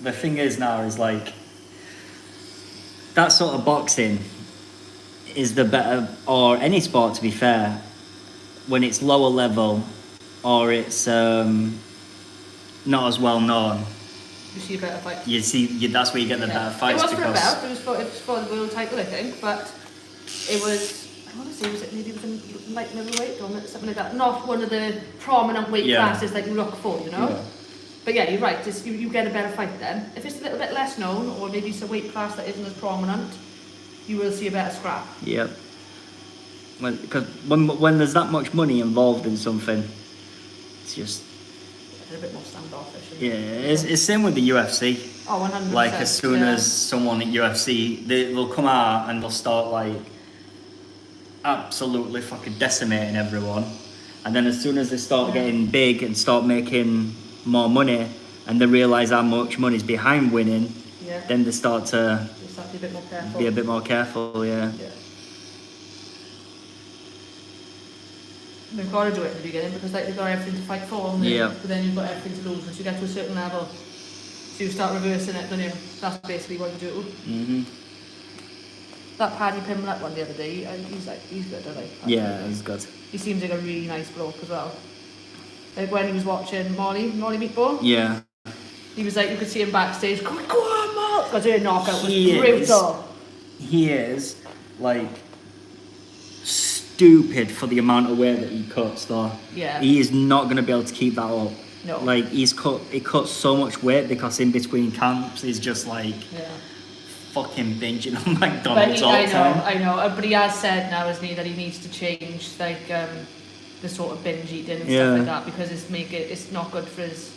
The thing is now is like that sort of boxing is the better, or any sport to be fair, when it's lower level or it's not as well known. You see a better fight. That's where you get the better fights. It was for a because belt. It was for the world title, I think, but it was. I want to say, maybe it was in light middleweight or something like that. Not one of the prominent weight classes that you look for, you know. Yeah. But yeah, you're right. You get a better fight then. If it's a little bit less known, or maybe it's a weight class that isn't as prominent, you will see a better scrap. Yep. Because when there's that much money involved in something, it's just A bit more standoffish. it's same with the UFC. Oh, 100%. Like as soon as someone at UFC, they'll come out and they'll start like absolutely fucking decimating everyone, and then as soon as they start getting big and start making more money, and they realise how much money's behind winning, then they start to be a bit more careful. be a bit more careful. Yeah. They've got to do it at the beginning because like they've got everything to fight for, haven't they? Yeah. But then you've got everything to lose once you get to a certain level. So you start reversing it, don't you? That's basically what you do. Mm-hmm. That Paddy Pimlet one the other day, he's good, I like. Yeah, he's good. He seems like a really nice bloke as well. Like when he was watching Molly Meatball, Yeah. he was like, you could see him backstage going, go on, Mark! Because her knockout was He is. brutal. He is, like, stupid for the amount of weight that he cuts, though. Yeah. He is not going to be able to keep that up. No. Like, he cuts so much weight because in between camps, he's just, like, fucking binging on McDonald's all the time. I know. But he has said now, isn't he, that he needs to change, like, the sort of binge eating and stuff like that, because it's not good for his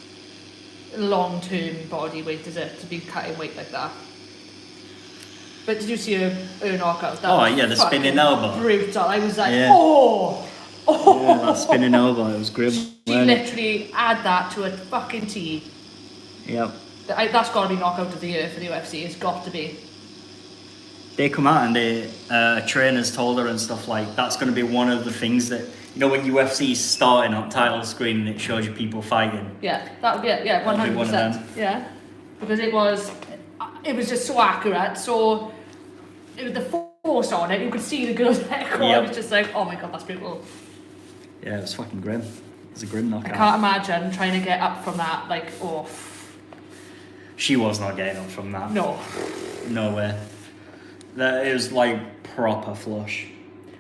long-term body weight, is it, to be cutting weight like that. But did you see her knockout? That was the spinning elbow. Brutal. I was like, Yeah. oh! Yeah, that spinning elbow, it was grim. She wasn't it? literally had that to a fucking T. Yep. That's got to be knockout of the year for the UFC. It's got to be. They come out and the trainers told her and stuff like that's going to be one of the things that, you know, when UFC's starting on title screen and it shows you people fighting. Yeah, that would be it. Yeah, 100%. That'll be one of them. Yeah, because it was just so accurate. So it was the force on it. You could see the girl's neck. Yep. I was just like, oh my god, that's beautiful. Yeah, it was fucking grim. It was a grim knockout. I can't imagine trying to get up from that. Like, oh. She was not getting up from that. No. No way. It was like proper flush.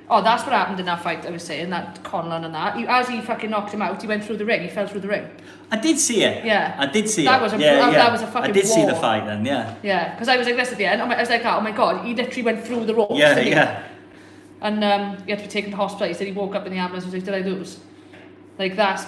Oh, that's what happened in that fight I was saying, that Conlon and that. As he fucking knocked him out, he went through the ring, he fell through the ring. I did see it. Yeah. I did see that it. Was a, yeah. That was a fucking I did see the war. fight then, yeah. Yeah, because I was like this at the end. I was like, oh my god, he literally went through the ropes. Yeah, yeah. And he had to be taken to hospital. He said he woke up in the ambulance and was like, did I lose? Like that's...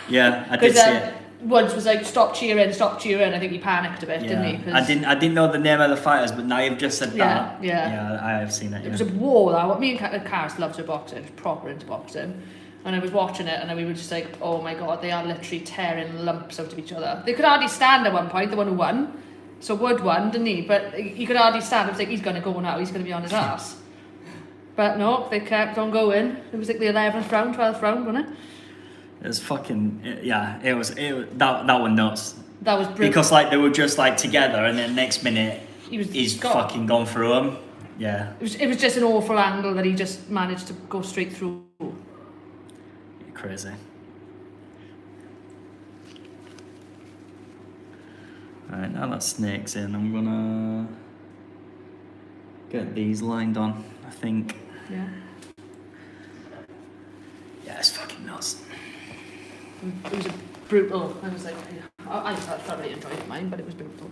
Yeah, I did see it. Woods was like, stop cheering. I think he panicked a bit, didn't he? I didn't know the name of the fighters, but now you've just said that. Yeah. Yeah, I have seen it. It was a war. That me and Karis loves her boxing. She's proper into boxing. And I was watching it, and we were just like, oh my god, they are literally tearing lumps out of each other. They could hardly stand at one point, the one who won. So Wood won, didn't he? But he could hardly stand. It was like, he's going to go now, he's going to be on his ass. But no, they kept on going. It was like the 11th round, 12th round, wasn't it? It was fucking, yeah, it was that one nuts. That was brilliant. Because like they were just like together, and then next minute he's fucking gone through them. Yeah. It was just an awful angle that he just managed to go straight through. You're crazy. Alright, now that snake's in, I'm gonna get these lined on, I think. Yeah. Yeah, it's fucking nuts. It was a brutal. I was like, I thoroughly enjoyed mine, but it was brutal.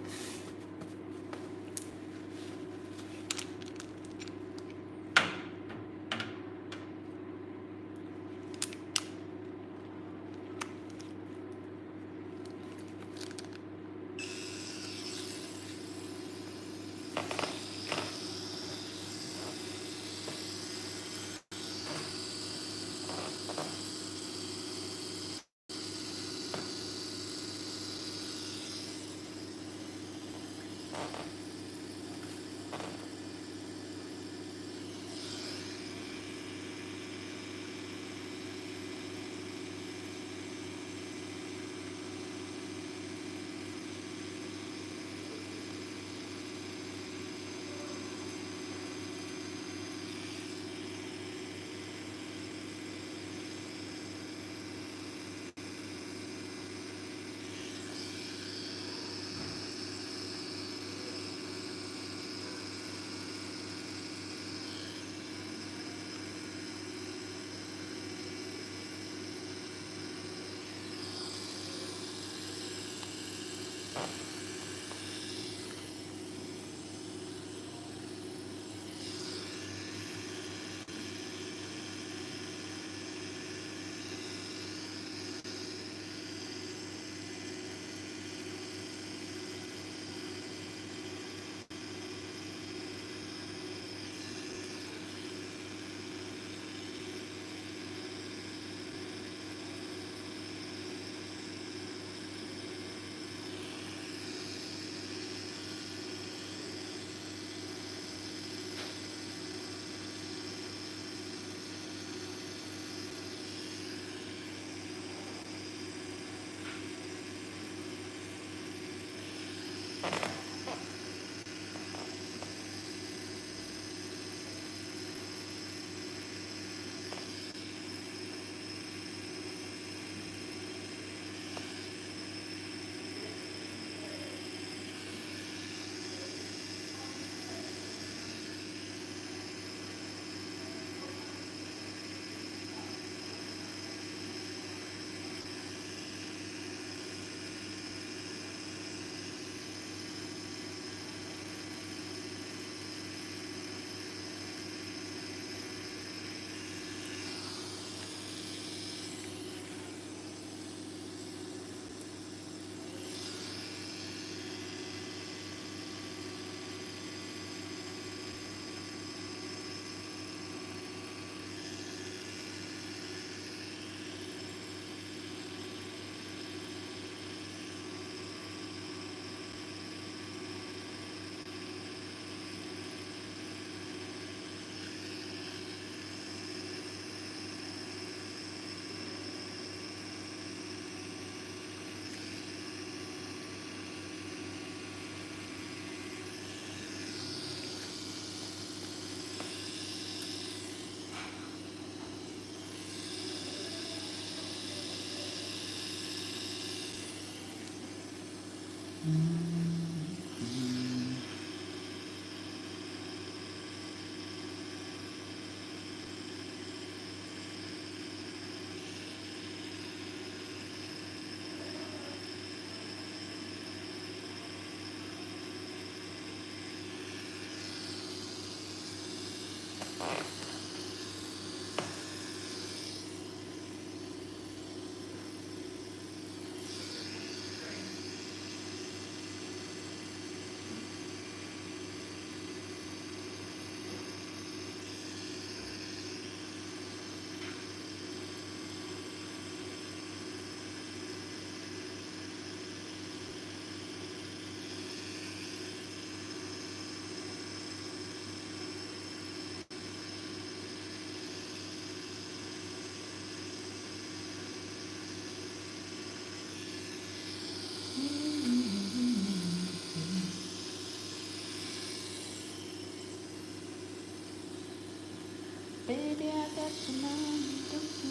Baby, I got your money, don't you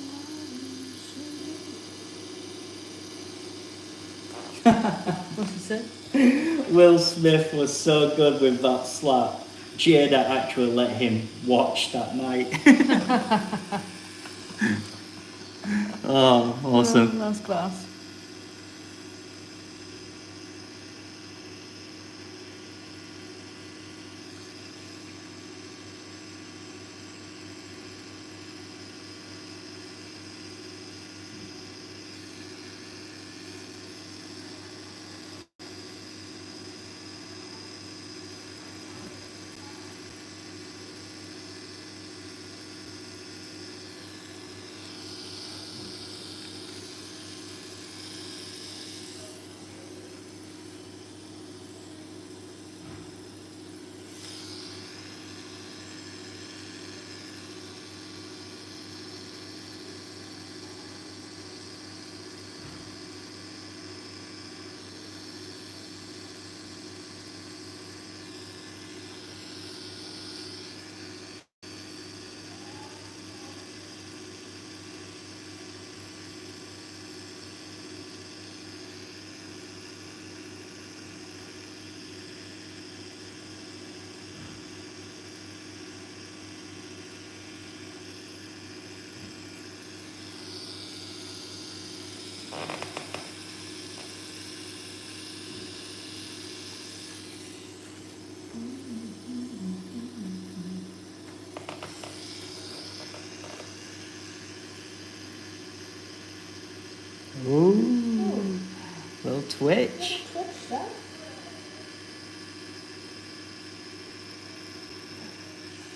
What's he say? Will Smith was so good with that slap. Jada actually let him watch that night. Oh, awesome. That's class. Ooh, little twitch.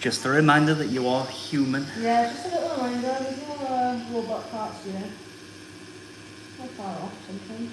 Just a reminder that you are human. Yeah, just a little reminder. There's no robot parts here. Not far off sometimes.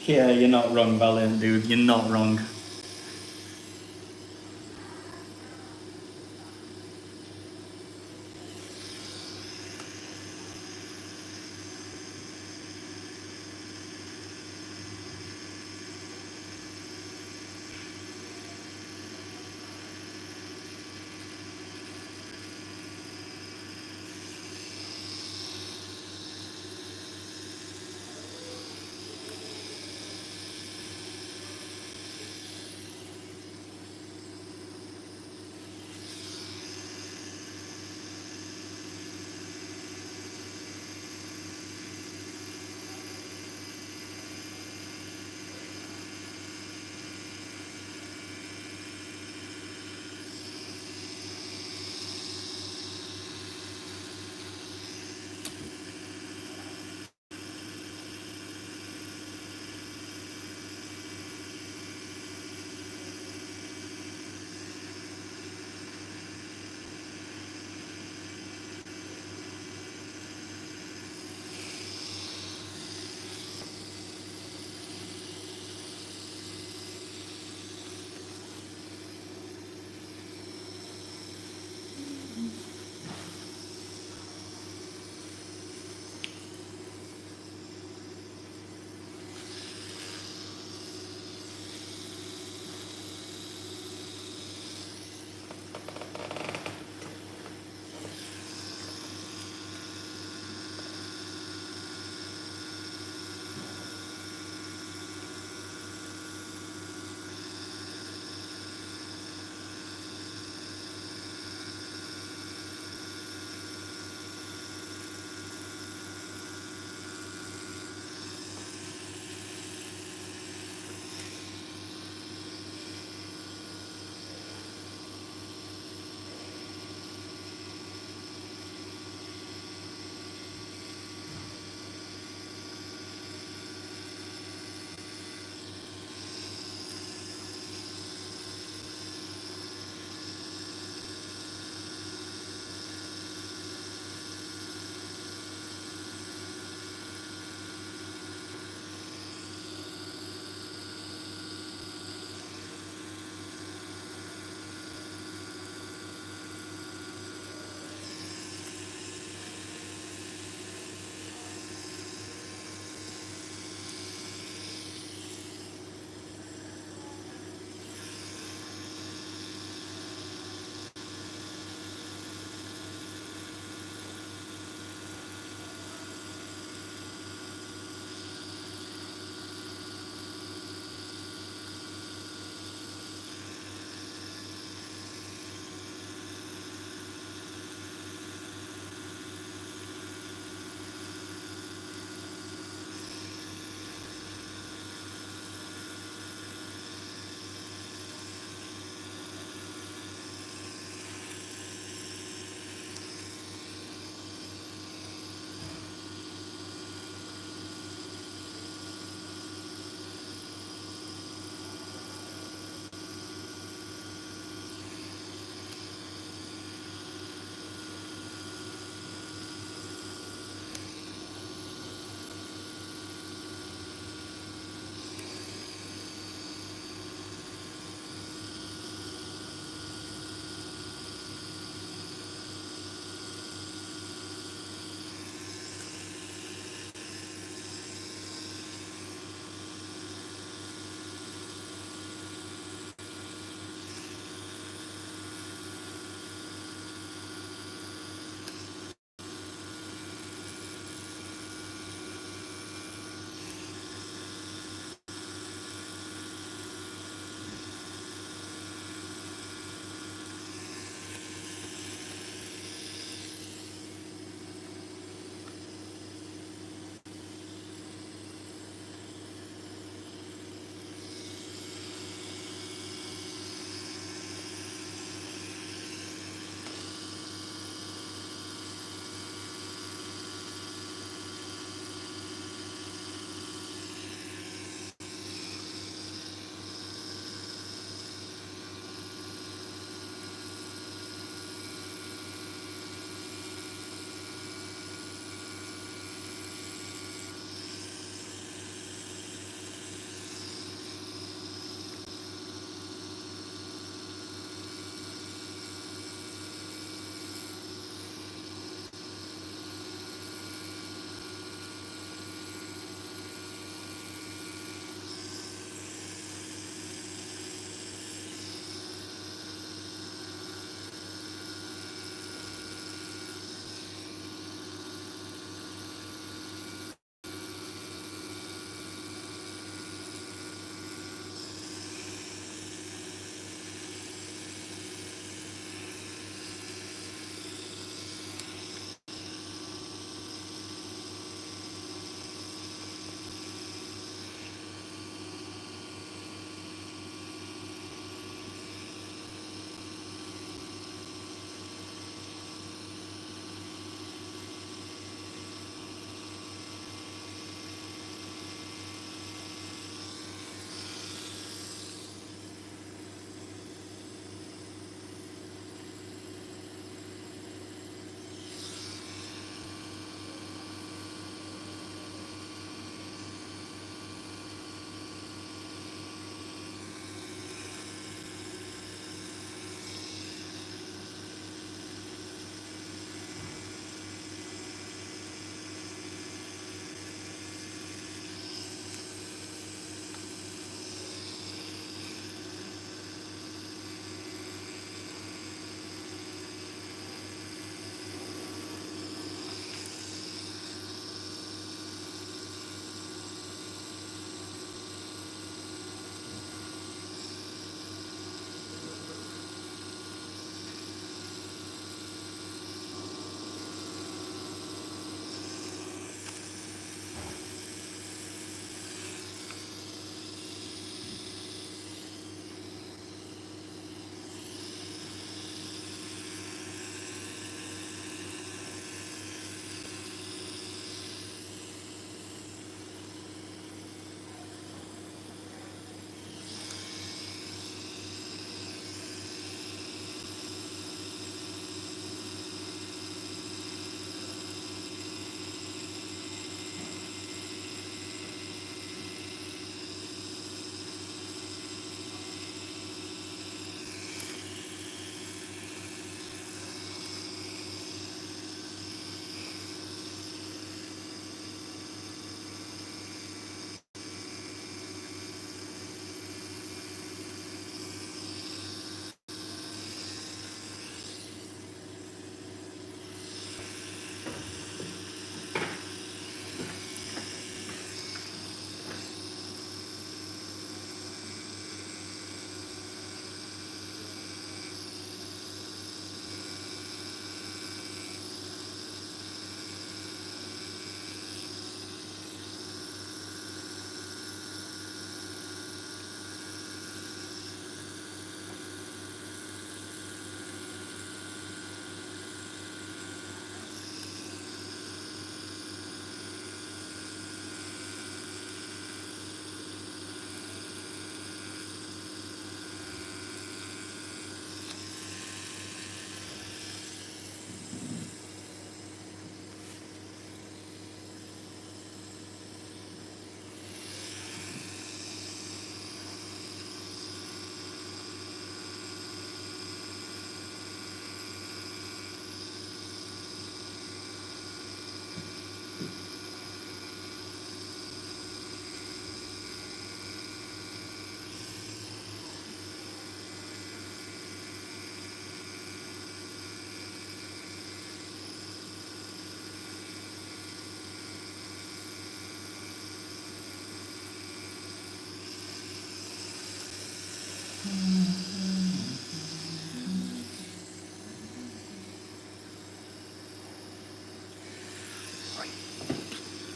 Yeah, you're not wrong, Valiant dude. You're not wrong.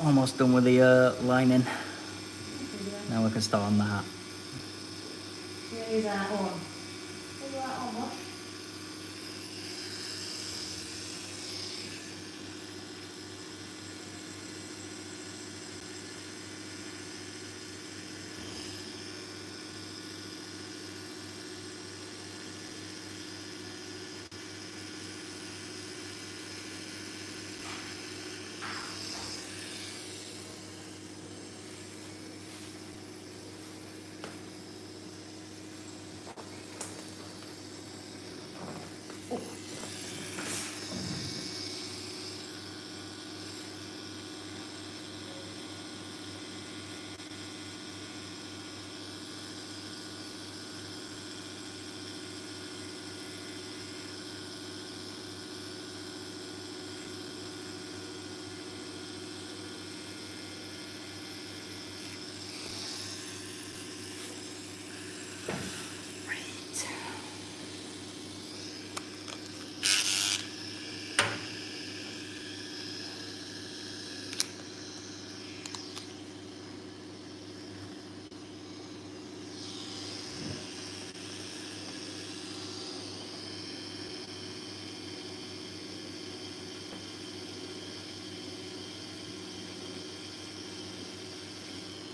Almost done with the lining. Now we can start on the hat. Here's that on. Here's that on, what?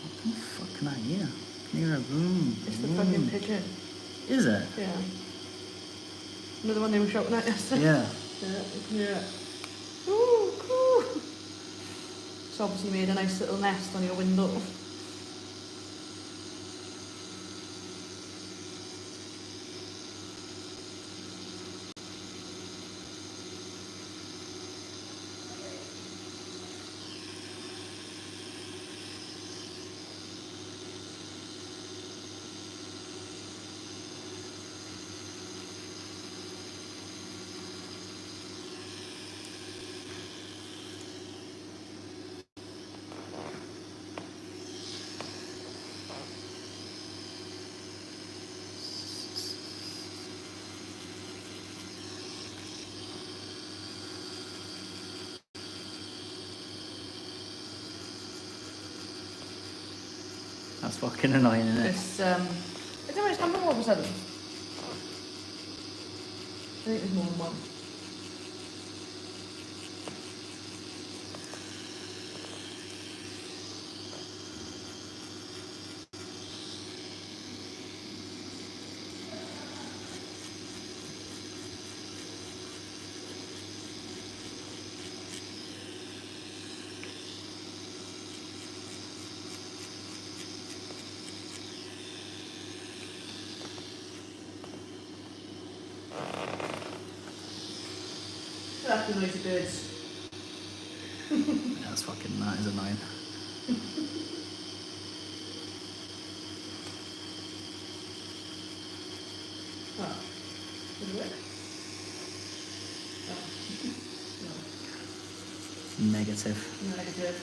What the fuck can I hear? Can you hear a boom? It's the boom. fucking pigeon. Is it? Yeah. Another one they were shouting at yesterday. Yeah. Yeah. Ooh, cool. It's obviously made a nice little nest on your window. That's fucking annoying, isn't it? It's it's come from all of a sudden. I think there's more than one. That's the noisy birds. That's fucking, that is annoying. Oh. Does it work? Oh. Negative. No. Negative.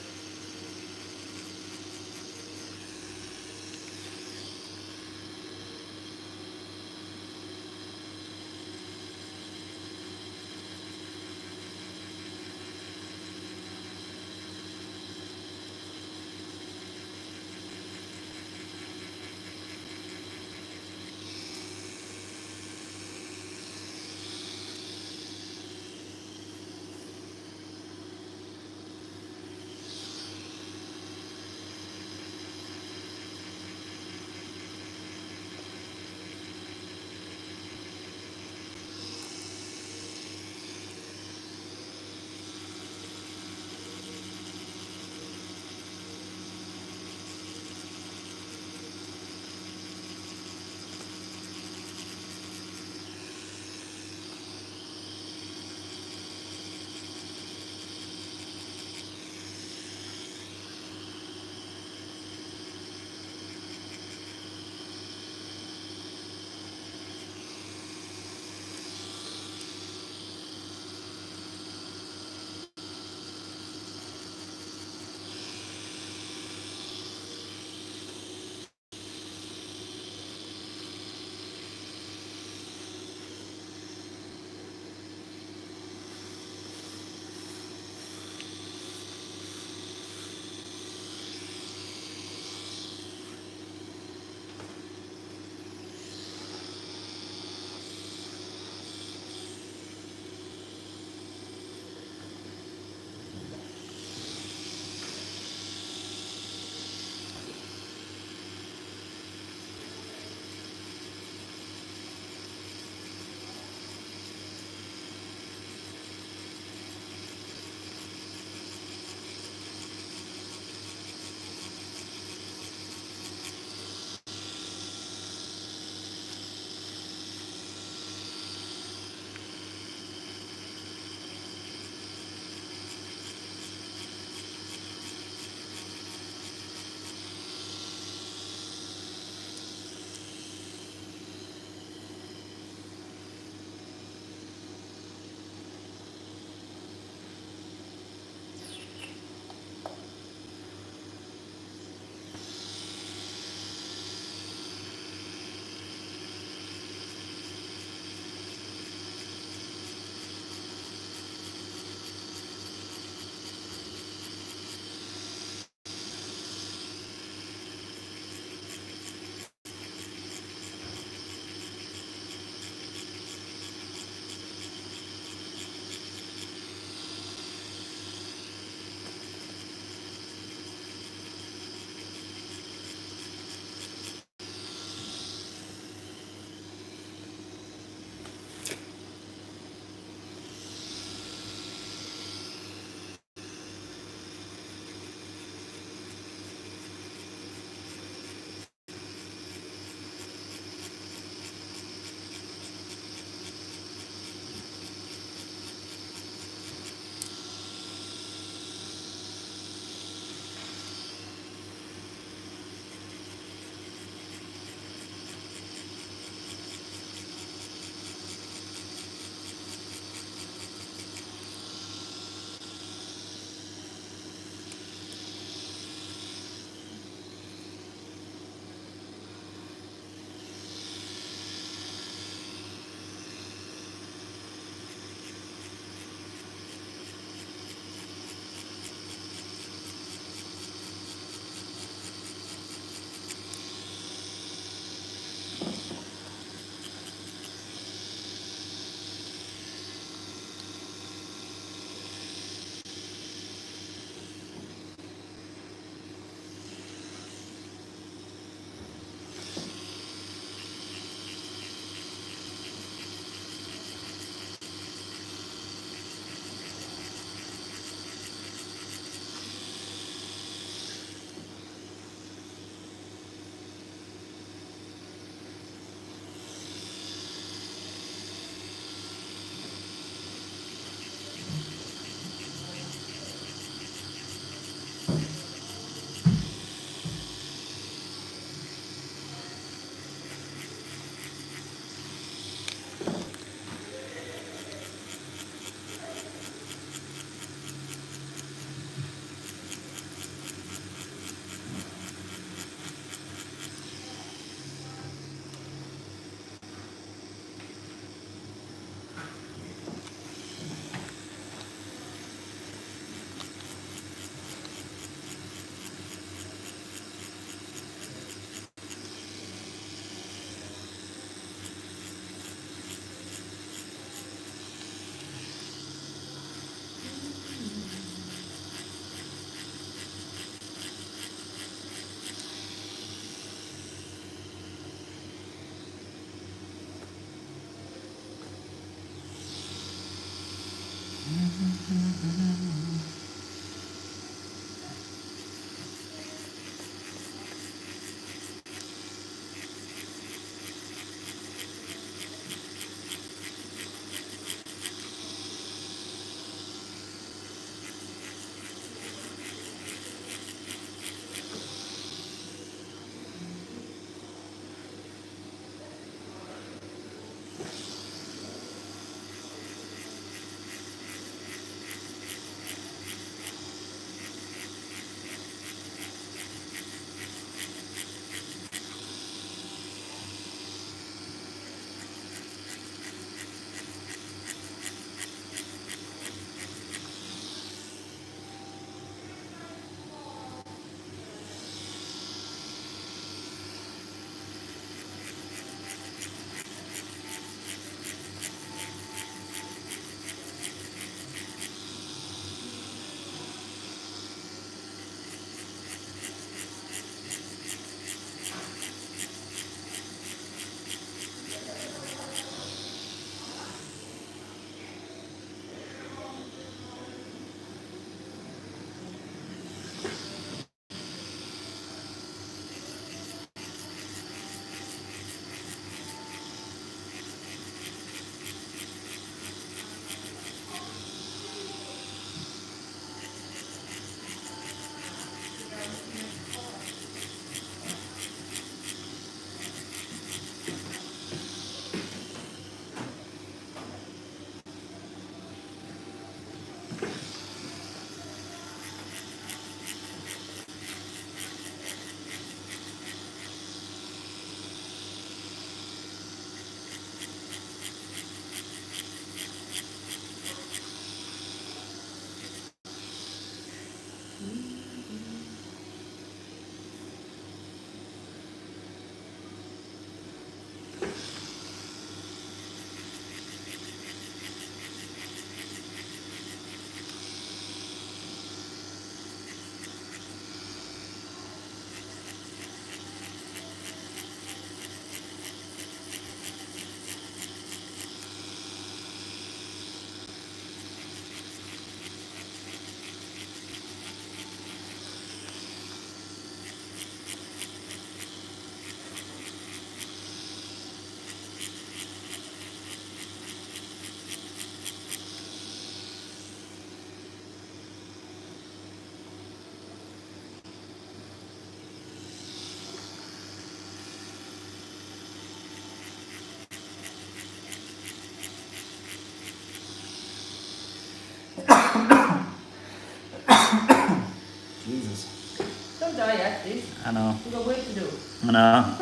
Don't die yet, please. I know. We've got work to do. I know.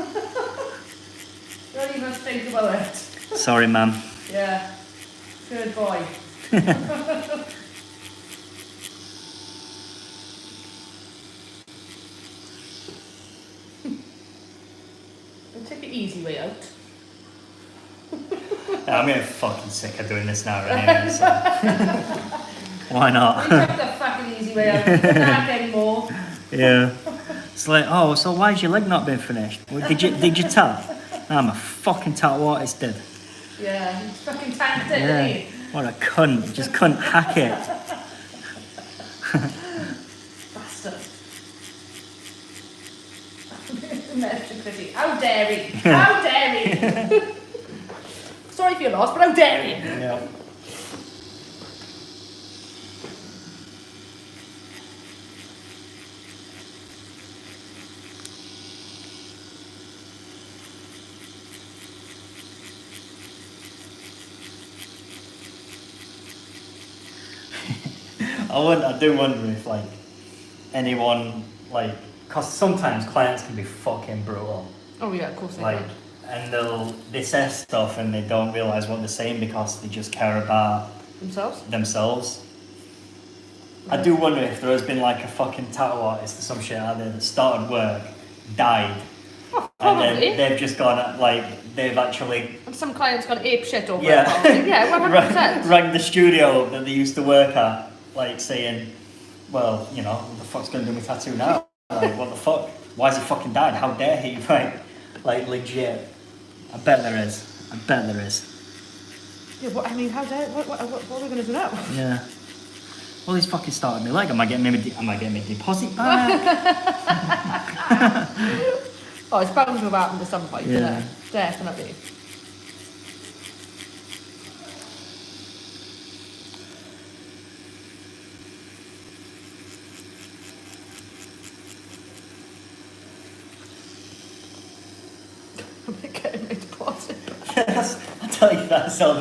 Don't even think about it. Sorry, ma'am. Yeah. Good boy. We'll take the easy way out. Yeah, I'm getting fucking sick of doing this now anyway, so. Why We not? took the fucking easy way out. We can't anymore. Yeah. It's like, oh, so why's your leg not been finished? Well, did you tell? I'm a fucking tell what it did. Yeah, he fucking tanked it, Yeah. didn't he? What a cunt. Just couldn't hack it. Bastard. Domestically. How dare he? How dare he? Sorry for your loss, but how dare he? Yeah. I do wonder if like anyone like, cause sometimes clients can be fucking brutal, Oh yeah, of course they like, can. and they say stuff and they don't realise what they're saying because they just care about Themselves? themselves. I do wonder if there has been like a fucking tattoo artist or some shit out there that started work, died, Oh, and probably. then they've just gone like they've actually And some clients got ape shit over Yeah. it. Probably. Yeah, 100%. rang the studio that they used to work at, like saying, well, you know, what the fuck's going to do my tattoo now? Like, what the fuck? Why has he fucking died? How dare he? Right? Like, legit. I bet there is. I bet there is. Yeah, what, I mean, how dare, what are we going to do now? Yeah. Well, he's fucking started me leg. Am I getting my deposit back? Oh, it's bound to have happened at some point, Yeah. isn't it? Definitely. I'm not getting my deposit. I tell you, that's all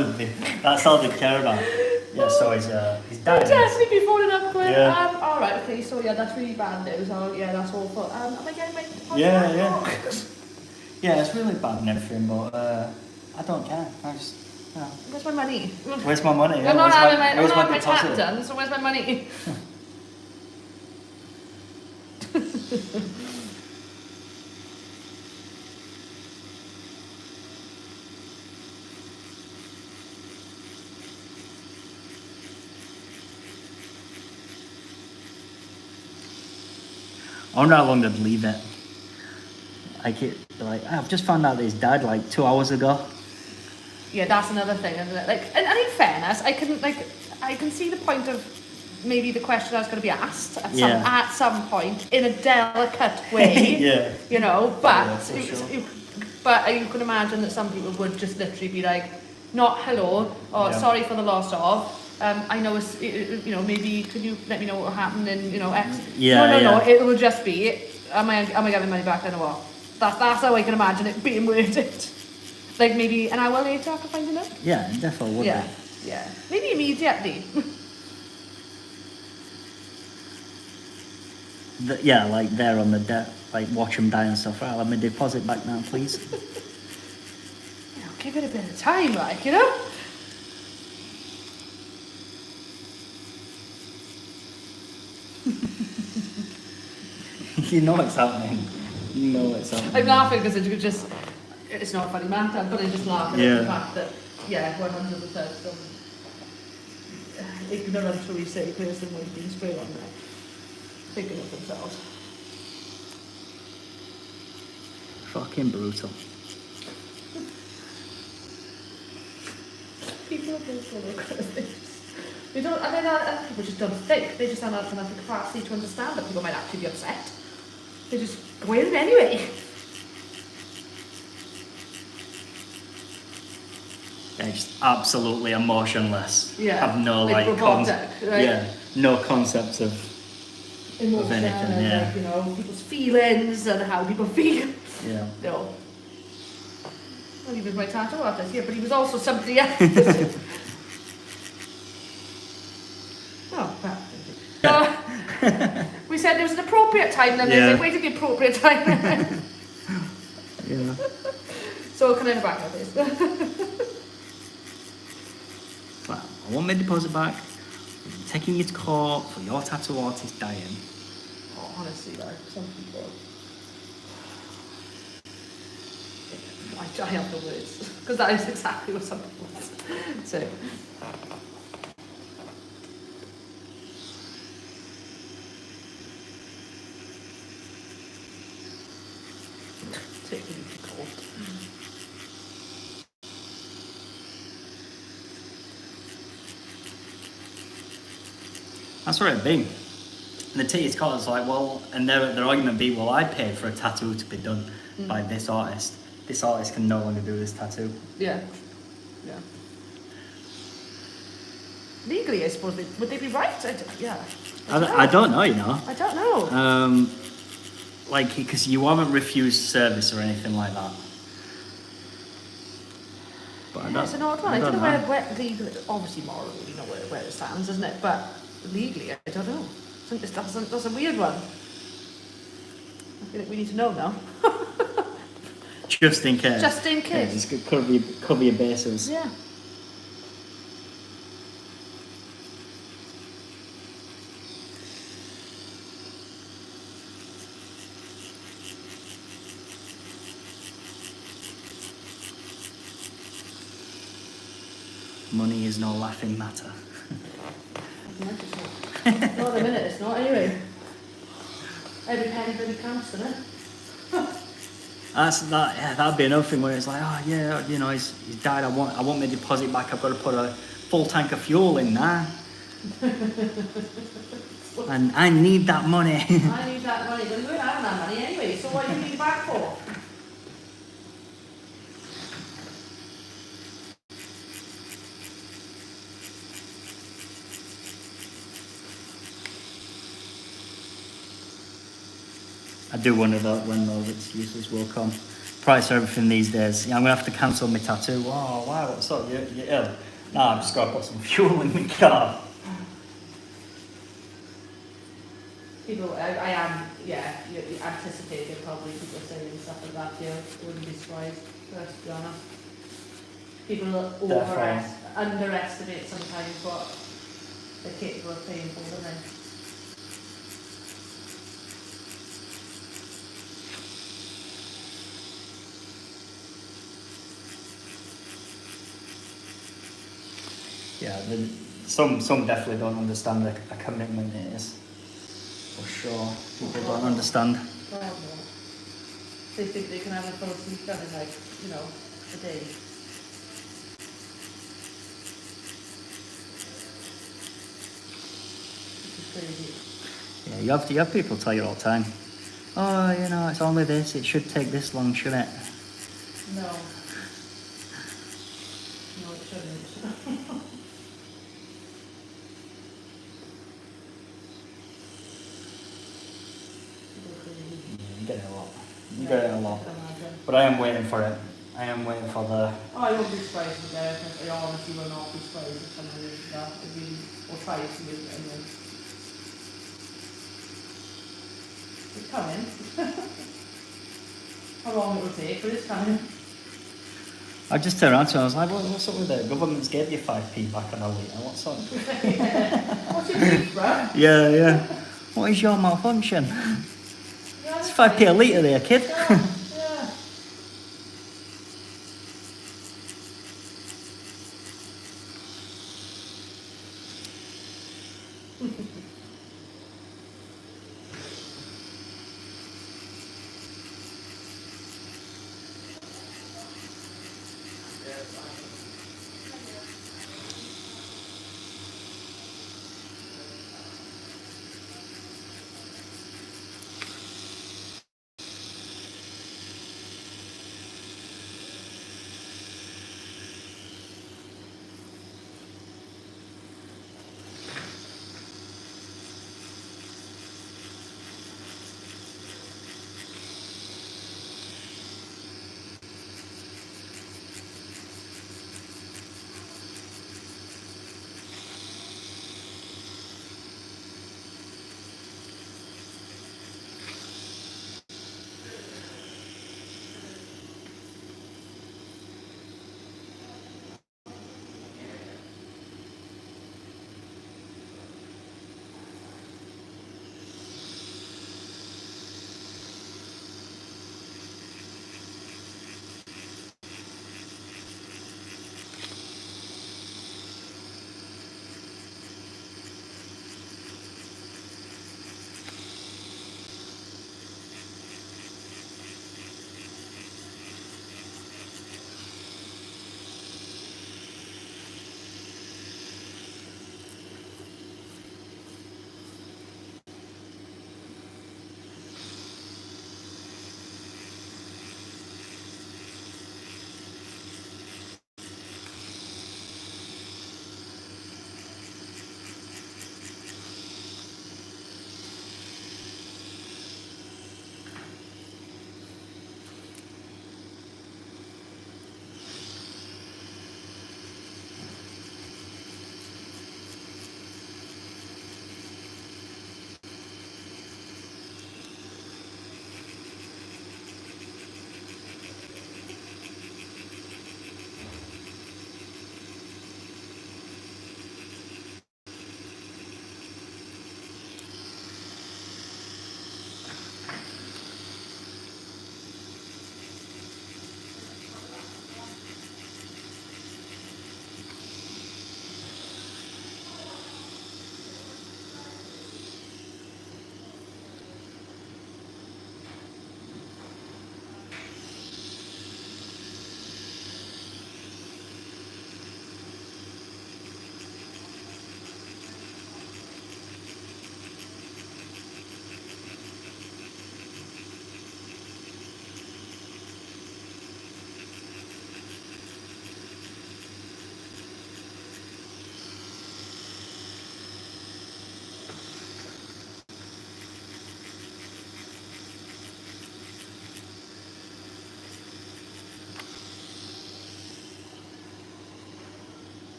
they care about. Yeah, so he's I'll died. definitely be phoning up going, Yeah. alright, okay, so yeah, that's really bad news. Oh, yeah, that's awful. Am I getting my deposit? Yeah, back? yeah. Yeah, it's really bad and everything, but I don't care. I just, you know. Where's my money? Where's my money? I'm not having my, where's I'm not having my deposit? tap done, so where's my money? I wonder how long they'd leave it. Like I've just found out that he's died like 2 hours ago. Yeah, that's another thing, isn't it? Like, and in fairness, I can see the point of maybe the question I was going to be asked at some point in a delicate way. Yeah. You know, but Yeah, for sure. but you can imagine that some people would just literally be like, not hello, or Yeah. sorry for the loss of. I know it's, you know, maybe could you let me know what happened in, you know, X. Yeah, No, yeah. it will just be, am I getting my money back then or what? That's how I can imagine it being worded. Like maybe an hour later after finding out. Yeah, it definitely would Yeah, be. yeah. Maybe immediately. Yeah, like there on the debt, like watch him die and stuff. Right, I'll have my deposit back now, please. You know, give it a bit of time, like, you know? You know what's happening. You know what's happening. I'm laughing because it just, it's not a funny matter, but I'm just laughing at the Yeah. fact that, yeah, 100% ignorant, shall we say, person might be straight on there, thinking of themselves. Fucking brutal. People are just so crazy. They don't, and then other people just don't think, they just don't have enough capacity to understand that people might actually be upset. They just go in anyway. Yeah, just absolutely emotionless. Yeah, Have no like like robotic, right? Yeah, no concept of Emotion anything, and yeah. like, you know, people's feelings and how people feel. yeah. No. Well, he was my tattoo artist, yeah, but he was also somebody else. Oh, well. We said there was an appropriate time, then Yeah. there's like, wait till the appropriate time. Yeah. So can I have back like this? Well, I want my deposit back. I'm taking you to court for your tattoo artist dying. Oh, honestly, like, some people... I have no words. Because that is exactly what some people say. Taking you to court. That's where it'd be. And the titty's court is like, well, and their argument be, well, I paid for a tattoo to be done by this artist. This artist can no longer do this tattoo. Yeah. Yeah. Legally, I suppose, would they be right? I don't know, you know. I don't know. Like, because you haven't refused service or anything like that. But Yeah, it's an odd one. I don't know where legally, obviously morally, we know where it stands, isn't it? But legally, I don't know. I think that's a weird one. I feel like we need to know now. Just in case. Just in Yeah, case. just cover your bases. Yeah. Money is no laughing matter. Not a minute, it's not anyway. Every penny really counts, doesn't it? That'd be another thing where it's like, oh yeah, you know, he's died. I want my deposit back. I've got to put a full tank of fuel in now, and I need that money. I need that money, but we won't have that money anyway, so what do you need it back for? I do wonder when those excuses will come. Price of everything these days. Yeah, I'm gonna have to cancel my tattoo. Oh, why? What's up? You're ill? No, I've just got to put some fuel in my car. People, I am, yeah, you're anticipating probably people saying stuff like that, you know, wouldn't be surprised, let's be honest. People underestimate sometimes what they're capable of paying for, don't they? Yeah, some definitely don't understand the commitment it is. For sure, people don't understand. Well, no. They think they can have a full sleep done in like, you know, a day. Which is crazy. Yeah, you have people tell you all the time. Oh, you know, it's only this. It should take this long, shouldn't it? No. No, it shouldn't. You get it a lot. You get it a lot. But I am waiting for it. I am waiting for the. Oh, I won't be surprised if there. I honestly will not be surprised if someone is that. If you or try to do it anyway. It's coming. How long it will take, but it's coming. I just turned around to him, I was like, what's up with it? Government's gave you 5p back on a litre. What's up? What's your beef, bruh? Yeah. What is your malfunction? Yeah, It's 5p a litre there, kid. Yeah.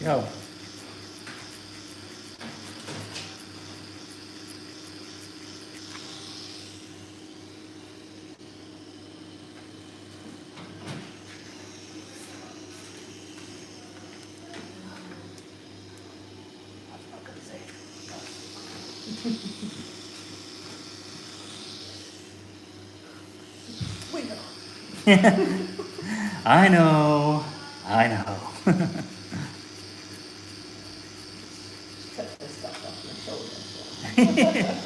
Oh. We know. I know. I know. Cut this stuff off my shoulder.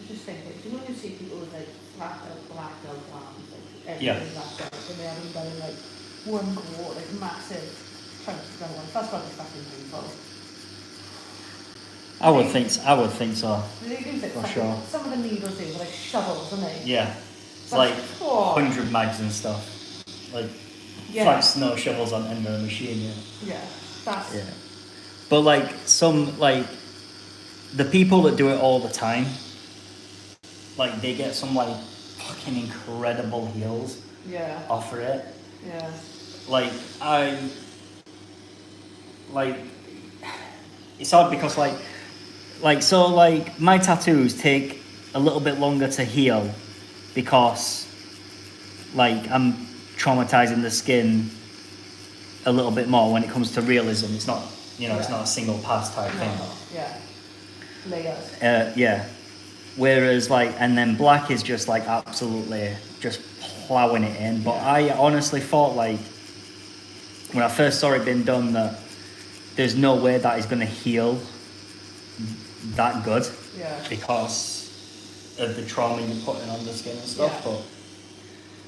Just thinking, do you know when you see people with like blacked out arms, like Yeah. everything blacked out, and they haven't done like one go, like massive chunks of gun one. That's probably fucking painful. I would think so. They do think For fucking, sure. some of the needles do, like shovels, aren't they? Yeah. It's But- like oh, 100 mags and stuff. Like yeah, flat snow shovels on end of the machine, yeah. yeah, that's, Yeah. But like some like the people that do it all the time, like they get some like fucking incredible heals yeah, off of it. yeah, Like it's hard because like my tattoos take a little bit longer to heal because like I'm traumatizing the skin a little bit more when it comes to realism. It's not, it's not a single pass type thing. no, yeah, layers, Yeah. Whereas and then black is just like absolutely just plowing it in. But I honestly thought when I first saw it being done that there's no way that is going to heal that good yeah, because of the trauma you're putting on the skin and stuff. Yeah. But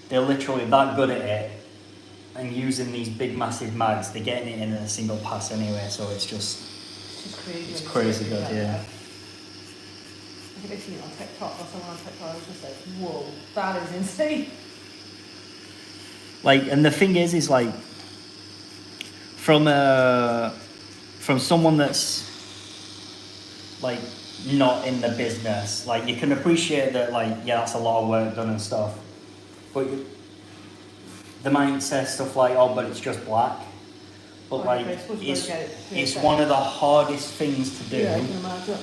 they're literally that good at it and using these big massive mags, they're getting it in a single pass anyway. So it's just it's it's crazy good, yeah. I think I seen it on TikTok or someone on TikTok. I was just like, whoa, that is insane. And the thing is from someone that's not in the business, you can appreciate that that's a lot of work done and stuff, but they might say stuff like, oh, but it's just black, but it's one of the hardest things to do. Yeah, I can imagine.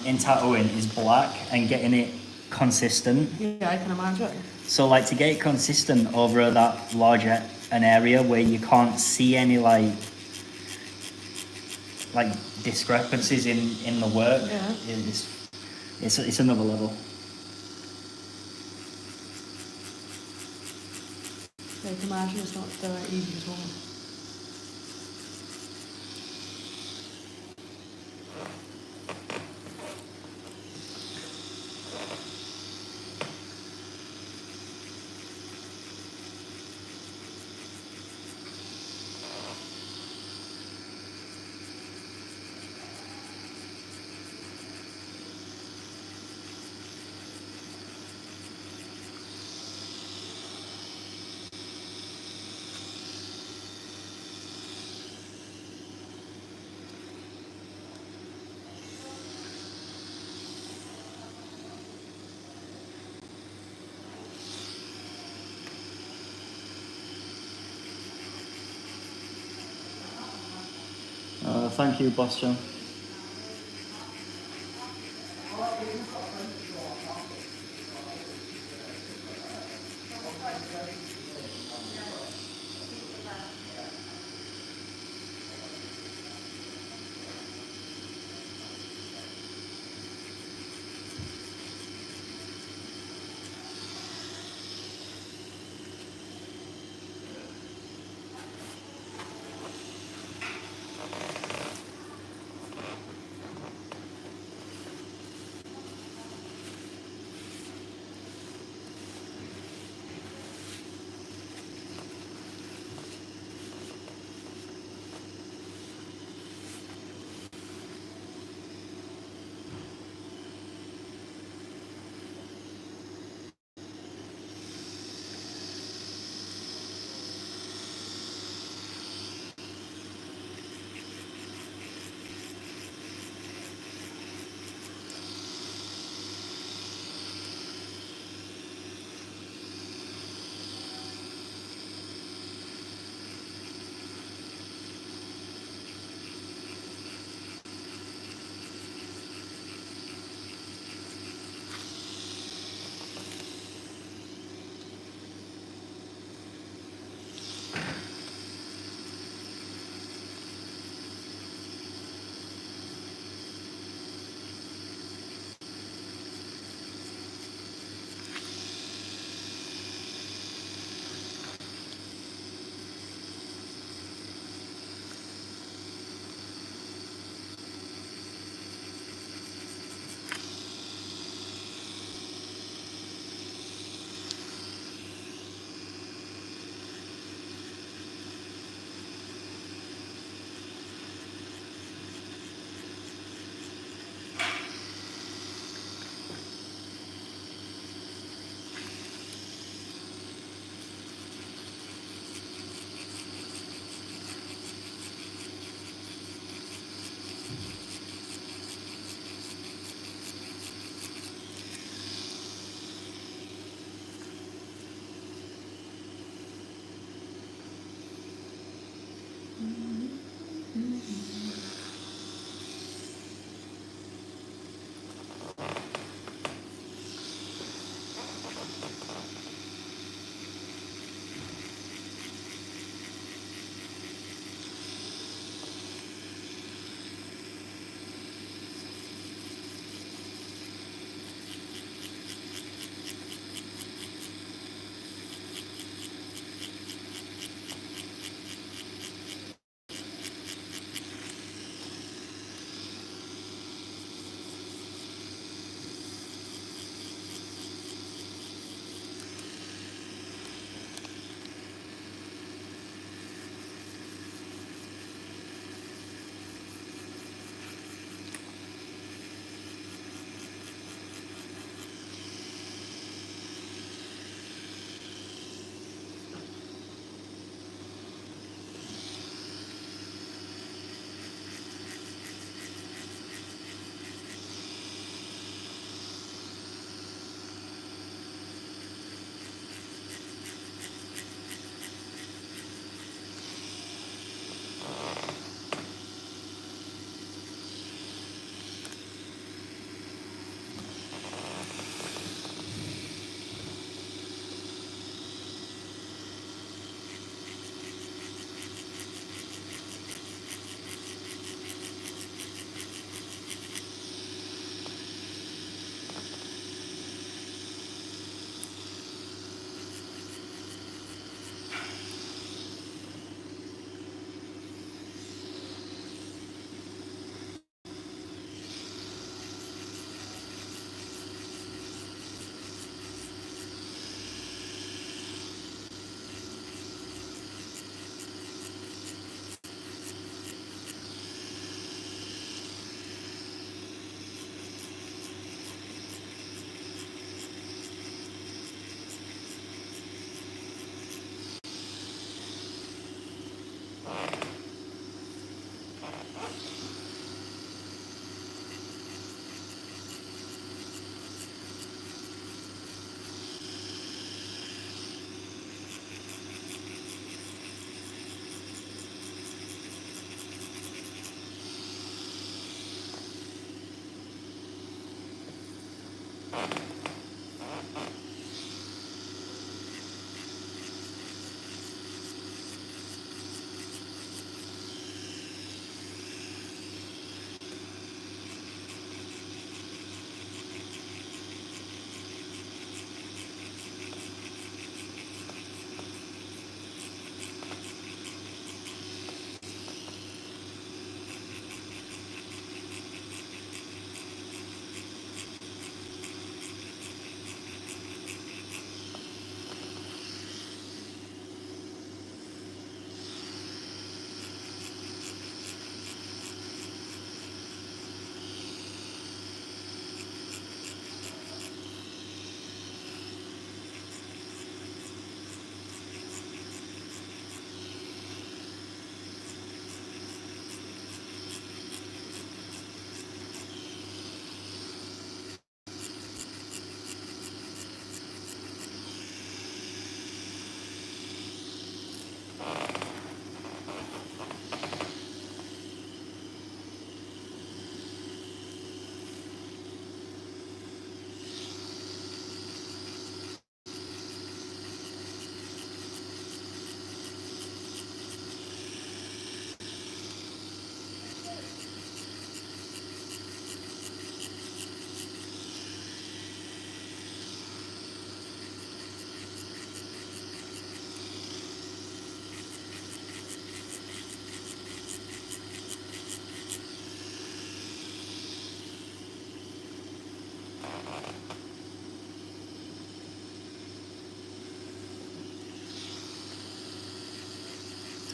In tattooing is black and getting it consistent. Yeah, I can imagine. So to get it consistent over that larger an area where you can't see any discrepancies in the work, Yeah. it's another level. I can imagine it's not easy at all. Thank you, Boss John.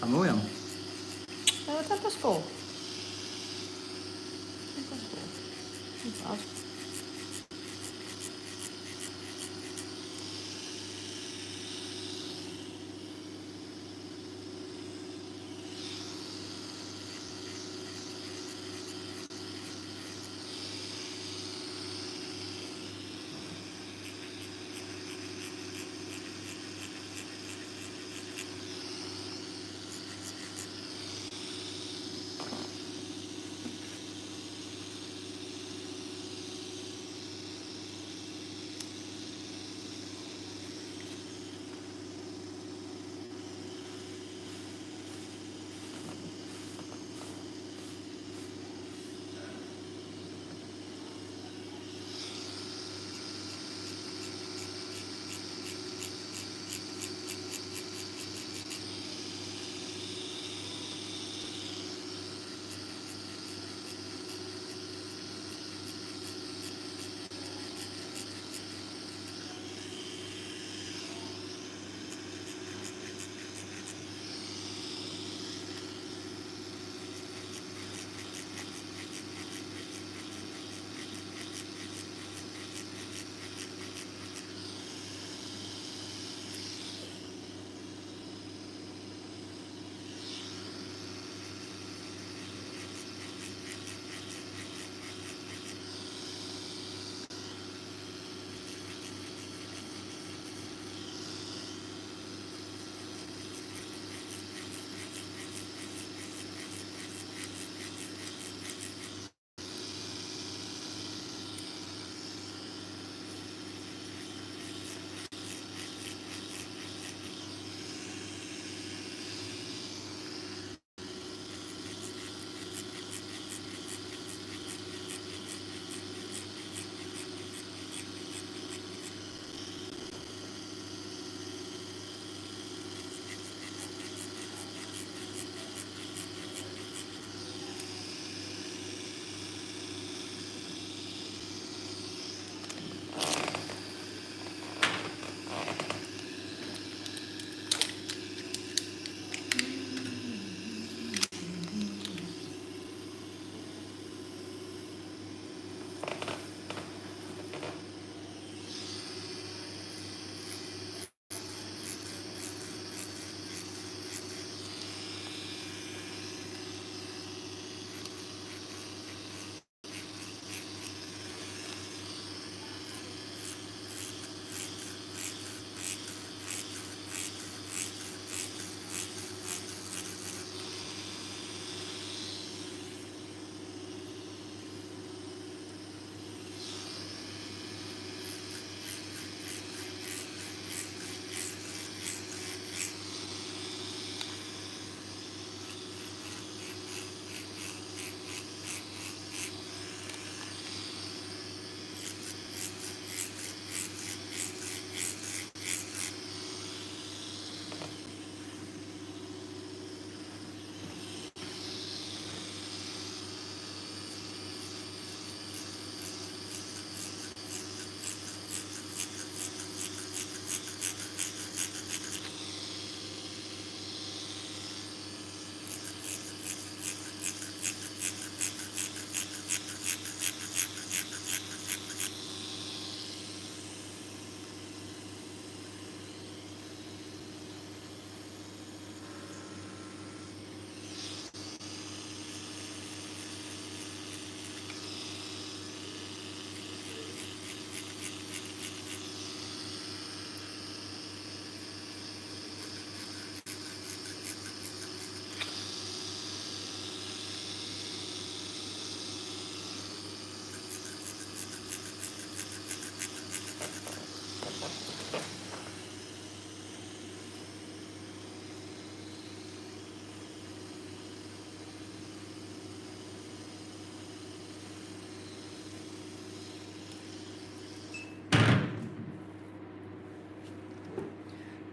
time are we on? 4:10. 10:04. Not bad.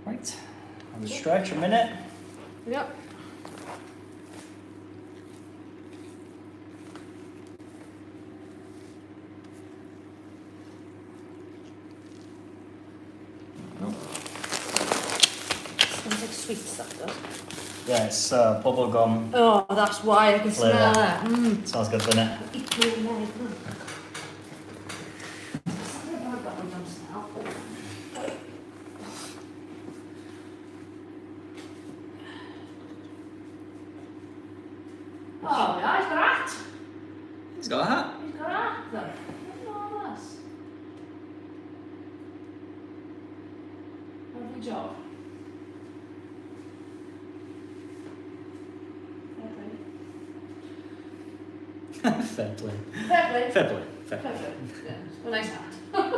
Right. Have a stretch, a minute. Yep. Sounds like sweet stuff, does. Yeah, it's bubble gum. Oh, that's why I can Flavour. smell it. Mm. Smells good, doesn't it? Something about that one does smell. Oh, yeah, he's got a hat. He's got a hat. He's got a hat, though. Marvellous. Lovely job. Fair play. Fair play. Fair play. Fair Fair play. play. Yeah, it's a nice hat. Yeah,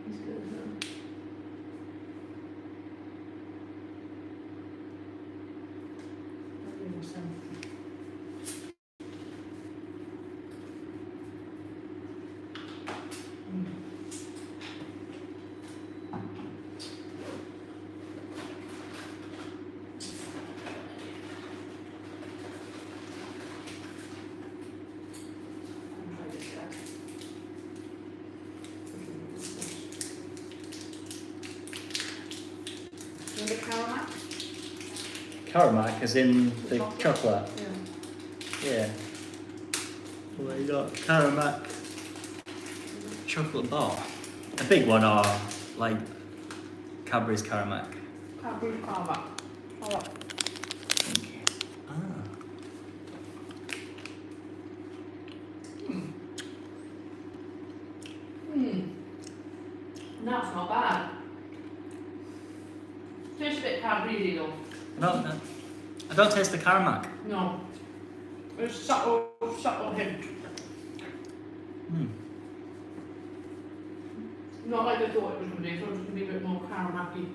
he's good, isn't he? Lovely awesome. The caramel? Caramac is in the chocolate. Yeah. Yeah. Well, you got Caramac chocolate bar. A big one or like Cadbury's Caramac. Cadbury caramel. Oh, Ah. that's not bad. Tastes a bit Cadbury though. I don't taste the Caramac. No. It's subtle hint. Mm. Not like I thought it was going to be. I thought it was going to be a bit more caramelly.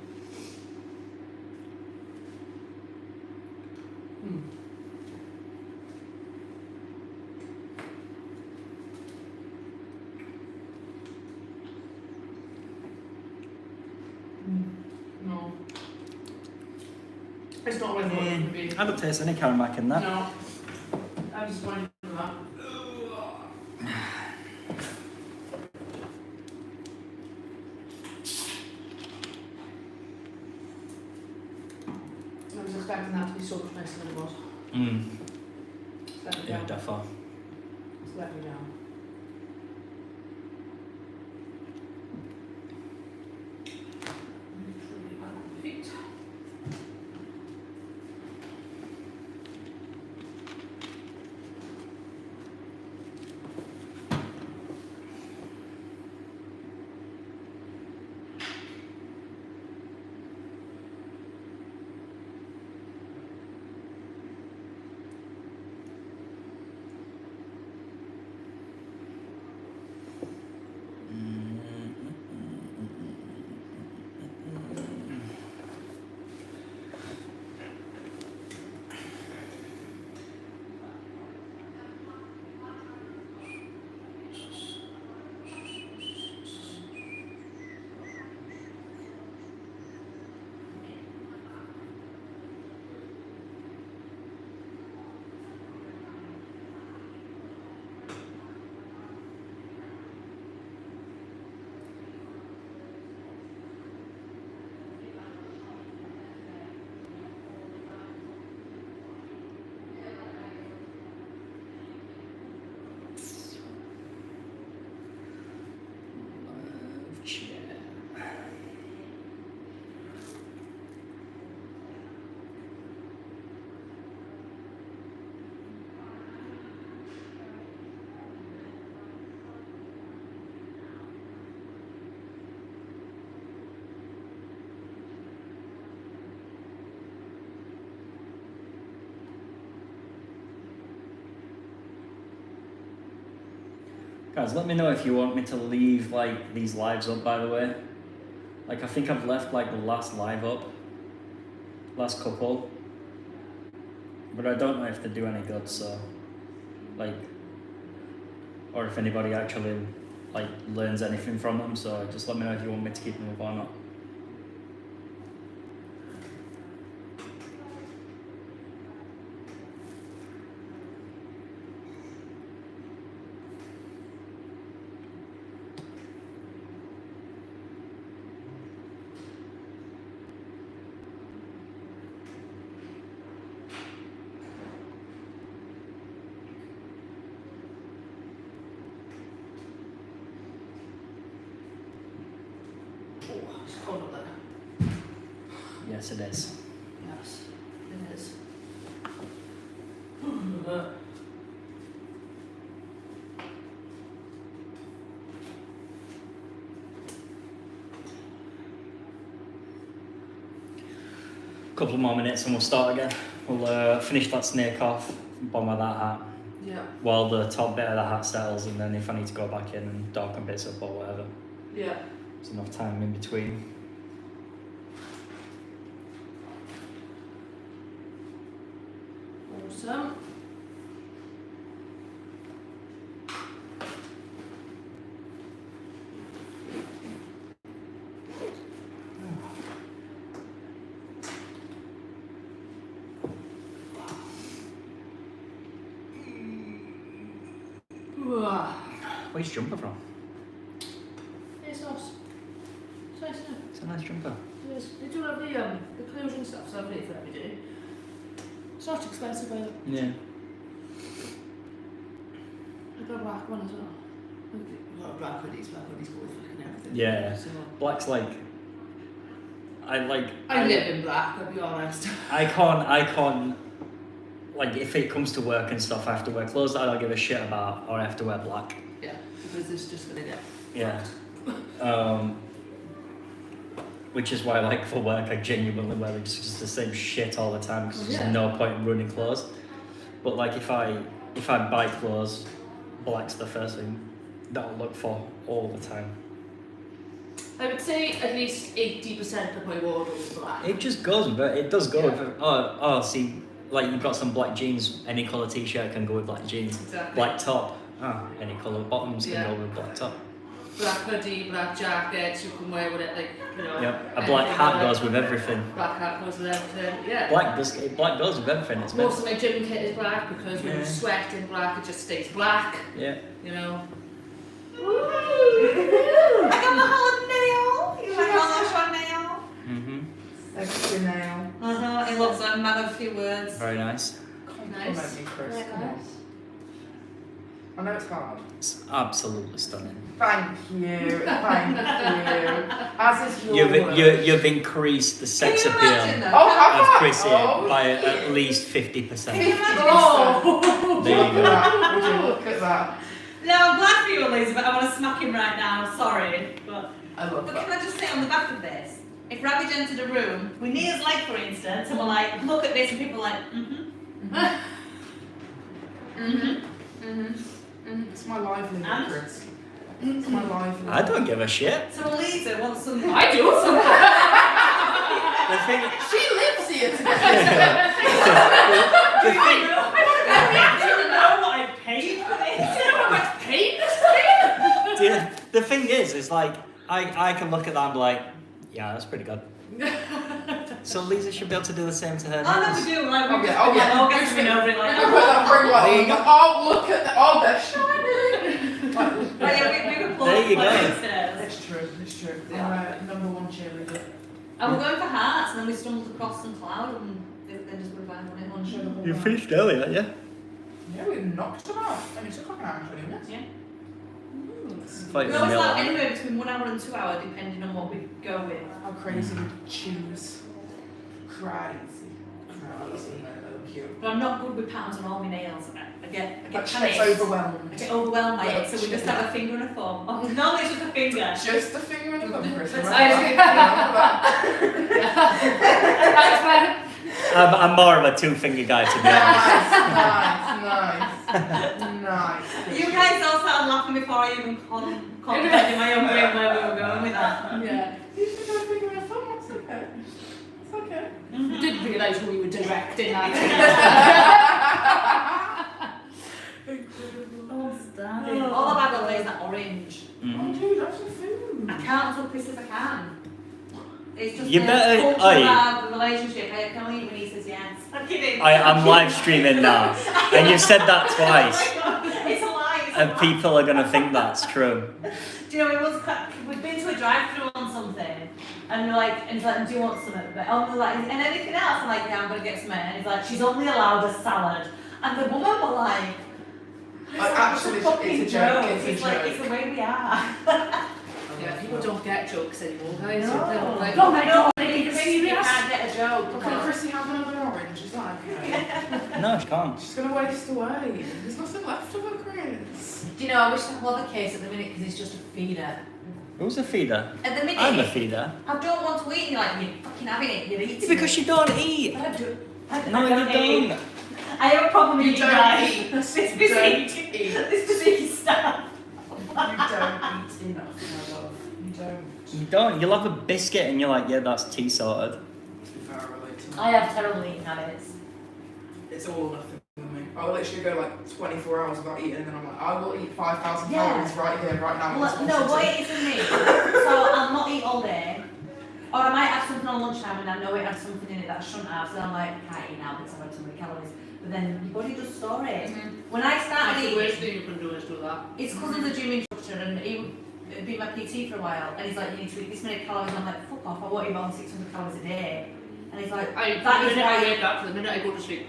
No. It's not what I thought it was going to be. I don't taste any Caramac in that. No. I'm disappointed with that. I was expecting that to be so much nicer than it was. Mm. It's let me Yeah, down. defo. It's let me down. Feet. Guys, let me know if you want me to leave like these lives up, by the way. Like I think I've left like the last live up. Last couple. But I don't know if they do any good, so like or if anybody actually like learns anything from them, so just let me know if you want me to keep them up or not. Oh, it's cold up there. Yes, it is. Yes, it is. Couple of more minutes and we'll start again. We'll finish that snake off, bottom of that hat, Yeah. while the top bit of the hat settles, and then if I need to go back in and darken bits up or whatever, Yeah. there's enough time in between. Awesome. Where's your jumper from? It's nice. It's nice, isn't it? It's a nice jumper. It is. They do have the clothes and stuff, so I've paid for every day. It's not expensive either. Yeah. I got a black one as well. A lot of black hoodies go with fucking everything. Yeah. So, Black's like. I live in black, I'll be honest. I can't. Like, if it comes to work and stuff, I have to wear clothes that I don't give a shit about, or I have to wear black. Yeah, because it's just gonna get. Yeah. Which is why, like, for work, I genuinely wear just the same shit all the time because there's no point in ruining clothes. But like, if I buy clothes, black's the first thing that I'll look for all the time. I would say at least 80% of my wardrobe is black. It just goes with it. It does go with it. Oh, see, like, you've got some black jeans. Any colour t-shirt can go with black jeans. Exactly. Black top. Any colour bottoms can Yeah. go with black top. Black hoodie, black jackets, you can wear with it, like, you know. Yep. A black hat goes with everything. Black hat goes with everything, yeah. Black goes with everything. It's Most of my gym kit is black because when you Yeah. sweat in black, it just stays black, yeah. you know. I got my hollow nail. You like hollow short nail? Mhm. Extra nail. He loves a man of few words. Very nice. Compliment Nice. me, Chris. Yeah, Come on. nice. I know it's hard. It's absolutely stunning. Thank you. Thank you. As is your work. You've increased the sex Can you appeal imagine that? Oh, have of I? Chris here Oh, by at least 50%. Can you imagine? Oh! There you Look at go. that. Would you look at that? No, I'm glad for you, Elizabeth. I want to smack him right now. Sorry, but I love can that. I just say on the back of this? If Ravage entered a room with Nia's leg, for instance, and we're like, look at this, and people are like, It's my livelihood, And? Chris. It's my livelihood. I don't give a shit. So Eliza wants some. I do. The thing, She lives here today. the thing, I don't know what I paid for this. You know how much pain this is? the thing is like, I can look at that and be like, yeah, that's pretty good. So Lisa should be able to do the same to her. Oh no, nails. we do. Like, Oh, we yeah, just oh, yeah. all get to know it. Like, I put that ring light There you on. go. Oh, look at that. Oh, they're shining. Like, yeah, we were There you go. upstairs. It's true. It's true. They're #1 cheerleader. And we're going for hearts, and then we stumbled across some cloud, and they just were bang on it. On show. You finished earlier, yeah? Yeah, we knocked them out. And it took like an hour and 20 minutes. Yeah. Fight We in the always middle. like anywhere between 1 hour and 2 hours, depending on what we go with. How crazy would you choose? Crazy. Crazy. Cute. But I'm not good with patterns on all my nails. I get But she panicked. gets overwhelmed. I get overwhelmed by it, so we just have a finger and a thumb. Oh, no, it's just a finger. Just a finger and a thumb, Chris. Remember I- that? Remember that? I'm more of a two-finger guy, to be honest. Nice. You guys all started laughing before I even comprehended my own brain where we were going with that. Yeah. You should have a finger and a thumb. That's okay. It's okay. You didn't realise we were directing that. Incredible. All I've had all day is that orange. Oh, Mhm. dude, that's some food. I can't until Chris says I can. It's just You a better- culture oi. of our relationship. I can only eat when he says yes. I'm kidding. I'm live streaming now, and you've said that twice, Oh my God, it's a lie. It's a and lie. people are gonna think that's true. Do you know, we've been to a drive-thru on something, and we're like, and he's like, do you want something? But we're like, and anything else? I'm like, yeah, I'm gonna get something. And he's like, she's only allowed a salad. And the woman were like, Actually, it's a joke, it's a It's like, joke. it's the way we are. Yeah, people don't get jokes anymore, guys. No. They're like, Oh my god, are You you serious? can't get a joke. Can Chrissy have another orange? Is that okay? No, she can't. She's gonna waste away. There's nothing left of her, Chris. Do you know, I wish I love a case at the minute because it's just a feeder. Who's a feeder? At the minute, I'm a feeder. I don't want to eat. You're like, you're fucking having it. You're eating Because it. you don't eat. But I do. No, you don't. I have a problem with You you don't guys. eat. This You busy. don't eat. This busy stuff. You don't eat enough, my love. You don't. You don't. You'll have a biscuit and you're like, yeah, that's tea sorted. To be fair, I relate to that. I have terrible eating habits. It's all or nothing with me. I will literally go like 24 hours without eating and then I'm like, I will eat 5,000 Yeah. calories right here, right now. Well, no, what it is with me, so I'll not eat all day, or I might have something on lunchtime and I know it has something in it that I shouldn't have, so I'm like, I can't eat now because I've had so many calories. But then your body does store it. When I started That's the worst eating, thing you can do is do that. it's because of the gym instructor and he would be my PT for a while, and he's like, you need to eat this many calories, and I'm like, fuck off, I won't eat more than 600 calories a day. And he's like, The that is minute I why. wake up to the minute I go to sleep.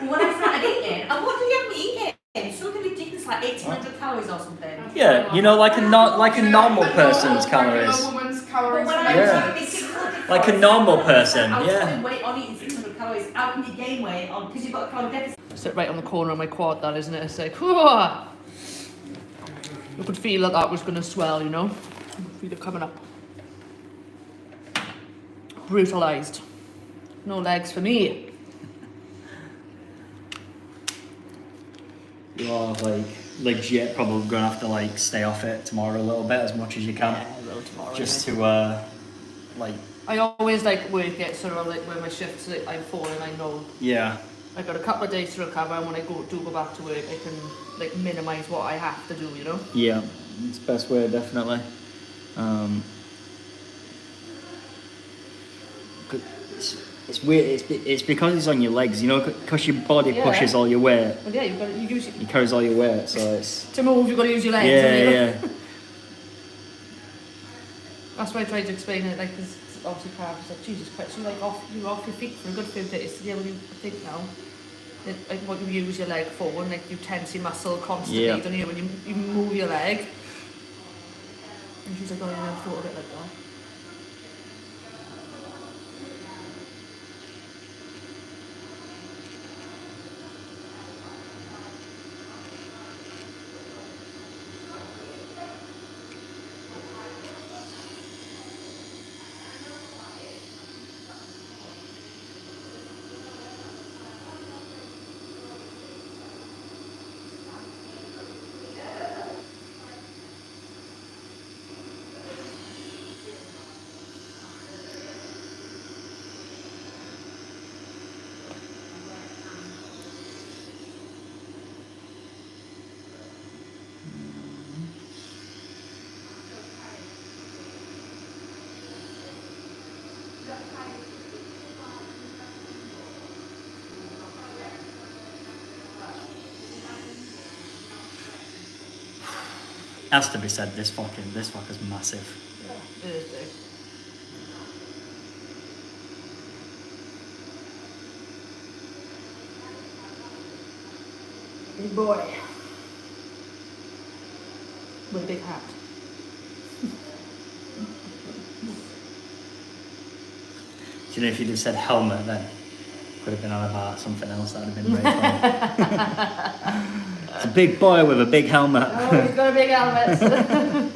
Well, when I started eating, and what do you have me eating? Something ridiculous like 1,800 calories or something. Yeah, you know, like a normal person's calories. Regular woman's But calories. when I Yeah. was eating 600 Like a calories, normal person, I was yeah. putting weight on eating 600 calories. How can you gain weight on? Because you've got a calorie deficit. Sit right on the corner of my quad, that isn't it? It's like, whoa. You could feel that that was going to swell, you know? Feel it coming up. Brutalised. No legs for me. You are like legit probably gonna have to like stay off it tomorrow a little bit as much as you can. I will tomorrow. Just to like I always like work it sort of like when my shifts like, I'm falling, I know yeah. I got a couple of days to recover, and when I do go back to work, I can like minimise what I have to do, you know? Yeah. It's the best way definitely. It's weird. It's because it's on your legs, you know, because your body Yeah. pushes all your weight. Well, yeah, you use It carries all your weight, so it's to move. You've got to use your legs. yeah, haven't you? yeah. That's why I tried to explain it. Like, because obviously, Carver's like, Jesus Christ, you're off your feet for a good few days. Yeah, well, you think now. Like what you use your leg for, and like you tense your muscle constantly, Yeah. don't you? When you move your leg. And she's like, oh, I never thought of it like that. Has to be said, this fucker's massive. It is big. Big boy. With a big hat. Do you know if you'd have said helmet then? Could have been on about something else that would have been very funny. It's a big boy with a big helmet. Oh, he's got a big helmet.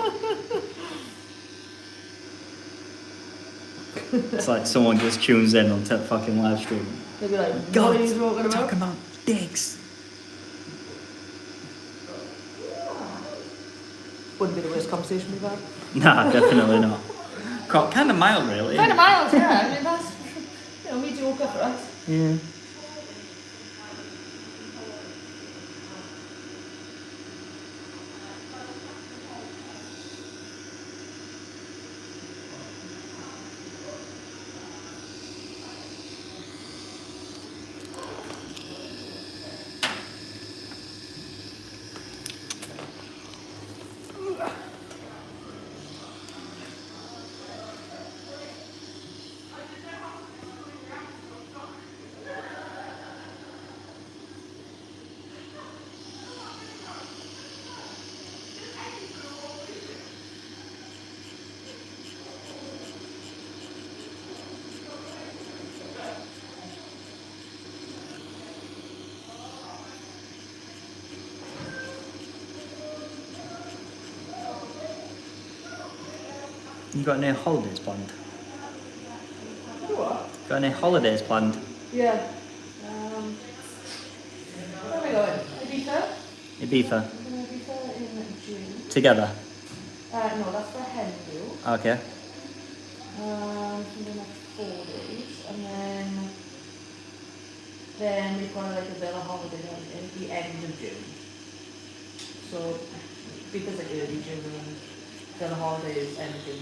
It's like someone just tunes in on fucking live stream. They'll be like, God, what are you talking about? talking about dicks. Wouldn't be the worst conversation we've had. Nah, definitely not. Kind of mild, really. Kind of mild, yeah. I mean, that's, you know, mediocre for us. Yeah. You got any holidays planned? What? Got any holidays planned? Yeah. Where are we going? Ibiza? Ibiza. We're going to Ibiza in June. Together. No, that's for Henry. Okay. I'm going to have 4 days, and then we've got like a bit of holiday then at the end of June. So because like early June and then the holidays end of June.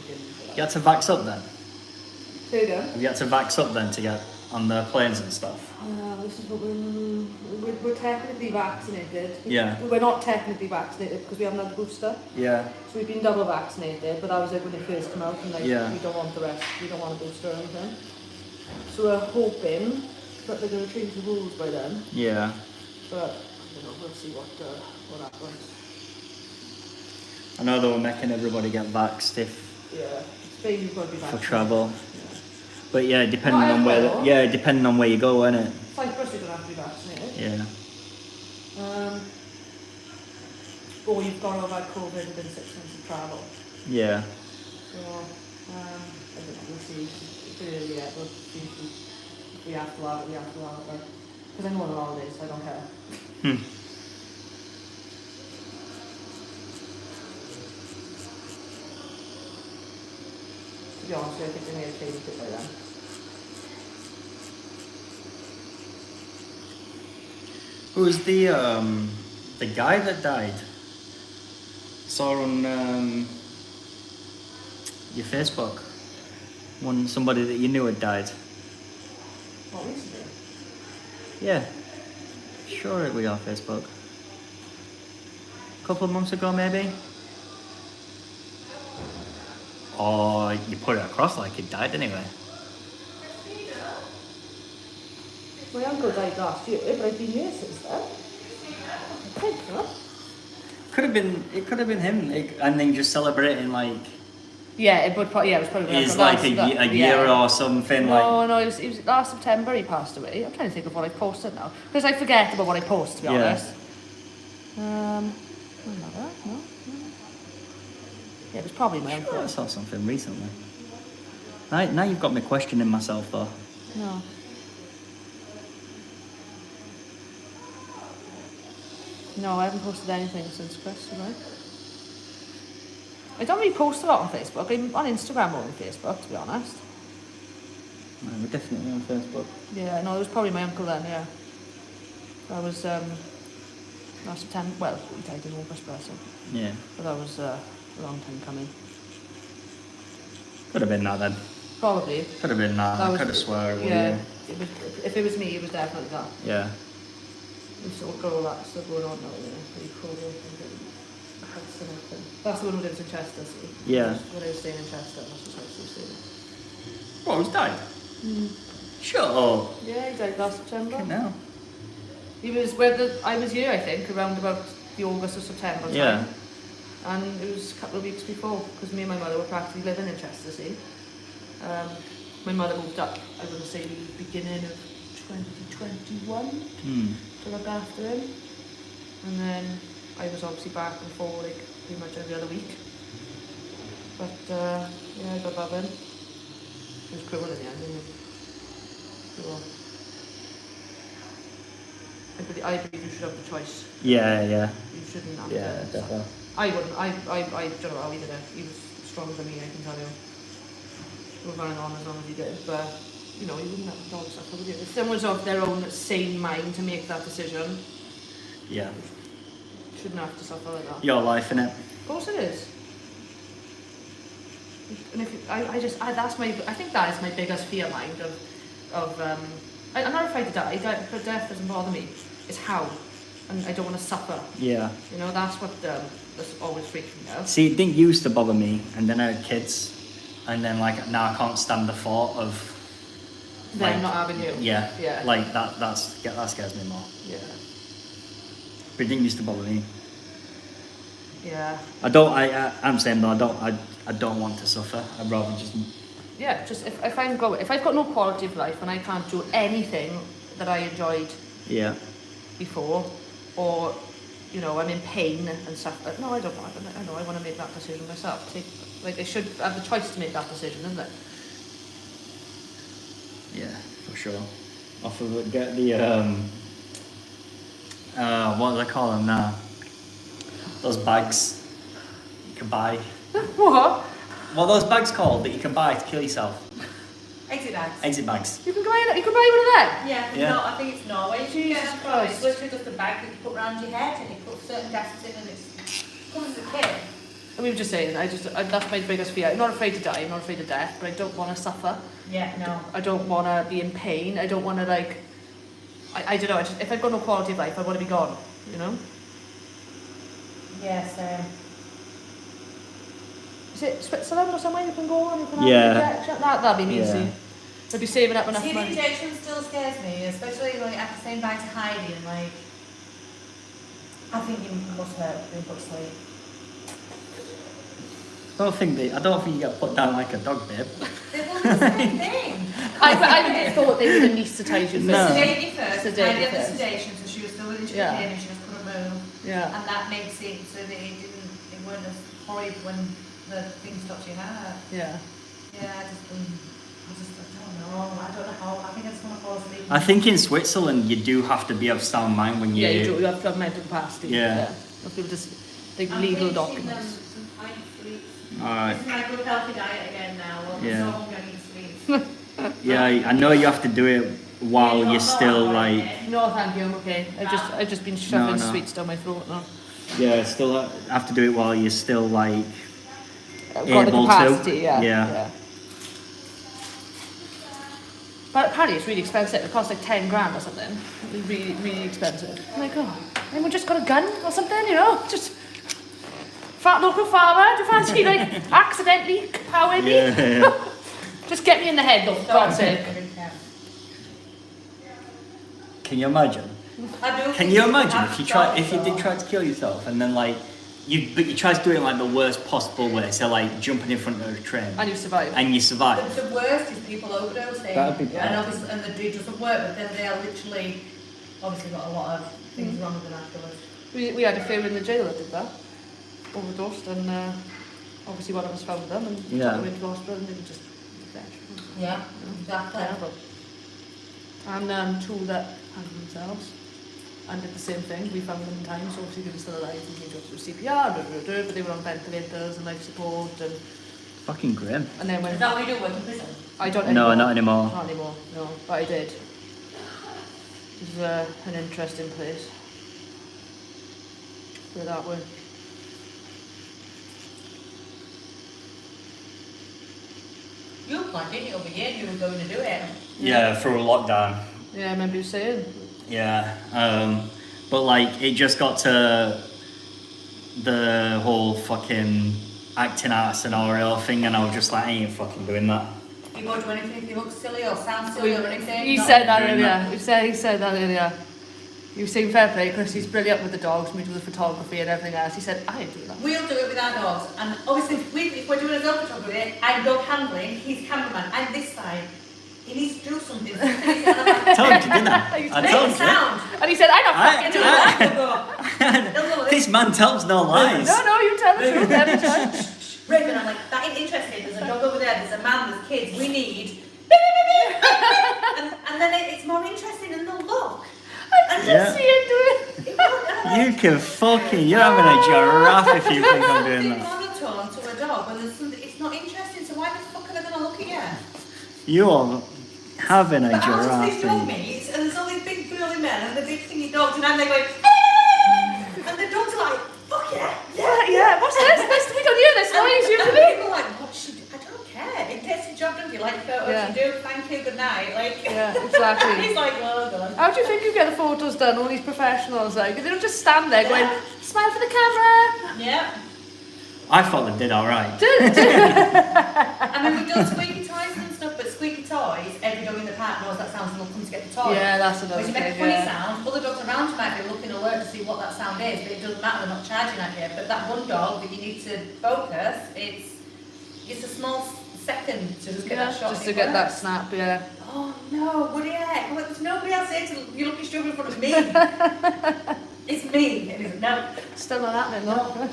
You had to vax up then? There you go. Have you had to vax up then to get on the planes and stuff? This is what we're technically vaccinated. Yeah. We're not technically vaccinated because we haven't had the booster. Yeah. So we've been double vaccinated, but that was like when they first came out and like Yeah. we don't want the rest, we don't want a booster or anything. So we're hoping that they're going to change the rules by then. Yeah. But we'll see what happens. I know they were making everybody get vaxxed if Yeah. Spain you've got to be for vaccinated. travel. Yeah. But yeah, depending Not on where everywhere. depending on where you go, innit? Cyprus you're going to have to be vaccinated. Yeah. Or you've got to have had COVID within 6 months of travel. Yeah. So, I don't know, we'll see. It's early yet, we'll see if we have to have it, we have to have it. Because I'm going on holidays, so I don't care. Hmm. To be honest, I think they may have changed it by then. Who was the guy that died? Saw on your Facebook. Somebody that you knew had died. What, recently? Yeah. Sure it was on Facebook. A couple of months ago maybe. Or you put it across like he died anyway. My uncle died last year, but I've been here since then. I think so. It could have been him, and then just celebrating like Yeah, it would probably, yeah, it was probably his like a year or something like. No, it was last September he passed away. I'm trying to think of what I posted now. Because I forget about what I post, to be Yeah. honest. Another, no. Yeah, it was probably my Sure, uncle. I saw something recently. Now you've got me questioning myself though. No. No, I haven't posted anything since Chris, have I? I don't really post a lot on Facebook. I'm on Instagram more than Facebook, to be honest. No, we're definitely on Facebook. Yeah, no, it was probably my uncle then, yeah. That was last September. Well, he died in August, bless him. Yeah. But that was a long time coming. Could have been that then. Probably. Could have been that. I could have swore it was Yeah, you. it was, if it was me, it was definitely that. Yeah. We sort of got all that stuff going on now, you know, pretty cool. That's the one who lives in Chester, see? Yeah. When I was staying in Chester, that's just how I was staying. What, he's died? Shut up. Yeah, he died last September. Okay, now. He was I was here, I think, around about the August or September time. Yeah. And it was a couple of weeks before, because me and my mother were practically living in Chester, see? My mother moved up, I would say, the beginning of 2021 to look after him. And then I was obviously back and forth, like, pretty much every other week. But, yeah, I got that then. It was cruel in the end, didn't it? Cruel. I believe you should have the choice. Yeah, yeah. You shouldn't have Yeah, to. definitely. I wouldn't. I don't know how he did it. He was stronger than me, I can tell you. We were running on as long as he did, but you know, he wouldn't have the dog suffer, would you? If someone's of their own sane mind to make that decision, Yeah. shouldn't have to suffer like that. Your life, innit? Of course it is. And if I think that is my biggest fear, mind I'm not afraid to die, but death doesn't bother me. It's how, and I don't want to suffer. Yeah. You know, that's what that's always freaks me out. See, it didn't used to bother me, and then I had kids, and then like now I can't stand the thought of Them like, not having you. Yeah. Yeah. Like that scares me more. Yeah. But it didn't used to bother me. Yeah. I'm saying though, I don't want to suffer. I'd rather just. Yeah, just if I've got no quality of life and I can't do anything that I enjoyed Yeah. before, or you know, I'm in pain and stuff. But no, I don't want. I know I want to make that decision myself. They should have the choice to make that decision, isn't it? Yeah, for sure. I forget the what do they call them now? Those bags you can buy. What? What are those bags called that you can buy to kill yourself? Exit bags. Exit bags. You can buy one of them. Yeah, Yeah. No, I think it's Norway. You Jesus get Christ. It's literally just a bag that you put around your head and you put certain gases in and it comes as a kit. And we were just saying, that's my biggest fear. I'm not afraid to die. I'm not afraid of death, but I don't want to suffer. Yeah, no. I don't want to be in pain. I don't want to I don't know. If I've got no quality of life, I want to be gone. You know. Yes. Is it Switzerland or somewhere you can go and you can Yeah. have an injection? That'd be me Yeah. easy. I'd be saving up enough See, the money. injection still scares me, especially like after saying bye to Heidi and like, I think you must hurt being put to sleep. I don't think you get put down like a dog, babe. They will do the same thing. I thought they would anaesthetise you first. No. Sedate you first. Sedate Heidi you had the first. sedation, so she was still within Yeah. pain and she just couldn't move. Yeah. And that makes it so that it weren't as horrid when the thing stopped your heart. Yeah. Yeah, I don't know. I don't know how. I think I just want to fall asleep. I think in Switzerland you do have to be of sound mind when you. Yeah, you do. You have to have mental capacity. Yeah. You have to be just legal documents. Some pint sweets. Alright. This is my good healthy diet again now. Well, Yeah. I'm so hungry, I need sweets. Yeah, I know you have to do it while you're still like. No, thank you. I'm okay. I've just been shoving No. sweets down my throat now. Yeah, still have to do it while you're still like. I've got the Able to. capacity. Yeah. Yeah. But apparently it's really expensive. It costs like 10 grand or something. It's really, really expensive. I'm like, oh, anyone just got a gun or something, you know? Just local farmer, do you fancy like accidentally powering me? Yeah. Just get me in the head though, for God's sake. Can you imagine? I do. Can you imagine if you did try to kill yourself and then like you try to do it in like the worst possible way, so like jumping in front of a train And you survive. and you survive. The worst is people overdosing. That'd be bad. And obviously, and it doesn't work, but then they are literally, obviously got a lot of things wrong with them afterwards. We had a few in the jail that did that. Overdosed and obviously one of us found them and Yeah. took them into hospital and they were just dead. Yeah, exactly. Terrible. And two that hanged themselves and did the same thing. We found them in time, so obviously they were still alive and we got to CPR, but they were on ventilators and life support Fucking grim. and then when Is that what you do, work in prison? I don't No, anymore. not anymore. Not anymore, no, but I did. It was an interesting place. Put it that way. You planned, didn't you, over here? You were going to do it. Yeah, through a lockdown. Yeah, I remember you saying. Yeah, but like it just got to the whole fucking acting out scenario thing, and I was just like, I ain't fucking doing that. You won't do anything if you look silly or sound silly or anything. You Not- said that doing earlier. that. He said that earlier. You seem fair play because he's brilliant with the dogs, we do the photography and everything else. He said, I ain't doing that. We'll do it with our dogs. And obviously, if we're doing a dog photography and dog handling, he's cameraman. And this side, he needs to do something. I told you, didn't I? I Make told a you. sound. And he said, I'm not fucking doing that. He'll go, This man tells no lies. No, you tell the truth every time. Raven, I'm like, that ain't interesting. There's a dog over there, there's a man, there's kids. We need. and then it's more interesting and they'll look. I can Yeah. just see him do it. You can fucking, you're having a giraffe if you think I'm doing that. monotone to a dog when there's something, it's not interesting, so why the fuck are they going to look at you? You're having a But I was giraffe. these dog meets, and there's all these big burly men and the big thingy dogs, and I'm there going, and the dogs are like, fuck yeah, Yeah, what's this? We don't hear this noise And usually. people are like, what should I don't care. It gets your job done. You like photos, Yeah. you do. Thank you, good night. Like, Yeah, exactly. he's like, well done. How do you think you get the photos done, all these professionals? Like, they don't just stand there going, smile for the camera. Yeah. I thought they did alright. I mean, we've done squeaky toys and stuff, but squeaky toys, every dog in the park knows that sound, and they'll come to get the toy. Yeah, that's another When you make a thing, funny yeah. sound, other dogs around you might be looking alert to see what that sound is, but it doesn't matter, they're not charging at you. But that one dog that you need to focus, it's a small second to just get Yeah, that shot. just and to it get that works. snap, yeah. Oh no, Woody heck, there's nobody else here to, you're looking straight in front of me. It's me. And he's like, No. Still not happening, though.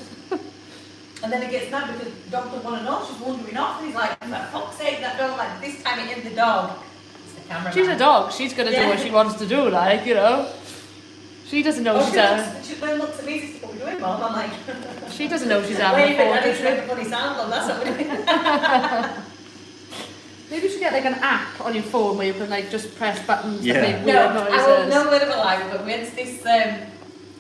And then he gets mad because the dog doesn't want to know. She's wandering off, and he's like, for fuck's sake, that dog, like, this time it is the dog. It's the camera. She's a dog. She's going to do what she wants to do, like, you know. She doesn't know she's She looks at me, she says, what are we doing, Mom? I'm like... She doesn't know she's having a Waving, phone. I need to make a funny sound, Mum, that's what we're doing. Maybe you should get like an app on your phone where you can like just press buttons Yeah. that make No, weird noises. I will no word of a lie, but we went to this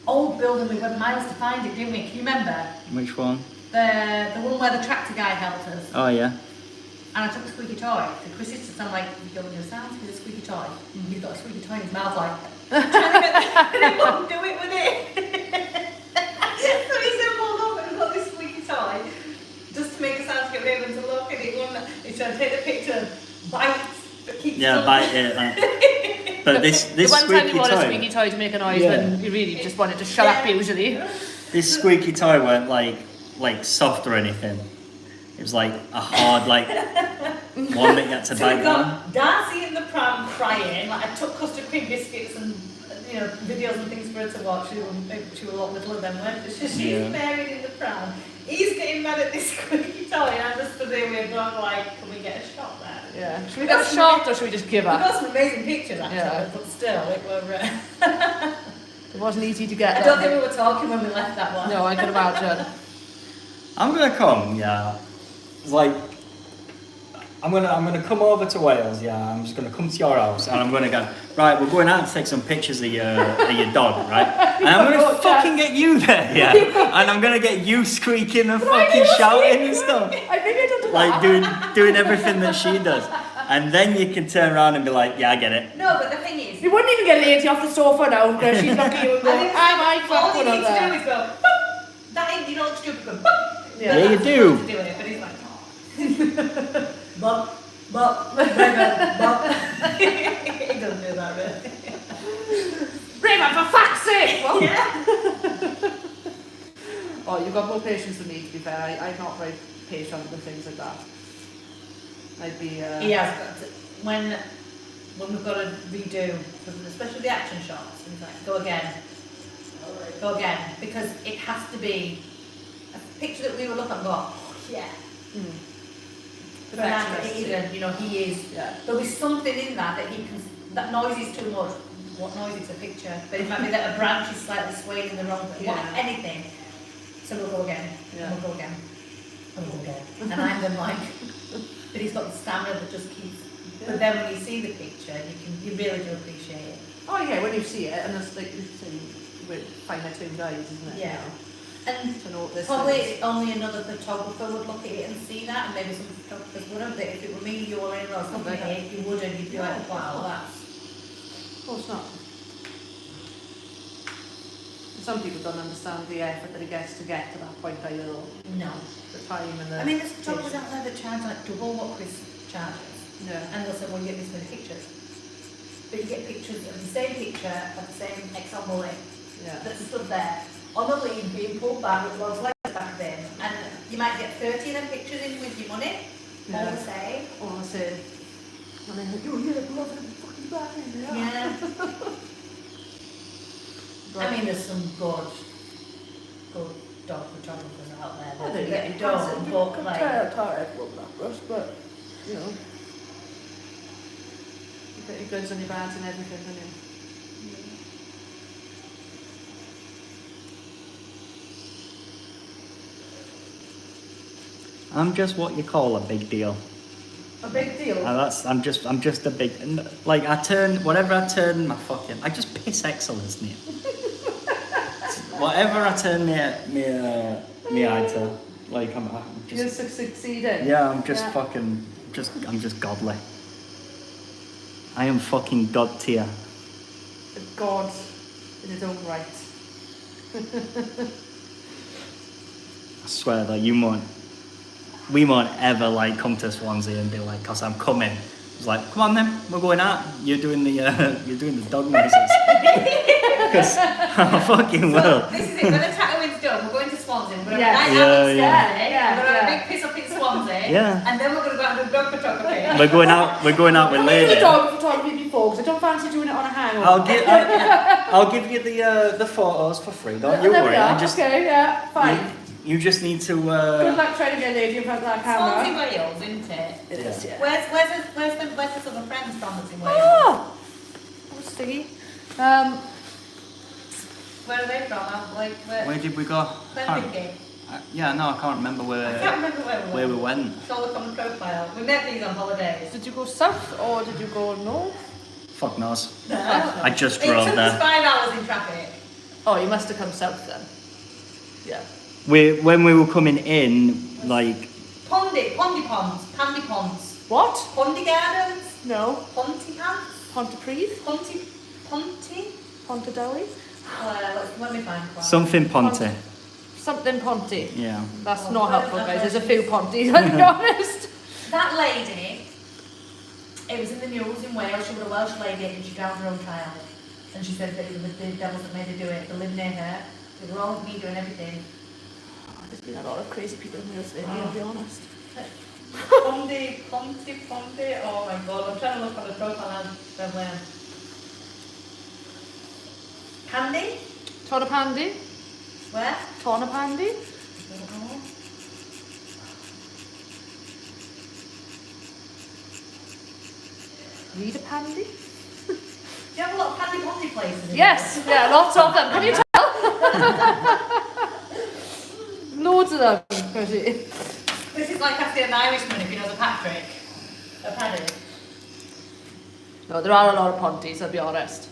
old building, we went miles to find it, didn't we? Can you remember? Which one? The one where the tractor guy helped us. Oh yeah. And I took a squeaky toy. And Chris used to sound like, you don't know sounds with a squeaky toy. He's got a squeaky toy in his mouth like, trying to get and he won't do it with it. So he said, well, look, we've got this squeaky toy. Just to make a sound to get Raven to look, and he won't. He's trying to take the picture, bite, but keep Bite it. But this the one time squeaky you want a toy. squeaky toy to make a noise Yeah. when you really just want it to shut up usually. This squeaky toy weren't like soft or anything. It was like a hard one that you had to So bite we down. got Darcy in the pram crying. Like I took custard cream biscuits and videos and things for her to watch. She was a lot littler then, weren't she? She's Yeah. buried in the pram. He's getting mad at this squeaky toy, and I'm just stood there with going like, can we get a shot there? Yeah. Should we get a shot or should we just give We up? got some amazing pictures actually, Yeah. but still, it were. It wasn't easy to get. I don't think we were talking when we left that one. No, I can imagine. I'm gonna come. Yeah. It's like I'm gonna come over to Wales. Yeah. I'm just gonna come to your house and I'm gonna go. Right. We're going out to take some pictures of your dog. Right. And I'm gonna fucking get you there. Yeah. And I'm gonna get you squeaking and fucking shouting and stuff. I think I don't do Like doing everything that she does. And then you can turn around and be like, yeah, I get it. No, but the thing is, You wouldn't even get Lady off the sofa now because she's looking at you and going, am I all fucking you up need to do there? is go, boop. That ain't, you don't stupid, go, boop. Yeah. Yeah, you do. To do it, but he's like, bop, bop, Raven, bop. He doesn't do that really. Raven, for fuck's sake! What? Yeah. Oh, you've got more patience than me, to be fair. I'm not very patient with things like that. I'd be... He has got to, when we've got to redo, especially the action shots, he's like, go again, because it has to be a picture that we will look at and go, oh, yeah. But now Eden, he is. Yeah. There'll be something in that he can. That noise is too much. What noise is a picture? But it might be that a branch is slightly swaying in the wrong. Anything. So we'll go again. Yeah. And we'll go again. And we'll go again. And I'm then like, but he's got the stamina that just keeps. Yeah. But then when you see the picture, you really do appreciate it. Oh yeah, when you see it, and it's like you say, with finer tuned eyes, isn't it? Yeah. And To know what this probably is. only another photographer would look at it and see that, and maybe some photographers wouldn't. But if it were me, you or anyone else looking at it, you wouldn't. You'd be like, wow, that's. Of course not. Some people don't understand the effort that it gets to get to that point either. No. The time and the... I mean, there's photographers out there that charge like double what Chris charges, Yeah. and they'll say, well, you get this many pictures. But you get pictures of the same picture of the same Excel mullet Yeah. that stood there on a lead being pulled back with loads of legs back then, and you might get 30 of them pictures in with your money, all the same. All the same. And then, oh yeah, love it, fucking back. Yeah. I mean, there's some good dog photographers out there Oh, that they're get getting dog, but like, tired of that brush, but, you know. You get your goods and your bads and everything, don't you? I'm just what you call a big deal. A big deal. I'm just a big, like I turn I just piss excellence near. Whatever I turn me eye to, like I'm You're just, succeeding. yeah, I'm just Yeah. fucking, I'm just godly. I am fucking god tier. God in his own right. I swear that we won't ever like come to Swansea and be like, cause I'm coming. It's like, come on then, we're going out. You're doing the dog noises. Because I fucking will. so this is it, when the tattooing's done, we're going to Swansea, we're going to Yeah. night Yeah, out in yeah. Swansea, Yeah, we're going to have yeah. a big piss up in Swansea, Yeah. and then we're going to go out and do dog photography. We're going out with I've done Lady. dog photography before because I don't fancy doing it on a hangover. I'll give you the photos for free. Don't you There we worry. are. I just Okay, yeah, fine. you just need to. Good luck trying to get a lady in front of that Swansea, camera. Wales, isn't it? It is, yeah. Where's the other friends from that's in Wales? Oh! What's thingy? Where are they from? Where did we go? Benfica. Yeah, no, I can't remember I can't remember where we went. So look on the profile. We met these on holidays. Did you go south or did you go north? Fuck knows. No. I just It drove took us there. 5 hours in traffic. Oh, you must have come south then. Yeah. When we were coming in, like Pandy Ponds. What? Pondy Gardens. No. Ponty Pants. Pontypridd? Ponty. Pontydowie? Let me find one. something Ponty. Something Ponty. Yeah. That's not helpful, guys. There's a few Ponties, I'll be honest. That lady, it was in the news in Wales, she was a Welsh lady and she drowned her own child. And she said that it was the devils that made her do it. They lived near her. They were all with me doing everything. There's been a lot of crazy people in Wales lately, I'll be honest. Pondy. Oh my god, I'm trying to look on the profile and then where. Pandy? Tonapandi? Where? Tonapandi? I don't know. Read a pandy? Do you have a lot of Pandy Pondy places in Yes, yeah, lots of them. Can you tell? Loads of them. Rosie. there? This is like asking an Irishman if he knows a Patrick. A Paddy. No, there are a lot of Ponties, I'll be honest.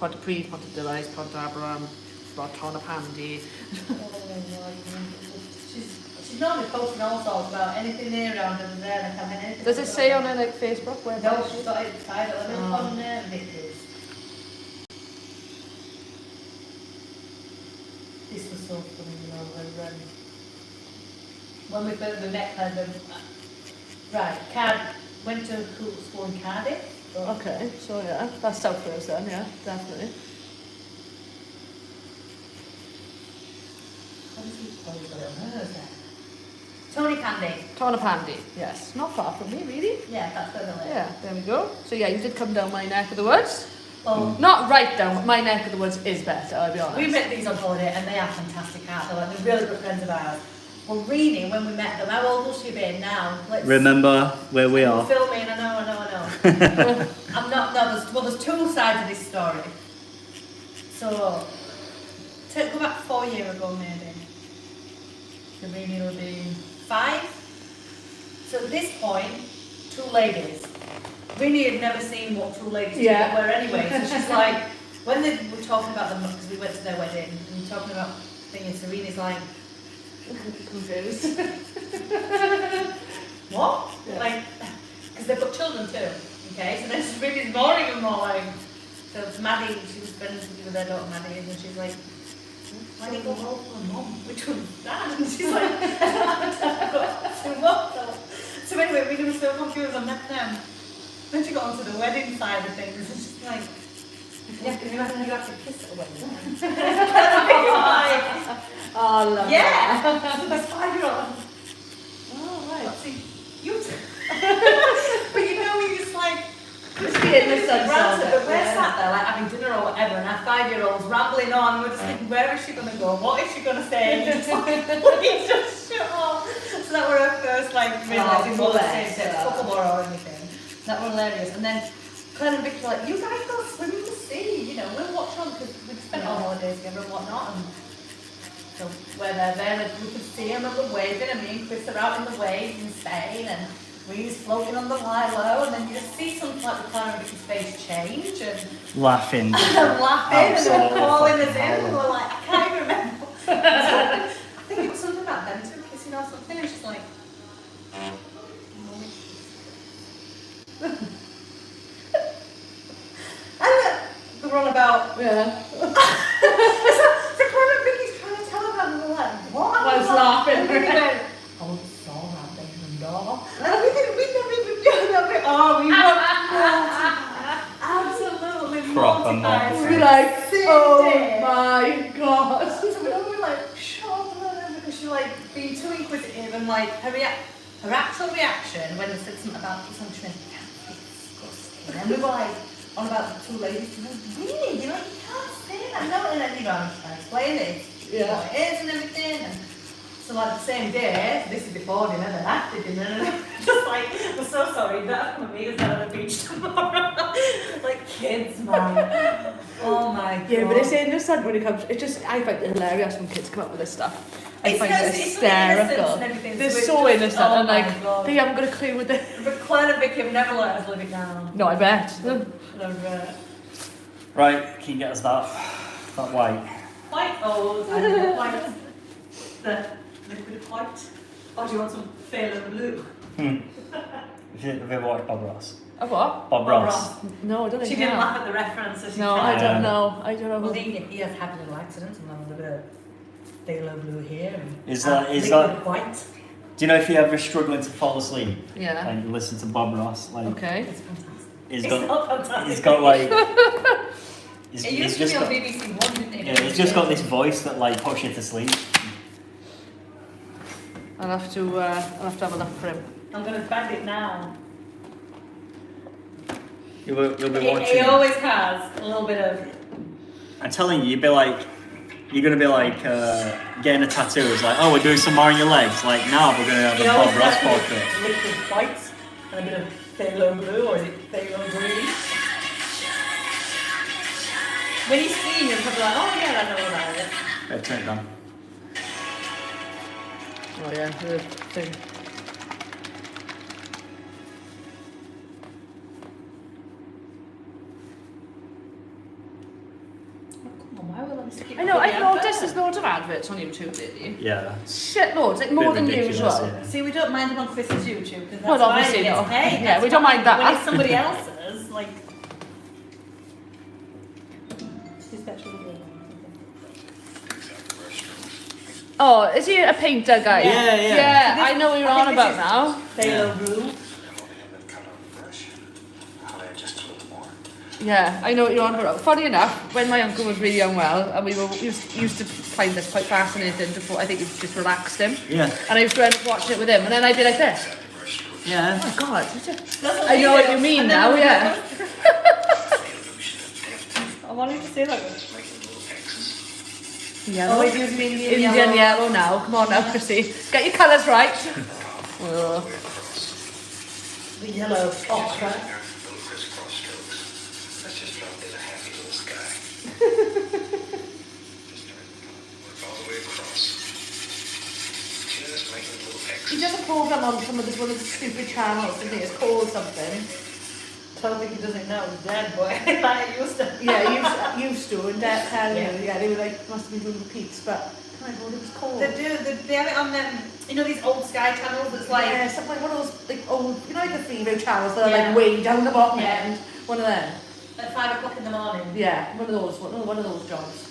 Pontypridd, Pontydowie, Pontabraham, Tonapandi. She's normally posting all sorts about anything near around over there and having anything. Does it say on her like Facebook where? No, she's got it privately Oh. on there. Vickers. This was so funny, you know, when we first met her, right, went to school in Cardiff. So Okay, so yeah, that's South Wales then, yeah, definitely. Tony Candy. Tonapandi, yes, not far from me really. Yeah, that's where they live. Yeah, there we go. So yeah, you did come down my neck of the woods. Well, Not right down, but my neck of the woods is better, I'll be honest. we met these on holiday and they are fantastic art. They're really good friends of ours. Well, really, when we met them, how old will she be now? Remember where we We're are. filming, I know. I'm not, no, there's two sides of this story. So, go back 4 years ago maybe. Serena will be 5. So at this point, 2 ladies. Rini had never seen what 2 ladies Yeah. were anyway, so she's like, when they were talking about them, because we went to their wedding, and we were talking about things, Serena's like, confused. what? Yeah. Like, because they've got children too, okay? So then Serena's more even more like, so it's Maddie, she was friends with their daughter Maddie, and she's like, why do you go home for a mum? Which one's that? And she's like, so anyway, Rita was so confused, I met them. Then she got onto the wedding side of things, and she's like, you have to kiss at a wedding. Oh, I love that. Yeah! So this 5-year-old, Oh, right. see, you but you know, we just like, Just be in the sun. but we're sat there like having dinner or whatever, and our 5-year-old's rambling on, and we're just thinking, where is she going to go? What is she going to say? And just like, please just shut up. So that were our first like realising what to say, to couple more or anything. That were hilarious. And then Claire and Vicky were like, you guys go swim in the sea, you know, we'll watch on because we'd spent our holidays together and whatnot. And so we're there, and we could see them and we're waving, and me and Chris are out in the waves in Spain, and we're floating on the Lilo, and then you just see something like the Claire and Vicky's face change, and Laughing. laughing, and they Absolutely were calling us in, fucking and we were howling. like, I can't even remember. I think it was something about them two kissing or something, and she's like, and they were on about, Yeah. so Claire and Vicky's trying to tell her about it, and we're like, what? I was laughing. And we went, oh, it's all right, baby, no. And we never even done that. Oh, we were absolutely Proper mortified. mortified. We're like, Same oh day. my god. So we're like, shut up, because she's like being too inquisitive, and like her actual reaction when they said something about something, she went, "That's disgusting." And we were like, on about the two ladies. And they're really, you're like, you can't say that. No, and then you know, I explain it. Yeah. What it is and everything. And so like the same day, this is before dinner, then after dinner, and just like, I'm so sorry, you don't have to come and meet us down at the beach tomorrow. Like kids, man. Oh my god. Yeah, but it's innocent when it comes. It just, I find it hilarious when kids come up with this stuff. I find it it's hysterical. and everything, They're it's so just- innocent, oh and my like God. they haven't got a clue with it. But Claire and Vicky have never let us live it down. No, I bet. They're, Right, can you get us that white? white old and white. The liquid white. Or do you want some pale blue? Have you ever watched Bob Ross? A what? Bob Ross. No, I don't She think didn't I laugh have. at the references. No, I Yeah. don't know. I don't know. Well, he has had little accidents and then a bit of phthalo blue here. And Is that- liquid white. Do you know if you're ever struggling to fall asleep Yeah. and you listen to Bob Ross, like Okay. It's fantastic. he's It's got not fantastic. he's got like he's, It he's used to just be on got BBC One, didn't it? yeah, he's just got this voice that like puts you to sleep. I'll have to have a look for him. I'm going to bang it now. You'll be He watching. always has a little bit of. I'm telling you, you're gonna be like getting a tattoo. It's like, oh, we're doing some more on your legs. Like now we're gonna have He a always Bob Ross has portrait. liquid white and a bit of phthalo blue, or is it phthalo green? When you see him, you'll probably be like, oh yeah, I know what that is. Better turn it down. Oh yeah, the thing. Come on, why will I skip I know. the I noticed advert? there's loads of adverts on YouTube lately. Yeah. Shit loads, like more Bit than ridiculous, usual. yeah. See, we don't mind him on Chris's YouTube because that's Well, fine, obviously he gets not. paid, Yeah, that's we don't fine. mind that. When it's somebody else's, like. His actual video. Oh, is he a painter guy? Yeah, yeah. Yeah, This- I know what you're I on think about this is- now. Phthalo blue. Yeah, I know what you're on about. Funny enough, when my uncle was really unwell, and we used to find this quite fascinating. I think it just relaxed him. Yeah. And I used to end up watching it with him, and then I'd be like this. Yeah. Oh my god, That's I know what you mean And then now, we yeah. go- I wanted to say that. Yellow. Oh, he's using Indian Indian yellow now. Come on now, Chrissy. Get your colours right. Oh. The yellow ochre. He does a program on some of this one of the stupid channels, doesn't he? It's called something. I don't think he doesn't know he's dead, but I used to. Yeah, used to, and Dad telling Yeah. you, yeah, they were like, must have been doing repeats, but I can't remember what it was called. They have it on them, you know, these old Sky channels that's like. Yeah, something like one of those like old, you know, like the female channels that are Yeah. like way down the bottom Yeah. end. One of them. At 5 o'clock in the morning. Yeah, one of those jobs.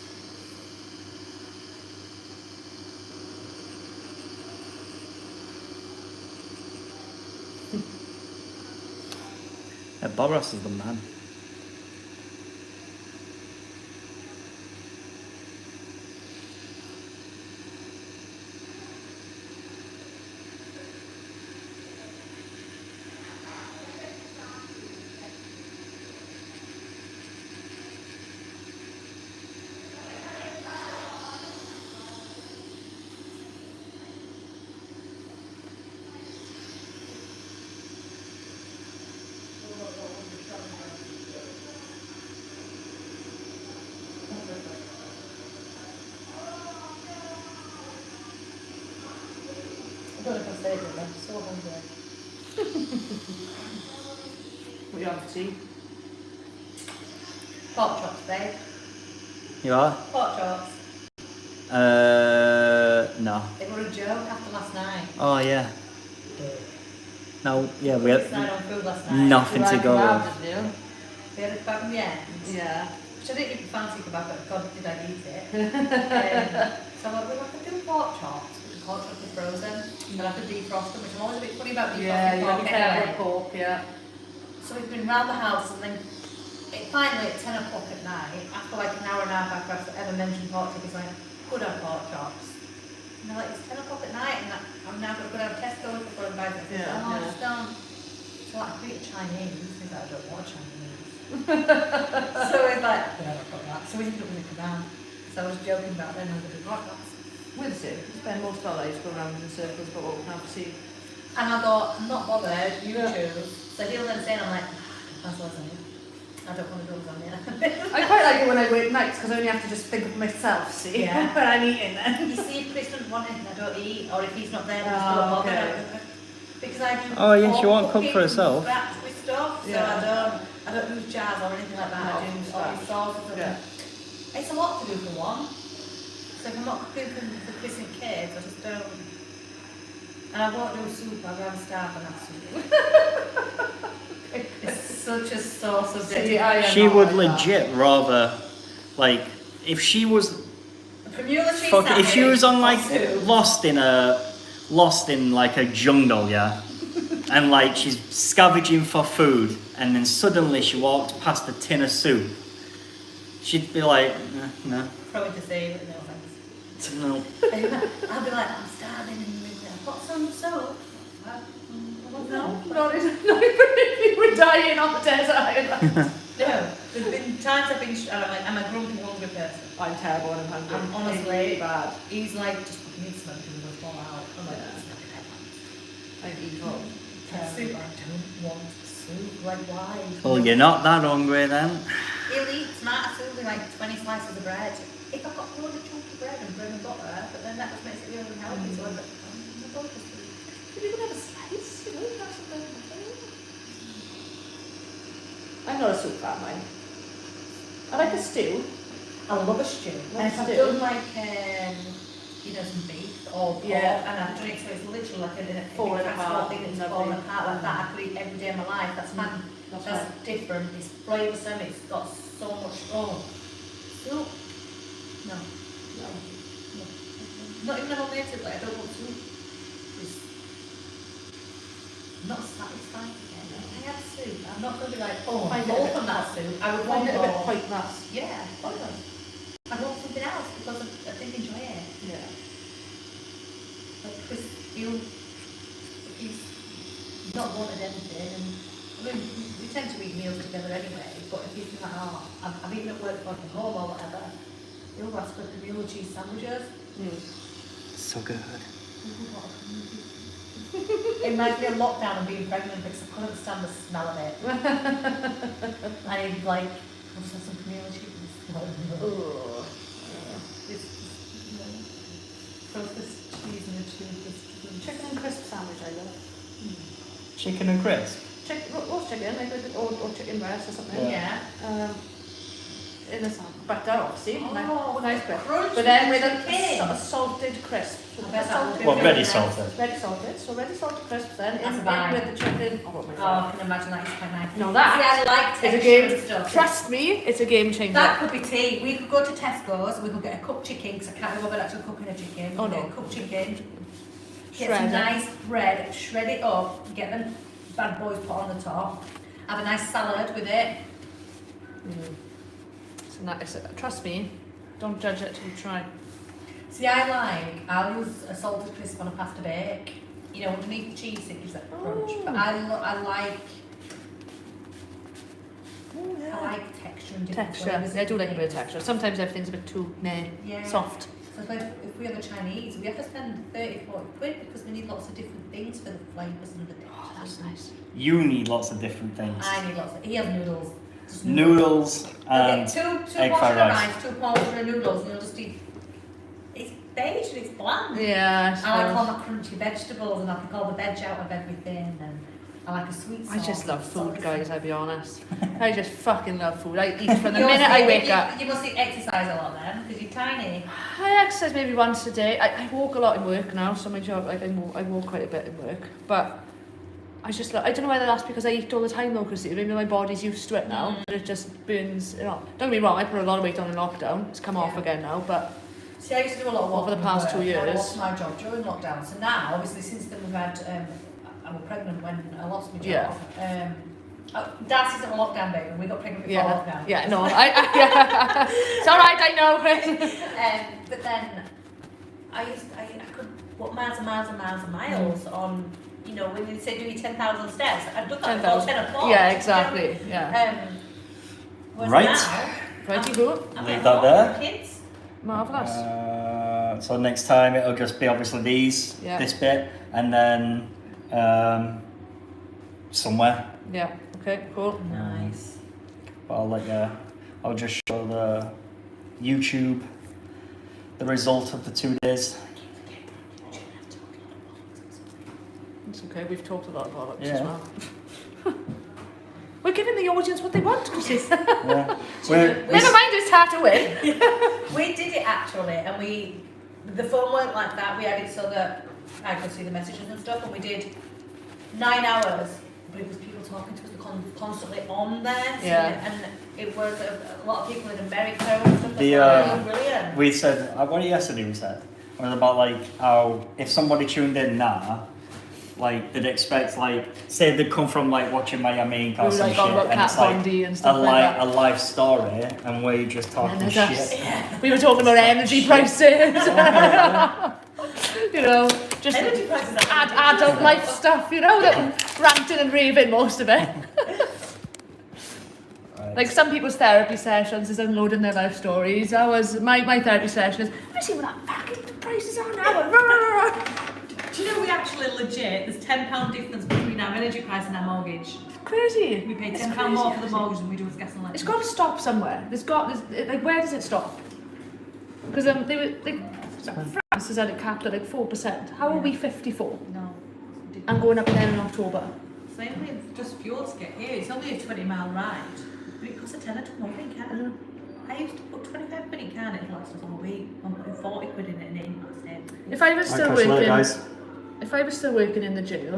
Yeah, Bob Ross is the man. I don't know if I saved it, I'm so hungry. What you have for tea? Pork chops, babe. You are? Pork chops. No. They were a joke after last night. Oh yeah. No, yeah, we Last night had on food last night. nothing to go Kebab, with. didn't you? We had a kebab in the end. Yeah. Which I didn't even fancy kebab, but God, did I eat it. So I went, well, I could do pork chops, which pork chops are frozen, but I could defrost them, which I'm always a bit funny about defrosting Yeah, you pork have careful anyway. pork, yeah. So we've been round the house and then finally at 10 o'clock at night, after like an hour and a half after I've ever mentioned pork chops, he's like, could have pork chops. And they're like, it's 10 o'clock at night and I'm now going to go down to Tesco before I buy them. Yeah, Oh, yeah. just don't. So like, I created Chinese, because I don't want Chinese. So it's like, yeah, I've got that. So we ended up with a kebab. So I was joking about then I'm going to do hot dogs. With you, we spend most of our lives going around in circles, but what we can have to see. And I thought, I'm not bothered, you choose. So he'll then say, and I'm like, that's lasagna. I don't want to do lasagna. I quite like it when I work nights because I only have to just think of myself, see? Yeah. When I'm eating then. You see, if Chris doesn't want it, I don't eat, or if he's not there, I just Oh, don't bother. okay. Because I do. Oh, yeah, she all won't cook cooking for herself. scraps with stuff, so Yeah. I don't use jars or anything like that. No, I do scratch. sauces. Yeah. It's a lot to do for one. So if I'm not cooking for Chris and kids, I just don't. And I won't do soup. I'd rather starve than have soup. It's such a source of See, I am She not would like that. legit rather, like, if she was, if she was on like lost in like a jungle, yeah, and like she's scavenging for food, and then suddenly she walked past a tin of soup, she'd be like, no, Probably to say, but no thanks. no. I'll be like, I'm starving and I've got some soap. No, not even if you were dying on the desert island. No, there's been times I've been, I'm a grumpy, hungry person. I'm terrible when I'm hungry. I'm honestly It's really bad. He's like, just put me in something and we'll fall out. I'm like, Yeah. that's not what I want. I'm evil. Soup, I don't want soup. Like, why? Well, you're not that hungry then. He'll eat tomato soup with like 20 slices of bread. If I've got a load of chunky bread and bread and butter, but then that just makes it really healthy. So I'm like, I'm going for soup. But you can have a slice, you know, have something. I'm not a soup fan, mine. I like a stew. I love a stew. Love And if a I've stew. done like, you know, some beef or pork, Yeah. and I've done it so it's literally like a Falling big apart, transport thing that's falling lovely. apart like that, I could eat every day of my life. That's fine. That's That's right. different. It's flavoursome. It's got so much. Oh, soup? No. No. No. Not even nominated. Like I don't want soup. It's not satisfying. I have soup. I'm not going to be like, oh, I I'm get full it. from that soup. I would I want find it a bit more. pointless. Yeah, pointless. I want something else because I didn't enjoy it. Yeah. Like Chris, he's not wanted anything, and I mean, we tend to eat meals together anyway. But if he's like, oh, I've eaten at work, from home or whatever, he'll ask for grilled cheese sandwiches. So good. It reminds me of lockdown and being pregnant because I couldn't stand the smell of it. And he'd like, I'll just have some grilled cheese. Ugh. This, you know, throw this cheese in the tube. Chicken and crisp sandwich, I love. Chicken and crisp. Roast chicken, like or chicken breast or something. Yeah. In a sandwich. Butter, obviously. Oh, nice bit. crunch But then with chicken. a salted crisp. I bet that would be Well, really ready nice. salted. Ready salted. So ready salted crisps then That's a in vibe. with the chicken. Oh my Oh, god. I can imagine that is quite nice. No, See, that I like is a texture and game. stuff. Trust me, it's a game changer. That could be tea. We could go to Tesco's and we could get a cooked chicken because I can't be bothered actually cooking a chicken. Oh, We'd get no. a cooked chicken. Get Shred some it. nice bread, shred it up, get them bad boys put on the top. Have a nice salad with it. So trust me, don't judge it till you try. See, I'll use a salted crisp on a pasta bake. You know, underneath the cheese it gives that crunch. But I like texture and different Texture. flavours Yeah, I do and like a bit of things. texture. Sometimes everything's a bit too Yeah. soft. So if we have a Chinese, we have to spend 30, 40 quid because we need lots of different things for the flavours and the textures. Oh, that's nice. You need lots of different things. I need lots of, he has noodles. Just Noodles You'll and get two egg portions fried of rice. rice, 2 portions of noodles, and you'll just eat. It's beige and it's bland. Yeah, I like all suppose. my crunchy vegetables and I pick all the veg out of everything and I like a sweet sauce. I just love food, Sauce. guys, I'll be honest. I just fucking love food. I eat from the You minute must I eat- wake you- up. You must exercise a lot then, because you're tiny. I exercise maybe once a day. I walk a lot in work now, so my job, like I walk quite a bit in work. But I just I don't know whether that's because I eat all the time though, because maybe my body's used to it now. But it just burns it off. Don't get me wrong, I put a lot of weight on in lockdown. It's come off Yeah. again now, but See, I used to do a lot of Over the walking past work. 2 years. I lost my job during lockdown. So now, obviously, since then we've had, I was pregnant when I lost my job. Yeah. Darcy's at a lockdown baby. We got pregnant before lockdown. yeah, no, yeah. It's all right, I know, Chris. But then I could walk miles and miles and miles and miles on, when you say do 10,000 steps, I've done that before 10 o'clock. Yeah, exactly. Yeah. Whereas Right. now, Righty go. I'm Leave at that home there. with Kids. Marvellous. So next time it'll just be obviously these, Yeah. this bit, and then somewhere. Yeah. Okay. Cool. Nice. But I'll just show the YouTube the result of the 2 days. It's okay. We've talked a lot about it Yeah. as well. We're giving the audience what they want, Chrissy. Yeah. Never mind, it's hard to win. We did it actually, and the phone weren't like that. We had it so that I could see the messages and stuff, and we did 9 hours. But it was people talking to us constantly on there. So Yeah. And it was a lot of people in America and stuff. The, Like brilliant. We said, what yesterday we said? It was about like how if somebody tuned in now, like they'd expect like, say they'd come from like watching Miami We were or some like shit, on about and Kat it's like Von D and a, stuff like that. a life story, and we're just talking And shit. there's us. We were talking about energy prices. You know, just Energy prices are adult life stuff, you know, that ranting and raving most of it. Right. Like some people's therapy sessions is unloading their life stories. My therapy session is, have you seen what that fucking prices are now? Do you know we actually legit, there's £10 difference between our energy price and our mortgage. Crazy. We pay It's £10 crazy, more for the crazy. mortgage than we do with gas and It's electricity. got to stop somewhere. Like, where does it stop? Because they were like, France is at a cap at like 4%. How are we 54 No. and going up again in October? Same with just fuel to get here. It's only a 20-mile ride, but it costs a tenner to come over in car. I used to put 25 quid in car and it lasts us all week. I'm putting 40 quid in it and it lasts it. If I was still Catch you later, working, guys. if I was still working in the jail,